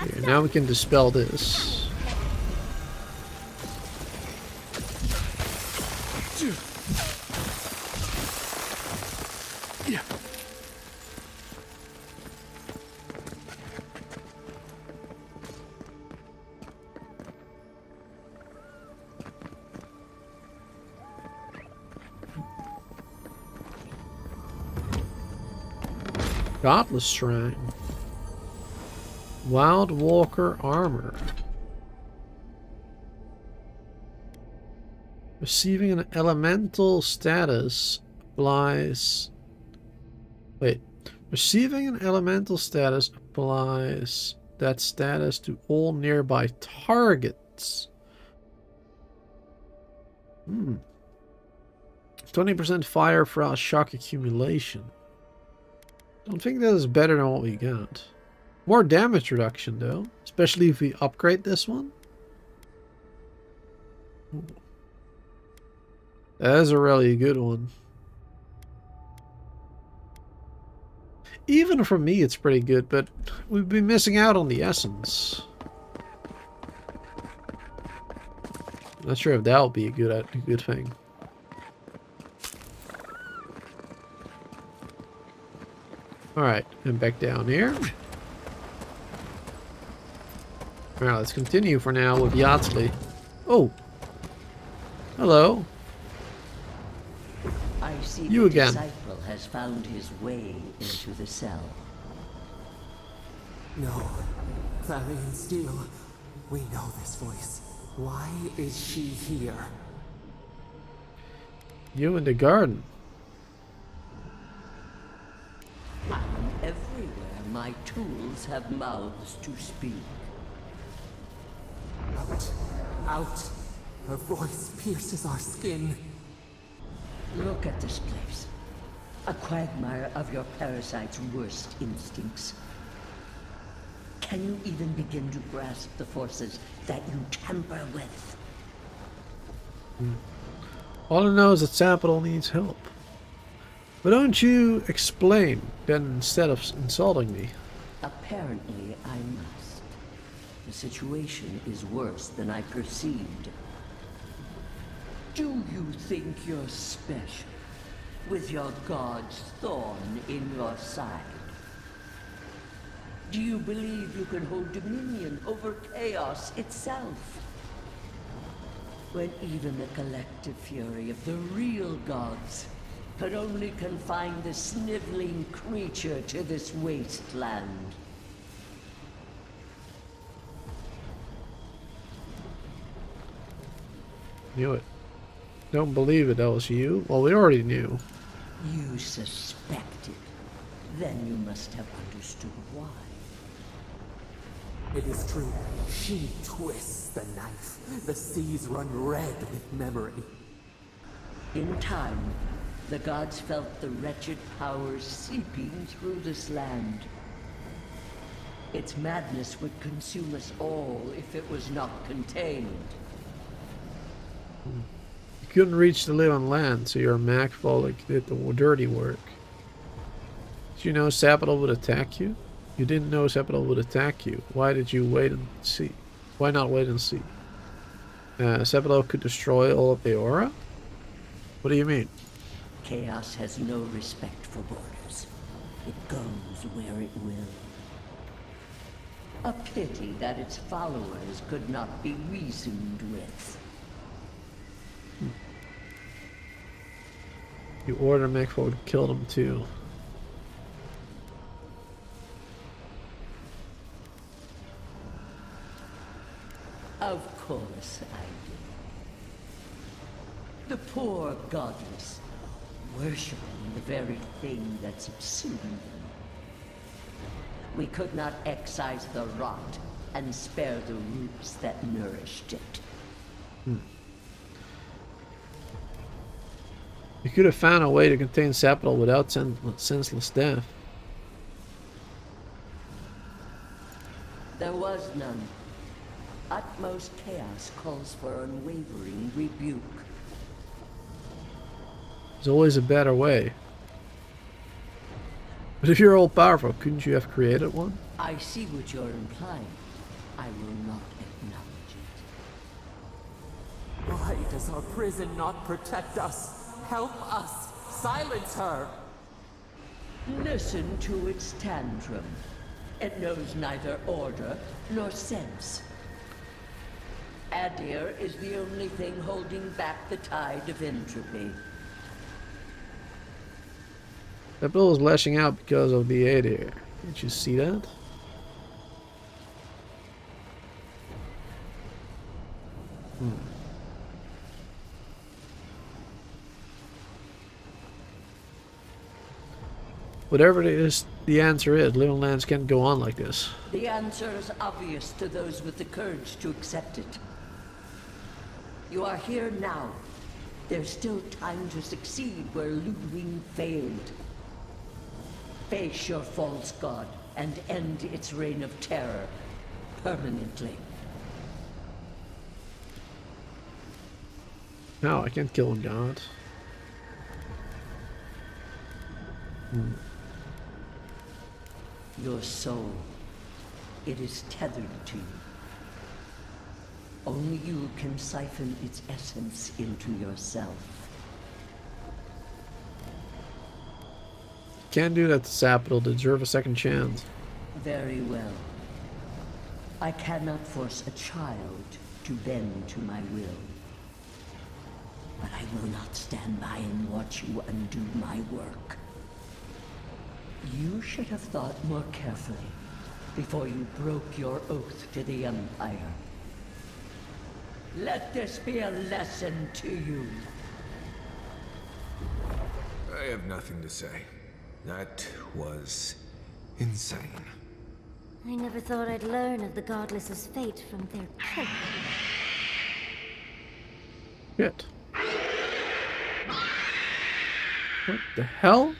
Here, now we can dispel this. Godless Shrine. Wild Walker Armor. Receiving an elemental status applies... Wait. Receiving an elemental status applies that status to all nearby targets. 20% fire frost shock accumulation. Don't think that is better than what we got. More damage reduction though, especially if we upgrade this one. Ooh. That is a really good one. Even for me it's pretty good, but we've been missing out on the essence. Not sure if that'll be a good thing. Alright, and back down here. Alright, let's continue for now with Yatsley. Oh! Hello. I see You the again. disciple has found his way into the cell. No. Clarion Steel. We know this voice. Why is she here? You in the garden. I am everywhere my tools have mouths to speak. Out. Out. Her voice pierces our skin. Look at this place. A quagmire of your parasite's worst instincts. Can you even begin to grasp the forces that you tamper with? All I know is that Sapital needs help. But don't you explain, then, instead of insulting me? Apparently, I must. The situation is worse than I perceived. Do you think you're special, with your god's thorn in your side? Do you believe you can hold dominion over chaos itself? When even the collective fury of the real gods could only confine the sniveling creature to this wasteland. Knew it. Don't believe it, that was you? Well, we already knew. You suspected. Then you must have understood why. It is true. She twists the knife. The seas run red with memory. In time, the gods felt the wretched powers seeping through this land. Its madness would consume us all if it was not contained. You couldn't reach the live on land, so your Macfolic did the dirty work. Did you know Sapital would attack you? You didn't know Sapital would attack you. Why did you wait and see? Why not wait and see? Sapital could destroy all of the aura? What do you mean? Chaos has no respect for borders. It goes where it will. A pity that its followers could not be reasoned with. You order Macfolic to kill them too. Of course I do. The poor godless, worshipping the very thing that subsumed them. We could not excise the rot and spare the roots that nourished it. You could have found a way to contain Sapital without senseless death. There was none. Utmost chaos calls for unwavering rebuke. There's always a better way. But if you're all powerful, couldn't you have created one? I see what you're implying. I will not acknowledge it. Why does our prison not protect us? Help us! Silence her! Listen to its tantrum. It knows neither order nor sense. Adir is the only thing holding back the tide of entropy. That bill is lashing out because of the ADR. Can't you see that? Whatever it is, the answer is, living lands can't go on like this. The answer is obvious to those with the courage to accept it. You are here now. There's still time to succeed where Ludwig failed. Face your false god and end its reign of terror permanently. No, I can't kill a god. Your soul, it is tethered to you. Only you can siphon its essence into yourself. Can't do that to Sap, it'll deserve a second chance. Very well. I cannot force a child to bend to my will. But I will not stand by and watch you undo my work. You should have thought more carefully before you broke your oath to the Empire. Let this be a lesson to you. I have nothing to say. That was insane. I never thought I'd learn of the Godless's fate from their children. Shit. What the hell?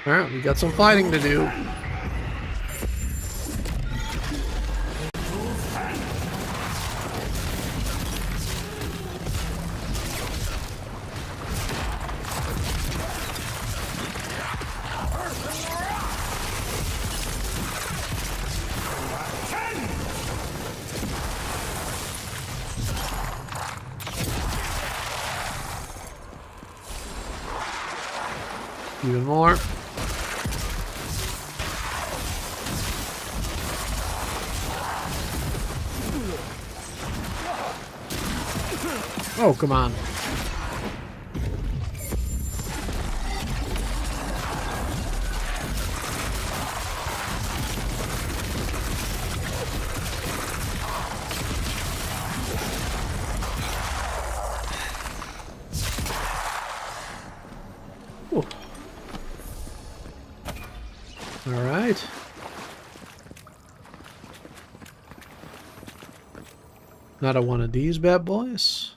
Alright, we got some fighting to do. Even more. Oh, come on. Ooh. All right. Not one of these bad boys.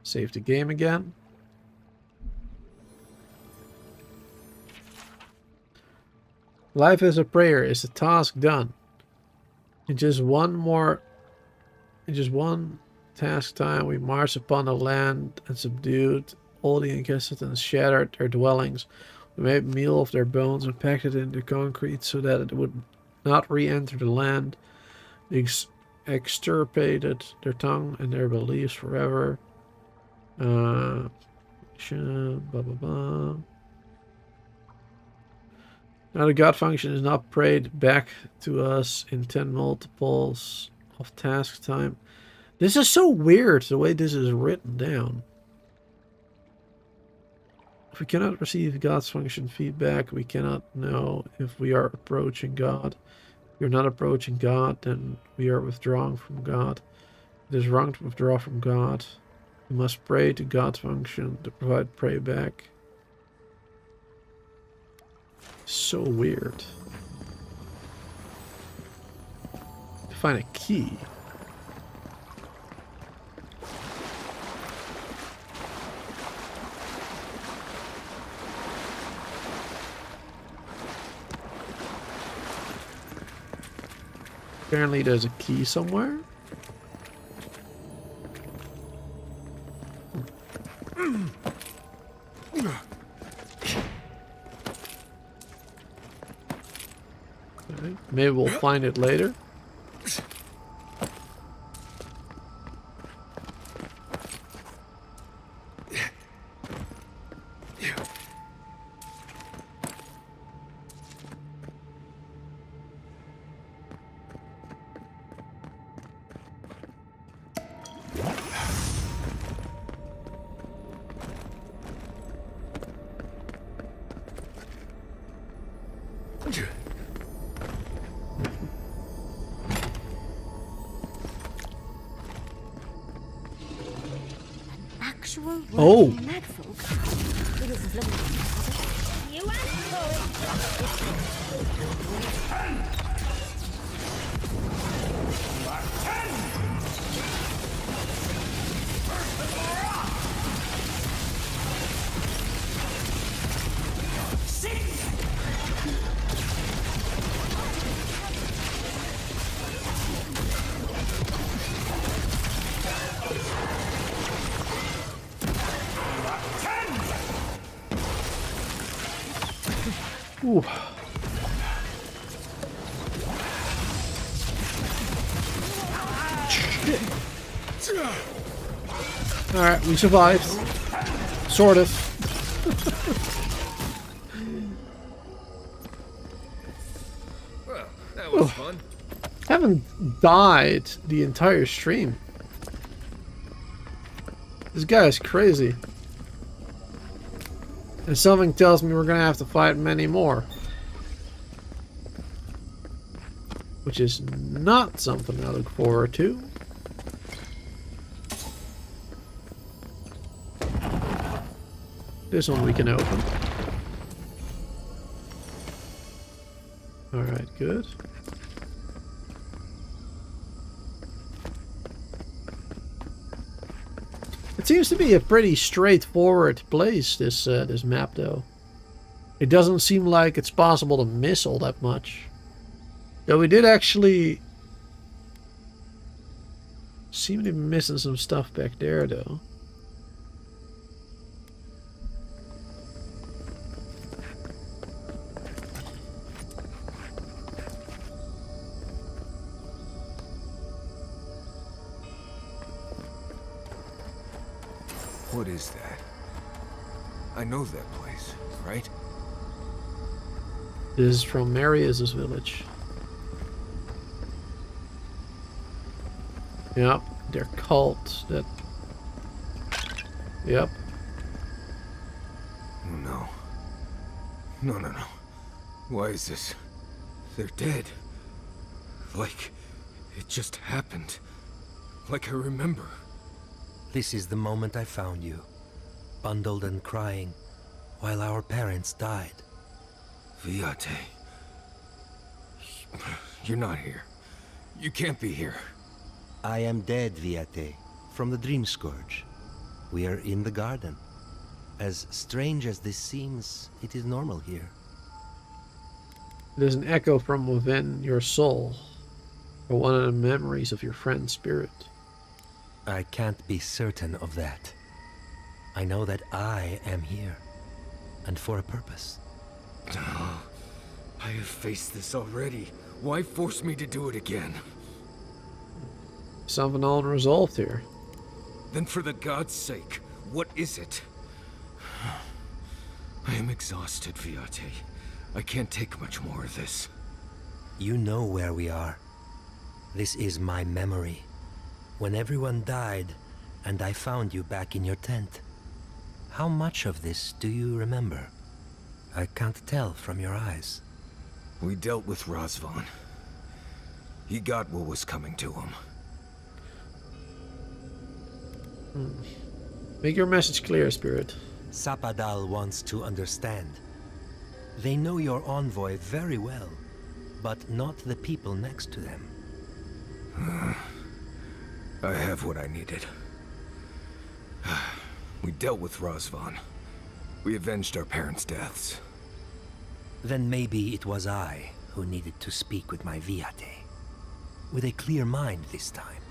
Save the game again. Life as a prayer. Is the task done? In just one task time, we marched upon the land and subdued all the inhabitants, shattered their dwellings. We made meal of their bones and packed it into concrete so that it would not re-enter the land. We extirpated their tongue and their beliefs forever. Blah, blah, blah. Now the God function is not prayed back to us in 10 multiples of task time. This is so weird, the way this is written down. If we cannot receive God's function feedback, we cannot know if we are approaching God. If we are not approaching God, then we are withdrawing from God. It is wrong to withdraw from God. We must pray to God's function to provide payback. So weird. To find a key. Apparently there's a key somewhere. Okay, maybe we'll find it later. usual Oh. mad folk. It isn't lovely. You asked for Ooh. Alright, we survived. Sort of. Well, that was fun. Haven't died the entire stream. This guy is crazy. And something tells me we're gonna have to fight many more. Which is not something I look forward to. This one we can open. Alright, good. It seems to be a pretty straightforward place, this map, though. It doesn't seem like it's possible to miss all that much. Though we did actually seem to be missing some stuff back there, though. What is that? I know that place, right? This is from Marius's village. Yep, their cult that... Yep. Oh no. No. Why is this? They're dead. Like, it just happened. Like I remember. This is the moment I found you, bundled and crying, while our parents died. Viate. You're not here. You can't be here. I am dead, Viate, from the Dream Scourge. We are in the garden. As strange as this seems, it is normal here. There's an echo from within your soul, or one of the memories of your friend's spirit. I can't be certain of that. I know that I am here, and for a purpose. Oh, I have faced this already. Why force me to do it again? Something unresolved here. Then for the god's sake, what is it? I am exhausted, Viate. I can't take much more of this. You know where we are. This is my memory. When everyone died, and I found you back in your tent. How much of this do you remember? I can't tell from your eyes. We dealt with Razvan. He got what was coming to him. Make your message clear, Spirit. Sapadal wants to understand. They know your envoy very well, but not the people next to them. I have what I needed. We dealt with Razvan. We avenged our parents' deaths. Then maybe it was I who needed to speak with my Viate. With a clear mind this time.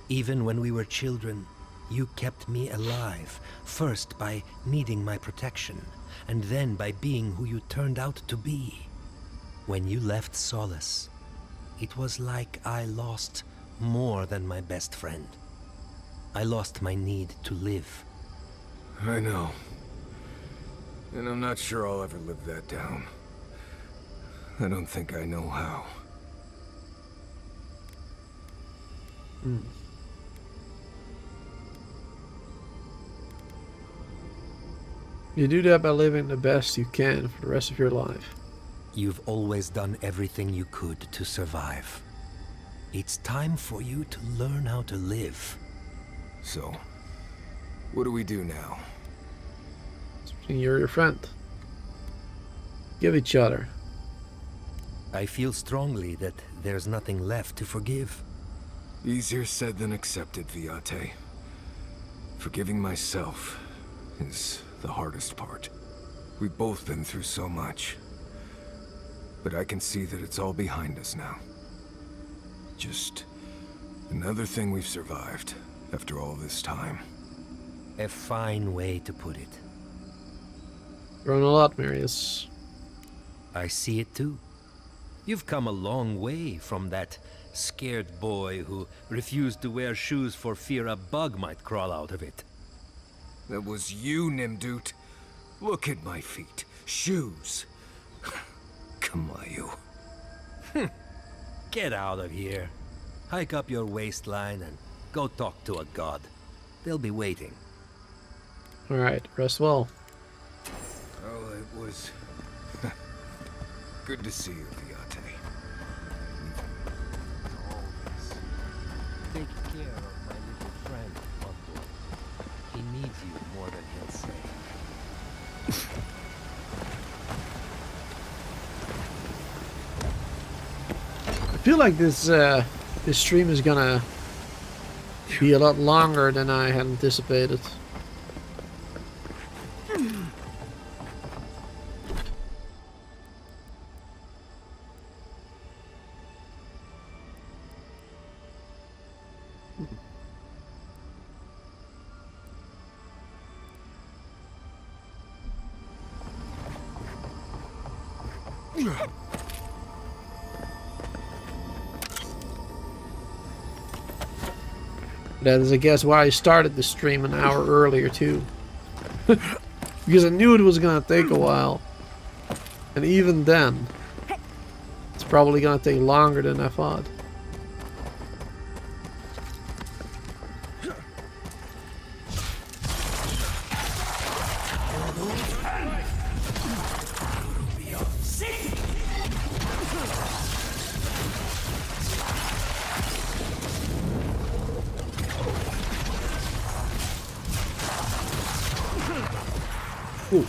Even when we were children, you kept me alive, first by needing my protection, and then by being who you turned out to be. When you left Solace, it was like I lost more than my best friend. I lost my need to live. I know. And I'm not sure I'll ever live that down. I don't think I know how. You do that by living the best you can for the rest of your life. You've always done everything you could to survive. It's time for you to learn how to live. So, What do we do now? You're your friend. Give each other. I feel strongly that there's nothing left to forgive. Easier said than accepted, Viate. Forgiving myself is the hardest part. We've both been through so much. But I can see that it's all behind us now. Just another thing we've survived after all this time. A fine way to put it. Grown a lot, Marius. I see it too. You've come a long way from that scared boy who refused to wear shoes for fear a bug might crawl out of it. That was you, Nimdut. Look at my feet. Shoes. Kamayu. Get out of here. Hike up your waistline and go talk to a god. They'll be waiting. Alright, rest well. Oh, it was good to see you, Viate. Take care of my little friend, Uncle. He needs you more than he'll say. I feel like this stream is gonna be a lot longer than I had anticipated. That is, I guess, why I started the stream an hour earlier, too. Because I knew it was going to take a while. And even then, it's probably going to take longer than I thought. Ooh.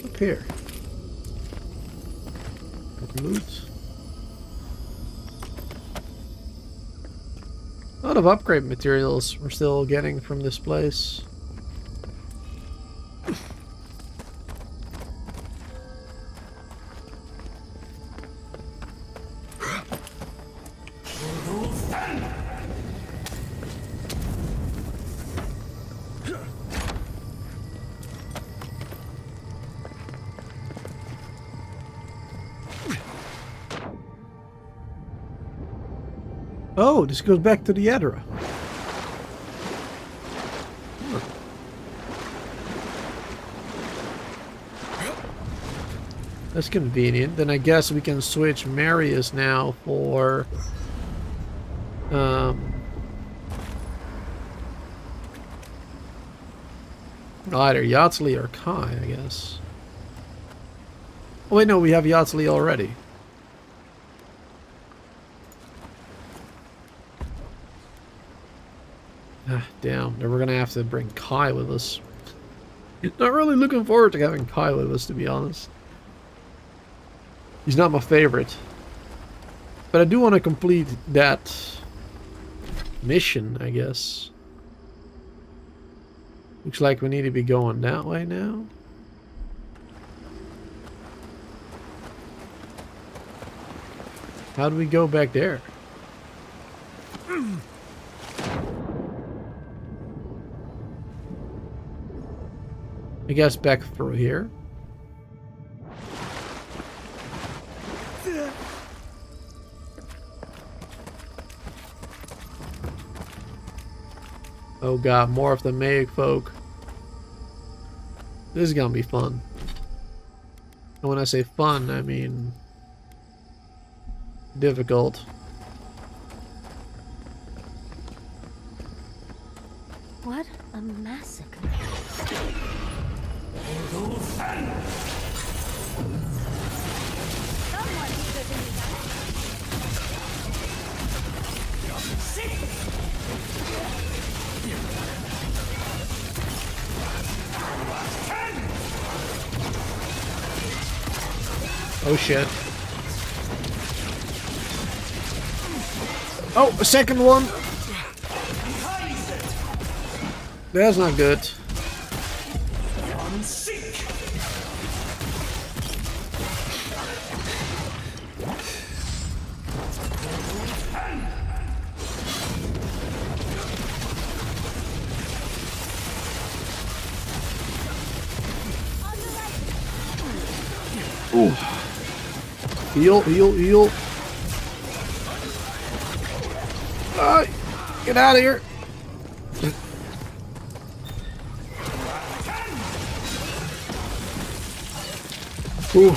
Up here. Loot. A lot of upgrade materials we're still getting from this place. Oh, this goes back to the Edra. That's convenient. Then I guess we can switch Marius now for either Yatsley or Kai, I guess. Oh wait, no, we have Yatsley already. Ah, damn. Then we're gonna have to bring Kai with us. Not really looking forward to having Kai with us, to be honest. He's not my favorite. But I do want to complete that mission, I guess. Looks like we need to be going that way now. How do we go back there? I guess back through here. Oh god, more of the Maag folk. This is gonna be fun. And when I say fun, I mean difficult. What a massacre. Oh shit. Oh, a second one. That's not good. Ooh. Heal, heal, heal. Get out of here. Ooh.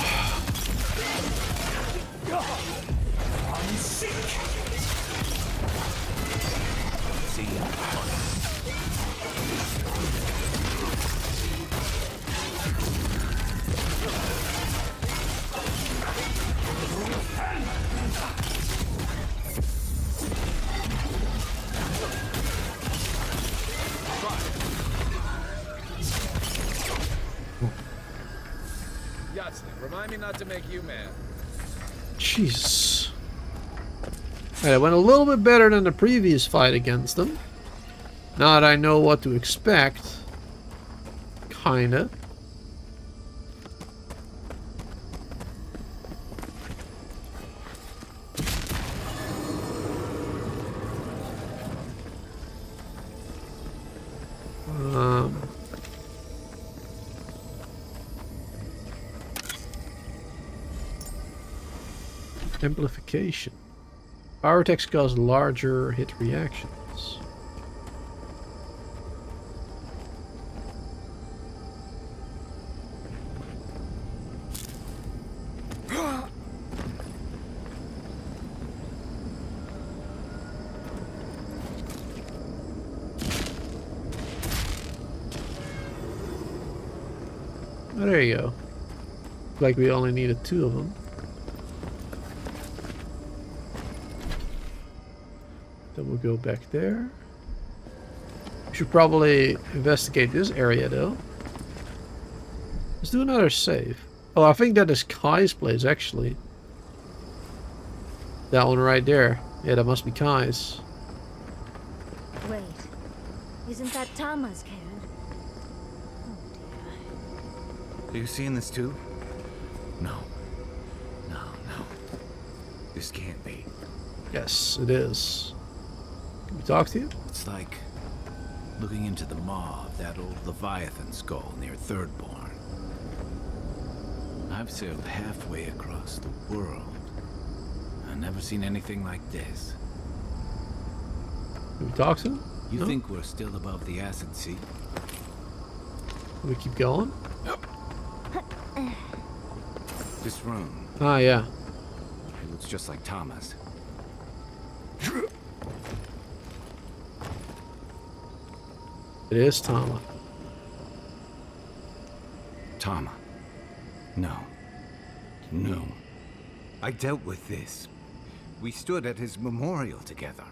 Remind me not to make you mad. Jeez. Alright, it went a little bit better than the previous fight against them. Now that I know what to expect. Kinda. Amplification. Power attacks cause larger hit reactions. Oh, there you go. Like we only needed 2 of them. Then we'll go back there. We should probably investigate this area though. Let's do another save. Oh, I think that is Kai's place actually. That one right there. Yeah, that must be Kai's. Wait, isn't that Tama's cairn? Are you seeing this too? No. No, no. This can't be. Yes, it is. Can we talk to you? It's like looking into the maw of that old Leviathan skull near Thirdborn. I've sailed halfway across the world. I've never seen anything like this. Can we talk to him? You No? think we're still above the acid sea? Can we keep going? This room. Ah, yeah. It looks just like Tama's. It is Tama. Tama. No. No. I dealt with this. We stood at his memorial together.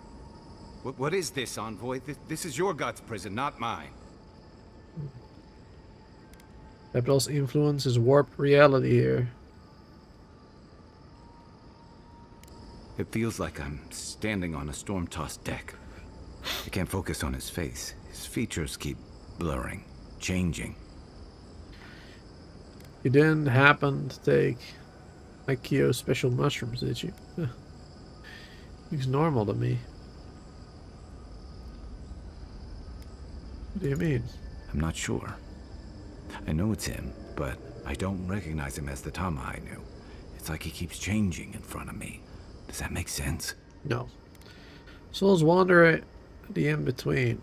What is this, Envoy? This is your god's prison, not mine. Capital's influence is warped reality here. It feels like I'm standing on a storm-tossed deck. I can't focus on his face. His features keep blurring, changing. You didn't happen to take Aikio's special mushrooms, did you? He's normal to me. What do you mean? I'm not sure. I know it's him, but I don't recognize him as the Tama I knew. It's like he keeps changing in front of me. Does that make sense? No. Souls wander at the in-between,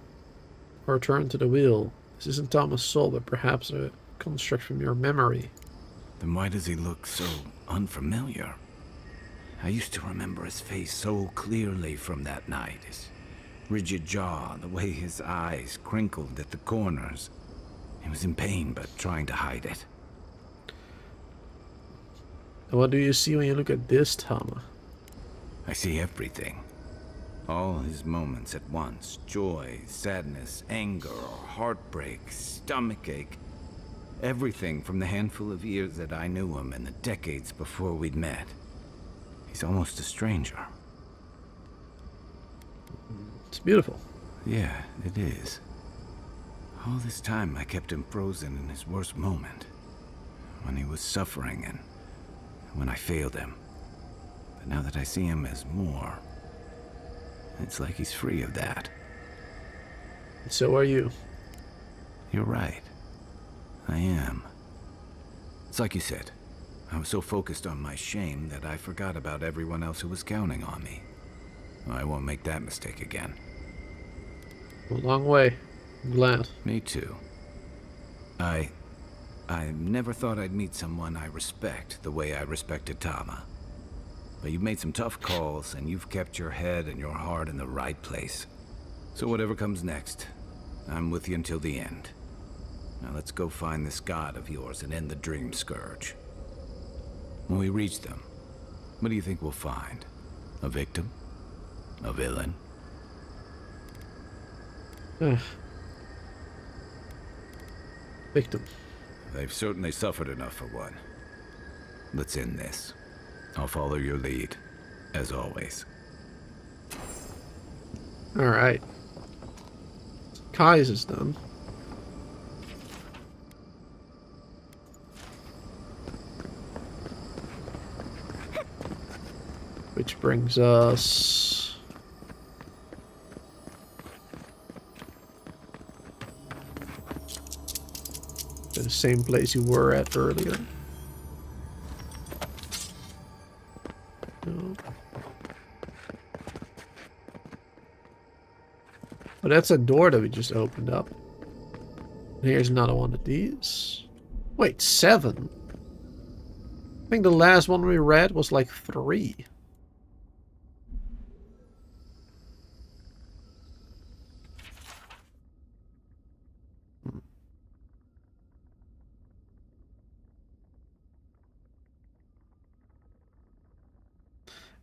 or return to the wheel. This isn't Tama's soul, but perhaps a construct from your memory. Then why does he look so unfamiliar? I used to remember his face so clearly from that night. His rigid jaw, the way his eyes crinkled at the corners. He was in pain, but trying to hide it. And what do you see when you look at this Tama? I see everything. All his moments at once. Joy, sadness, anger, heartbreak, stomachache. Everything from the handful of years that I knew him and the decades before we'd met. He's almost a stranger. It's beautiful. Yeah, it is. All this time I kept him frozen in his worst moment. When he was suffering and when I failed him. But now that I see him as more, it's like he's free of that. So are you. You're right. I am. It's like you said. I was so focused on my shame that I forgot about everyone else who was counting on me. I won't make that mistake again. A long way. I'm glad. Me too. I never thought I'd meet someone I respect the way I respected Tama. But you've made some tough calls, and you've kept your head and your heart in the right place. So whatever comes next, I'm with you until the end. Now let's go find this god of yours and end the Dream Scourge. When we reach them, what do you think we'll find? A victim? A villain? Victim. They've certainly suffered enough for one. Let's end this. I'll follow your lead, as always. Alright. Kai's is done. Which brings us... to the same place you were at earlier. No. But that's a door that we just opened up. Here's another one of these. Wait, 7? I think the last one we read was like 3.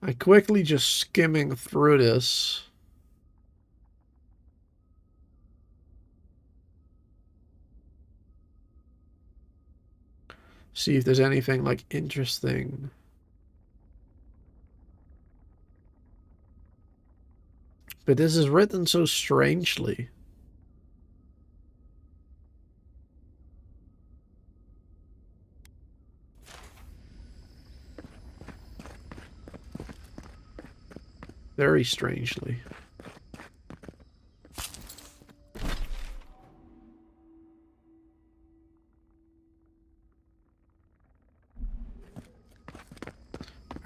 I quickly just skimming through this. See if there's anything like interesting. But this is written so strangely. Very strangely.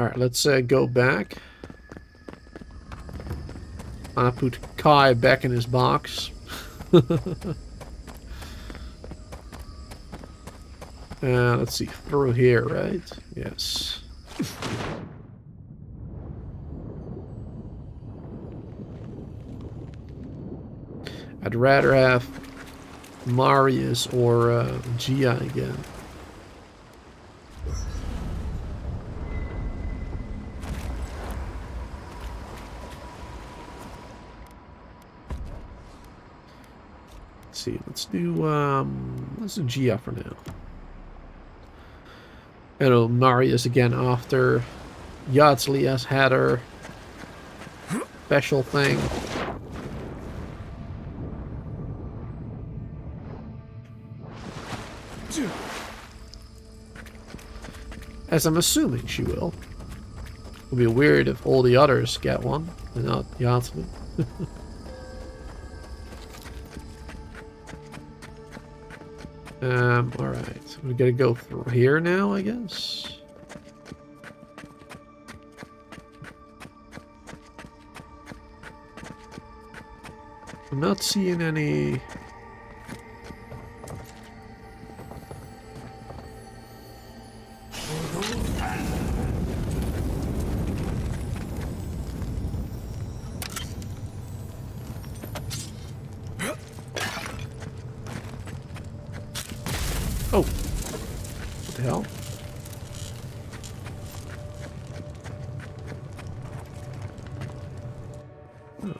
Alright, let's go back. I put Kai back in his box. Let's see, through here, right? Yes. I'd rather have Marius or Gia again. Let's see, let's do Gia for now. And Marius again after Yardsley has had her special thing. As I'm assuming she will. Would be weird if all the others get one and not Yatsu. Alright. We gotta go through here now, I guess. I'm not seeing any... Oh! What the hell? Oh.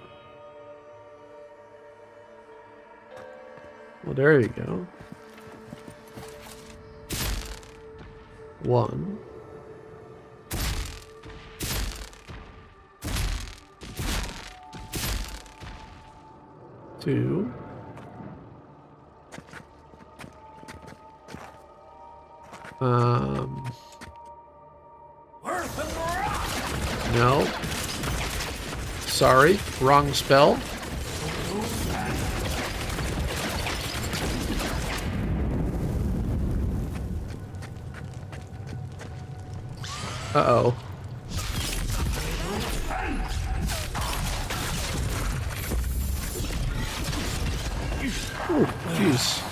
Well, there you go. 1. 2. No. Sorry, wrong spell. Uh-oh. Oh, jeez.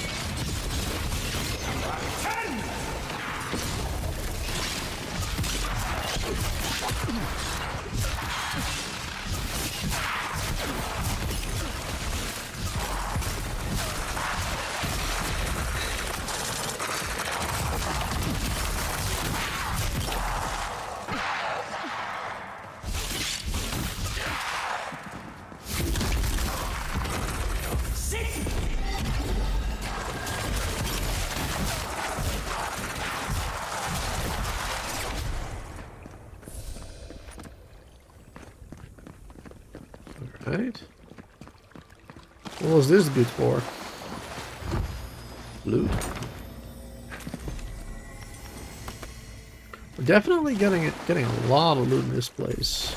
Right. What was this good for? Loot. We're definitely getting a lot of loot in this place.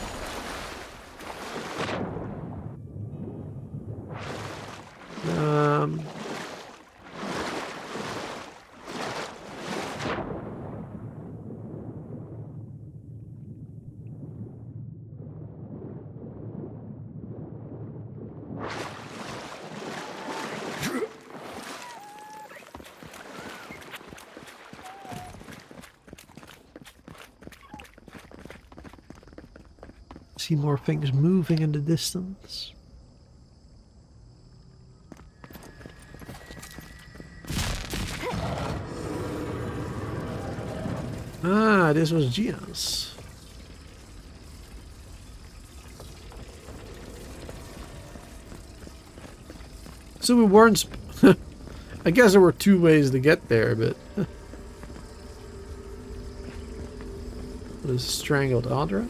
See more things moving in the distance. Ah, this was Gia's. So we weren't... I guess there were 2 ways to get there, but... Was strangled Audra?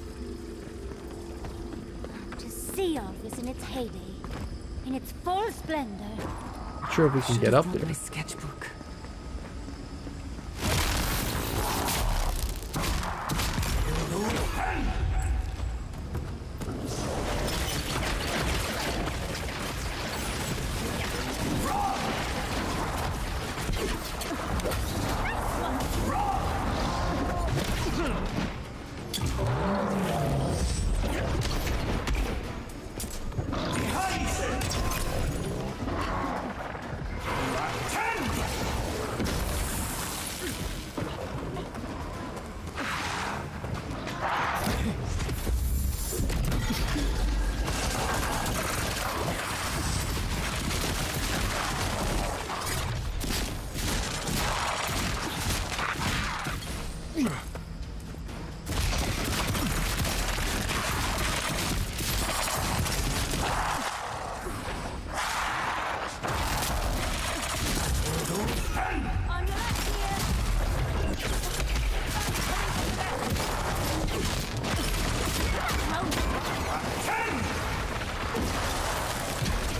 In its heyday, in its full splendor. Not sure if we can get up there. My sketchbook.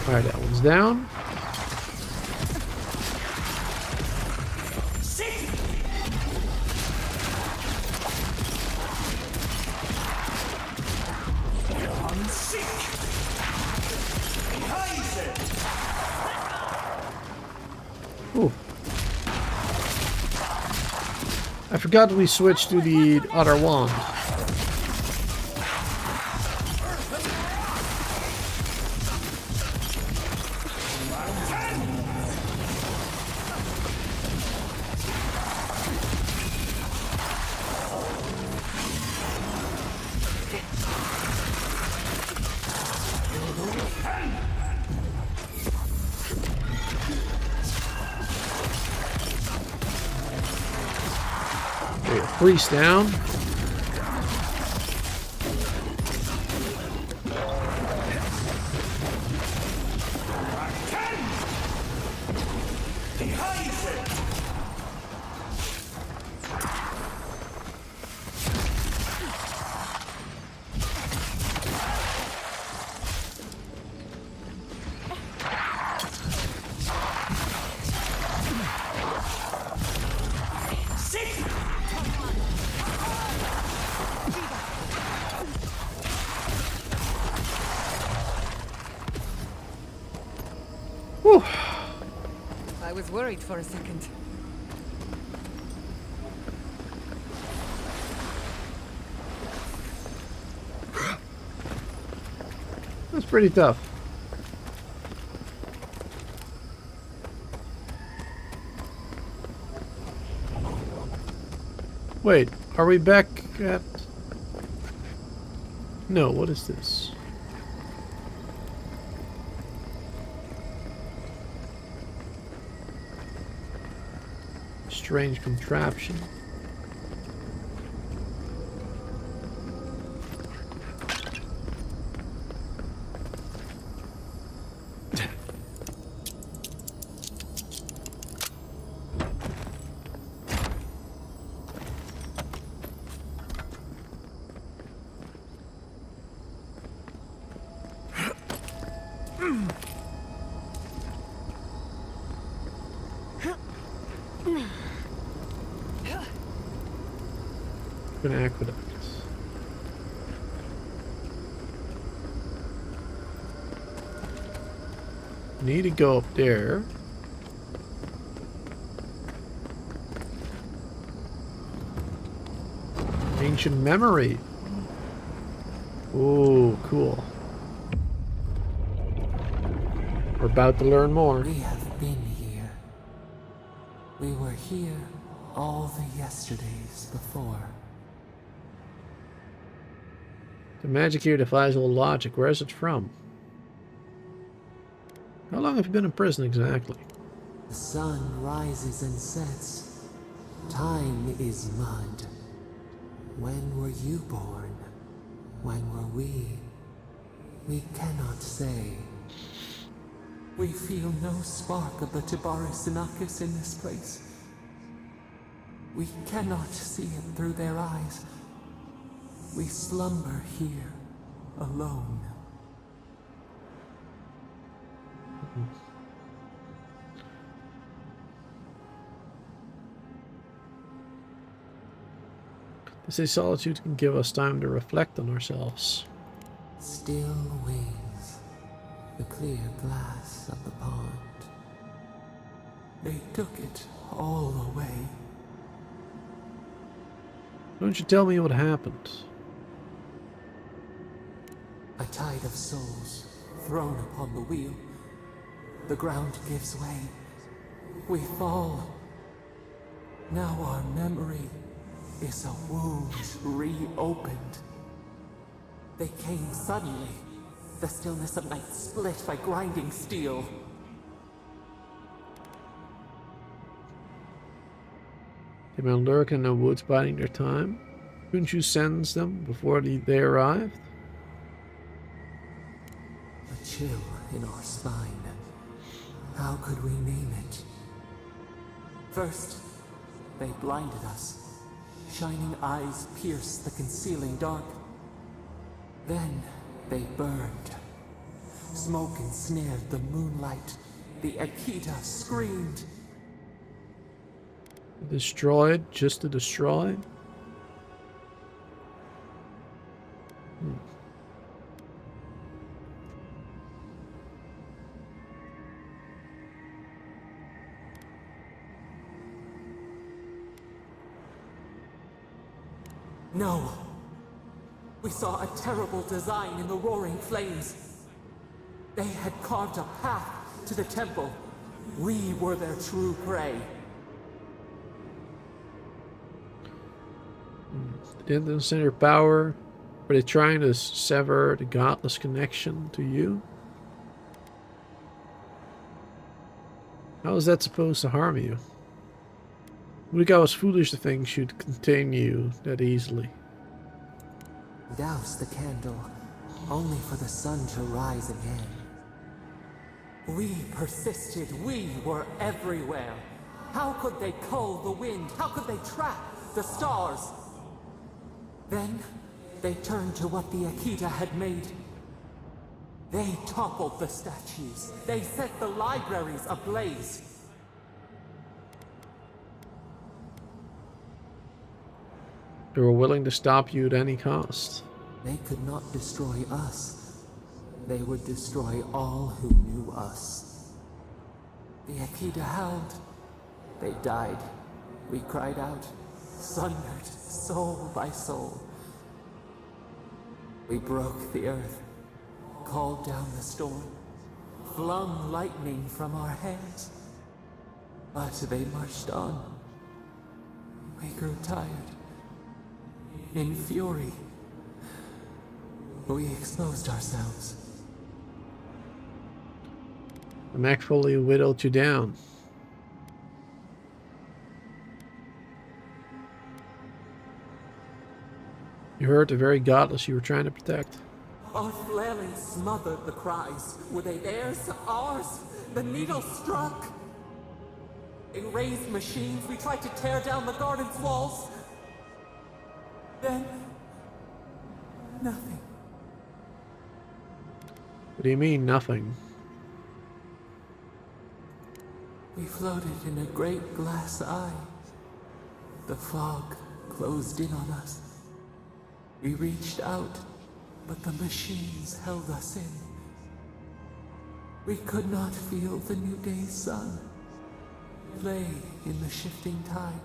Alright, that one's down. Ooh. I forgot we switched to the other wand. Priest down. Whew. I was worried for a second. That's pretty tough. Wait, are we back at... No, what is this? Strange contraption. An aqueduct. Need to go up there. Ancient memory. Ooh, cool. We're about to learn more. We have been here. We were here all the yesterdays before. The magic here defies all logic. Where is it from? How long have you been in prison exactly? The sun rises and sets. Time is mud. When were you born? When were we? We cannot say. We feel no spark of the Tibaris Inachus in this place. We cannot see it through their eyes. We slumber here, alone. They say solitude can give us time to reflect on ourselves. Still wings, the clear glass of the pond. They took it all away. Don't you tell me what happened? A tide of souls thrown upon the wheel. The ground gives way. We fall. Now our memory is a wound reopened. They came suddenly. The stillness of night split by grinding steel. They've been lurking in the woods biding their time. Couldn't you sense them before they arrived? A chill in our spine. How could we name it? First, they blinded us. Shining eyes pierced the concealing dark. Then they burned. Smoke ensnared the moonlight. The Akita screamed. Destroyed just to destroy? No. We saw a terrible design in the roaring flames. They had carved a path to the temple. We were their true prey. They didn't understand your power. Were they trying to sever the godless connection to you? How is that supposed to harm you? Ulrika was foolish to think she'd contain you that easily. Douse the candle, only for the sun to rise again. We persisted. We were everywhere. How could they cull the wind? How could they trap the stars? Then they turned to what the Akita had made. They toppled the statues. They set the libraries ablaze. They were willing to stop you at any cost. They could not destroy us. They would destroy all who knew us. The Akita howled. They died. We cried out, sundered soul by soul. We broke the earth, called down the storm, flung lightning from our hands. But they marched on. We grew tired. In fury, we exposed ourselves. The Mac fully whittled you down. You hurt the very godless you were trying to protect. Our flailing smothered the cries. Were they theirs? Ours? The needle struck. In raised machines, we tried to tear down the garden's walls. Then, nothing. What do you mean, nothing? We floated in a great glass eye. The fog closed in on us. We reached out, but the machines held us in. We could not feel the new day's sun. Lay in the shifting tide.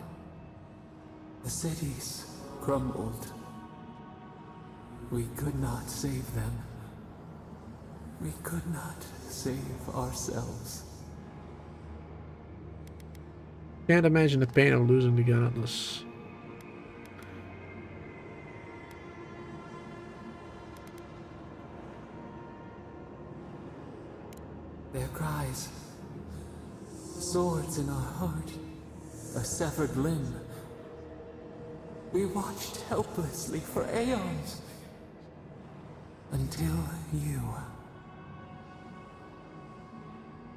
The cities crumbled. We could not save them. We could not save ourselves. Can't imagine the pain of losing the godless. Their cries, swords in our heart, a severed limb. We watched helplessly for aeons, until you.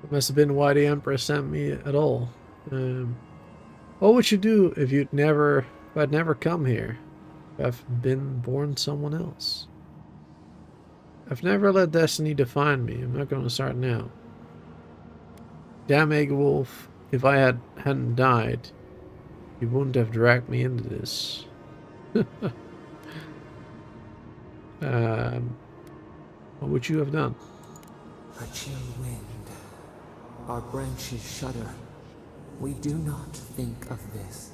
It must have been why the Emperor sent me at all. What would you do if I'd never come here? If I've been born someone else? I've never let destiny define me. I'm not going to start now. Damn Eggwolf, if I hadn't died, you wouldn't have dragged me into this. What would you have done? A chill wind. Our branches shudder. We do not think of this.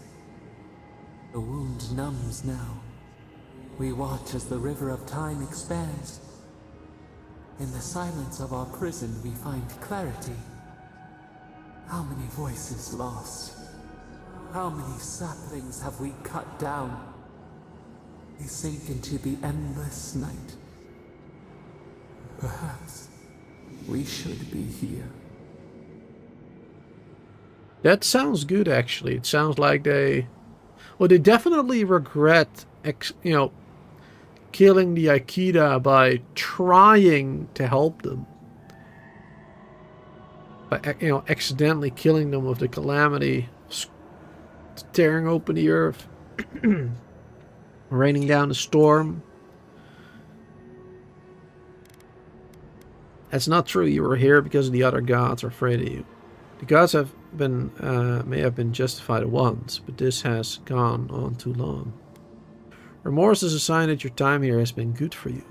The wound numbs now. We watch as the river of time expands. In the silence of our prison, we find clarity. How many voices lost? How many saplings have we cut down? We sink into the endless night. Perhaps we should be here. That sounds good, actually. It sounds like they definitely regret, killing the Akita by trying to help them. By, accidentally killing them with the calamity, tearing open the earth, raining down the storm. That's not true. You were here because the other gods are afraid of you. The gods may have been justified once, but this has gone on too long. Remorse is a sign that your time here has been good for you.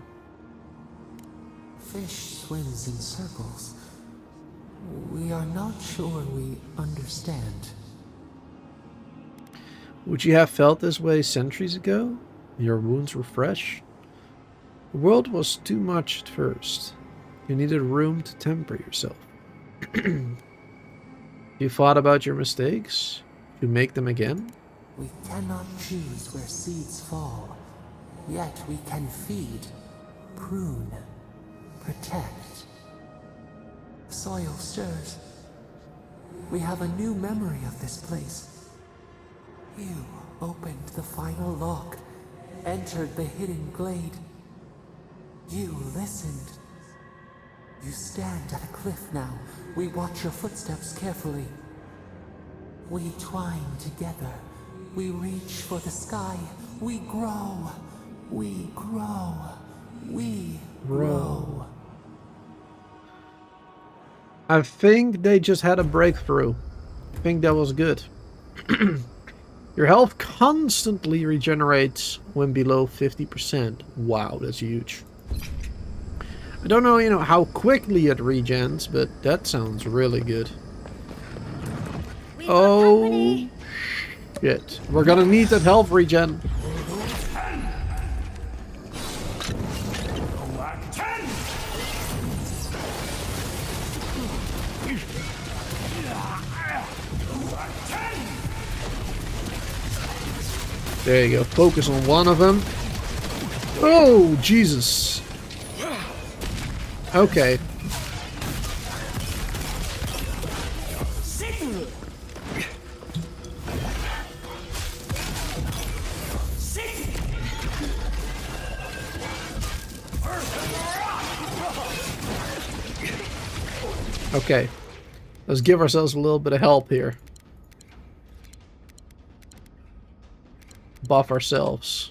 Fish swims in circles. We are not sure we understand. Would you have felt this way centuries ago? Your wounds were fresh. The world was too much at first. You needed room to temper yourself. You thought about your mistakes? You make them again? We cannot choose where seeds fall, yet we can feed, prune, protect. Soil stirs. We have a new memory of this place. You opened the final lock, entered the hidden glade. You listened. You stand at a cliff now. We watch your footsteps carefully. We twine together. We reach for the sky. We grow. We grow. We grow. I think they just had a breakthrough. I think that was good. Your health constantly regenerates when below 50%. Wow, that's huge. I don't know, how quickly it regens, but that sounds really good. Oh, shit. We're gonna need that health regen. There you go. Focus on one of them. Oh, Jesus. Okay. Okay. Let's give ourselves a little bit of help here. Buff ourselves.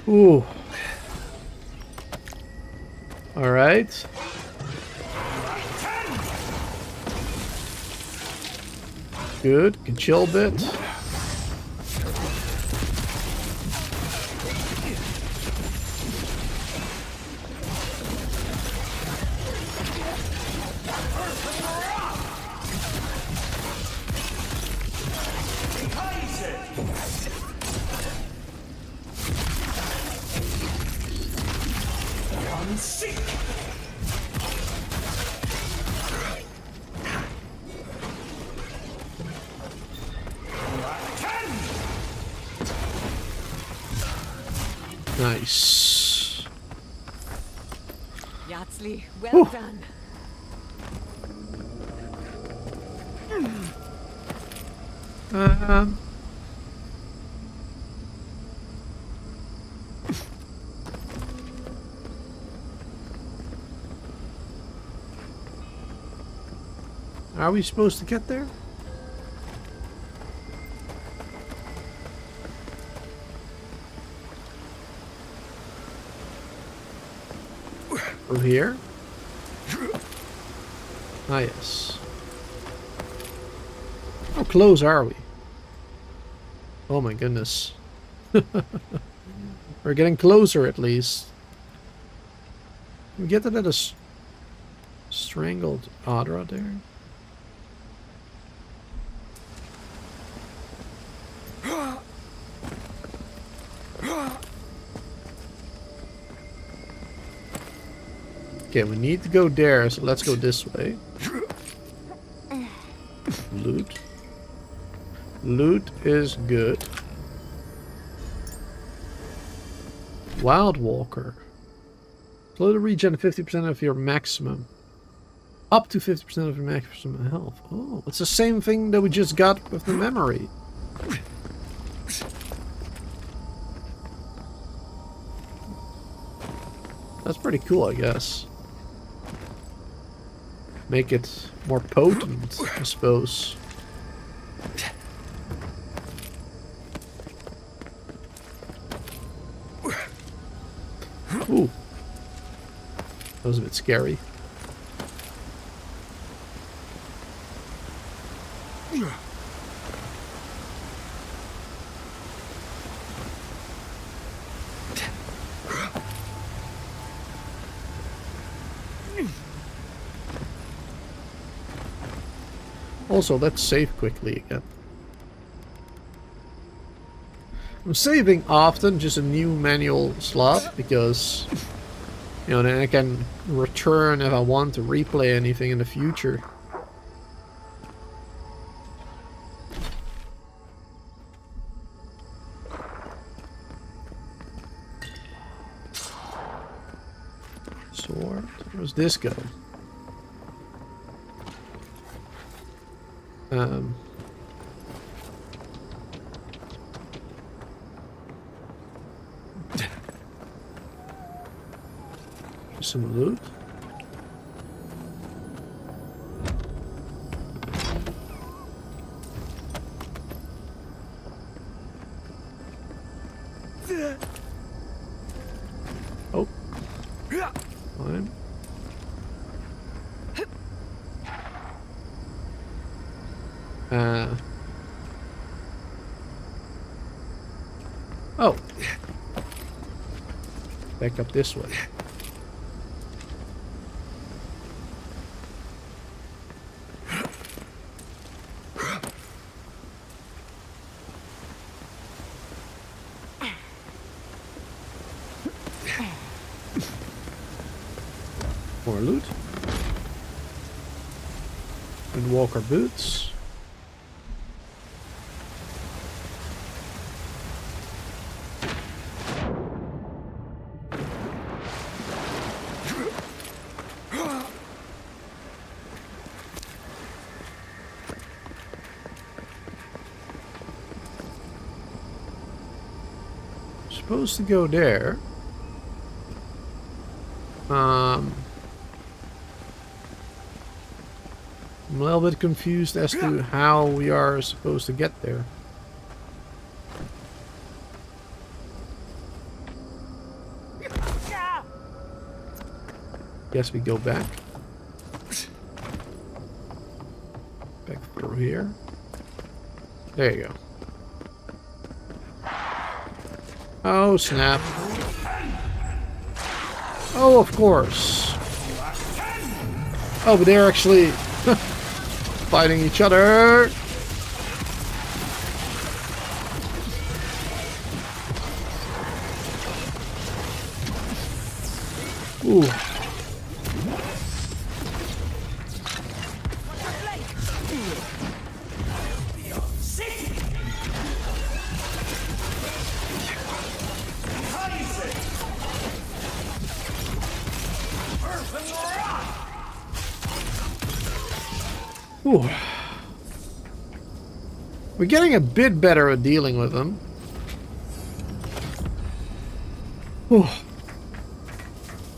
Ooh. All right. Good. Can chill a bit. Nice. Yatsli, well done. Are we supposed to get there? Through here? Ah, yes. How close are we? Oh my goodness. We're getting closer at least. Can we get that at a strangled Adra there? Okay, we need to go there, so let's go this way. Loot. Loot is good. Wild Walker. Slowly regen 50% of your maximum. Up to 50% of your maximum health. Oh, it's the same thing that we just got with the memory. That's pretty cool, I guess. Make it more potent, I suppose. Ooh. That was a bit scary. Also, let's save quickly again. I'm saving often, just a new manual slot, because, you know, then I can return if I want to replay anything in the future. Sword? Where's this go? Some loot. Oh. Fine. Oh. Back up this way. More loot. Windwalker boots. Supposed to go there. I'm a little bit confused as to how we are supposed to get there. Guess we go back. Back through here. There you go. Oh, snap. Oh, of course. Oh, but they're actually fighting each other. Ooh. Ooh. We're getting a bit better at dealing with them. Ooh.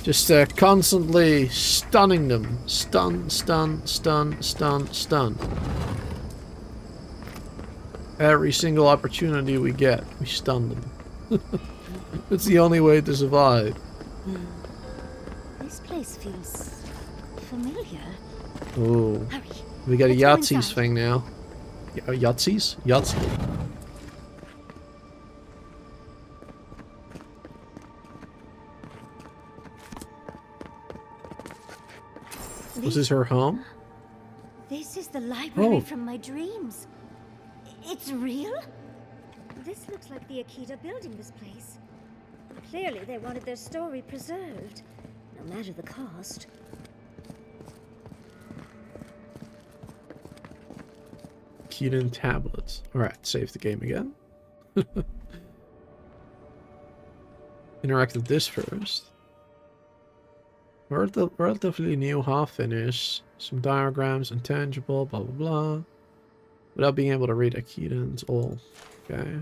Just constantly stunning them. Stun, stun, stun, stun, stun. Every single opportunity we get, we stun them. It's the only way to survive. This place feels familiar. Ooh. Hurry. We got a Let's go Yahtzees inside. thing now. Yahtzees? Yahtzee. Was this her home? This is the library Oh. from my dreams. It's real? This looks like the Akita building this place. Clearly they wanted their story preserved, no matter the cost. Keaton tablets. Alright, save the game again. Interact with this first. Relatively new half finish. Some diagrams, intangible, blah blah blah. Without being able to read Keaton's all. Okay.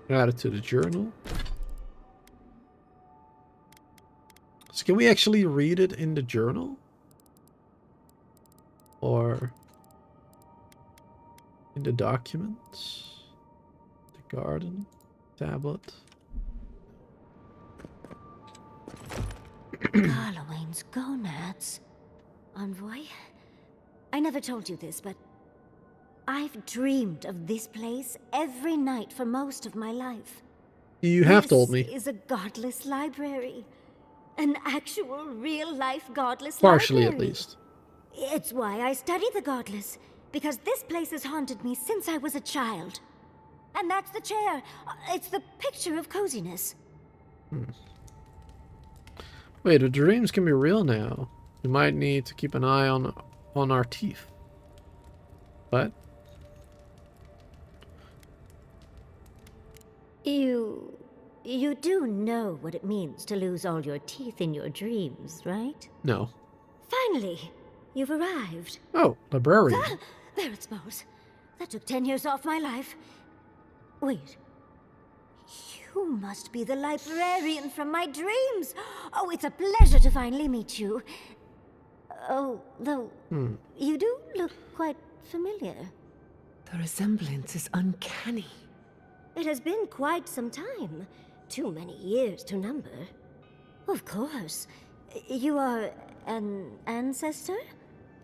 Add it to the journal. So can we actually read it in the journal? Or in the documents? The garden? Tablet? Garlowain's gonads. Envoy? I never told you this, but I've dreamed of this place every night for most of my life. You have told me. This is a godless library. An actual, real-life godless Partially, library. at least. It's why I study the godless. because this place has haunted me since I was a child. And that's the chair. It's the picture of coziness. Wait, the dreams can be real now. We might need to keep an eye on our teeth. What? You do know what it means to lose all your teeth in your dreams, right? No. Finally, you've arrived. Oh, librarian. Ah, there it smells. That took 10 years off my life. Wait. You must be the librarian from my dreams. Oh, it's a pleasure to finally meet you. Oh, though, you do look quite familiar. The resemblance is uncanny. It has been quite some time. Too many years to number. Of course. You are an ancestor?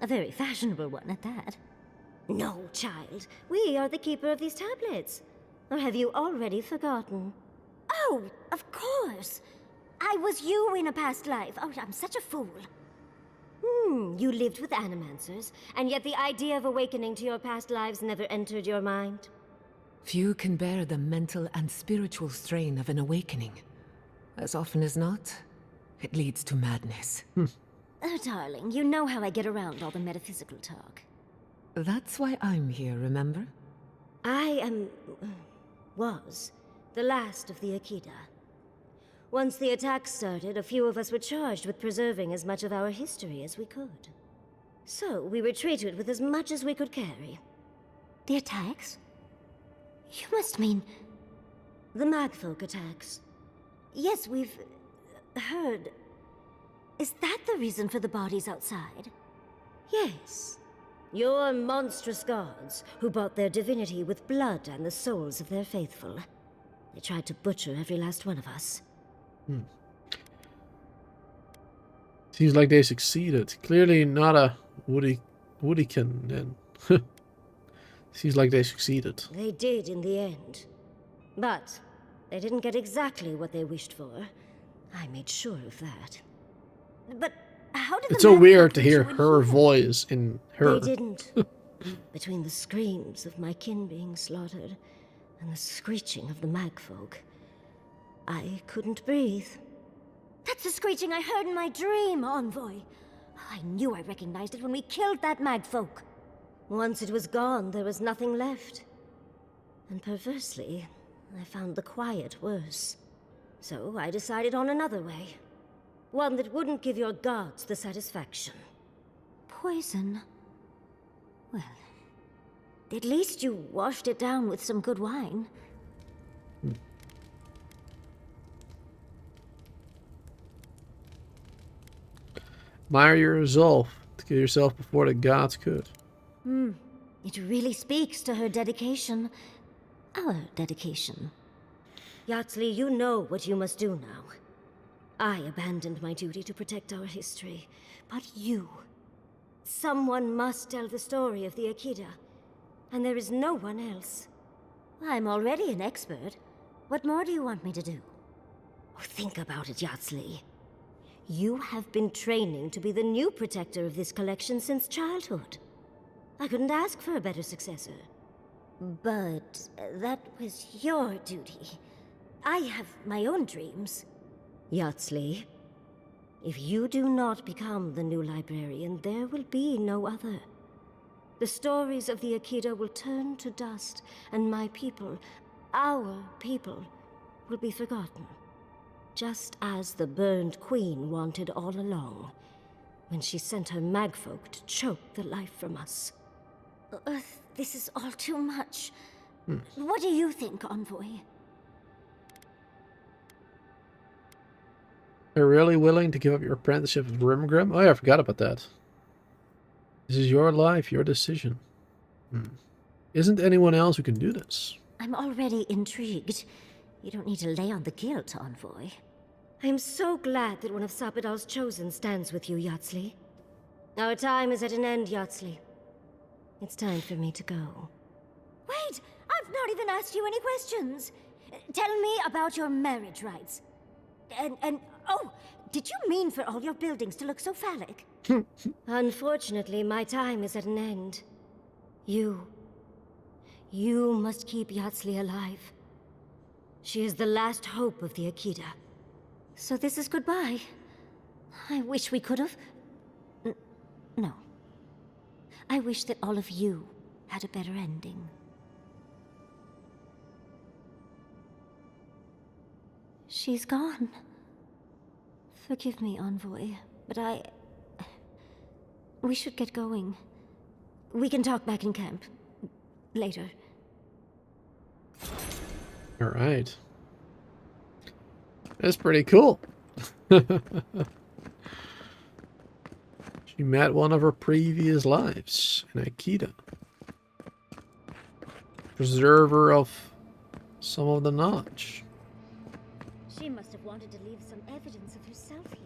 A very fashionable one at that. No, child. We are the keeper of these tablets. Or have you already forgotten? Oh, of course. I was you in a past life. Oh, I'm such a fool. You lived with animancers, and yet the idea of awakening to your past lives never entered your mind. Few can bear the mental and spiritual strain of an awakening. As often as not, it leads to madness. Oh, darling, you know how I get around all the metaphysical talk. That's why I'm here, remember? I was the last of the Akita. Once the attack started, a few of us were charged with preserving as much of our history as we could. So we retreated with as much as we could carry. The attacks? You must mean... The Magfolk attacks. Yes, we've... heard... Is that the reason for the bodies outside? Yes. Your monstrous gods, who bought their divinity with blood and the souls of their faithful. They tried to butcher every last one of us. Seems like they succeeded. Clearly not a Woodiekin then. Seems like they succeeded. They did in the end. But they didn't get exactly what they wished for. I made sure of that. But how did it's so weird to hear her voice in her. They didn't. Between the screams of my kin being slaughtered and the screeching of the Magfolk, I couldn't breathe. That's the screeching I heard in my dream, Envoy. I knew I recognized it when we killed that Magfolk. Once it was gone, there was nothing left. And perversely, I found the quiet worse. So I decided on another way. One that wouldn't give your gods the satisfaction. Poison? Well, at least you washed it down with some good wine. Admire your resolve to kill yourself before the gods could. It really speaks to her dedication. Our dedication. Yatsli, you know what you must do now. I abandoned my duty to protect our history, but you... Someone must tell the story of the Akita, and there is no one else. I'm already an expert. What more do you want me to do? Oh, think about it, Yatsli. You have been training to be the new protector of this collection since childhood. I couldn't ask for a better successor. But that was your duty. I have my own dreams. Yatsli, if you do not become the new librarian, there will be no other. The stories of the Akita will turn to dust, and my people, our people, will be forgotten. Just as the burned queen wanted all along, when she sent her magfolk to choke the life from us. This is all too much. What do you think, Envoy? You're really willing to give up your apprenticeship with Rimgrim? Oh yeah, I forgot about that. This is your life, your decision. Isn't anyone else who can do this? I'm already intrigued. You don't need to lay on the guilt, Envoy. I'm so glad that one of Sapadal's chosen stands with you, Yatsli. Our time is at an end, Yatsli. It's time for me to go. Wait! I've not even asked you any questions! Tell me about your marriage rights. And oh, did you mean for all your buildings to look so phallic? Unfortunately, my time is at an end. You must keep Yatsli alive. She is the last hope of the Akita. So this is goodbye. I wish we could have... No. I wish that all of you had a better ending. She's gone. Forgive me, Envoy, but we should get going. We can talk back in camp. Later. Alright. That's pretty cool. She met one of her previous lives, an Akita. Preserver of some of the knowledge. She must have wanted to leave some evidence of herself here.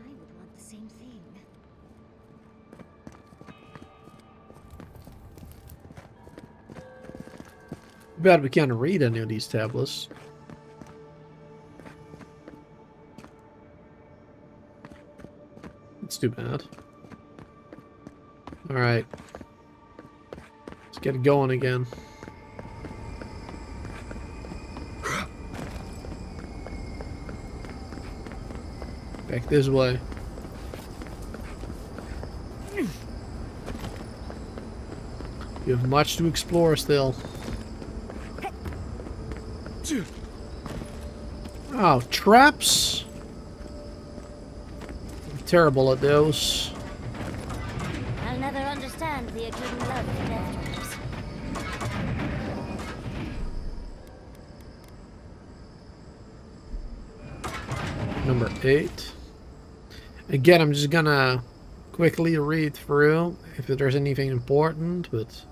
I would want the same thing. Bad we can't read any of these tablets. It's too bad. Alright. Let's get it going again. Back this way. You have much to explore still. Oh, traps! I'm terrible at those. I'll never understand the Akitan love for death traps. Number 8. Again, I'm just gonna quickly read through if there's anything important, but...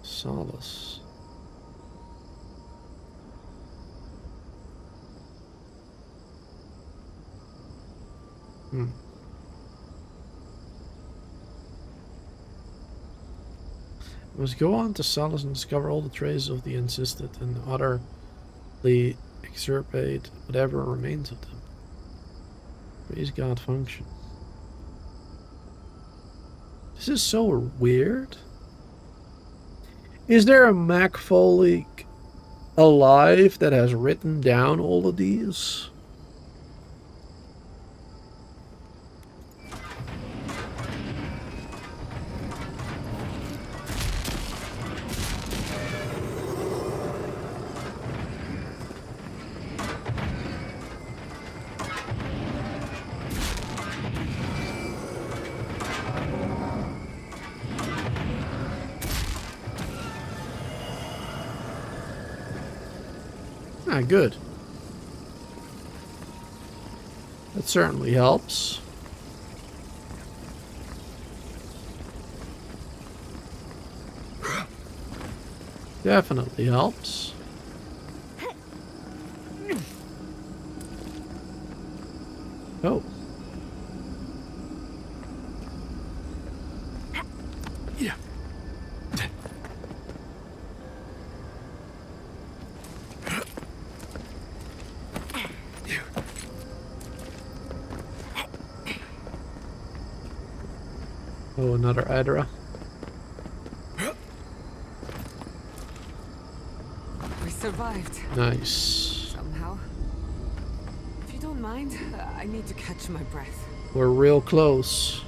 Solace. Must go on to Solace and discover all the traces of the Insisted and utterly extirpate whatever remains of them. Praise God function. This is so weird. Is there a MacFolic alive that has written down all of these? Ah, good. That certainly helps. Definitely helps. Oh. Yeah. Oh, another Hydra. We survived. Nice. Somehow. If you don't mind, I need to catch my breath. We're real close.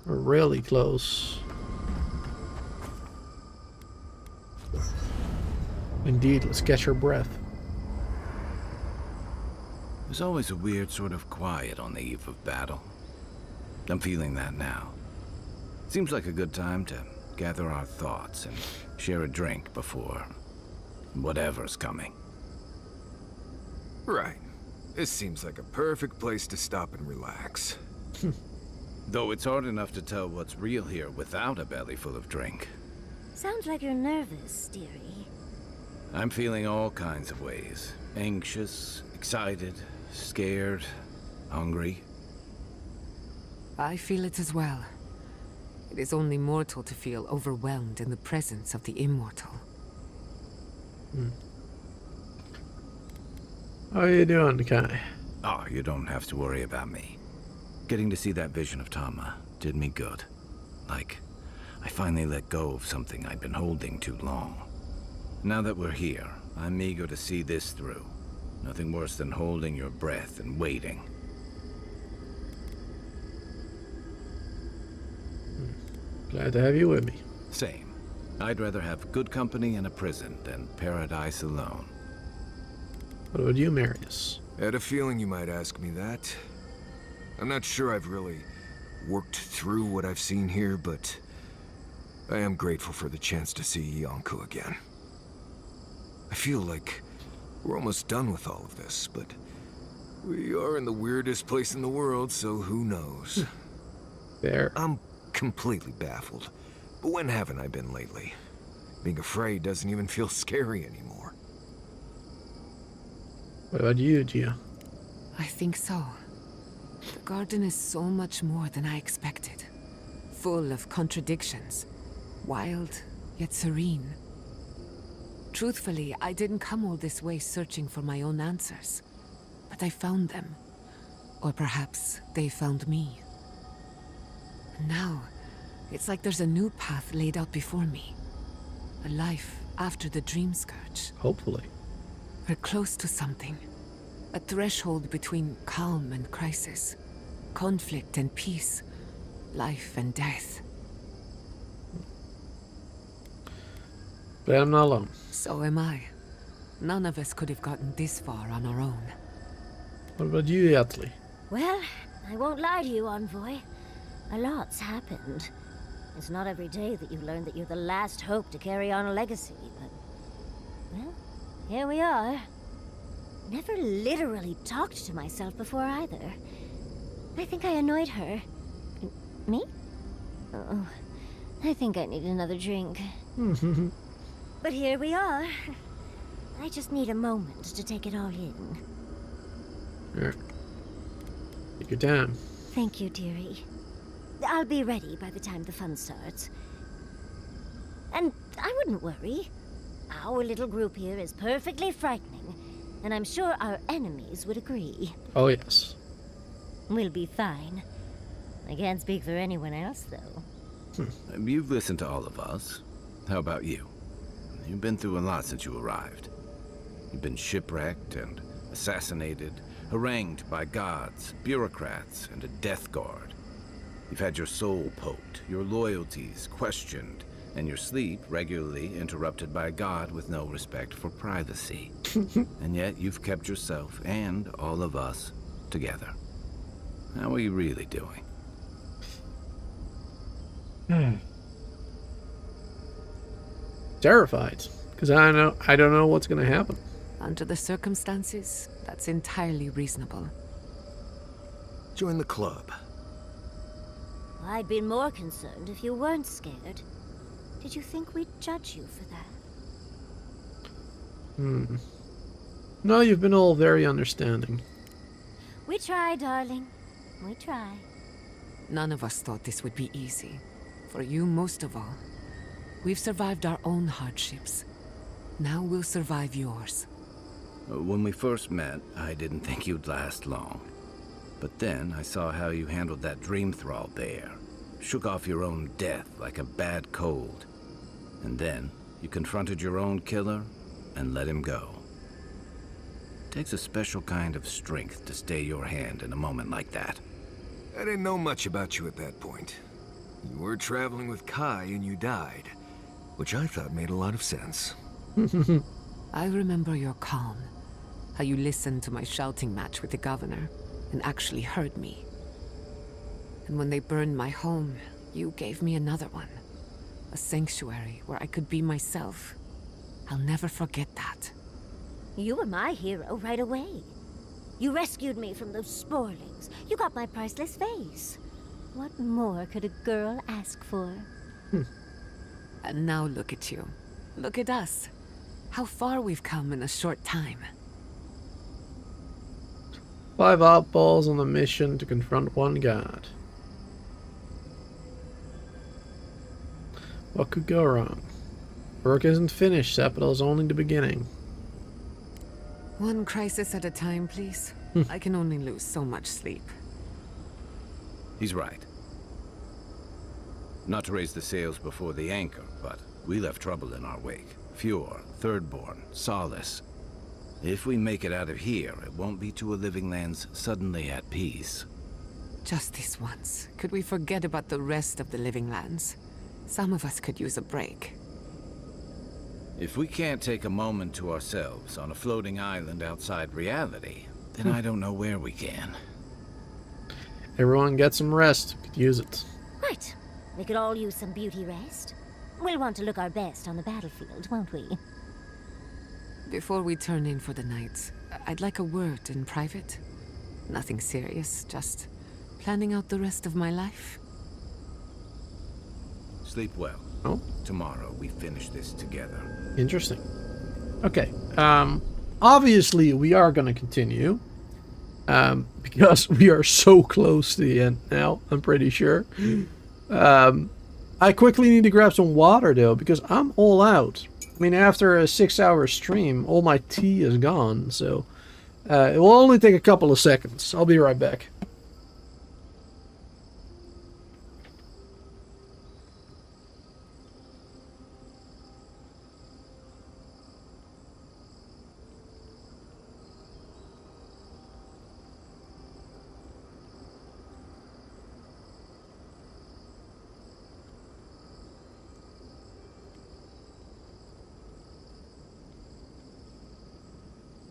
We're really close. Indeed, let's catch our breath. There's always a weird sort of quiet on the eve of battle. I'm feeling that now. Seems like a good time to gather our thoughts and share a drink before whatever's coming. Right. This seems like a perfect place to stop and relax. Though it's hard enough to tell what's real here without a belly full of drink. Sounds like you're nervous, dearie. I'm feeling all kinds of ways. Anxious, excited, scared, hungry. I feel it as well. It is only mortal to feel overwhelmed in the presence of the immortal. How are you doing, Kai? Oh, you don't have to worry about me. Getting to see that vision of Tama did me good. Like, I finally let go of something I'd been holding too long. Now that we're here, I'm eager to see this through. Nothing worse than holding your breath and waiting. Glad to have you with me. Same. I'd rather have good company in a prison than paradise alone. What about you, Marius? I had a feeling you might ask me that. I'm not sure I've really worked through what I've seen here, but I am grateful for the chance to see Yonko again. I feel like we're almost done with all of this, but we are in the weirdest place in the world, so who knows? There. I'm completely baffled. But when haven't I been lately? Being afraid doesn't even feel scary anymore. What about you, Gia? I think so. The garden is so much more than I expected. Full of contradictions. Wild, yet serene. Truthfully, I didn't come all this way searching for my own answers. But I found them. Or perhaps they found me. And now, it's like there's a new path laid out before me. A life after the Dream Scourge. Hopefully. We're close to something. A threshold between calm and crisis. Conflict and peace. Life and death. But I'm not alone. So am I. None of us could have gotten this far on our own. What about you, Yatley? Well, I won't lie to you, Envoy. A lot's happened. It's not every day that you learn that you're the last hope to carry on a legacy, but... well, here we are. Never literally talked to myself before either. I think I annoyed her. Me? Oh, I think I need another drink. But here we are. I just need a moment to take it all in. Here. Take your time. Thank you, dearie. I'll be ready by the time the fun starts. And I wouldn't worry. Our little group here is perfectly frightening, and I'm sure our enemies would agree. Oh, yes. We'll be fine. I can't speak for anyone else, though. You've listened to all of us. How about you? You've been through a lot since you arrived. You've been shipwrecked and assassinated, harangued by gods, bureaucrats, and a death guard. You've had your soul poked, your loyalties questioned, and your sleep regularly interrupted by a god with no respect for privacy. And yet you've kept yourself and all of us together. How are you really doing? Terrified, because I don't know what's going to happen. Under the circumstances, that's entirely reasonable. Join the club. I'd been more concerned if you weren't scared. Did you think we'd judge you for that? No, you've been all very understanding. We try, darling. We try. None of us thought this would be easy. For you, most of all. We've survived our own hardships. Now we'll survive yours. When we first met, I didn't think you'd last long. But then I saw how you handled that dream thrall there. Shook off your own death like a bad cold. And then you confronted your own killer and let him go. It takes a special kind of strength to stay your hand in a moment like that. I didn't know much about you at that point. You were traveling with Kai and you died, which I thought made a lot of sense. I remember your calm. How you listened to my shouting match with the governor and actually heard me. And when they burned my home, you gave me another one. A sanctuary where I could be myself. I'll never forget that. You were my hero right away. You rescued me from those sporlings. You got my priceless face. What more could a girl ask for? And now look at you. Look at us. How far we've come in a short time. 5 oddballs on a mission to confront one god. What could go wrong? Work isn't finished, Sepidal's only the beginning. One crisis at a time, please. I can only lose so much sleep. He's right. Not to raise the sails before the anchor, but we left trouble in our wake. Fjord, Thirdborn, Solace. If we make it out of here, it won't be to a living lands suddenly at peace. Just this once. Could we forget about the rest of the living lands? Some of us could use a break. If we can't take a moment to ourselves on a floating island outside reality, then I don't know where we can. Everyone get some rest. Could use it. Right. We could all use some beauty rest. We'll want to look our best on the battlefield, won't we? Before we turn in for the night, I'd like a word in private. Nothing serious, just planning out the rest of my life. Sleep well. Oh. Tomorrow we finish this together. Interesting. Okay. Obviously we are going to continue. Because we are so close to the end now, I'm pretty sure. I quickly need to grab some water though, because I'm all out. I mean, after a 6-hour stream, all my tea is gone, so it will only take a couple of seconds. I'll be right back.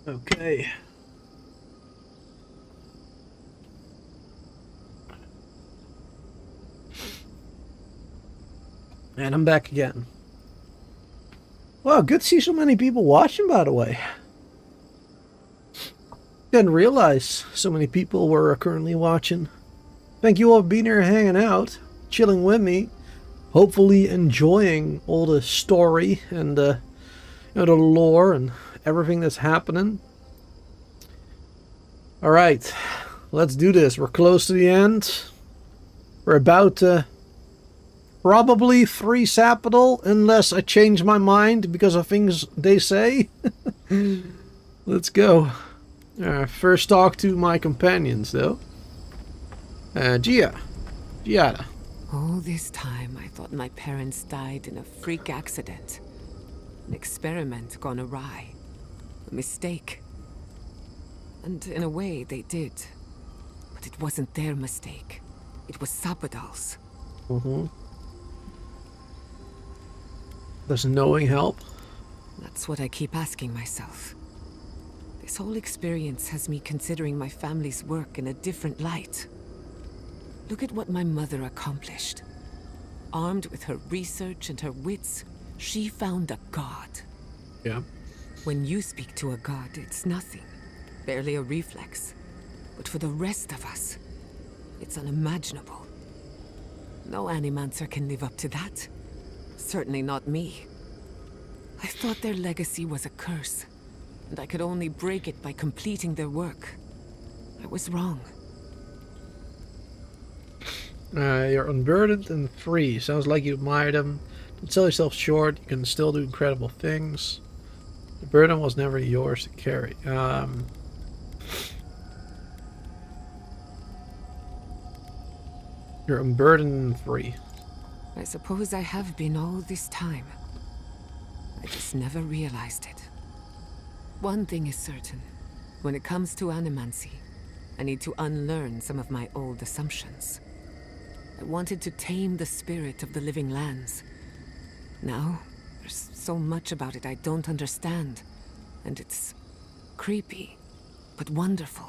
Okay. And I'm back again. Wow, good to see so many people watching, by the way. Didn't realize so many people were currently watching. Thank you all for being here, hanging out, chilling with me, hopefully enjoying all the story and the lore and everything that's happening. Alright, let's do this. We're close to the end. We're about to probably free Sapadal, unless I change my mind because of things they say. Let's go. First talk to my companions though. Giada. All this time I thought my parents died in a freak accident. An experiment gone awry. A mistake. And in a way, they did. But it wasn't their mistake. It was Sapadal's. Does knowing help? That's what I keep asking myself. This whole experience has me considering my family's work in a different light. Look at what my mother accomplished. Armed with her research and her wits, she found a god. Yeah. When you speak to a god, it's nothing. Barely a reflex. But for the rest of us, it's unimaginable. No animancer can live up to that. Certainly not me. I thought their legacy was a curse, and I could only break it by completing their work. I was wrong. You're unburdened and free. Sounds like you admire them. Don't sell yourself short. You can still do incredible things. The burden was never yours to carry. You're unburdened and free. I suppose I have been all this time. I just never realized it. One thing is certain. When it comes to animancy, I need to unlearn some of my old assumptions. I wanted to tame the spirit of the living lands. Now, there's so much about it I don't understand. And it's creepy, but wonderful.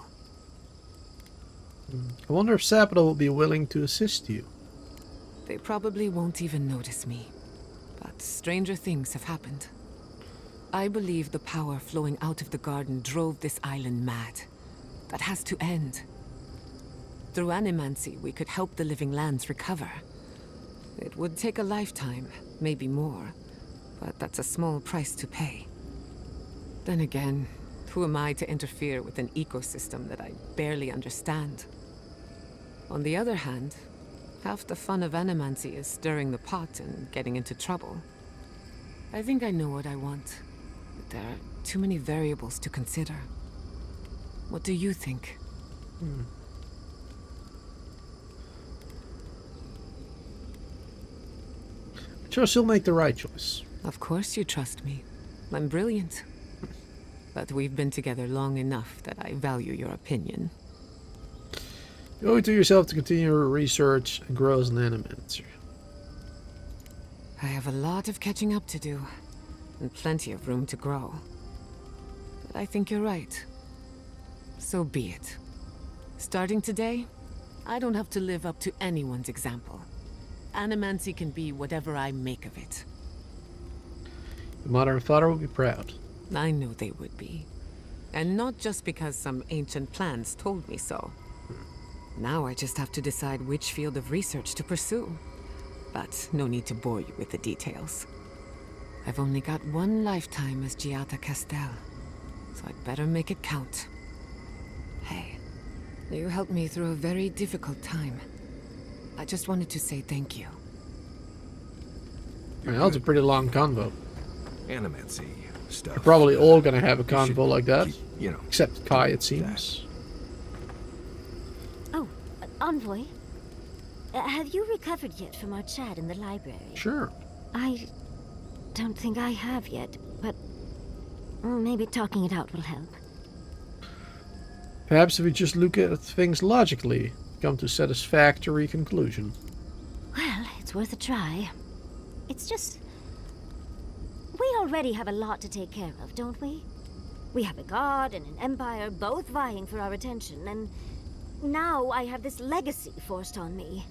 I wonder if Sapadal will be willing to assist you. They probably won't even notice me. But stranger things have happened. I believe the power flowing out of the garden drove this island mad. That has to end. Through animancy, we could help the living lands recover. It would take a lifetime, maybe more. But that's a small price to pay. Then again, who am I to interfere with an ecosystem that I barely understand? On the other hand, half the fun of animancy is stirring the pot and getting into trouble. I think I know what I want. But there are too many variables to consider. What do you think? I trust you'll make the right choice. Of course you trust me. I'm brilliant. But we've been together long enough that I value your opinion. You owe it to yourself to continue your research and grow as an animator. I have a lot of catching up to do, and plenty of room to grow. But I think you're right. So be it. Starting today, I don't have to live up to anyone's example. Animancy can be whatever I make of it. Your mother and father will be proud. I know they would be. And not just because some ancient plans told me so. Now I just have to decide which field of research to pursue. But no need to bore you with the details. I've only got one lifetime as Giata Castel, so I'd better make it count. Hey, you helped me through a very difficult time. I just wanted to say thank you. Yeah, that was a pretty long convo. Animancy stuff. We're probably all gonna have a convo like that. You know. Except Kai, it seems. Oh, Envoy. Have you recovered yet from our chat in the library? Sure. I don't think I have yet, but maybe talking it out will help. Perhaps if we just look at things logically, come to a satisfactory conclusion. Well, it's worth a try. It's just... we already have a lot to take care of, don't we? We have a god and an empire both vying for our attention, and now I have this legacy forced on me.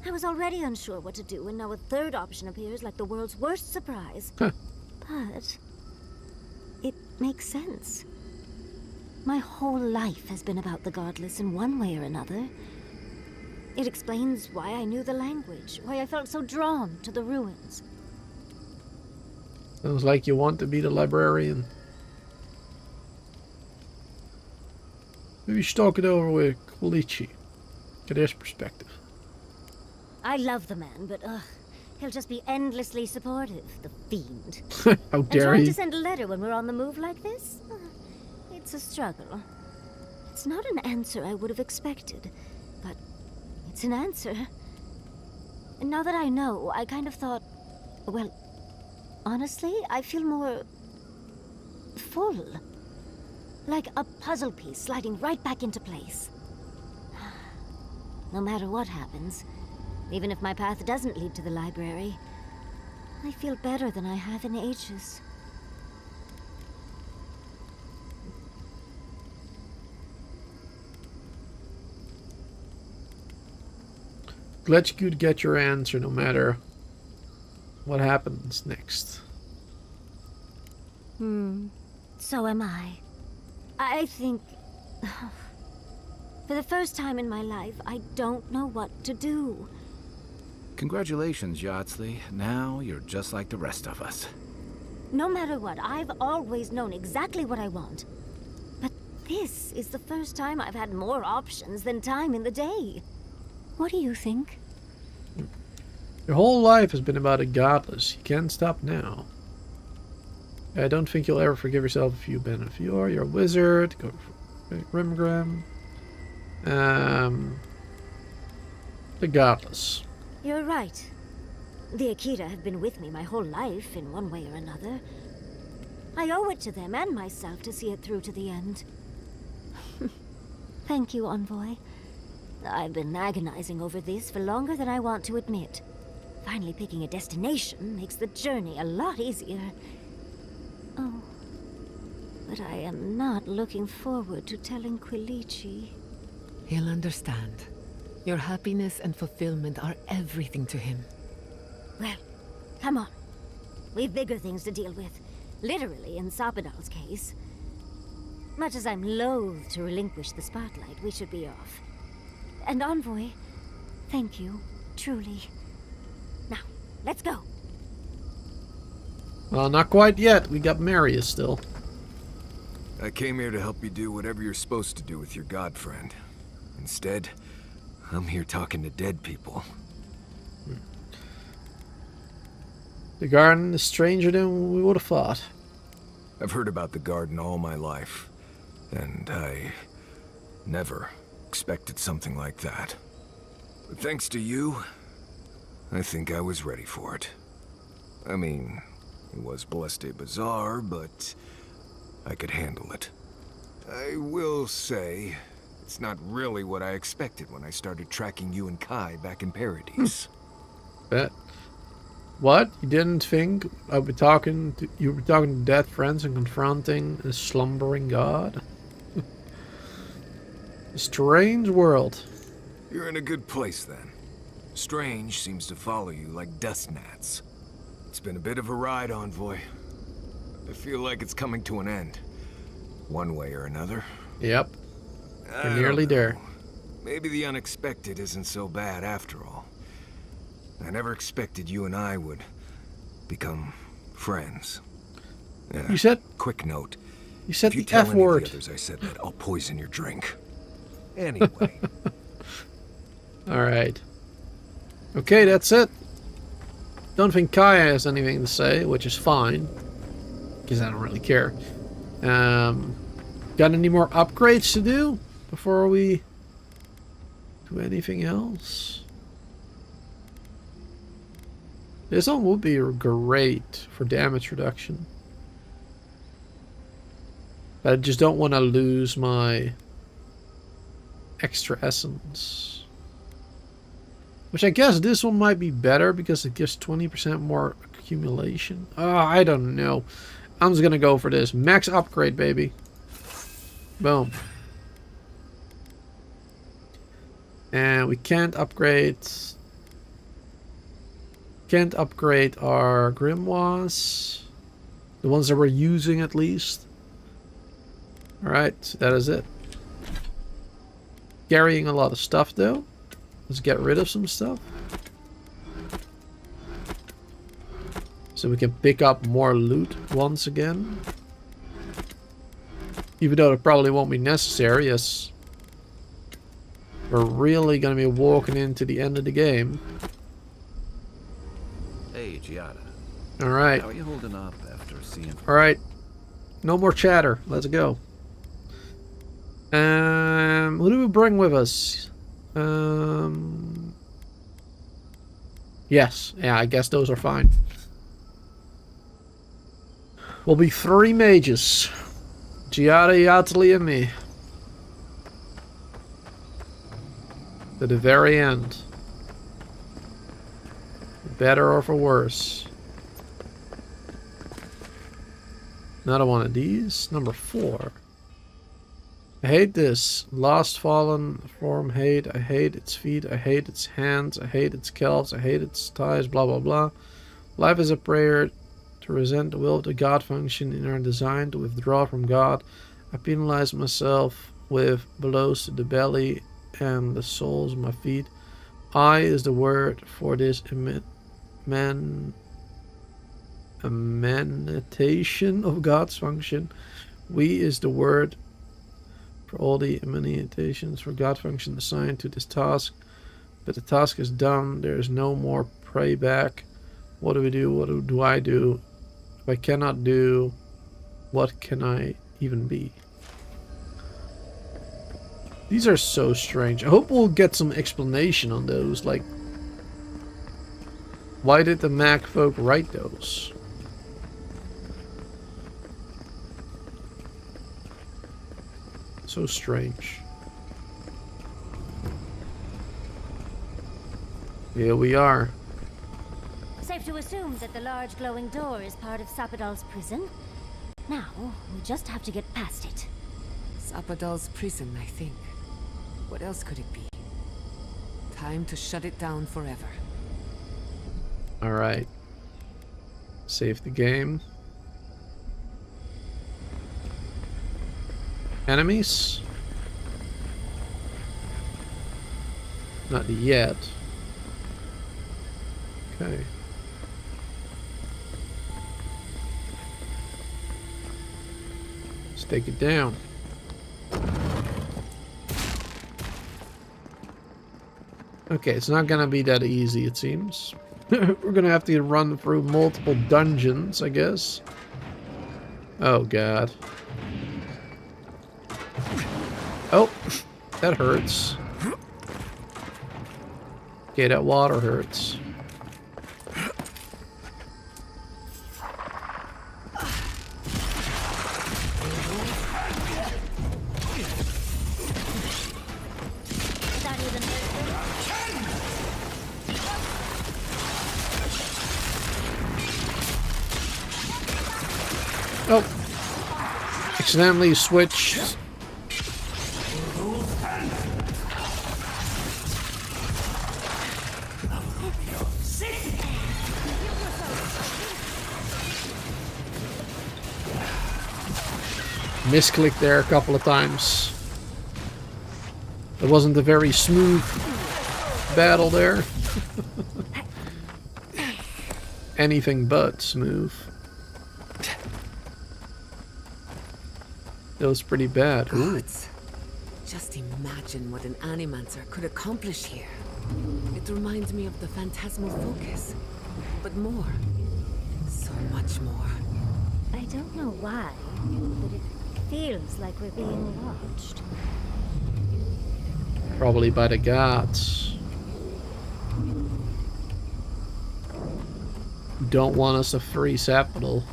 I was already unsure what to do, and now a third option appears like the world's worst surprise. But it makes sense. My whole life has been about the godless in one way or another. It explains why I knew the language, why I felt so drawn to the ruins. Sounds like you want to be the librarian. Maybe you should talk it over with Quilici. Get his perspective. I love the man, but he'll just be endlessly supportive, the fiend. How And dare trying he? to send a letter when we're on the move like this? It's a struggle. It's not an answer I would have expected, but it's an answer. And now that I know, I kind of thought, well, honestly, I feel more full. Like a puzzle piece sliding right back into place. No matter what happens, even if my path doesn't lead to the library, I feel better than I have in ages. Glad you could get your answer no matter what happens next. So am I. I think... for the first time in my life, I don't know what to do. Congratulations, Yardsley. Now you're just like the rest of us. No matter what, I've always known exactly what I want. But this is the first time I've had more options than time in the day. What do you think? Your whole life has been about a godless. You can't stop now. I don't think you'll ever forgive yourself if you've been a Fior. You're a wizard. Go for Grimgrim. The godless. You're right. The Akira have been with me my whole life in one way or another. I owe it to them and myself to see it through to the end. Thank you, Envoy. I've been agonizing over this for longer than I want to admit. Finally picking a destination makes the journey a lot easier. Oh, but I am not looking forward to telling Quilici. He'll understand. Your happiness and fulfillment are everything to him. Well, come on. We've bigger things to deal with. Literally, in Sapidal's case. Much as I'm loath to relinquish the spotlight, we should be off. And Envoy, thank you, truly. Now, let's go. Well, not quite yet. We got Marius still. I came here to help you do whatever you're supposed to do with your god friend. Instead, I'm here talking to dead people. The garden is stranger than we would have thought. I've heard about the garden all my life, and I never expected something like that. But thanks to you, I think I was ready for it. I mean, it was blessed bizarre, but I could handle it. I will say, it's not really what I expected when I started tracking you and Kai back in Paradise. Bet. What? You didn't think you were talking to dead friends and confronting a slumbering god? A strange world. You're in a good place then. Strange seems to follow you like dust gnats. It's been a bit of a ride, Envoy. I feel like it's coming to an end. One way or another. Yep. You're nearly there. Maybe the unexpected isn't so bad after all. I never expected you and I would become friends. You said... Quick note. You said if you the tell F any of word. the others I said that, I'll poison your drink. Anyway. Alright. Okay, that's it. Don't think Kai has anything to say, which is fine. Because I don't really care. Got any more upgrades to do before we do anything else? This one would be great for damage reduction. But I just don't want to lose my extra essence. Which I guess this one might be better because it gives 20% more accumulation. I don't know. I'm just gonna go for this. Max upgrade, baby. Boom. And we can't upgrade our grimoires. The ones that we're using at least. Alright, so that is it. Carrying a lot of stuff though. Let's get rid of some stuff. So we can pick up more loot once again. Even though it probably won't be necessary, as we're really going to be walking into the end of the game. Hey, Giada. Alright. How are you holding up after seeing... Alright. No more chatter. Let's go. Who do we bring with us? Yes. Yeah, I guess those are fine. We'll be 3 mages. Giada, Yatali, and me. To the very end. For better or for worse. Another one of these. Number 4. I hate this. Lost fallen form hate. I hate its feet. I hate its hands. I hate its calves. I hate its thighs. Blah blah blah. Life is a prayer to resent the will of the God function in our design to withdraw from God. I penalize myself with blows to the belly and the soles of my feet. I is the word for this emanatation of God's function. We is the word for all the emanations for God function assigned to this task. But the task is done. There is no more payback. What do we do? What do I do? If I cannot do, what can I even be? These are so strange. I hope we'll get some explanation on those. Like, why did the Mac folk write those? So strange. Here we are. Safe to assume that the large glowing door is part of Sapadal's prison. Now, we just have to get past it. Sapadal's prison, I think. What else could it be? Time to shut it down forever. Alright. Save the game. Enemies? Not yet. Okay. Let's take it down. Okay, it's not gonna be that easy, it seems. We're gonna have to run through multiple dungeons, I guess. Oh god. Oh, that hurts. Okay, that water hurts. Oh, accidentally switched. Misclicked there a couple of times. It wasn't a very smooth battle there. Anything but smooth. It was pretty bad. Gods. Just imagine what an animancer could accomplish here. It reminds me of the phantasmal focus. But more. So much more. I don't know why, but it feels like we're being watched. Probably by the gods. Don't want us to free Sapital.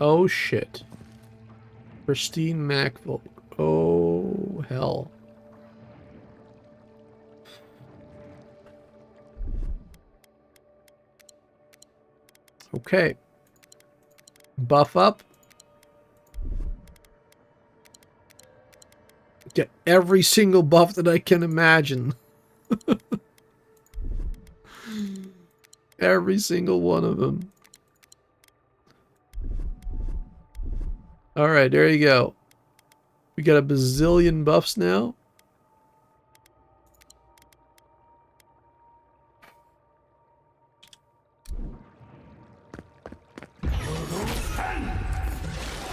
Oh shit. Pristine MacBook. Oh hell. Okay. Buff up. Get every single buff that I can imagine. Every single one of them. Alright, there you go. We got a bazillion buffs now.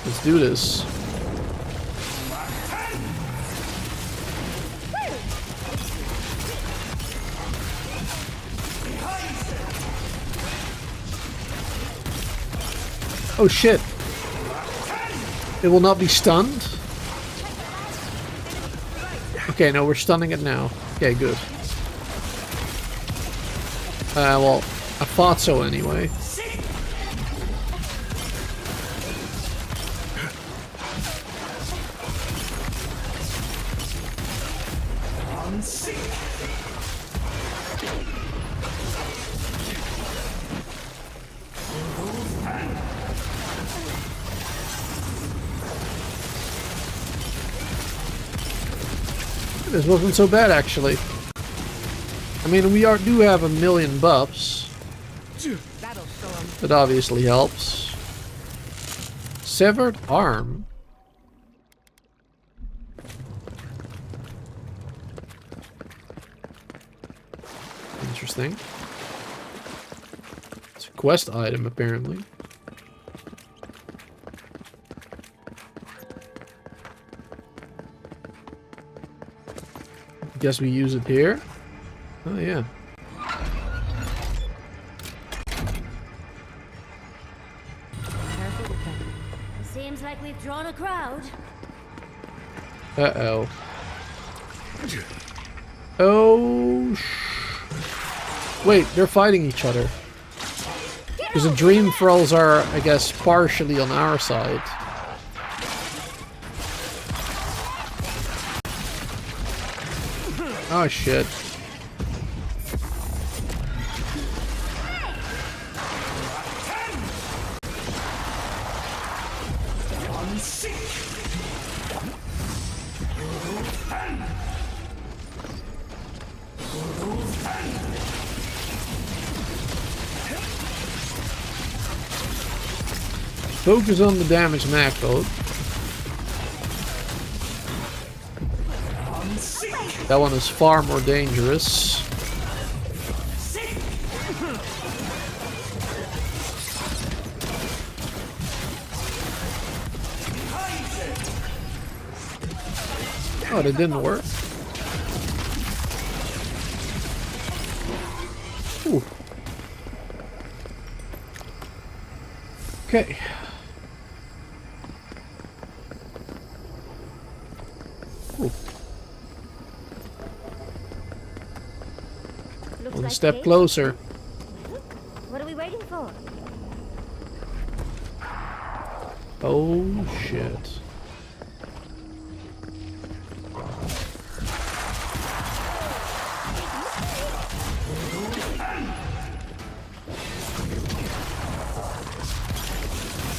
Let's do this. Oh shit. It will not be stunned? Okay, no, we're stunning it now. Okay, good. Well, I thought so anyway. This wasn't so bad, actually. I mean, we do have 1,000,000 buffs. That obviously helps. Severed arm. Interesting. It's a quest item, apparently. Guess we use it here. Oh yeah. Seems like we've drawn a crowd. Uh-oh. Oh, wait, they're fighting each other. Because the Dream Thralls are, I guess, partially on our side. Oh shit. Focus on the damage macro. That one is far more dangerous. Oh, that didn't work. Ooh. Okay. Ooh. Looks One like step Kate. closer. What are we waiting for? Oh shit.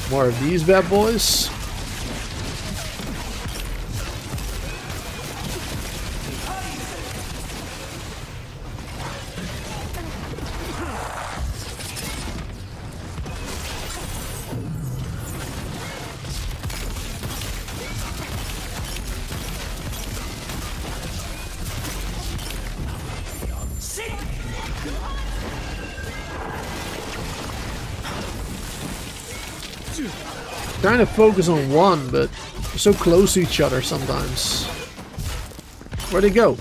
More of these bad boys. Trying to focus on one, but they're so close to each other sometimes. Where'd he go?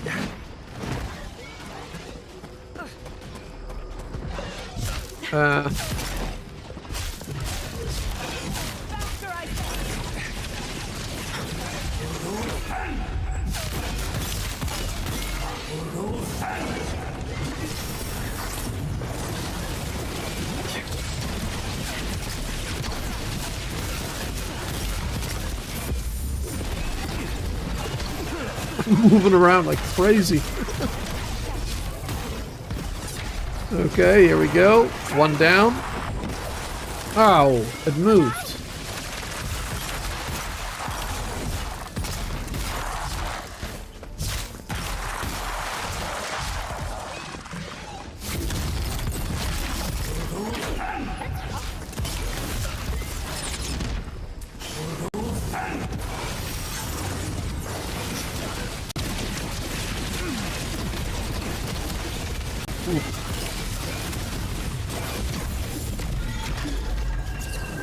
Moving around like crazy. Okay, here we go. One down. Ow, it moved.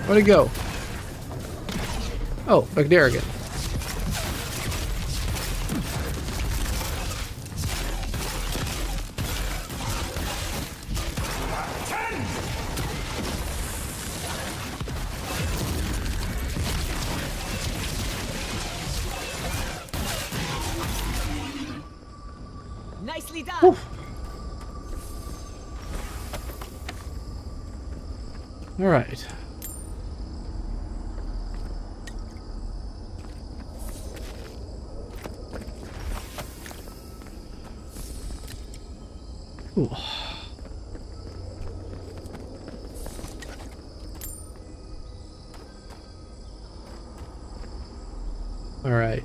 Where'd he go? Oh, back there again. Nicely done. Whew. All right. Ooh. All right.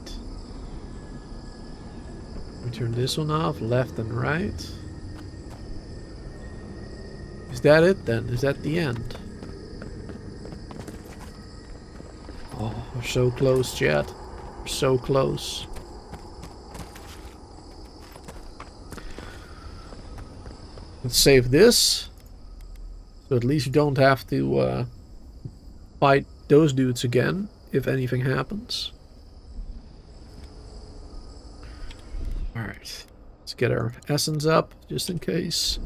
We turn this one off, left and right. Is that it then? Is that the end? Oh, we're so close, chat. We're so close. Let's save this. So at least you don't have to fight those dudes again if anything happens. Alright. Let's get our essence up just in case.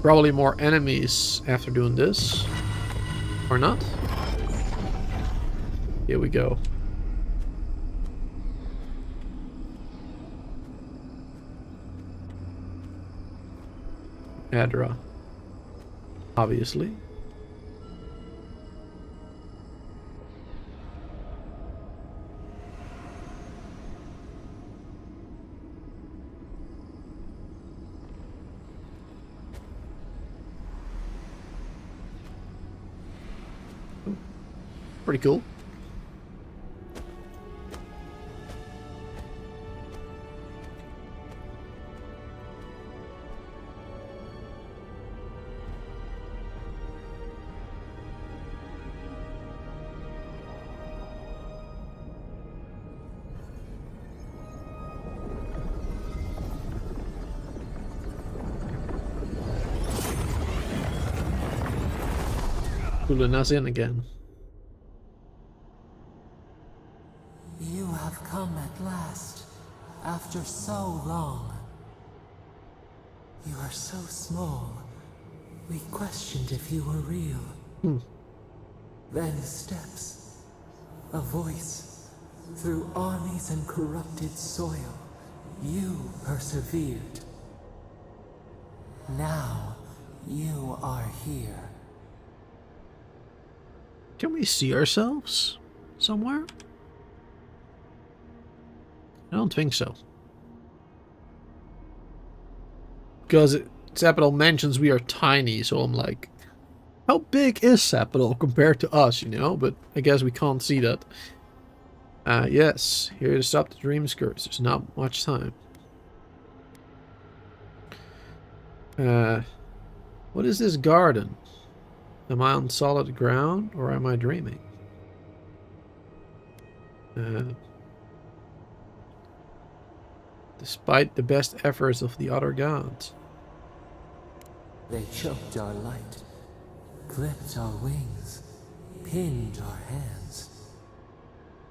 Probably more enemies after doing this. Or not? Here we go. Adra. Obviously. Pretty cool. pulling us in again. You have come at last, after so long. You are so small, we questioned if you were real. Then steps, a voice, through armies and corrupted soil, you persevered. Now, you are here. Can we see ourselves somewhere? I don't think so. Because Sapadol mentions we are tiny, so I'm like, how big is Sapadol compared to us, you know? But I guess we can't see that. Yes, here to stop the dream skirts. There's not much time. What is this garden? Am I on solid ground or am I dreaming? Despite the best efforts of the other gods. They choked our light, clipped our wings, pinned our hands.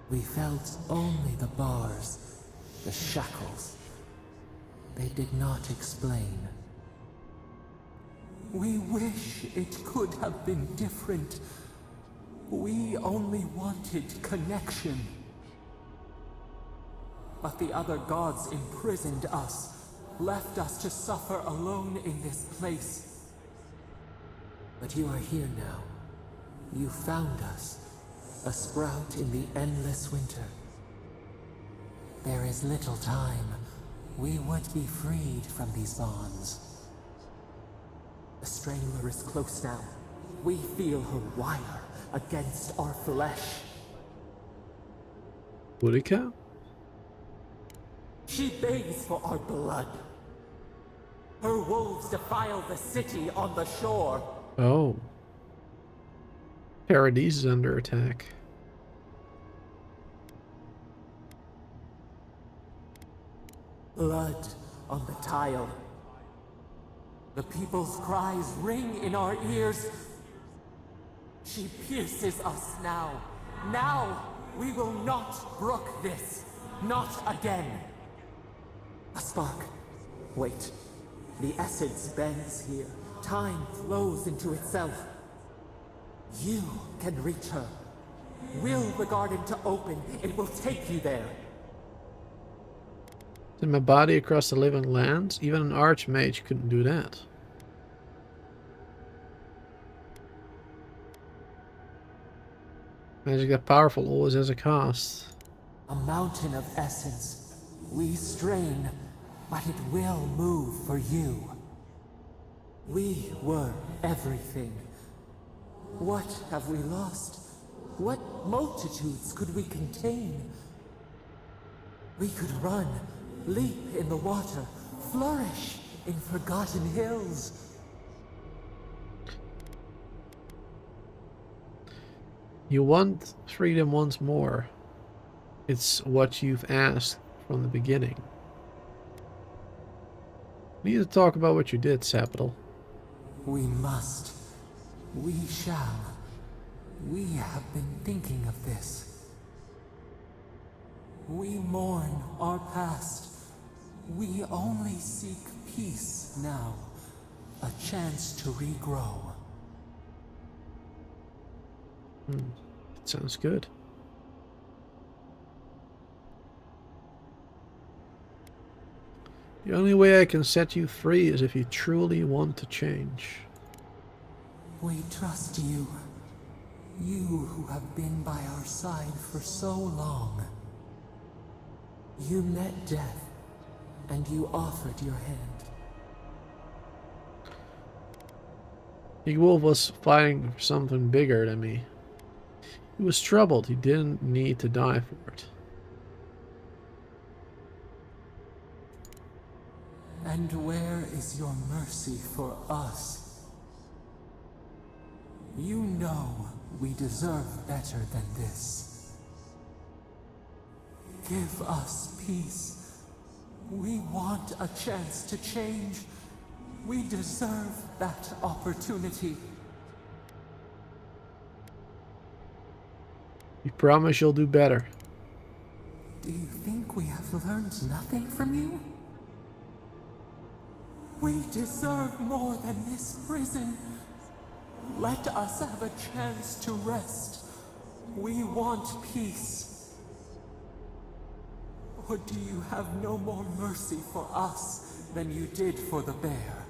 We felt only the bars, the shackles. They did not explain. We wish it could have been different. We only wanted connection. But the other gods imprisoned us, left us to suffer alone in this place. But you are here now. You found us, a sprout in the endless winter. There is little time. We would be freed from these bonds. The Strangler is close now. We feel her wire against our flesh. Boudica? She begs for our blood. Her wolves defile the city on the shore. Oh. Paradise is under attack. Blood on the tile. The people's cries ring in our ears. She pierces us now. Now we will not brook this. Not again. A spark. Wait. The essence bends here. Time flows into itself. You can reach her. Will the garden to open. It will take you there. In my body across the living lands? Even an archmage couldn't do that. Magic that powerful always has a cost. A mountain of essence. We strain, but it will move for you. We were everything. What have we lost? What multitudes could we contain? We could run, leap in the water, flourish in forgotten hills. You want freedom once more. It's what you've asked from the beginning. We need to talk about what you did, Sapadol. We must. We shall. We have been thinking of this. We mourn our past. We only seek peace now. A chance to regrow. That sounds good. The only way I can set you free is if you truly want to change. We trust you. You who have been by our side for so long. You met death, and you offered your hand. Big Wolf was fighting for something bigger than me. He was troubled. He didn't need to die for it. And where is your mercy for us? You know we deserve better than this. Give us peace. We want a chance to change. We deserve that opportunity. You promise you'll do better. Do you think we have learned nothing from you? We deserve more than this prison. Let us have a chance to rest. We want peace. Or do you have no more mercy for us than you did for the bear?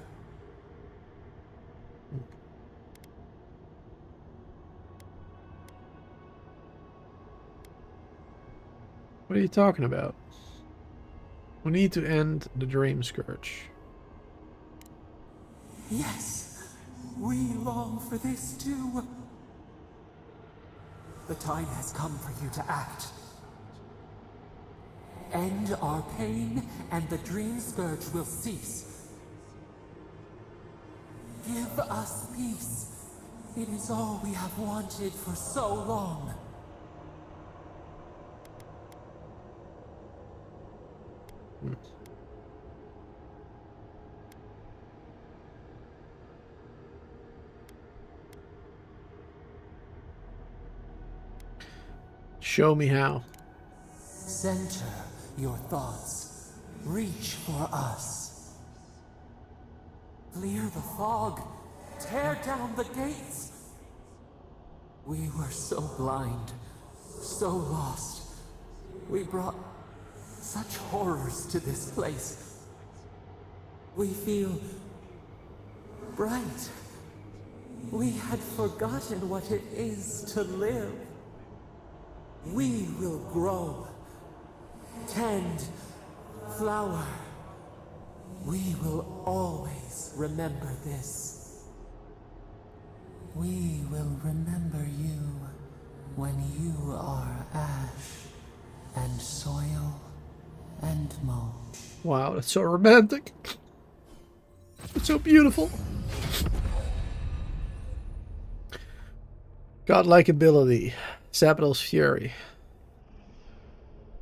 What are you talking about? We need to end the Dream Scourge. Yes, we long for this too. The time has come for you to act. End our pain, and the Dream Scourge will cease. Give us peace. It is all we have wanted for so long. Show me how. Center your thoughts. Reach for us. Clear the fog. Tear down the gates. We were so blind, so lost. We brought such horrors to this place. We feel bright. We had forgotten what it is to live. We will grow, tend, flower. We will always remember this. We will remember you when you are ash and soil and mold. Wow, that's so romantic. It's so beautiful. Godlike ability. Sapidal's Fury.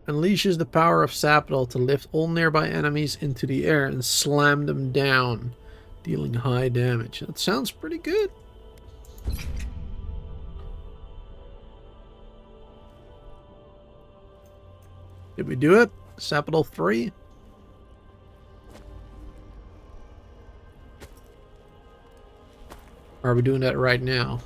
Unleashes the power of Sapidal to lift all nearby enemies into the air and slam them down, dealing high damage. That sounds pretty good. Did we do it? Sapidal 3? Or are we doing that right now?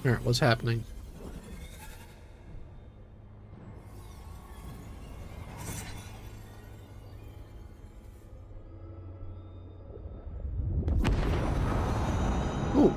Alright, what's happening? Ooh.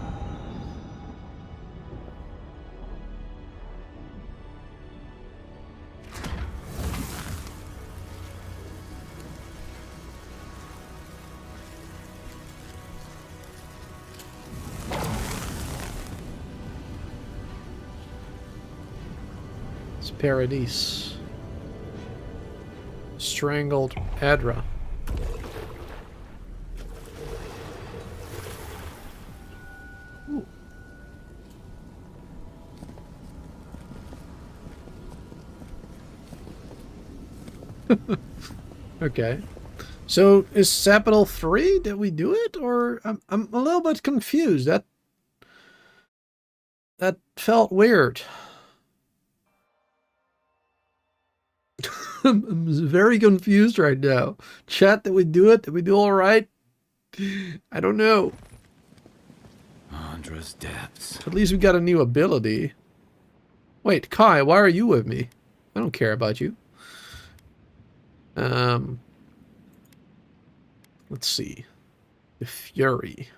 Paradise. Strangled Adra. Ooh. Okay. So is Sapidal 3? Did we do it? Or I'm a little bit confused. That felt weird. I'm very confused right now. Chat, did we do it? Did we do all right? I don't know. Andra's depths. At least we got a new ability. Wait, Kai, why are you with me? I don't care about you. Let's see. The Fury.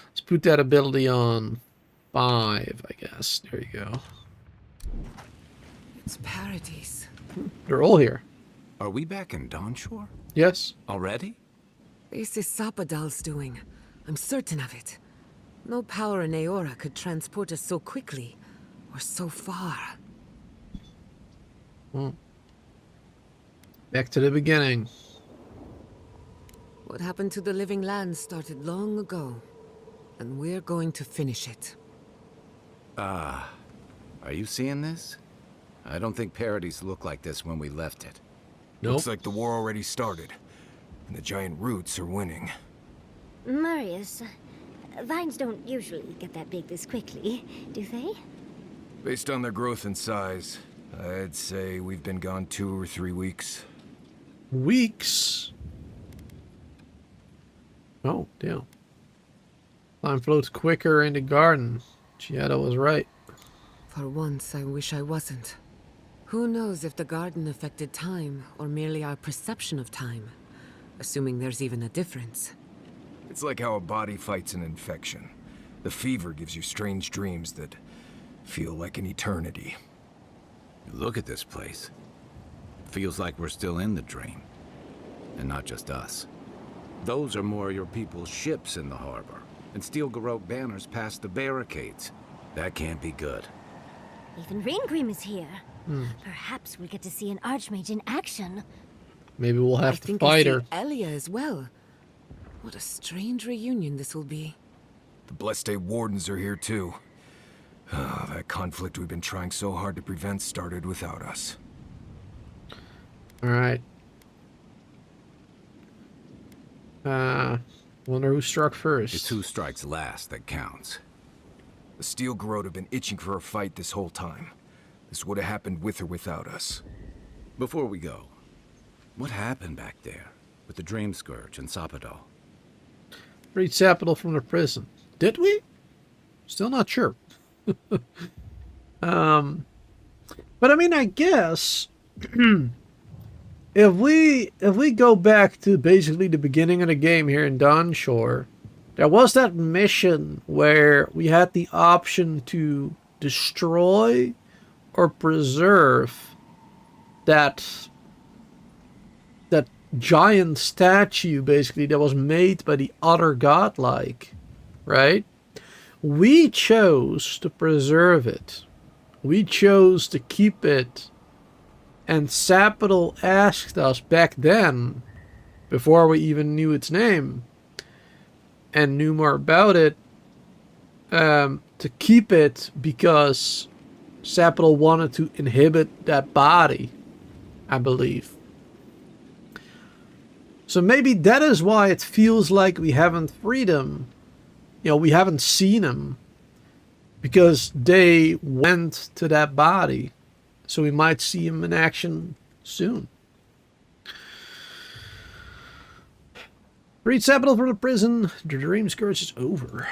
Let's put that ability on 5, I guess. There you go. It's paradise. They're all here. Are we back in Dawnshore? Yes. Already? This is Sapadal's doing. I'm certain of it. No power in Aora could transport us so quickly, or so far. Back to the beginning. What happened to the living land started long ago, and we're going to finish it. Are you seeing this? I don't think Paradise looked like this when we left it. Looks like the war already started, and the giant roots are winning. Marius, vines don't usually get that big this quickly, do they? Based on their growth and size, I'd say we've been gone 2 or 3 weeks. Weeks? Oh, damn. Time floats quicker in the garden. Giada was right. For once, I wish I wasn't. Who knows if the garden affected time, or merely our perception of time? Assuming there's even a difference. It's like how a body fights an infection. The fever gives you strange dreams that feel like an eternity. Look at this place. Feels like we're still in the dream. And not just us. Those are more your people's ships in the harbor. And steel Garrote banners past the barricades. That can't be good. Even Reingrim is here. Perhaps we'll get to see an Archmage in action. Maybe we'll have to I think fight I her. see Elia as well. What a strange reunion this will be. The Blessed Wardens are here too. That conflict we've been trying so hard to prevent started without us. Alright. Wonder who struck first. It's who strikes last that counts. The Steel Garrote have been itching for a fight this whole time. This would have happened with or without us. Before we go, what happened back there with the Dream Scourge and Sapadal? Freed Sapadal from the prison. Did we? Still not sure. But I mean, I guess if we go back to basically the beginning of the game here in Dawnshore, there was that mission where we had the option to destroy or preserve that giant statue, basically, that was made by the other godlike, right? We chose to preserve it. We chose to keep it. And Sapadal asked us back then, before we even knew its name and knew more about it, to keep it because Sapadal wanted to inhibit that body, I believe. So maybe that is why it feels like we haven't freed him. You know, we haven't seen him. Because they went to that body. So we might see him in action soon. Freed Sapadal from the prison. The Dream Scourge is over.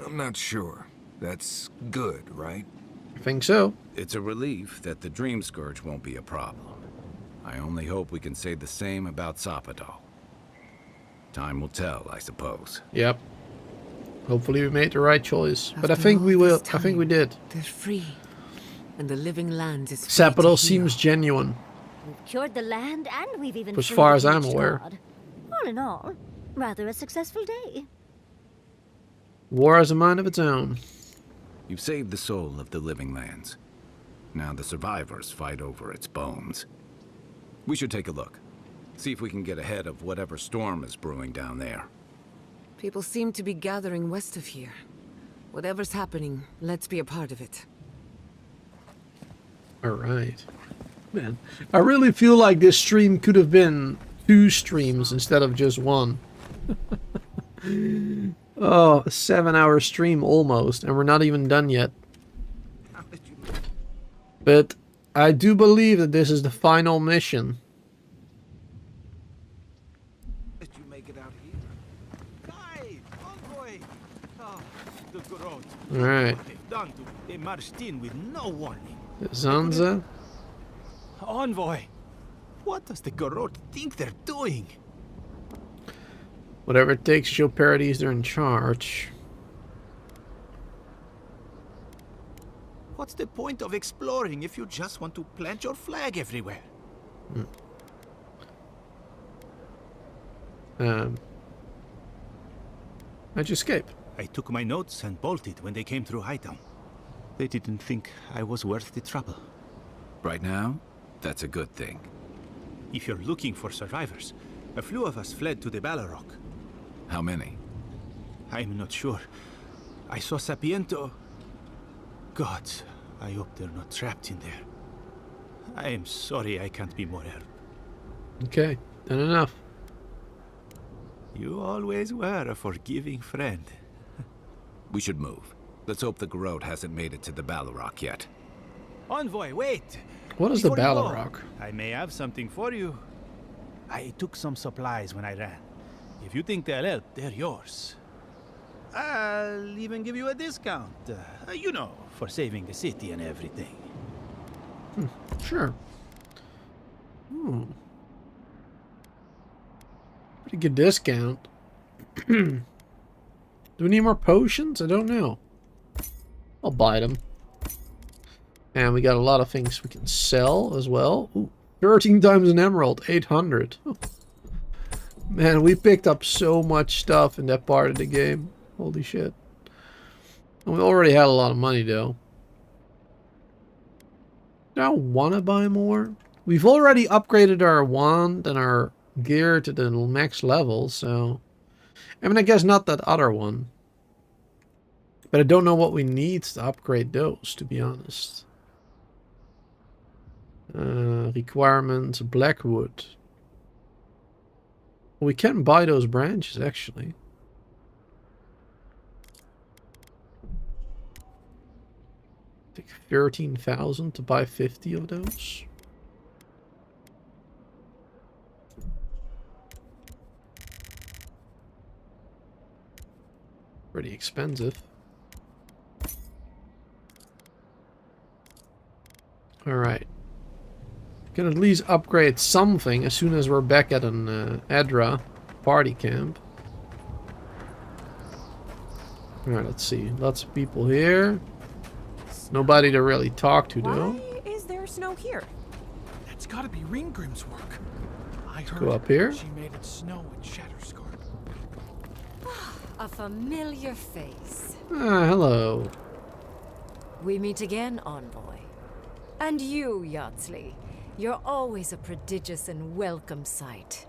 I'm not sure. That's good, right? I think so. It's a relief that the Dream Scourge won't be a problem. I only hope we can say the same about Sapadal. Time will tell, I suppose. Yep. Hopefully we made the right choice. But I After think all we will. this I think time, we did. They're free. And the living land is free to Sapadal heal. seems genuine. We've cured the land and we've even As freed far the as I'm caged aware. god. All in all, rather a successful day. War has a mind of its own. You've saved the soul of the living lands. Now the survivors fight over its bones. We should take a look. See if we can get ahead of whatever storm is brewing down there. People seem to be gathering west of here. Whatever's happening, let's be a part of it. Alright. Man, I really feel like this stream could have been 2 streams instead of just 1. Oh, a 7-hour stream almost, and we're not even done yet. But I do believe that this is the final mission. Did you make it out here? Hey, envoy! Oh, the Garrote. Alright. What they've done to they marched in with no warning. Zanza. Envoy, what does the Garrote think they're doing? Whatever it takes to show Paradise they're in charge. What's the point of exploring if you just want to plant your flag everywhere? How'd you escape? I took my notes and bolted when they came through Hightown. They didn't think I was worth the trouble. Right now, that's a good thing. If you're looking for survivors, a few of us fled to the Ballarok. How many? I'm not sure. I saw Sapiento. Gods, I hope they're not trapped in there. I am sorry I can't be more help. Okay, done enough. You always were a forgiving friend. We should move. Let's hope the Garrote hasn't made it to the Balrog yet. Envoy, wait! What is the Before you go, Balrog? I may have something for you. I took some supplies when I ran. If you think they'll help, they're yours. I'll even give you a discount. You know, for saving the city and everything. Sure. Pretty good discount. Do we need more potions? I don't know. I'll buy them. And we got a lot of things we can sell as well. Ooh, 13 times an emerald, 800. Oh. Man, we picked up so much stuff in that part of the game. Holy shit. And we already had a lot of money though. Do I want to buy more? We've already upgraded our wand and our gear to the max level, so... I mean, I guess not that other one. But I don't know what we need to upgrade those, to be honest. Requirements, Blackwood. We can buy those branches, actually. Take 13,000 to buy 50 of those. Pretty expensive. Alright. Can at least upgrade something as soon as we're back at an Edra party camp. Alright, let's see. Lots of people here. Nobody to really talk to, though. Why is there snow here? That's gotta be Ringgrim's work. I heard Go up here. she made it snow in Shatterscar. A familiar face. Ah, hello. We meet again, Envoy. And you, Yardsley. You're always a prodigious and welcome sight.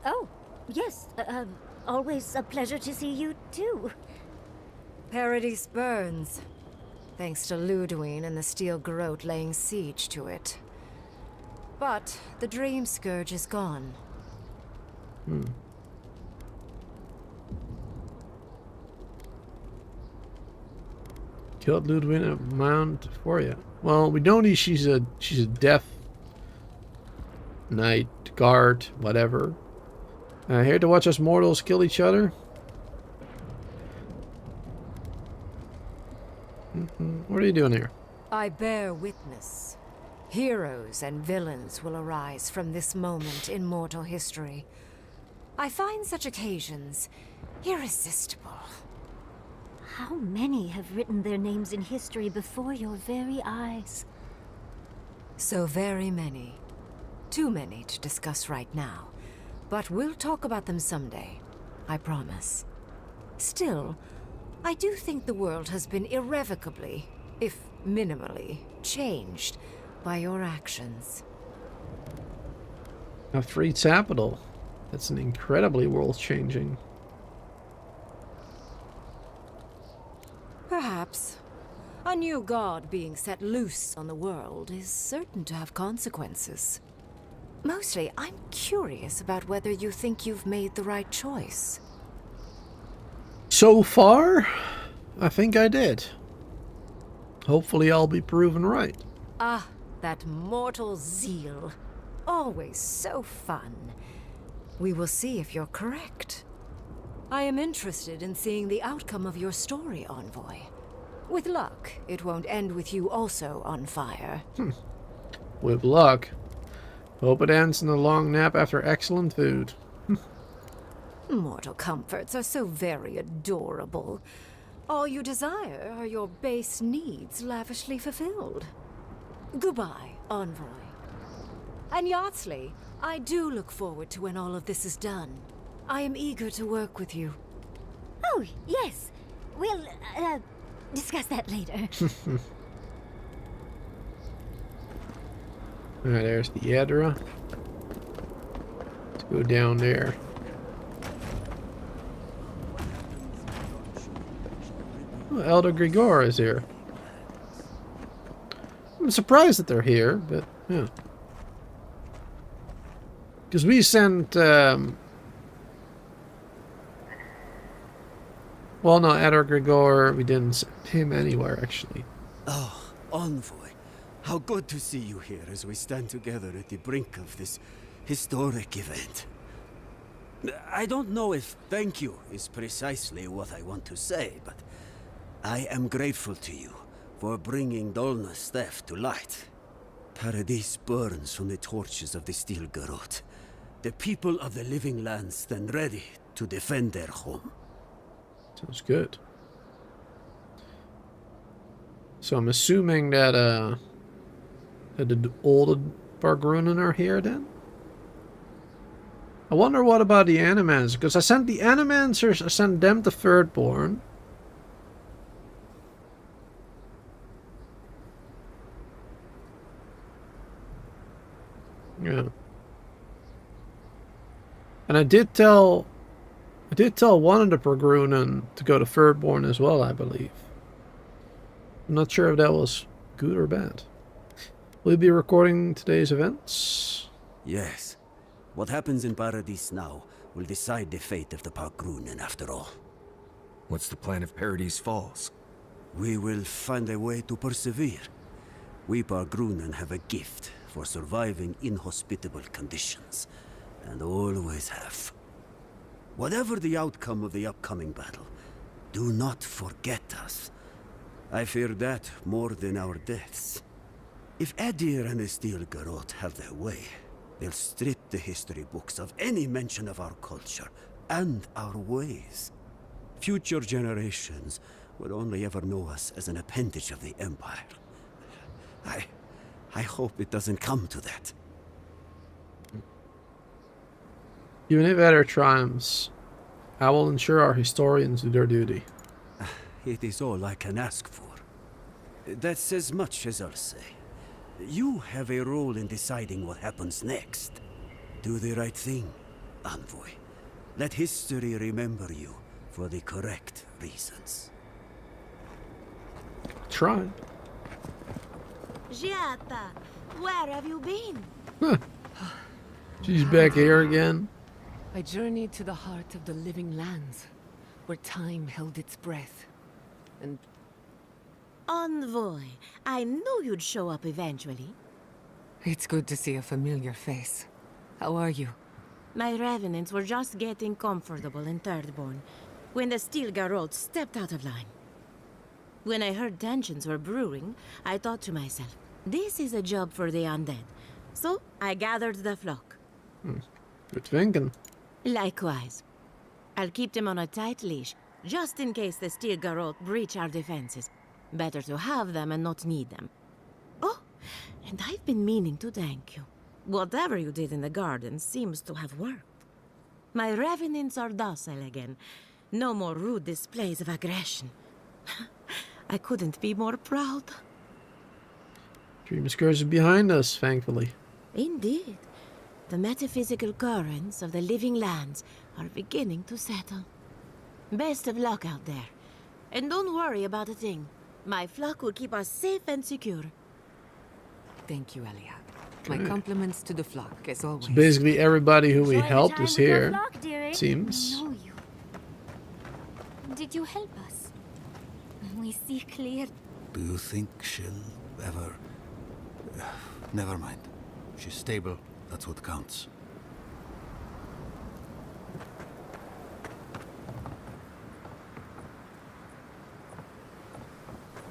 Oh, yes. Always a pleasure to see you, too. Paradise burns. Thanks to Ludwig and the Steel Garrote laying siege to it. But the Dream Scourge is gone. Killed Ludwig at Mount for you. Well, we know she's a death knight, guard, whatever. Here to watch us mortals kill each other. What are you doing here? I bear witness. Heroes and villains will arise from this moment in mortal history. I find such occasions irresistible. How many have written their names in history before your very eyes? So very many. Too many to discuss right now. But we'll talk about them someday. I promise. Still, I do think the world has been irrevocably, if minimally, changed by your actions. A free capital. That's an incredibly world-changing. Perhaps. A new god being set loose on the world is certain to have consequences. Mostly, I'm curious about whether you think you've made the right choice. So far, I think I did. Hopefully I'll be proven right. Ah, that mortal zeal. Always so fun. We will see if you're correct. I am interested in seeing the outcome of your story, Envoy. With luck, it won't end with you also on fire. With luck. Hope it ends in a long nap after excellent food. Mortal comforts are so very adorable. All you desire are your base needs lavishly fulfilled. Goodbye, Envoy. And Yardsley, I do look forward to when all of this is done. I am eager to work with you. Oh, yes. We'll, discuss that later. Alright, there's the Edra. Let's go down there. Oh, Elder Grigor is here. I'm surprised that they're here, but yeah. Because we sent, well, no, Elder Grigor, we didn't send him anywhere, actually. Oh, Envoy. How good to see you here as we stand together at the brink of this historic event. I don't know if thank you is precisely what I want to say, but I am grateful to you for bringing Dolna's theft to light. Paradise burns from the torches of the Steel Garrote. The people of the Living Lands stand ready to defend their home. Sounds good. So I'm assuming that the old Bargrunen are here then? I wonder what about the Animancers, because I sent the Animancers, I sent them to Thirdborn. Yeah. And I did tell one of the Bargrunen to go to Thirdborn as well, I believe. I'm not sure if that was good or bad. Will you be recording today's events? Yes. What happens in Paradise now will decide the fate of the Bargrunen after all. What's the plan if Paradise falls? We will find a way to persevere. We Bargrunen have a gift for surviving inhospitable conditions, and always have. Whatever the outcome of the upcoming battle, do not forget us. I fear that more than our deaths. If Adir and the Steel Garrote have their way, they'll strip the history books of any mention of our culture and our ways. Future generations will only ever know us as an appendage of the Empire. I hope it doesn't come to that. Even if Adir triumphs, I will ensure our historians do their duty. It is all I can ask for. That's as much as I'll say. You have a role in deciding what happens next. Do the right thing, Envoy. Let history remember you for the correct reasons. Try. Giata, where have you been? Huh. She's back here again. I journeyed to the heart of the Living Lands, where time held its breath. And Envoy, I knew you'd show up eventually. it's good to see a familiar face. How are you? My revenants were just getting comfortable in Thirdborn when the Steel Garrote stepped out of line. When I heard tensions were brewing, I thought to myself, this is a job for the undead. So I gathered the flock. Good thinking. Likewise. I'll keep them on a tight leash, just in case the Steel Garrote breach our defenses. Better to have them and not need them. Oh, and I've been meaning to thank you. Whatever you did in the garden seems to have worked. My revenants are docile again. No more rude displays of aggression. I couldn't be more proud. Dream Scourge is behind us, thankfully. Indeed. The metaphysical currents of the Living Lands are beginning to settle. Best of luck out there. And don't worry about a thing. My flock will keep us safe and secure. Thank you, Elia. My compliments to the flock, as always. So basically everybody who we Enjoy the helped time is with your here, flock, dearie. seems. I know you. Did you help us? We see clear. Do you think she'll ever... Never mind. She's stable. That's what counts.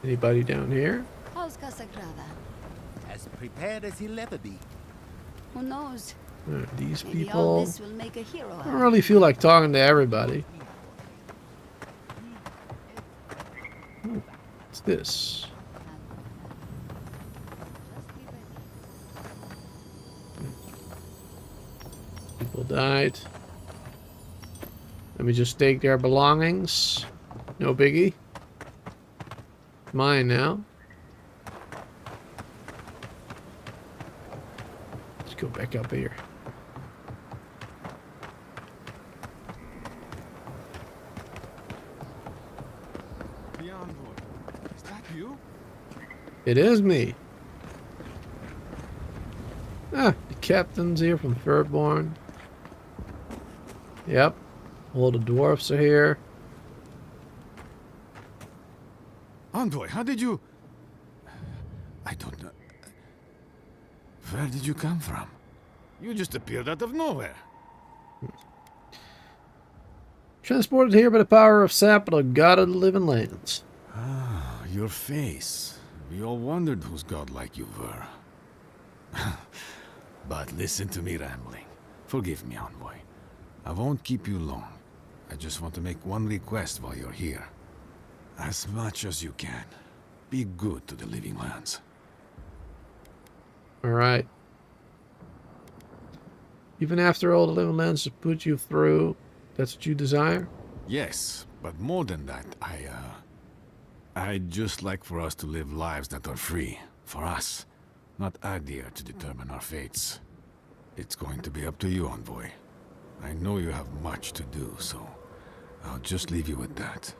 Anybody down here? How's Casagrada? As prepared as he'll ever be. Who knows? These Maybe all people. this will make a hero I don't really feel like talking to everybody. What's this? People died. Let me just take their belongings. No biggie. Mine now. Let's go back up here. The Envoy It is me. Ah, the captain's here from Thirdborn. Yep. All the dwarfs are here. Envoy, how did you... I don't know. Where did you come from? You just appeared out of nowhere. Transported here by the power of Sapital, god of the living lands. Ah, your face. We all wondered whose god like you were. But listen to me rambling. Forgive me, Envoy. I won't keep you long. I just want to make one request while you're here. As much as you can, be good to the living lands. Alright. Even after all the living lands have put you through, that's what you desire? Yes, but more than that, I'd just like for us to live lives that are free. For us. Not Adir to determine our fates. It's going to be up to you, Envoy. I know you have much to do, so I'll just leave you with that.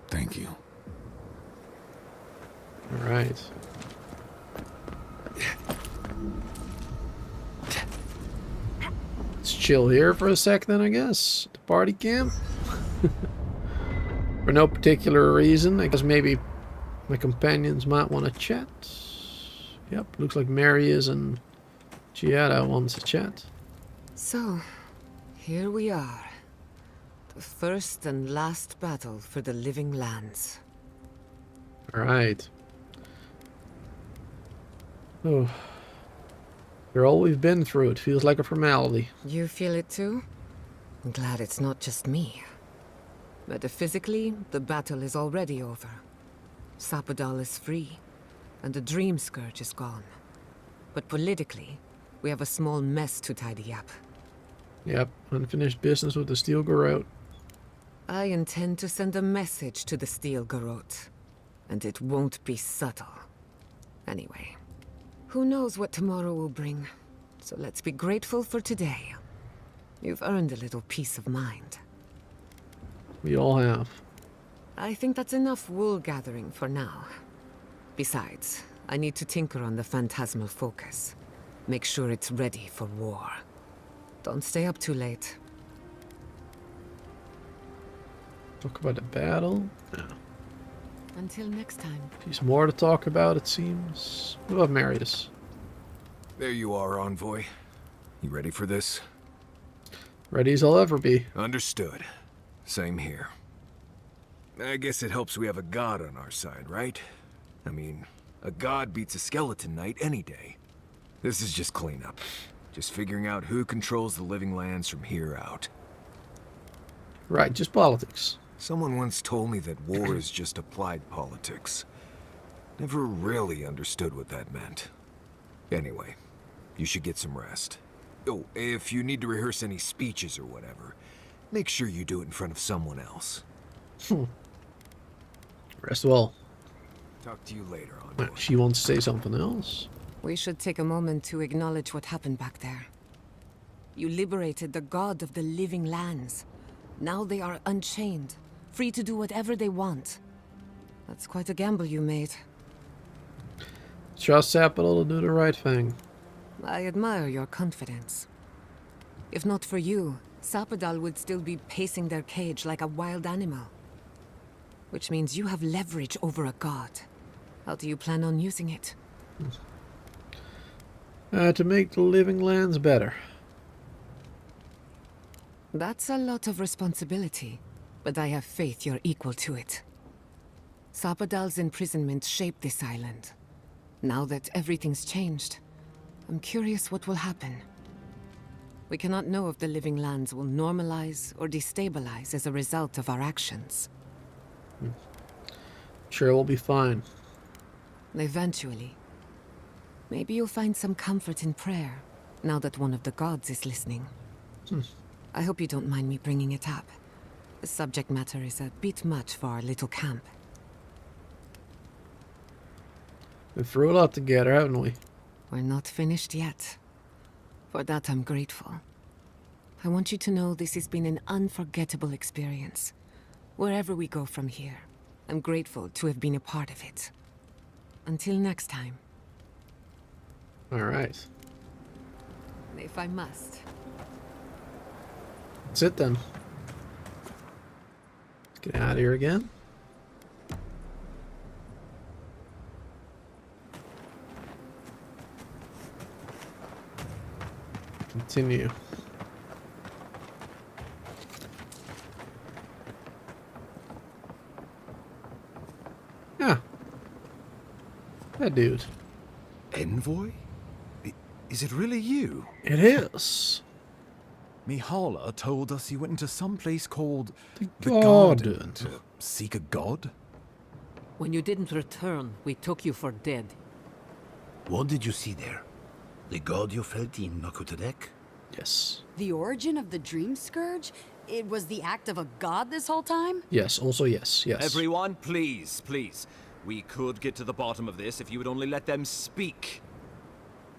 Thank you. Alright. Let's chill here for a sec then, I guess. The party camp. For no particular reason. I guess maybe my companions might want to chat. Yep, looks like Mary is and Giada wants to chat. So, here we are. The first and last battle for the living lands. Alright. Oh. After all we've been through, it feels like a formality. You feel it too? I'm glad it's not just me. Metaphysically, the battle is already over. Sapadal is free, and the Dream Scourge is gone. But politically, we have a small mess to tidy up. Yep, unfinished business with the Steel Garrote. I intend to send a message to the Steel Garrote, and it won't be subtle. Anyway, who knows what tomorrow will bring, so let's be grateful for today. You've earned a little peace of mind. We all have. I think that's enough wool gathering for now. Besides, I need to tinker on the phantasmal focus. Make sure it's ready for war. Don't stay up too late. Talk about the battle? No. Until next time. There's more to talk about, it seems. What about Marius? There you are, Envoy. You ready for this? Ready as I'll ever be. Understood. Same here. I guess it helps we have a god on our side, right? I mean, a god beats a skeleton knight any day. This is just cleanup. Just figuring out who controls the living lands from here out. Right, just politics. Someone once told me that war is just applied politics. Never really understood what that meant. Anyway, you should get some rest. Oh, if you need to rehearse any speeches or whatever, make sure you do it in front of someone else. Rest well. Talk to you later, Envoy. She wants to say something else. We should take a moment to acknowledge what happened back there. You liberated the god of the living lands. Now they are unchained, free to do whatever they want. That's quite a gamble you made. Trust Sapital to do the right thing. I admire your confidence. If not for you, Sapadal would still be pacing their cage like a wild animal. Which means you have leverage over a god. How do you plan on using it? To make the living lands better. That's a lot of responsibility, but I have faith you're equal to it. Sapadal's imprisonment shaped this island. Now that everything's changed, I'm curious what will happen. We cannot know if the living lands will normalize or destabilize as a result of our actions. Sure, we'll be fine. Eventually. Maybe you'll find some comfort in prayer, now that one of the gods is listening. I hope you don't mind me bringing it up. The subject matter is a bit much for our little camp. We threw a lot together, haven't we? We're not finished yet. For that, I'm grateful. I want you to know this has been an unforgettable experience. Wherever we go from here, I'm grateful to have been a part of it. Until next time. Alright. If I must. That's it then. Let's get out of here again. Continue. Yeah. That dude. Envoy? Is it really you? It is. Mihala told us you went into some place called the Garden to seek a god? When you didn't return, we took you for dead. What did you see there? The god you felt in Nakutadek? Yes. The origin of the Dream Scourge? It was the act of a god this whole time? Yes, also yes, yes. Everyone, please, please. We could get to the bottom of this if you would only let them speak.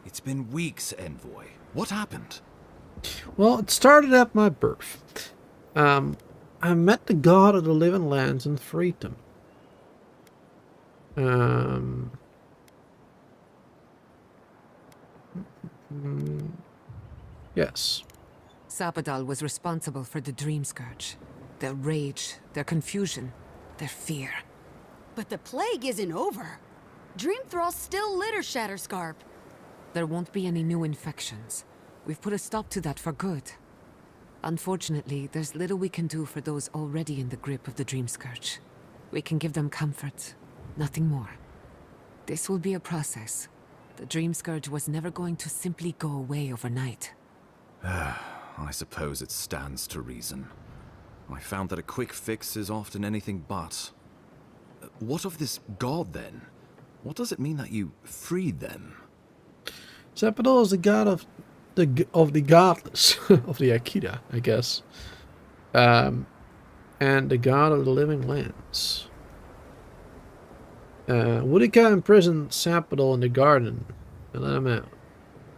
It's been weeks, Envoy. What happened? Well, it started at my birth. I met the god of the living lands and freed them. Yes. Sapadal was responsible for the Dream Scourge. Their rage, their confusion, their fear. But the plague isn't over. Dream Thralls still litter Shatterscarp. There won't be any new infections. We've put a stop to that for good. Unfortunately, there's little we can do for those already in the grip of the Dream Scourge. We can give them comfort, nothing more. This will be a process. The Dream Scourge was never going to simply go away overnight. I suppose it stands to reason. I found that a quick fix is often anything but. What of this god, then? What does it mean that you freed them? Sapadal is the god of the godless, of the Akita, I guess. And the god of the living lands. Woodika imprisoned Sapadal in the garden and let him out.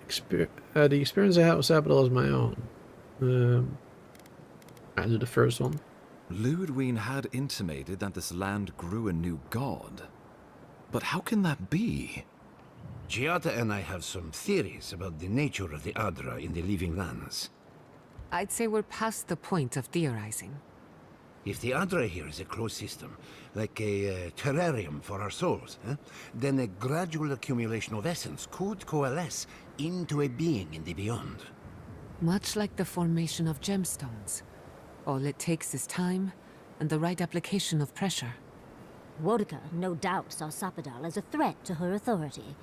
The experience I had with Sapadal is my own. I do the first one. Ludwig had intimated that this land grew a new god. But how can that be? Giata and I have some theories about the nature of the Adra in the living lands. I'd say we're past the point of theorizing. If the Adra here is a closed system, like a terrarium for our souls, then a gradual accumulation of essence could coalesce into a being in the beyond. Much like the formation of gemstones. All it takes is time and the right application of pressure. Wodika no doubt saw Sapadal as a threat to her authority.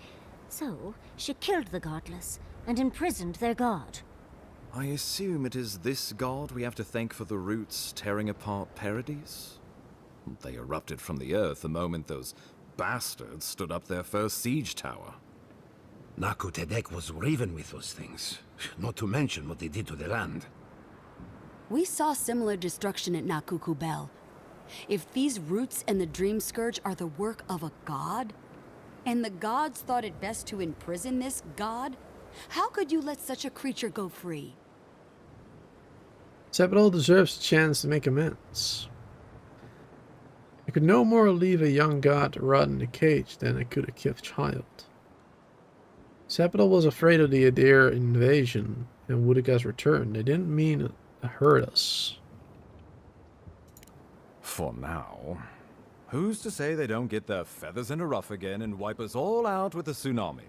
So, she killed the godless and imprisoned their god. I assume it is this god we have to thank for the roots tearing apart Paradise? They erupted from the earth the moment those bastards stood up their first siege tower. Nakutadek was riven with those things, not to mention what they did to the land. We saw similar destruction at Nakuku Bell. If these roots and the Dream Scourge are the work of a god, and the gods thought it best to imprison this god, how could you let such a creature go free? Sapadal deserves a chance to make amends. I could no more leave a young god to rot in a cage than I could a killed child. Sapadal was afraid of the Adair invasion and Wodika's return. They didn't mean to hurt us. For now. Who's to say they don't get their feathers in a ruff again and wipe us all out with a tsunami?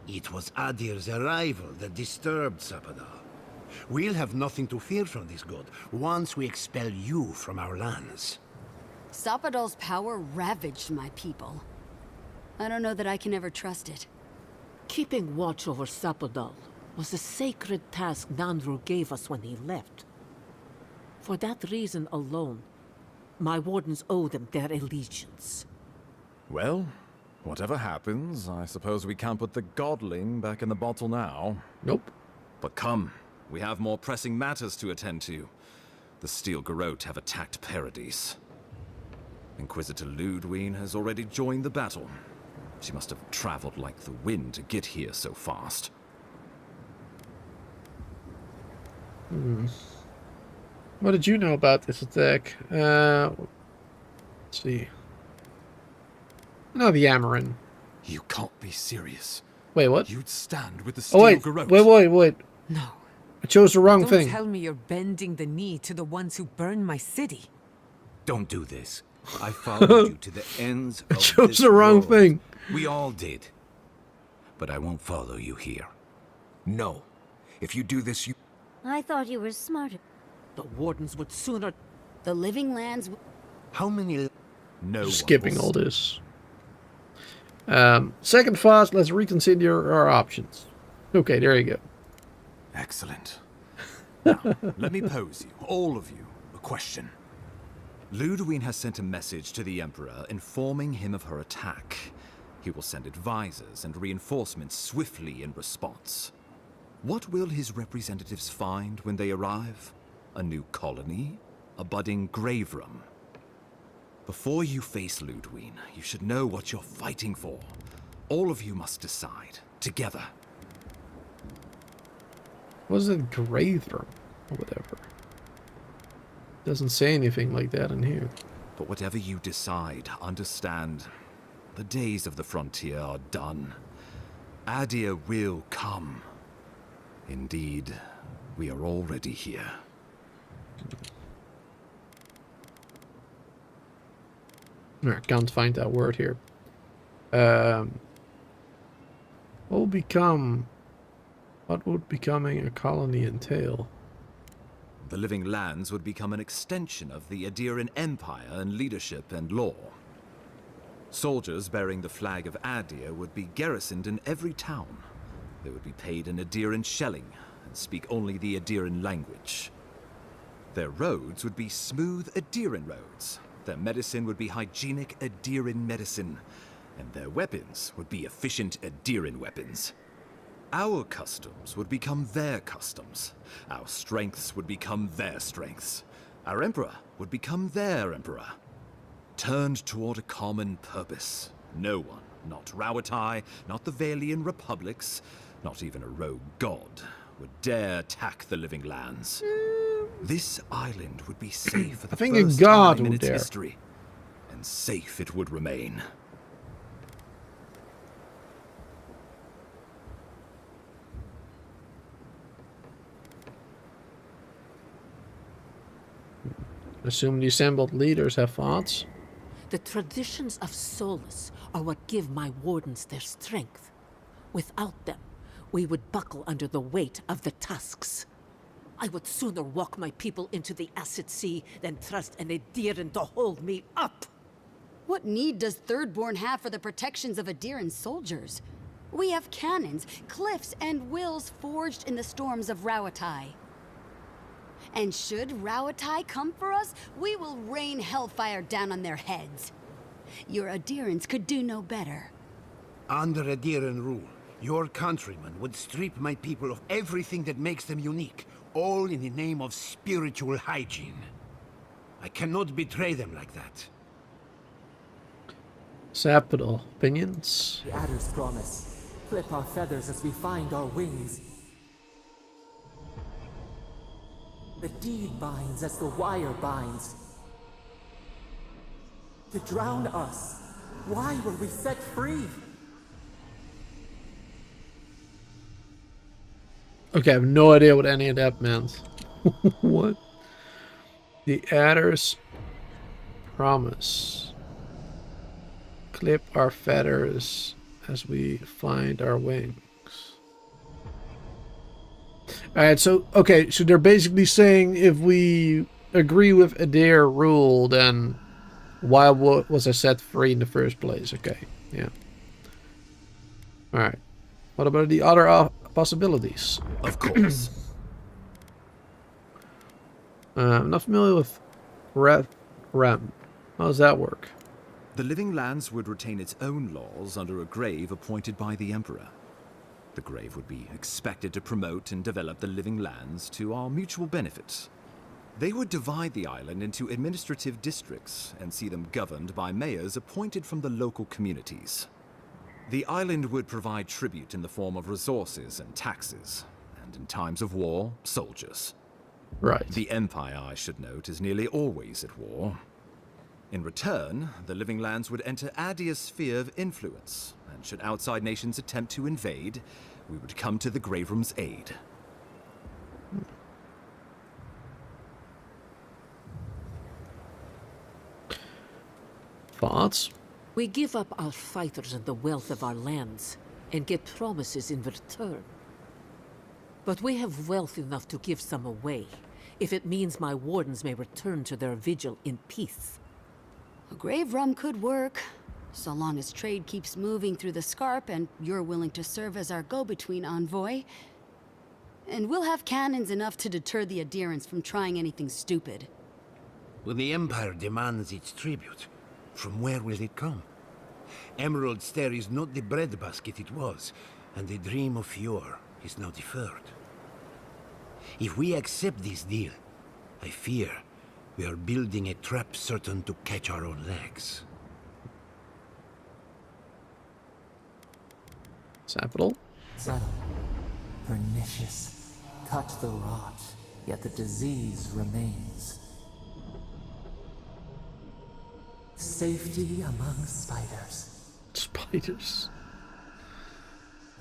It was Adir's arrival that disturbed Sapadal. We'll have nothing to fear from this god once we expel you from our lands. Sapadal's power ravaged my people. I don't know that I can ever trust it. Keeping watch over Sapadal was a sacred task Nandru gave us when he left. For that reason alone, my wardens owe them their allegiance. Well, whatever happens, I suppose we can't put the godling back in the bottle now. Nope. But come, we have more pressing matters to attend to. The Steel Garrote have attacked Paradise. Inquisitor Ludwig has already joined the battle. She must have traveled like the wind to get here so fast. What did you know about this attack? Let's see. No, the Amarin. You can't be serious. Wait, what? You'd stand with the Oh, wait. Garrote. Wait. No. I chose the wrong Don't thing. tell me you're bending the knee to the ones who burned my city. Don't do this. I followed you to the ends of I chose this the wrong world. thing. We all did. But I won't follow you here. No. If you do this, you... I thought you were smarter. The Wardens would sooner... The living lands... How many... No Skipping all this. Second fast, let's reconsider our options. Okay, there you go. Excellent. Now, let me pose you, all of you, a question. Ludwig has sent a message to the Emperor informing him of her attack. He will send advisors and reinforcements swiftly in response. What will his representatives find when they arrive? A new colony? A budding grave room? Before you face Ludwig, you should know what you're fighting for. All of you must decide, together. Was it grave room or whatever? Doesn't say anything like that in here. But whatever you decide, understand, the days of the frontier are done. Adir will come. Indeed, we are already here. I can't find that word here. What would becoming a colony entail? The Living Lands would become an extension of the Adiran Empire in leadership and law. Soldiers bearing the flag of Adir would be garrisoned in every town. They would be paid in Adiran shelling and speak only the Adiran language. Their roads would be smooth Adiran roads. Their medicine would be hygienic Adiran medicine. And their weapons would be efficient Adiran weapons. Our customs would become their customs. Our strengths would become their strengths. Our emperor would become their emperor. Turned toward a common purpose. No one, not Rauatai, not the Valian republics, not even a rogue god, would dare attack the Living Lands. This island would be safe for the first time in its history, and safe it would remain. Assume the assembled leaders have thoughts. The traditions of solace are what give my Wardens their strength. Without them, we would buckle under the weight of the tusks. I would sooner walk my people into the acid sea than trust an Adiran to hold me up. What need does Thirdborn have for the protections of Adiran soldiers? We have cannons, cliffs, and wills forged in the storms of Rauatai. And should Rauatai come for us, we will rain hellfire down on their heads. Your Adirans could do no better. Under Adiran rule, your countrymen would strip my people of everything that makes them unique, all in the name of spiritual hygiene. I cannot betray them like that. Capital opinions. The adder's promise. Clip our feathers as we find our wings. The deed binds as the wire binds. To drown us. Why were we set free? Okay, I have no idea what any of that meant. What? The adder's promise. Clip our feathers as we find our wings. Alright, so, okay, so they're basically saying if we agree with Adir rule, then why was I set free in the first place? Okay, yeah. Alright. What about the other possibilities? Of course. I'm not familiar with Rem. How does that work? The Living Lands would retain its own laws under a grave appointed by the Emperor. The grave would be expected to promote and develop the Living Lands to our mutual benefit. They would divide the island into administrative districts and see them governed by mayors appointed from the local communities. The island would provide tribute in the form of resources and taxes, and in times of war, soldiers. Right. The Empire, I should note, is nearly always at war. In return, the Living Lands would enter Adia's sphere of influence, and should outside nations attempt to invade, we would come to the Grave Room's aid. Thoughts? We give up our fighters and the wealth of our lands, and get promises in return. But we have wealth enough to give some away, if it means my wardens may return to their vigil in peace. A grave room could work, so long as trade keeps moving through the Scarp and you're willing to serve as our go-between envoy. And we'll have cannons enough to deter the adherents from trying anything stupid. When the Empire demands its tribute, from where will it come? Emerald Stair is not the breadbasket it was, and the dream of yore is now deferred. If we accept this deal, I fear we are building a trap certain to catch our own legs. Capital? Subtle, pernicious, touch the rot, yet the disease remains. Safety among spiders. Spiders.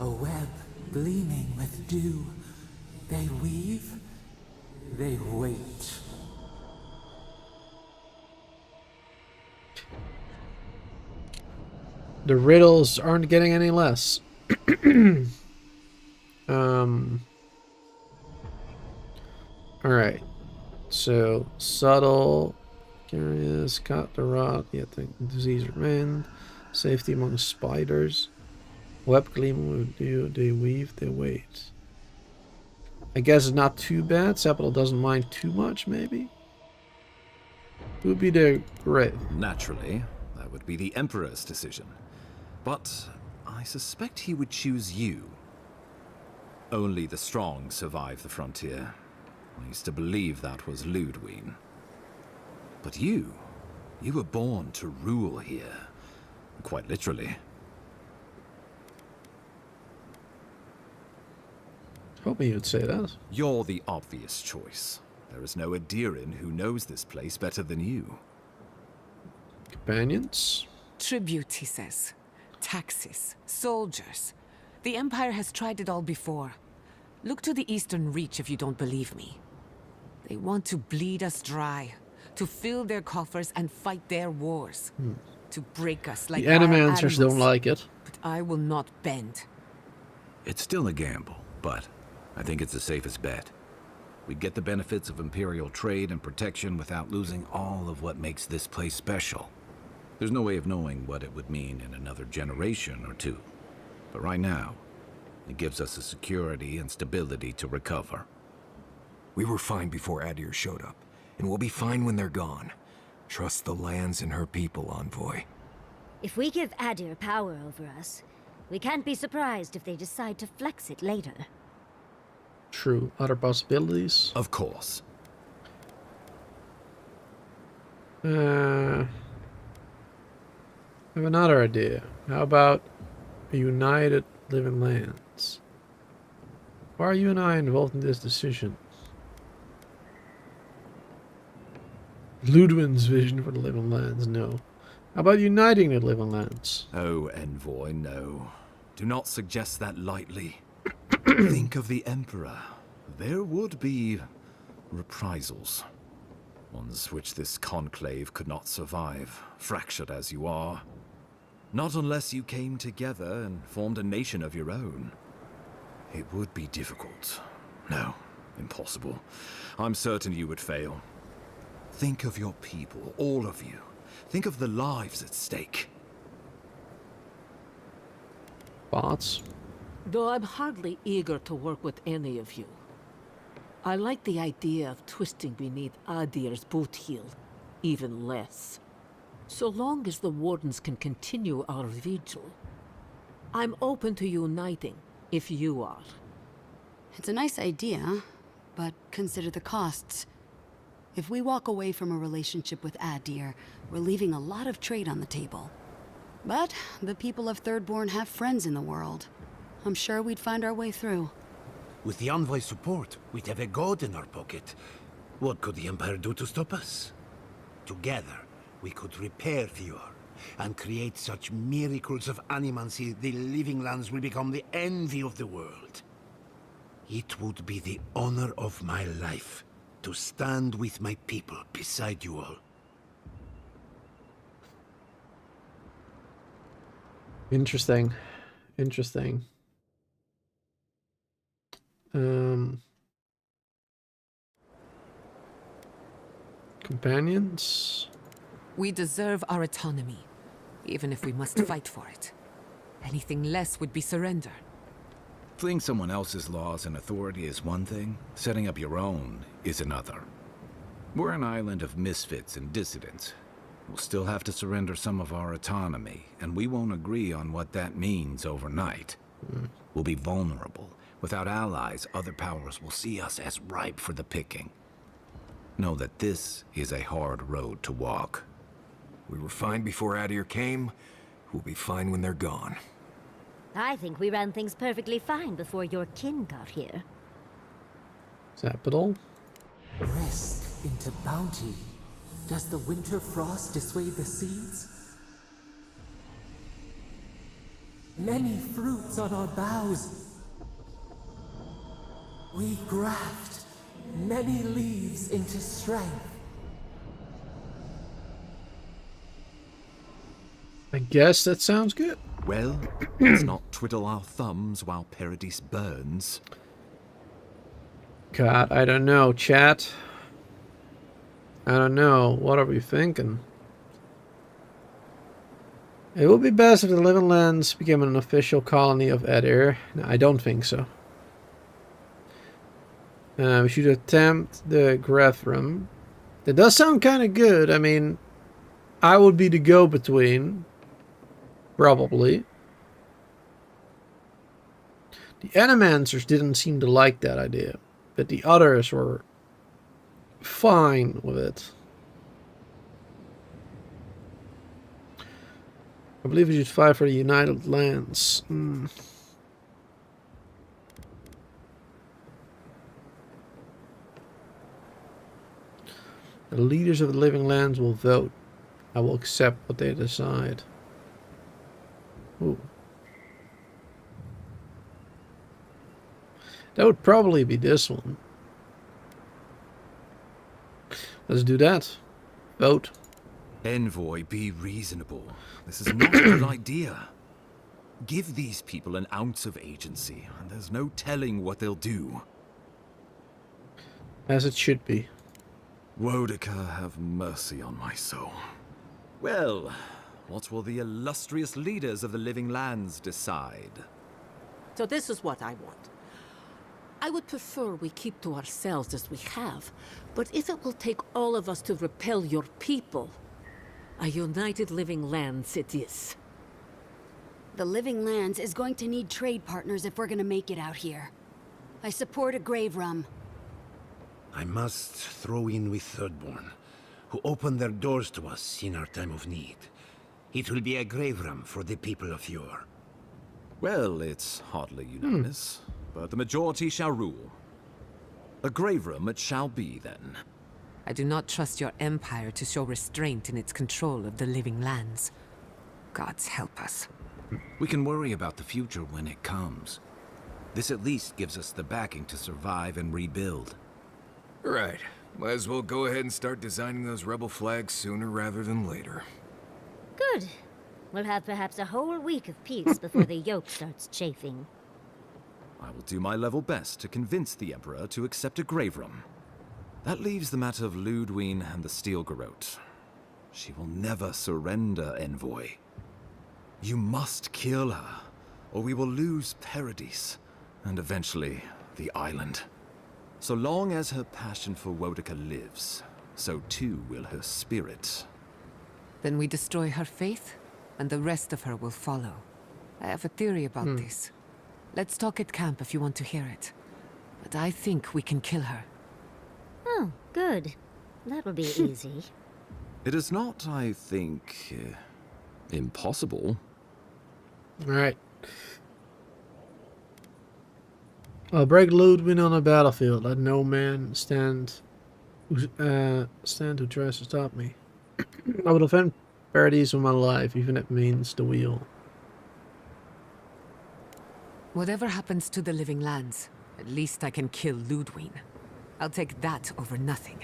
A web gleaming with dew. They weave, they wait. The riddles aren't getting any less. Alright. So, subtle, curious, cut the rot, yet the disease remained. Safety among spiders. Web gleaming with dew, they weave, they wait. I guess it's not too bad. Capital doesn't mind too much, maybe? Who would be the great? Naturally, that would be the Emperor's decision. But I suspect he would choose you. Only the strong survive the frontier. I used to believe that was Ludwig. But you were born to rule here. Quite literally. Hoping you'd say that. You're the obvious choice. There is no Adiran who knows this place better than you. Companions? Tribute, he says. Taxes. Soldiers. The Empire has tried it all before. Look to the Eastern Reach if you don't believe me. They want to bleed us dry. To fill their coffers and fight their wars. To break us like the enemy wild answers animals. don't like it. But I will not bend. It's still a gamble, but I think it's the safest bet. We get the benefits of Imperial trade and protection without losing all of what makes this place special. There's no way of knowing what it would mean in another generation or two. But right now, it gives us the security and stability to recover. We were fine before Adir showed up, and we'll be fine when they're gone. Trust the lands and her people, Envoy. If we give Adir power over us, we can't be surprised if they decide to flex it later. True. Other possibilities? Of course. I have another idea. How about a united living lands? Why are you and I involved in this decision? Ludwig's vision for the living lands, no. How about uniting the living lands? Oh, Envoy, no. Do not suggest that lightly. Think of the Emperor. There would be reprisals. Ones which this conclave could not survive, fractured as you are. Not unless you came together and formed a nation of your own. It would be difficult. No, impossible. I'm certain you would fail. Think of your people, all of you. Think of the lives at stake. Thoughts? Though I'm hardly eager to work with any of you. I like the idea of twisting beneath Adir's boot heel even less. So long as the Wardens can continue our vigil, I'm open to uniting, if you are. It's a nice idea, but consider the costs. If we walk away from a relationship with Adir, we're leaving a lot of trade on the table. But the people of Thirdborn have friends in the world. I'm sure we'd find our way through. With the Envoy's support, we'd have a god in our pocket. What could the Empire do to stop us? Together, we could repair Fjord and create such miracles of animancy the living lands will become the envy of the world. It would be the honor of my life to stand with my people beside you all. Interesting. Interesting. Companions? We deserve our autonomy, even if we must fight for it. Anything less would be surrender. Fleeing someone else's laws and authority is one thing, setting up your own is another. We're an island of misfits and dissidents. We'll still have to surrender some of our autonomy, and we won't agree on what that means overnight. We'll be vulnerable. Without allies, other powers will see us as ripe for the picking. Know that this is a hard road to walk. We were fine before Adir came. We'll be fine when they're gone. I think we ran things perfectly fine before your kin got here. Capital. Rest into bounty. Does the winter frost dissuade the seeds? Many fruits on our boughs. We graft many leaves into strength. I guess that sounds good. Well, let's not twiddle our thumbs while Paradise burns. God, I don't know, chat. I don't know. What are we thinking? It would be best if the Living Lands became an official colony of Adir. No, I don't think so. We should attempt the Grethram. It does sound kind of good. I mean, I would be the go-between. Probably. The Animancers didn't seem to like that idea, but the others were fine with it. I believe we should fight for the United Lands. The leaders of the Living Lands will vote. I will accept what they decide. Ooh. That would probably be this one. Let's do that. Vote. Envoy, be reasonable. This is not a good idea. Give these people an ounce of agency, and there's no telling what they'll do. As it should be. Wodica, have mercy on my soul. Well, what will the illustrious leaders of the Living Lands decide? So this is what I want. I would prefer we keep to ourselves as we have, but if it will take all of us to repel your people, a united Living Lands it is. The Living Lands is going to need trade partners if we're gonna make it out here. I support a grave rum. I must throw in with Thirdborn, who opened their doors to us in our time of need. It will be a grave rum for the people of Yor. Well, it's hardly unanimous, but the majority shall rule. A grave room it shall be, then. I do not trust your empire to show restraint in its control of the Living Lands. Gods help us. We can worry about the future when it comes. This at least gives us the backing to survive and rebuild. Right. Might as well go ahead and start designing those rebel flags sooner rather than later. Good. We'll have perhaps a whole week of peace before the yoke starts chafing. I will do my level best to convince the Emperor to accept a grave room. That leaves the matter of Ludwine and the Steel Garrote. She will never surrender, Envoy. You must kill her, or we will lose Paradise, and eventually the island. So long as her passion for Wodica lives, so too will her spirit. Then we destroy her faith, and the rest of her will follow. I have a theory about this. Let's talk at camp if you want to hear it. But I think we can kill her. Oh, good. That will be easy. It is not, I think, impossible. Alright. I'll break Ludwig on the battlefield. Let no man stand who tries to stop me. I will defend Paradise with my life, even if it means the wheel. Whatever happens to the living lands, at least I can kill Ludwig. I'll take that over nothing.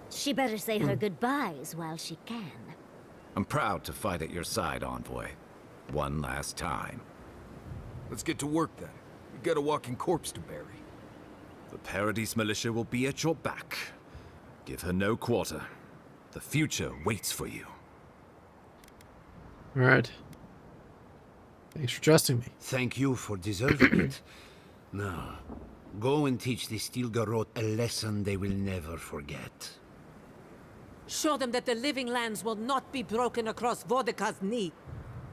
She better say her goodbyes while she can. I'm proud to fight at your side, Envoy. One last time. Let's get to work then. We got a walking corpse to bury. The Paradise militia will be at your back. Give her no quarter. The future waits for you. Alright. Thanks for trusting me. Thank you for deserving it. Now, go and teach the Stilgarot a lesson they will never forget. Show them that the living lands will not be broken across Vodka's knee.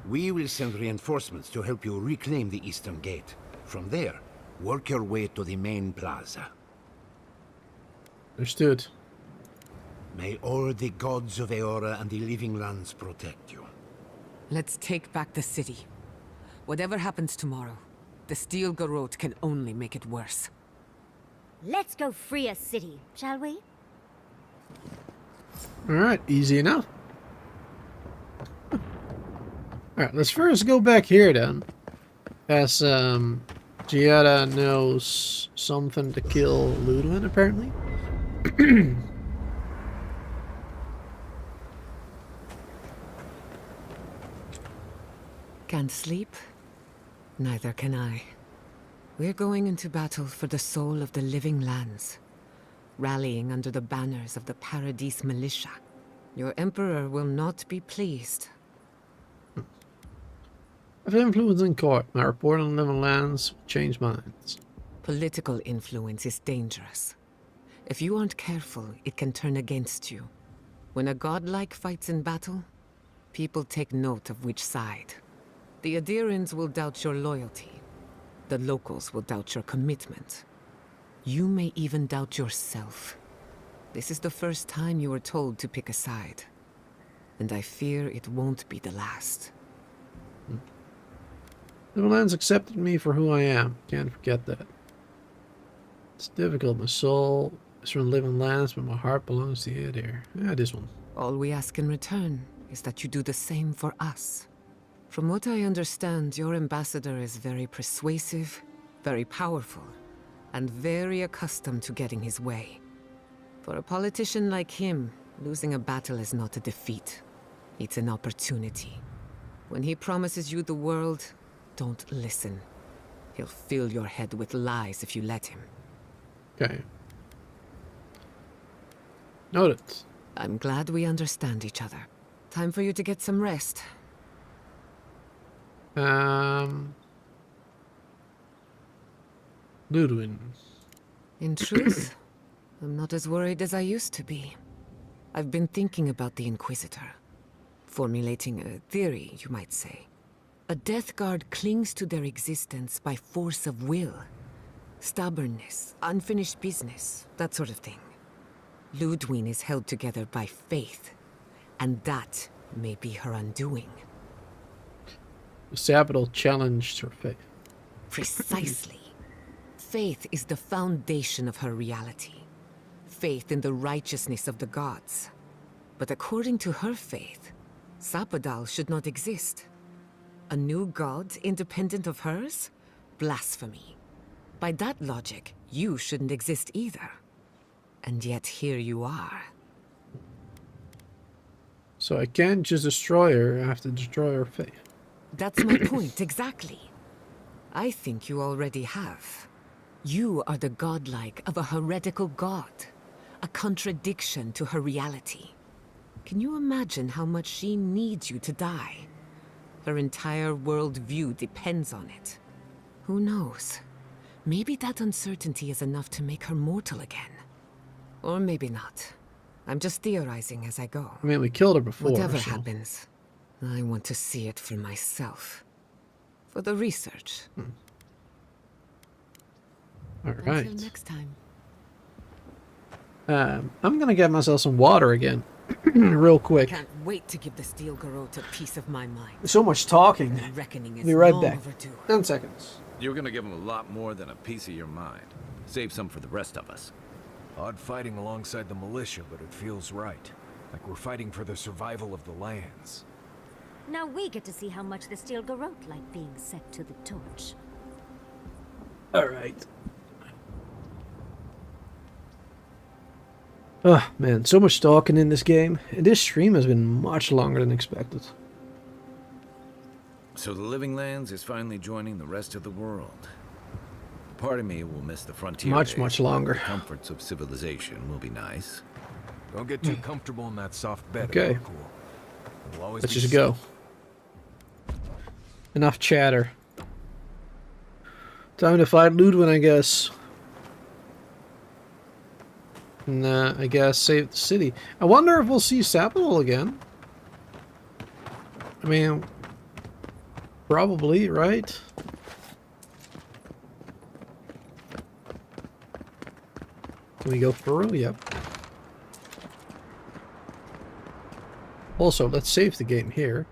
We will send reinforcements to help you reclaim the Eastern Gate. From there, work your way to the main plaza. Understood. May all the gods of Eora and the living lands protect you. Let's take back the city. Whatever happens tomorrow, the Steel Garrote can only make it worse. Let's go free a city, shall we? Alright, easy enough. Alright, let's first go back here then. As Giada knows something to kill Ludwig, apparently. Can't sleep? Neither can I. We're going into battle for the soul of the living lands, rallying under the banners of the Paradise militia. Your Emperor will not be pleased. If influence in court, my report on living lands will change minds. Political influence is dangerous. If you aren't careful, it can turn against you. When a godlike fights in battle, people take note of which side. The Adirans will doubt your loyalty. The locals will doubt your commitment. You may even doubt yourself. This is the first time you were told to pick a side. And I fear it won't be the last. Living lands accepted me for who I am. Can't forget that. It's difficult. My soul is from living lands, but my heart belongs to you there. Yeah, this one. All we ask in return is that you do the same for us. From what I understand, your ambassador is very persuasive, very powerful, and very accustomed to getting his way. For a politician like him, losing a battle is not a defeat. It's an opportunity. When he promises you the world, don't listen. He'll fill your head with lies if you let him. Okay. Noted. I'm glad we understand each other. Time for you to get some rest. Ludwig. In truth, I'm not as worried as I used to be. I've been thinking about the Inquisitor. Formulating a theory, you might say. A Death Guard clings to their existence by force of will. Stubbornness, unfinished business, that sort of thing. Ludwig is held together by faith, and that may be her undoing. The Sabbatal challenged her faith. Precisely. Faith is the foundation of her reality. Faith in the righteousness of the gods. But according to her faith, Sapadal should not exist. A new god independent of hers? Blasphemy. By that logic, you shouldn't exist either. And yet here you are. So I can't just destroy her, I have to destroy her faith. That's my point, exactly. I think you already have. You are the godlike of a heretical god. A contradiction to her reality. Can you imagine how much she needs you to die? Her entire worldview depends on it. Who knows? Maybe that uncertainty is enough to make her mortal again. Or maybe not. I'm just theorizing as I go. I mean, we killed her before. Whatever so. happens, I want to see it for myself. For the research. Alright. Until next time. I'm gonna get myself some water again. Real quick. Can't wait to give the Steel Garrote a piece of my mind. So much talking. The reckoning is Be right long back. overdue. 10 seconds. You're gonna give him a lot more than a piece of your mind. Save some for the rest of us. Odd fighting alongside the militia, but it feels right. Like we're fighting for the survival of the lands. Now we get to see how much the Steel Garrote like being set to the torch. Alright. Oh man, so much talking in this game. And this stream has been much longer than expected. So the Living Lands is finally joining the rest of the world. Part of me will miss the frontier Much days, longer. but the comforts of civilization will be nice. Don't get too comfortable in that soft bed. Okay. Cool. It'll always Let's be just go. Enough chatter. Time to fight Ludwig, I guess. And I guess save the city. I wonder if we'll see Sapodal again. I mean, probably, right? Can we go through? Yep. Also, let's save the game here.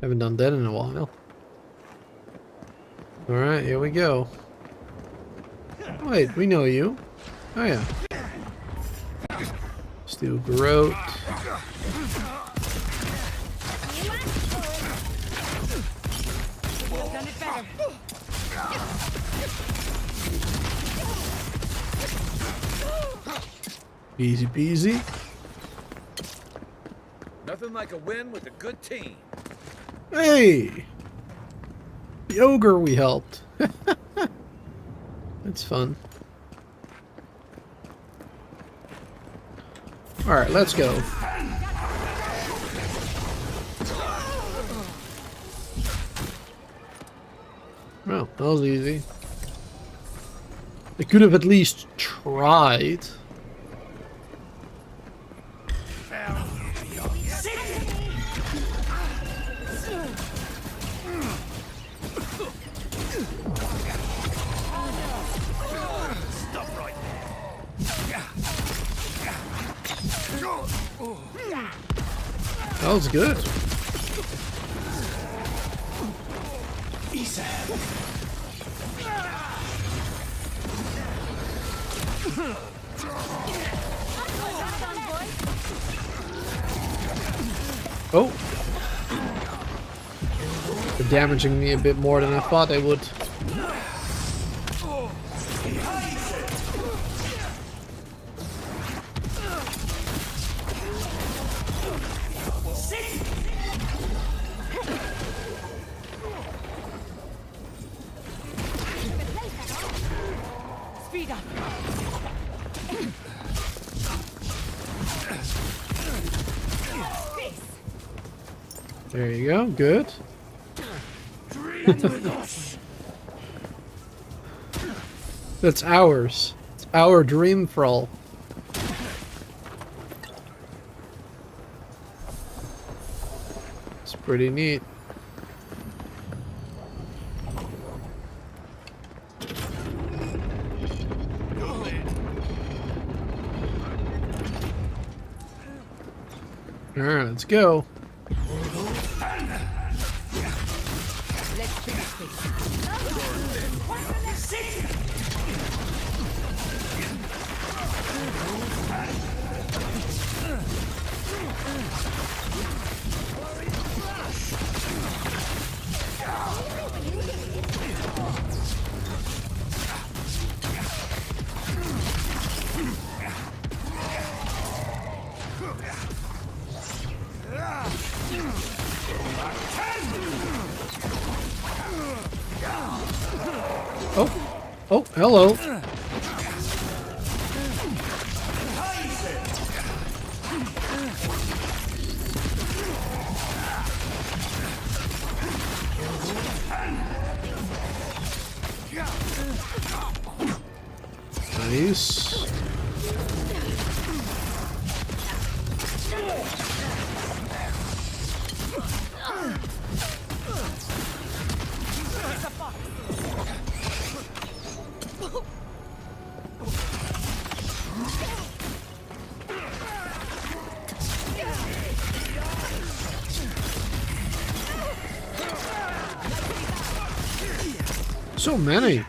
Haven't done that in a while. Alright, here we go. Wait, we know you. Oh yeah. Steel Garrote. Easy peasy. Nothing like a win with a good team. Hey! The ogre we helped. That's fun. Alright, let's go. Well, that was easy. They could have at least tried. That was good. Oh. They're damaging me a bit more than I thought they would. Speed up. There you go, good. That's ours. It's our dream thrall. It's pretty neat. Alright, let's go. Oh, hello. Nice. So many.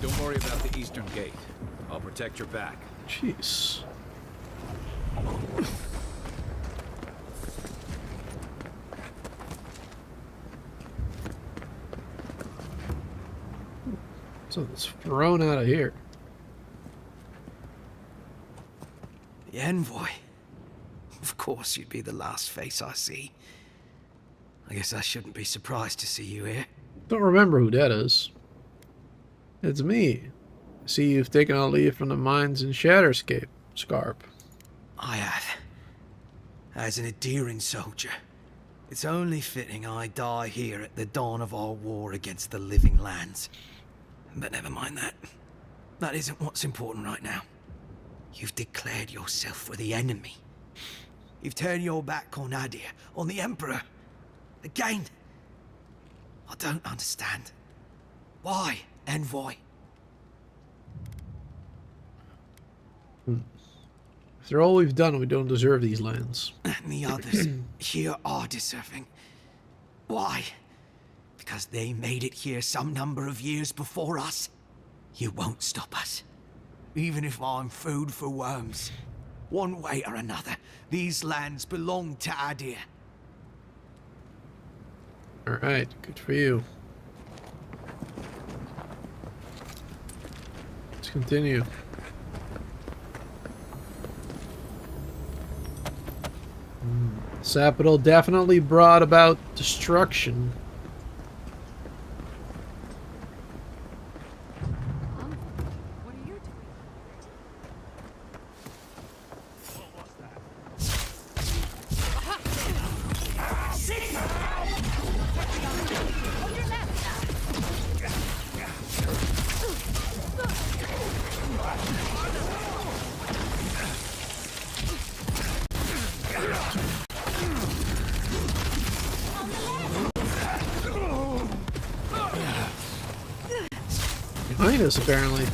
Don't worry about the eastern gate. I'll protect your back. Jeez. So it's thrown out of here. The envoy. Of course you'd be the last face I see. I guess I shouldn't be surprised to see you here. Don't remember who that is. It's me. I see you've taken a leave from the mines in Shatterscape, Scarp. I have. As an endearing soldier, it's only fitting I die here at the dawn of our war against the living lands. But never mind that. That isn't what's important right now. You've declared yourself for the enemy. You've turned your back on Adir, on the Emperor. Again. I don't understand. Why, envoy? After all we've done, we don't deserve these lands. And the others here are deserving. Why? Because they made it here some number of years before us? You won't stop us. Even if I'm food for worms. One way or another, these lands belong to Adir. Alright, good for you. Let's continue. Sapital definitely brought about destruction. Behind us, apparently.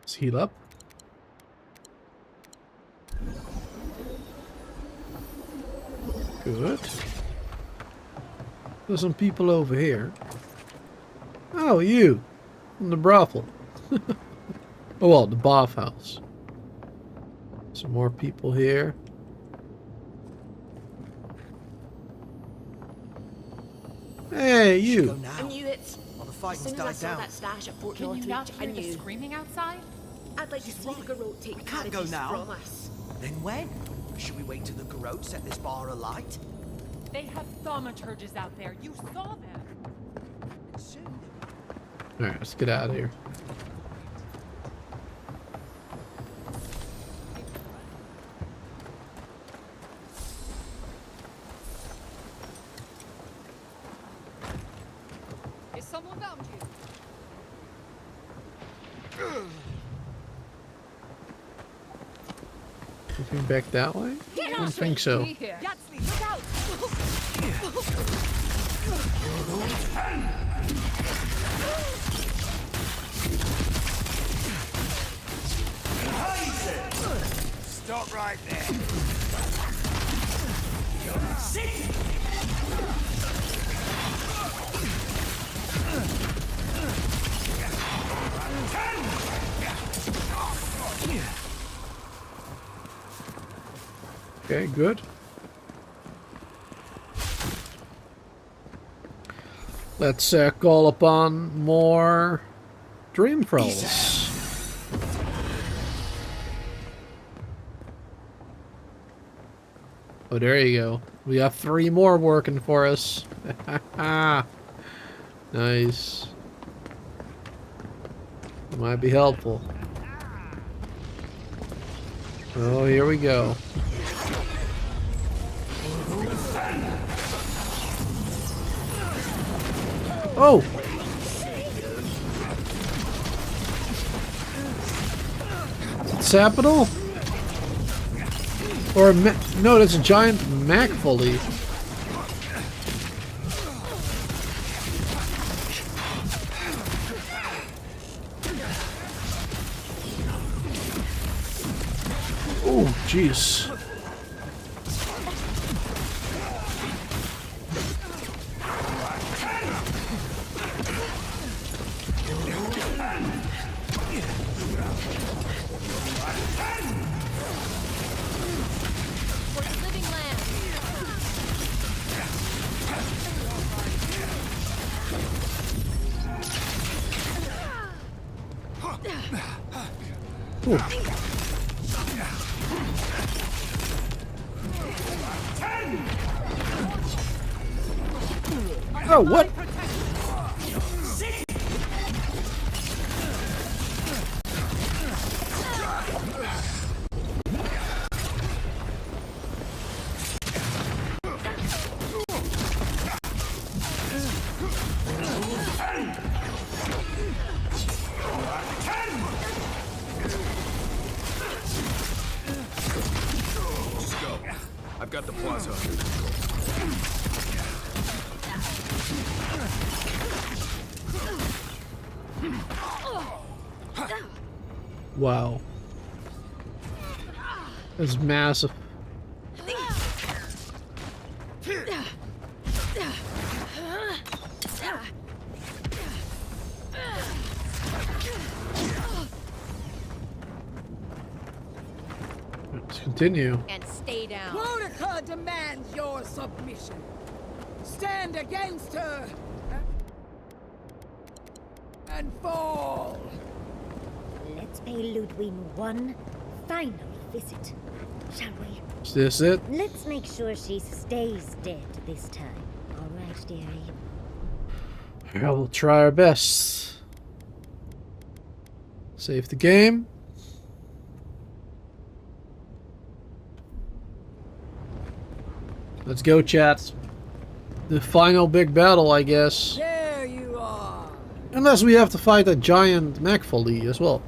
Let's heal up. Good. There's some people over here. Oh, you! From the brothel. Oh well, the bathhouse. Some more people here. Hey, you! I knew it. Well, the fighting's As soon as I died saw down. that stash at Fort Can you Northridge, not I hear the knew. screaming outside? I'd like to see the Garrote take can't go Paradise now. from us. Then when? Should we wait till the Garrote set this bar alight? They have thaumaturges out there. You saw them. Alright, let's get out of here. Is someone found you? Looking back that way? I don't think so. Yatsli, look out! Stop right there. Okay, good. Let's call upon more dream trolls. Oh, there you go. We got 3 more working for us. Nice. Might be helpful. Oh, here we go. Oh! Sapital? Or no, that's a giant Mac fully. Oh, jeez. Ooh. Oh, what? I've got the plaza. Wow. That's massive. Let's continue. And stay down. Monica demands your submission. Stand against her and fall. Let's pay Ludwig one final visit, shall we? Is this it? Let's make sure she stays dead this time. All right, dearie. Yeah, we'll try our best. Save the game. Let's go, chat. The final big battle, I guess. There you are. Unless we have to fight a giant Macfully as well.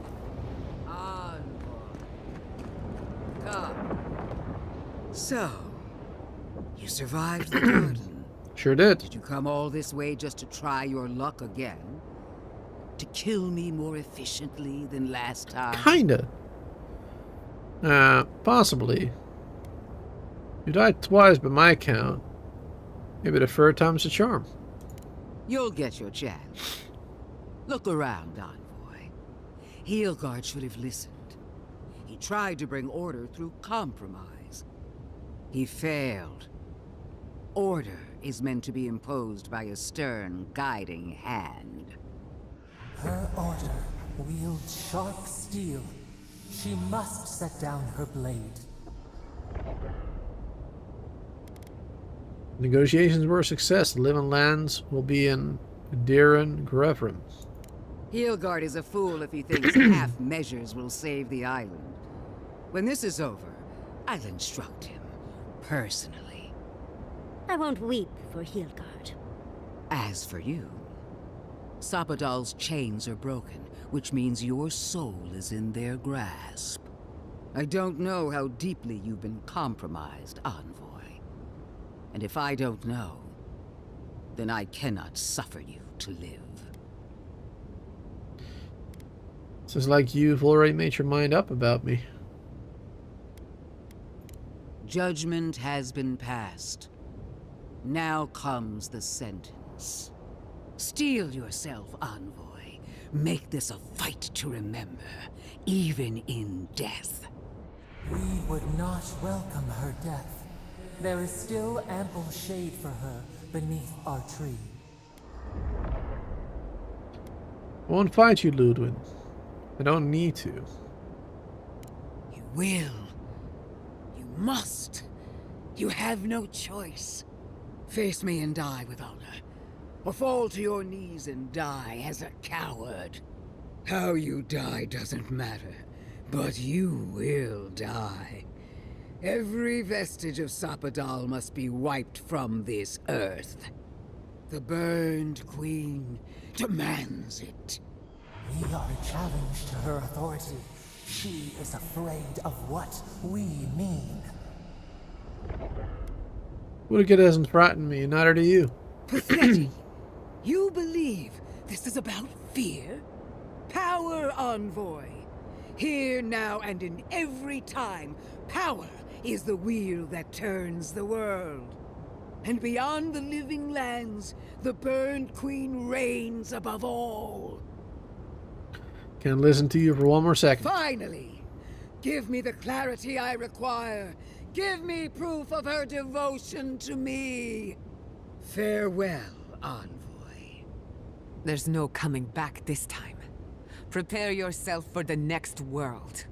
So, you survived the garden. Sure did. Did you come all this way just to try your luck again? To kill me more efficiently than last time? Kinda. Possibly. You died twice by my count. Maybe the third time's a charm. You'll get your chance. Look around, Envoy. Heelguard should have listened. He tried to bring order through compromise. He failed. Order is meant to be imposed by a stern, guiding hand. Her order wields sharp steel. She must set down her blade. Negotiations were a success. The living lands will be in Diran Grevrim. Heelguard is a fool if he thinks half measures will save the island. When this is over, I'll instruct him, personally. I won't weep for Heelguard. As for you, Sapadal's chains are broken, which means your soul is in their grasp. I don't know how deeply you've been compromised, Envoy. And if I don't know, then I cannot suffer you to live. Sounds like you've already made your mind up about me. Judgment has been passed. Now comes the sentence. Steel yourself, Envoy. Make this a fight to remember, even in death. We would not welcome her death. There is still ample shade for her beneath our tree. I won't fight you, Ludwig. I don't need to. You will. You must. You have no choice. Face me and die with honor. Or fall to your knees and die as a coward. How you die doesn't matter. But you will die. Every vestige of Sapadal must be wiped from this earth. The burned queen demands it. We are a challenge to her authority. She is afraid of what we mean. Woodgate doesn't frighten me, neither do you. Pathetic. You believe this is about fear? Power, Envoy. Here, now, and in every time, power is the wheel that turns the world. And beyond the living lands, the Burned Queen reigns above all. Can listen to you for one more second. Finally! Give me the clarity I require. Give me proof of her devotion to me. Farewell, Envoy. There's no coming back this time. Prepare yourself for the next world.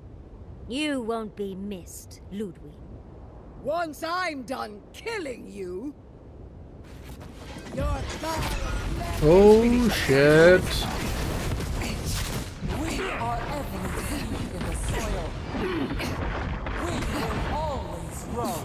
You won't be missed, Ludwig. Once I'm done killing you, your Oh shit. We are every seed in the soil. We will always grow.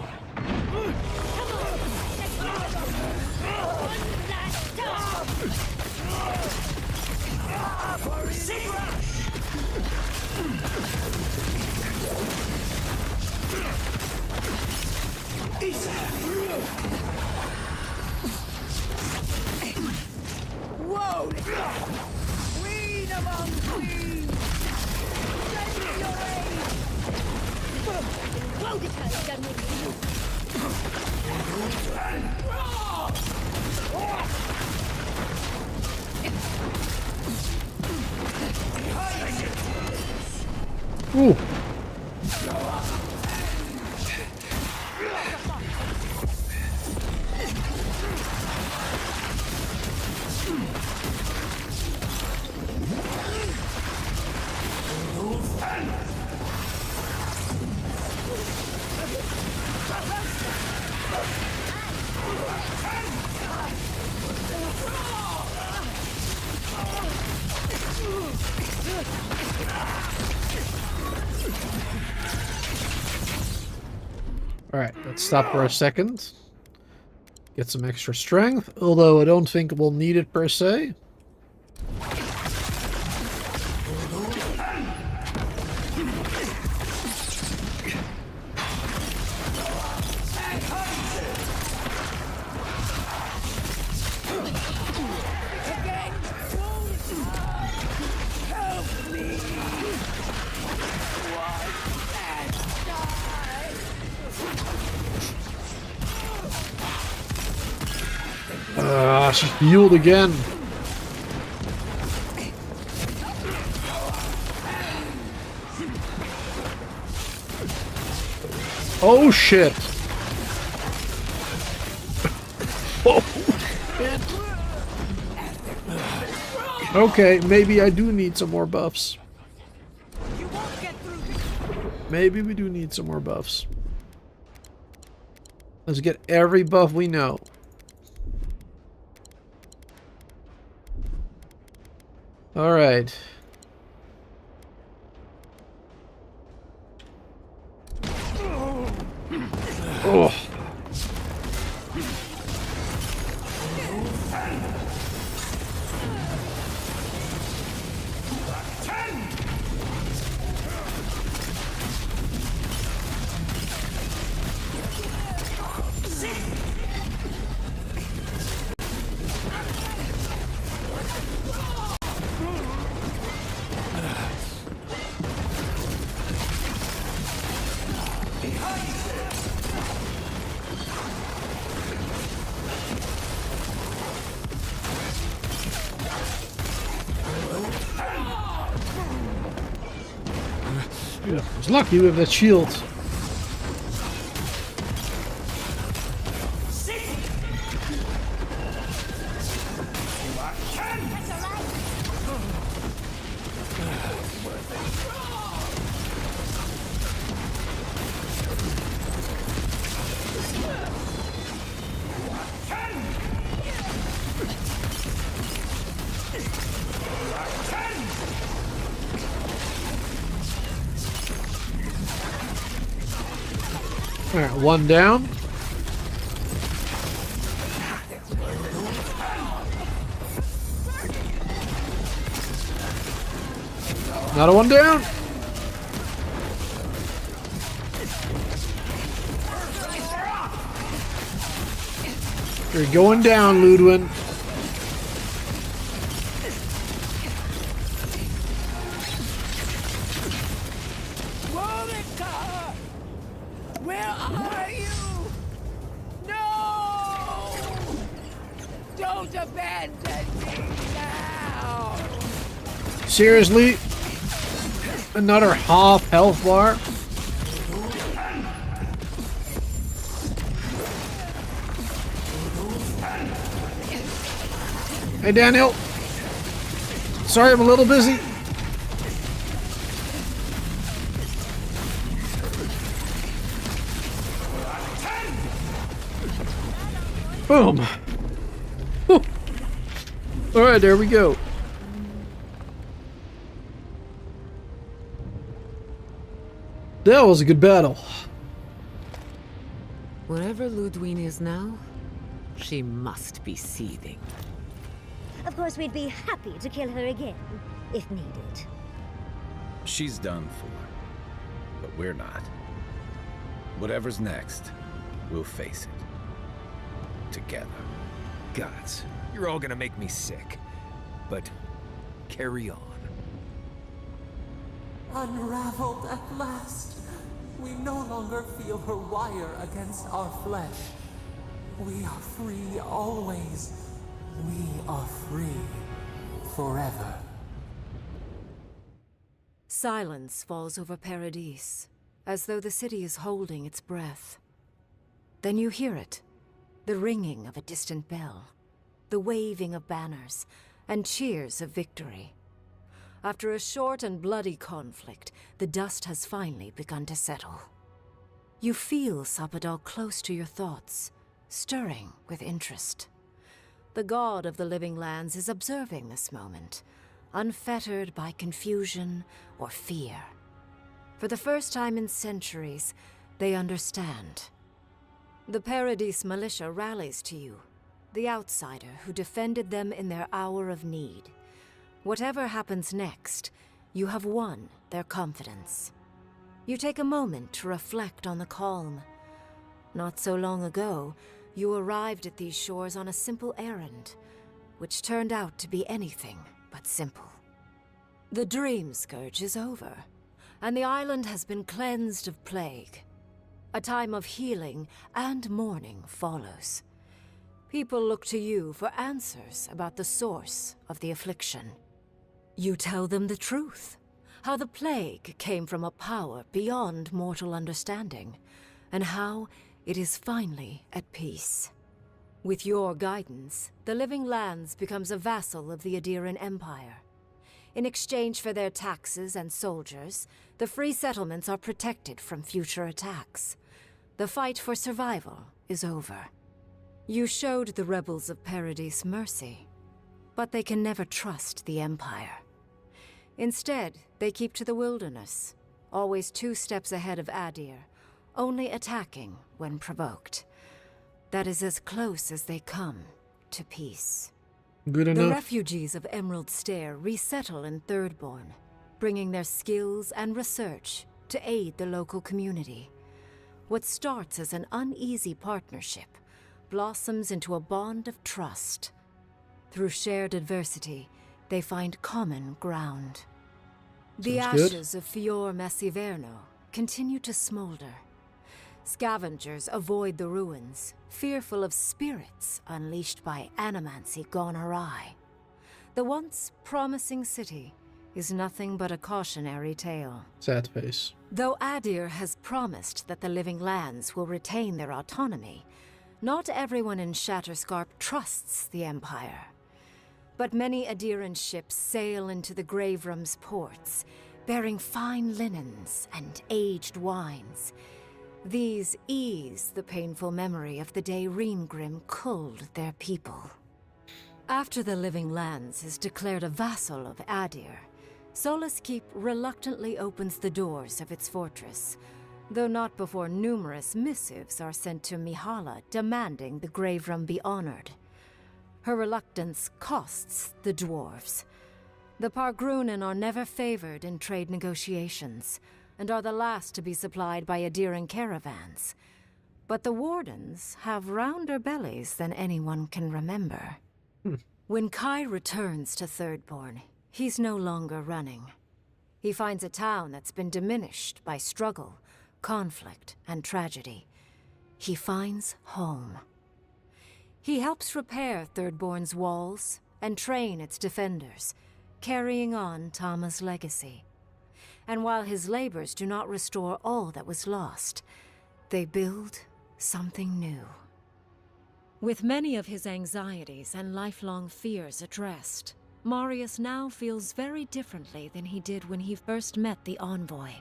Whoa! Queen among queens! Send me your aid! Boudica is done with you. Ooh. Alright, let's stop for a second. Get some extra strength, although I don't think we'll need it per se. She healed again. Oh shit. Oh shit. Okay, maybe I do need some more buffs. Maybe we do need some more buffs. Let's get every buff we know. All right. Oh. I was lucky with that shield. Alright, one down. Another one down. You're going down, Ludwig. are you? No! Don't abandon me now! Seriously? Another half health bar? Hey Daniel. Sorry, I'm a little busy. Boom. Whew. All right, there we go. That was a good battle. Wherever Ludwig is now, she must be seething. Of course, we'd be happy to kill her again, if needed. She's done for. But we're not. Whatever's next, we'll face it. Together. Gods, you're all gonna make me sick. But carry on. Unraveled at last. We no longer feel her wire against our flesh. We are free always. We are free forever. Silence falls over Paradise, as though the city is holding its breath. Then you hear it, the ringing of a distant bell, the waving of banners, and cheers of victory. After a short and bloody conflict, the dust has finally begun to settle. You feel Sapadal close to your thoughts, stirring with interest. The god of the living lands is observing this moment, unfettered by confusion or fear. For the first time in centuries, they understand. The Paradise militia rallies to you, the outsider who defended them in their hour of need. Whatever happens next, you have won their confidence. You take a moment to reflect on the calm. Not so long ago, you arrived at these shores on a simple errand, which turned out to be anything but simple. The Dream Scourge is over, and the island has been cleansed of plague. A time of healing and mourning follows. People look to you for answers about the source of the affliction. You tell them the truth, how the plague came from a power beyond mortal understanding, and how it is finally at peace. With your guidance, the Living Lands becomes a vassal of the Adiran Empire. In exchange for their taxes and soldiers, the free settlements are protected from future attacks. The fight for survival is over. You showed the rebels of Paradise mercy, but they can never trust the Empire. Instead, they keep to the wilderness, always 2 steps ahead of Adir, only attacking when provoked. That is as close as they come to peace. Good enough. The refugees of Emerald Stair resettle in Thirdborn, bringing their skills and research to aid the local community. What starts as an uneasy partnership blossoms into a bond of trust. Through shared adversity, they find common ground. The ashes of Fior Massiverno continue to smolder. Scavengers avoid the ruins, fearful of spirits unleashed by animancy gone awry. The once promising city is nothing but a cautionary tale. Sad face. Though Adir has promised that the Living Lands will retain their autonomy, not everyone in Shatterscarp trusts the Empire. But many Adiran ships sail into the Graverum's ports, bearing fine linens and aged wines. These ease the painful memory of the day Reengrim culled their people. After the Living Lands is declared a vassal of Adir, Solace Keep reluctantly opens the doors of its fortress, though not before numerous missives are sent to Mihala demanding the Graverum be honored. Her reluctance costs the dwarves. The Pargrunen are never favored in trade negotiations, and are the last to be supplied by Adiran caravans. But the Wardens have rounder bellies than anyone can remember. When Kai returns to Thirdborn, he's no longer running. He finds a town that's been diminished by struggle, conflict, and tragedy, he finds home. He helps repair Thirdborn's walls and train its defenders, carrying on Tama's legacy. And while his labors do not restore all that was lost, they build something new. With many of his anxieties and lifelong fears addressed, Marius now feels very differently than he did when he first met the envoy.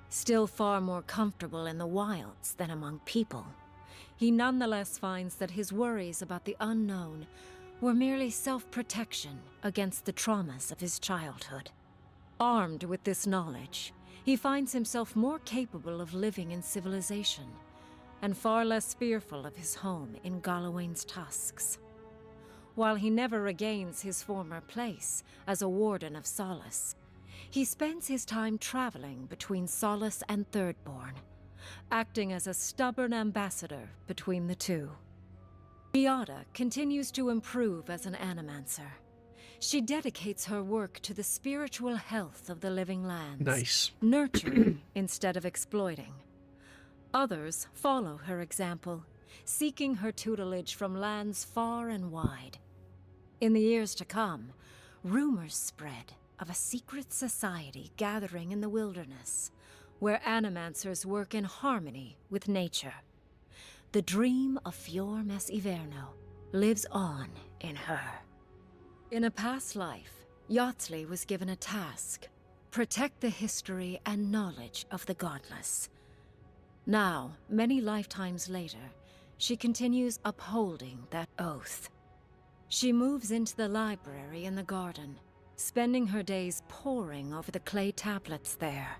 Still far more comfortable in the wilds than among people, he nonetheless finds that his worries about the unknown were merely self-protection against the traumas of his childhood. Armed with this knowledge, he finds himself more capable of living in civilization, and far less fearful of his home in Galawain's tusks. While he never regains his former place as a Warden of Solace, he spends his time traveling between Solace and Thirdborn, acting as a stubborn ambassador between the two. Beata continues to improve as an animancer. She dedicates her work to the spiritual health of the living lands. Nice. Nurturing instead of exploiting. Others follow her example, seeking her tutelage from lands far and wide. In the years to come, rumors spread of a secret society gathering in the wilderness, where animancers work in harmony with nature. The dream of Fior Mes Iverno lives on in her. In a past life, Yahtzee was given a task: protect the history and knowledge of the godless. Now, many lifetimes later, she continues upholding that oath. She moves into the library in the garden, spending her days poring over the clay tablets there.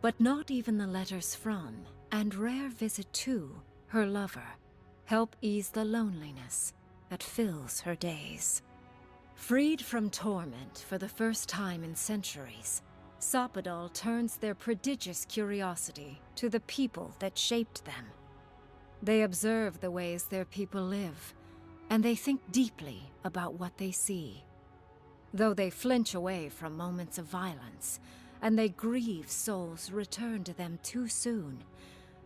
But not even the letters from, and rare visit to, her lover help ease the loneliness that fills her days. Freed from torment for the first time in centuries, Sapadal turns their prodigious curiosity to the people that shaped them. They observe the ways their people live, and they think deeply about what they see. Though they flinch away from moments of violence, and they grieve souls returned to them too soon,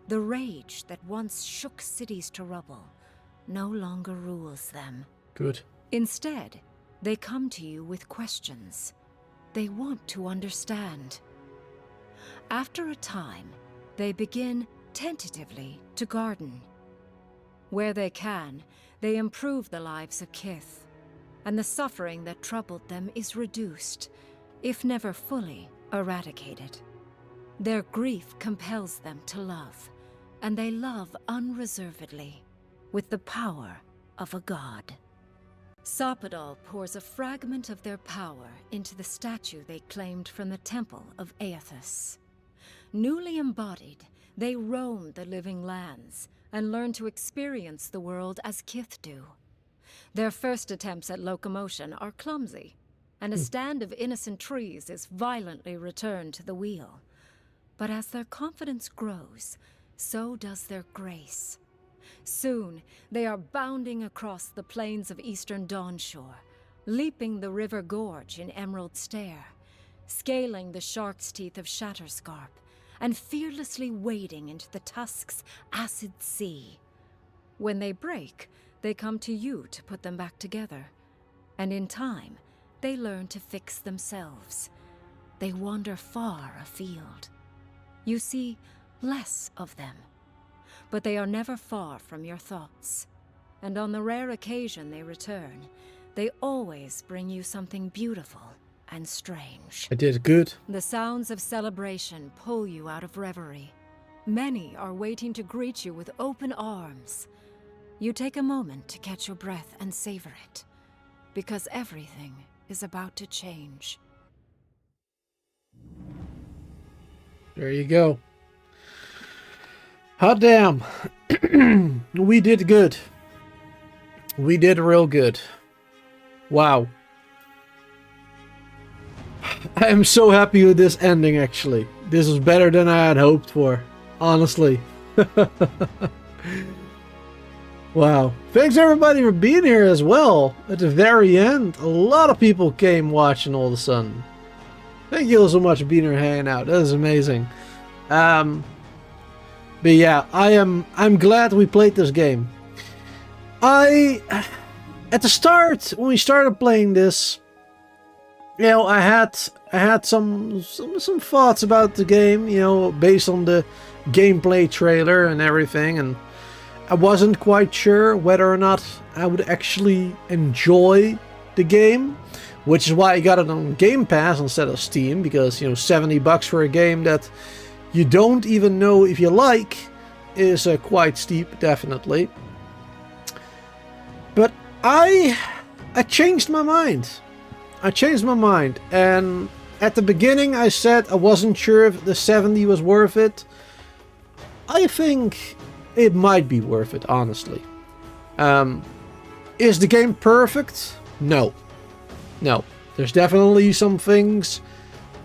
the rage that once shook cities to rubble no longer rules them. Good. Instead, they come to you with questions. They want to understand. After a time, they begin tentatively to garden. Where they can, they improve the lives of Kith, and the suffering that troubled them is reduced, if never fully eradicated. Their grief compels them to love, and they love unreservedly, with the power of a god. Sapadal pours a fragment of their power into the statue they claimed from the temple of Aethys. Newly embodied, they roam the living lands and learn to experience the world as Kith do. Their first attempts at locomotion are clumsy, and a stand of innocent trees is violently returned to the wheel. But as their confidence grows, so does their grace. Soon, they are bounding across the plains of eastern Dawnshore, leaping the river gorge in Emerald Stair, scaling the shark's teeth of Shatterscarp, and fearlessly wading into the Tusk's acid sea. When they break, they come to you to put them back together, and in time, they learn to fix themselves. They wander far afield. You see less of them, but they are never far from your thoughts. And on the rare occasion they return, they always bring you something beautiful and strange. I did good. The sounds of celebration pull you out of reverie. Many are waiting to greet you with open arms. You take a moment to catch your breath and savor it, because everything is about to change. There you go. Hot damn. We did good. We did real good. Wow. I am so happy with this ending, actually. This was better than I had hoped for. Honestly. Wow. Thanks everybody for being here as well. At the very end, a lot of people came watching all of a sudden. Thank you all so much for being here hanging out. That is amazing. But yeah, I'm glad we played this game. At the start, when we started playing this, you know, I had some thoughts about the game, you know, based on the gameplay trailer and everything, and I wasn't quite sure whether or not I would actually enjoy the game, which is why I got it on Game Pass instead of Steam, because, you know, $70 for a game that you don't even know if you like is quite steep, definitely. But I changed my mind. I changed my mind, and at the beginning I said I wasn't sure if the 70 was worth it. I think it might be worth it, honestly. Is the game perfect? No. No. There's definitely some things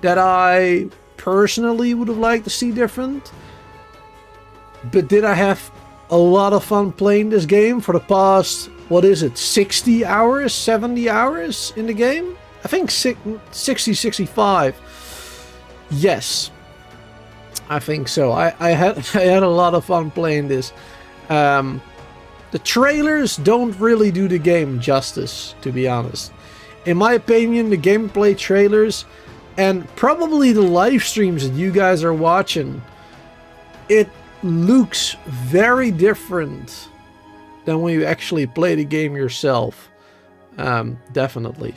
that I personally would have liked to see different. But did I have a lot of fun playing this game for the past, what is it, 60 hours, 70 hours in the game? I think 60, 65. Yes. I think so. I had a lot of fun playing this. The trailers don't really do the game justice, to be honest. In my opinion, the gameplay trailers and probably the live streams that you guys are watching, it looks very different than when you actually play the game yourself. Definitely.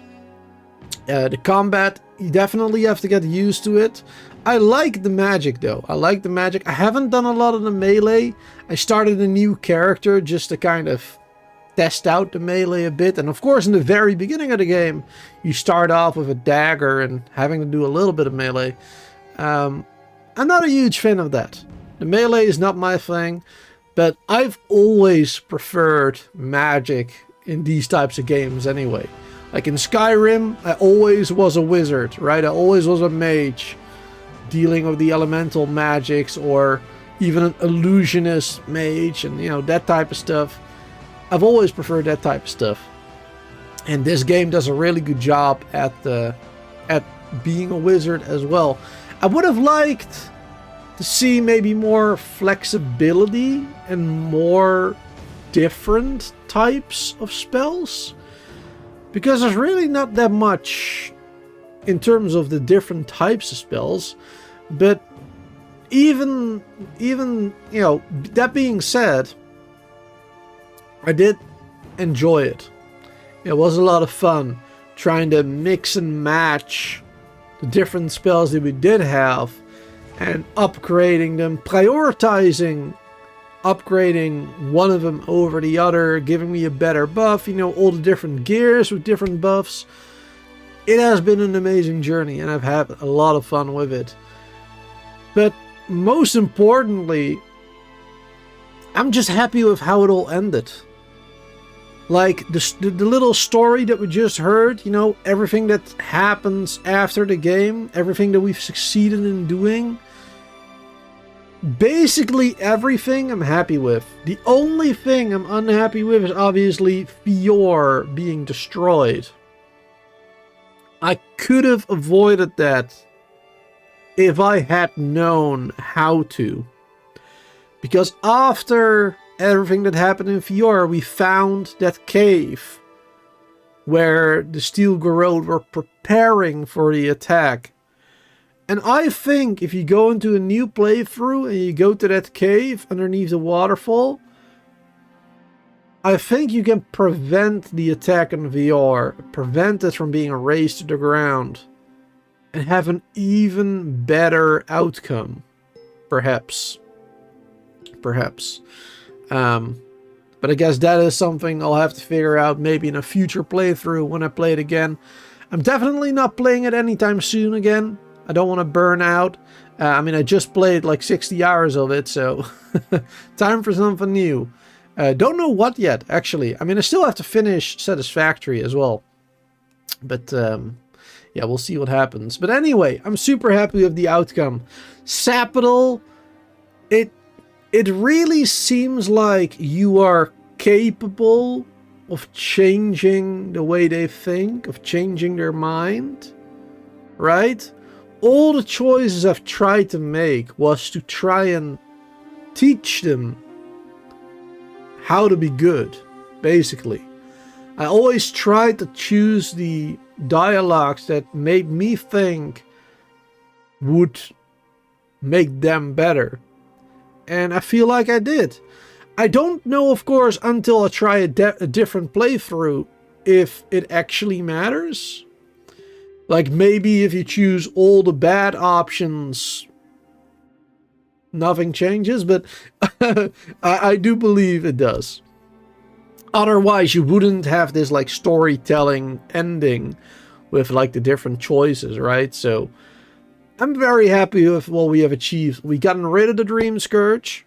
The combat, you definitely have to get used to it. I like the magic though. I like the magic. I haven't done a lot of the melee. I started a new character just to kind of test out the melee a bit. And of course, in the very beginning of the game, you start off with a dagger and having to do a little bit of melee. I'm not a huge fan of that. The melee is not my thing, but I've always preferred magic in these types of games anyway. Like in Skyrim, I always was a wizard, right? I always was a mage, dealing with the elemental magics, or even an illusionist mage, and you know, that type of stuff. I've always preferred that type of stuff. And this game does a really good job at being a wizard as well. I would have liked to see maybe more flexibility and more different types of spells, because there's really not that much in terms of the different types of spells. But even you know, that being said, I did enjoy it. It was a lot of fun trying to mix and match the different spells that we did have and upgrading them, prioritizing upgrading one of them over the other, giving me a better buff, you know, all the different gears with different buffs. It has been an amazing journey and I've had a lot of fun with it. But most importantly, I'm just happy with how it all ended. Like the little story that we just heard, you know, everything that happens after the game, everything that we've succeeded in doing. Basically everything I'm happy with. The only thing I'm unhappy with is obviously Fior being destroyed. I could have avoided that if I had known how to. Because after everything that happened in Fior, we found that cave where the Steel Garrote were preparing for the attack. And I think if you go into a new playthrough and you go to that cave underneath the waterfall, I think you can prevent the attack in VR, prevent it from being razed to the ground, and have an even better outcome. Perhaps. Perhaps. But I guess that is something I'll have to figure out maybe in a future playthrough when I play it again. I'm definitely not playing it anytime soon again. I don't want to burn out. I mean, I just played like 60 hours of it, so time for something new. Don't know what yet, actually. I mean, I still have to finish Satisfactory as well. But, yeah, we'll see what happens. But anyway, I'm super happy with the outcome. Sapital, it really seems like you are capable of changing the way they think, of changing their mind, right? All the choices I've tried to make was to try and teach them how to be good, basically. I always tried to choose the dialogues that made me think would make them better. And I feel like I did. I don't know, of course, until I try a different playthrough if it actually matters. Like maybe if you choose all the bad options, nothing changes, but I do believe it does. Otherwise, you wouldn't have this like storytelling ending with like the different choices, right? So I'm very happy with what we have achieved. We gotten rid of the Dream Scourge.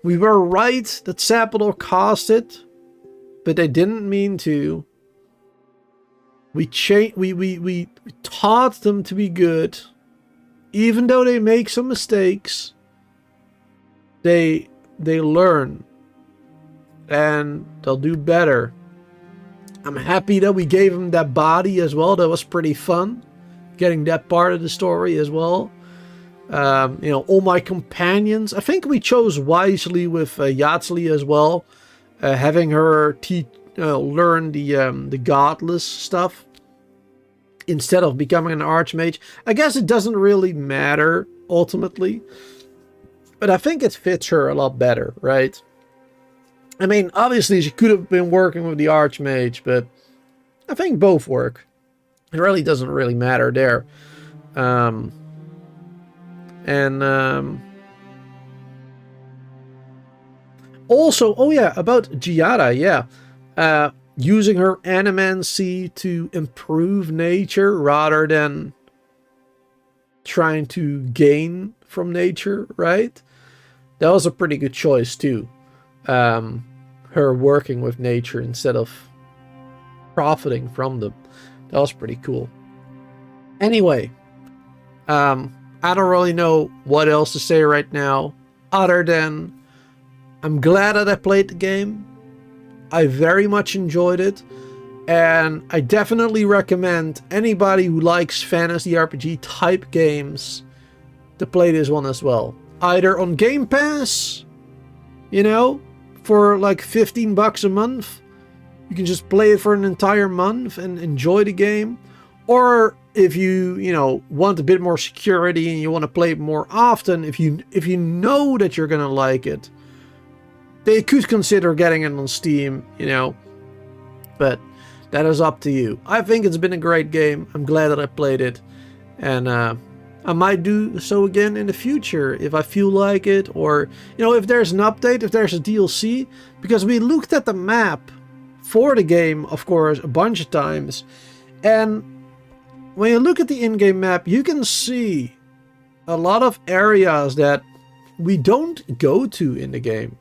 We were right that Sapodor caused it, but they didn't mean to. We taught them to be good, even though they make some mistakes. They learn, and they'll do better. I'm happy that we gave them that body as well. That was pretty fun, getting that part of the story as well. You know, all my companions. I think we chose wisely with Yatsli as well, having her learn the godless stuff instead of becoming an archmage. I guess it doesn't really matter ultimately, but I think it fits her a lot better, right? I mean, obviously she could have been working with the archmage, but I think both work. It really doesn't really matter there. Also, oh yeah, about Giada, yeah. Using her animancy to improve nature rather than trying to gain from nature, right? That was a pretty good choice too. Her working with nature instead of profiting from them. That was pretty cool. Anyway, I don't really know what else to say right now other than I'm glad that I played the game. I very much enjoyed it, and I definitely recommend anybody who likes fantasy RPG type games to play this one as well. Either on Game Pass, you know, for like $15 a month. You can just play it for an entire month and enjoy the game. Or if you know, want a bit more security and you want to play it more often, if you know that you're going to like it, they could consider getting it on Steam, you know. But that is up to you. I think it's been a great game. I'm glad that I played it. And I might do so again in the future if I feel like it. Or, you know, if there's an update, if there's a DLC. Because we looked at the map for the game, of course, a bunch of times. And when you look at the in-game map, you can see a lot of areas that we don't go to in the game.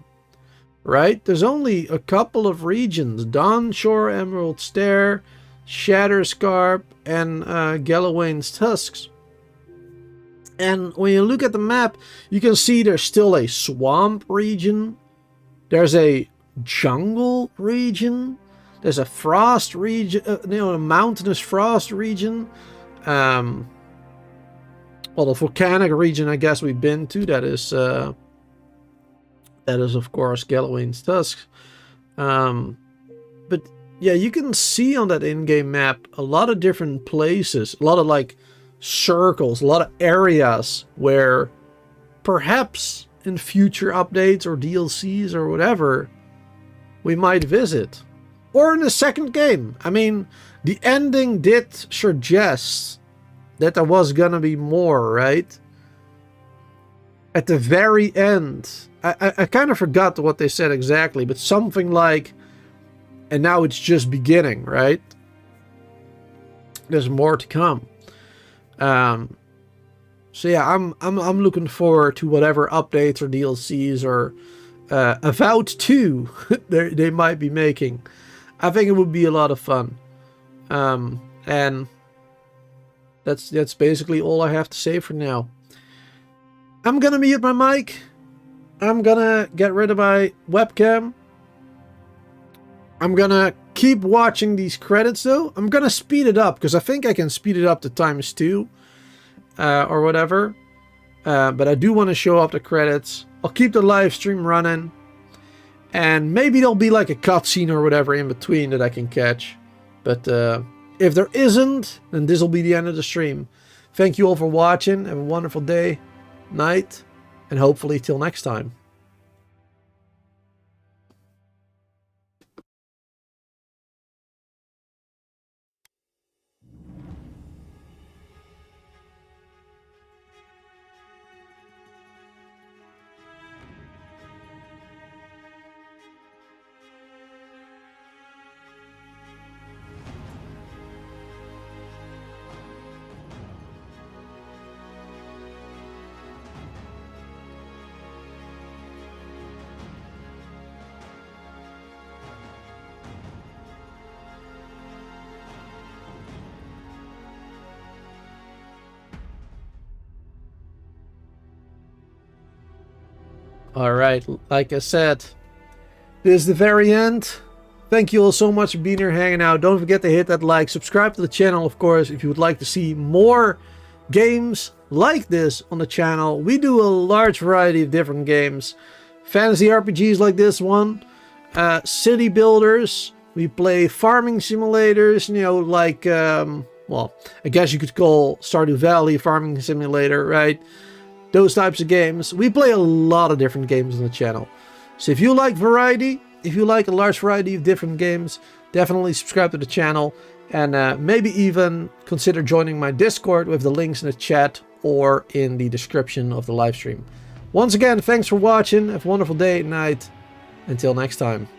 Right? There's only a couple of regions. Dawnshore, Emerald Stair, Shatterscarp, and Galawain's Tusks. And when you look at the map, you can see there's still a swamp region. There's a jungle region. There's a frost region, you know, a mountainous frost region. Well, the volcanic region, I guess we've been to. That is, of course, Galawain's Tusks. But yeah, you can see on that in-game map a lot of different places, a lot of like circles, a lot of areas where perhaps in future updates or DLCs or whatever we might visit. Or in the second game. I mean, the ending did suggest that there was gonna be more, right? At the very end, I kind of forgot what they said exactly, but something like, and now it's just beginning, right? There's more to come. So yeah, I'm looking forward to whatever updates or DLCs or Avowed 2 they might be making. I think it would be a lot of fun. And that's basically all I have to say for now. I'm gonna mute my mic. I'm gonna get rid of my webcam. I'm gonna keep watching these credits though. I'm gonna speed it up because I think I can speed it up to ×2 or whatever. But I do want to show off the credits. I'll keep the live stream running. And maybe there'll be like a cutscene or whatever in between that I can catch. But if there isn't, then this will be the end of the stream. Thank you all for watching. Have a wonderful day, night, and hopefully till next time. Alright, like I said, this is the very end. Thank you all so much for being here, hanging out. Don't forget to hit that like, subscribe to the channel, of course, if you would like to see more games like this on the channel. We do a large variety of different games. Fantasy RPGs like this one, city builders, we play farming simulators, you know, like, well, I guess you could call Stardew Valley farming simulator, right? Those types of games. We play a lot of different games on the channel. So if you like variety, if you like a large variety of different games, definitely subscribe to the channel. And maybe even consider joining my Discord with the links in the chat or in the description of the live stream. Once again, thanks for watching. Have a wonderful day and night. Until next time.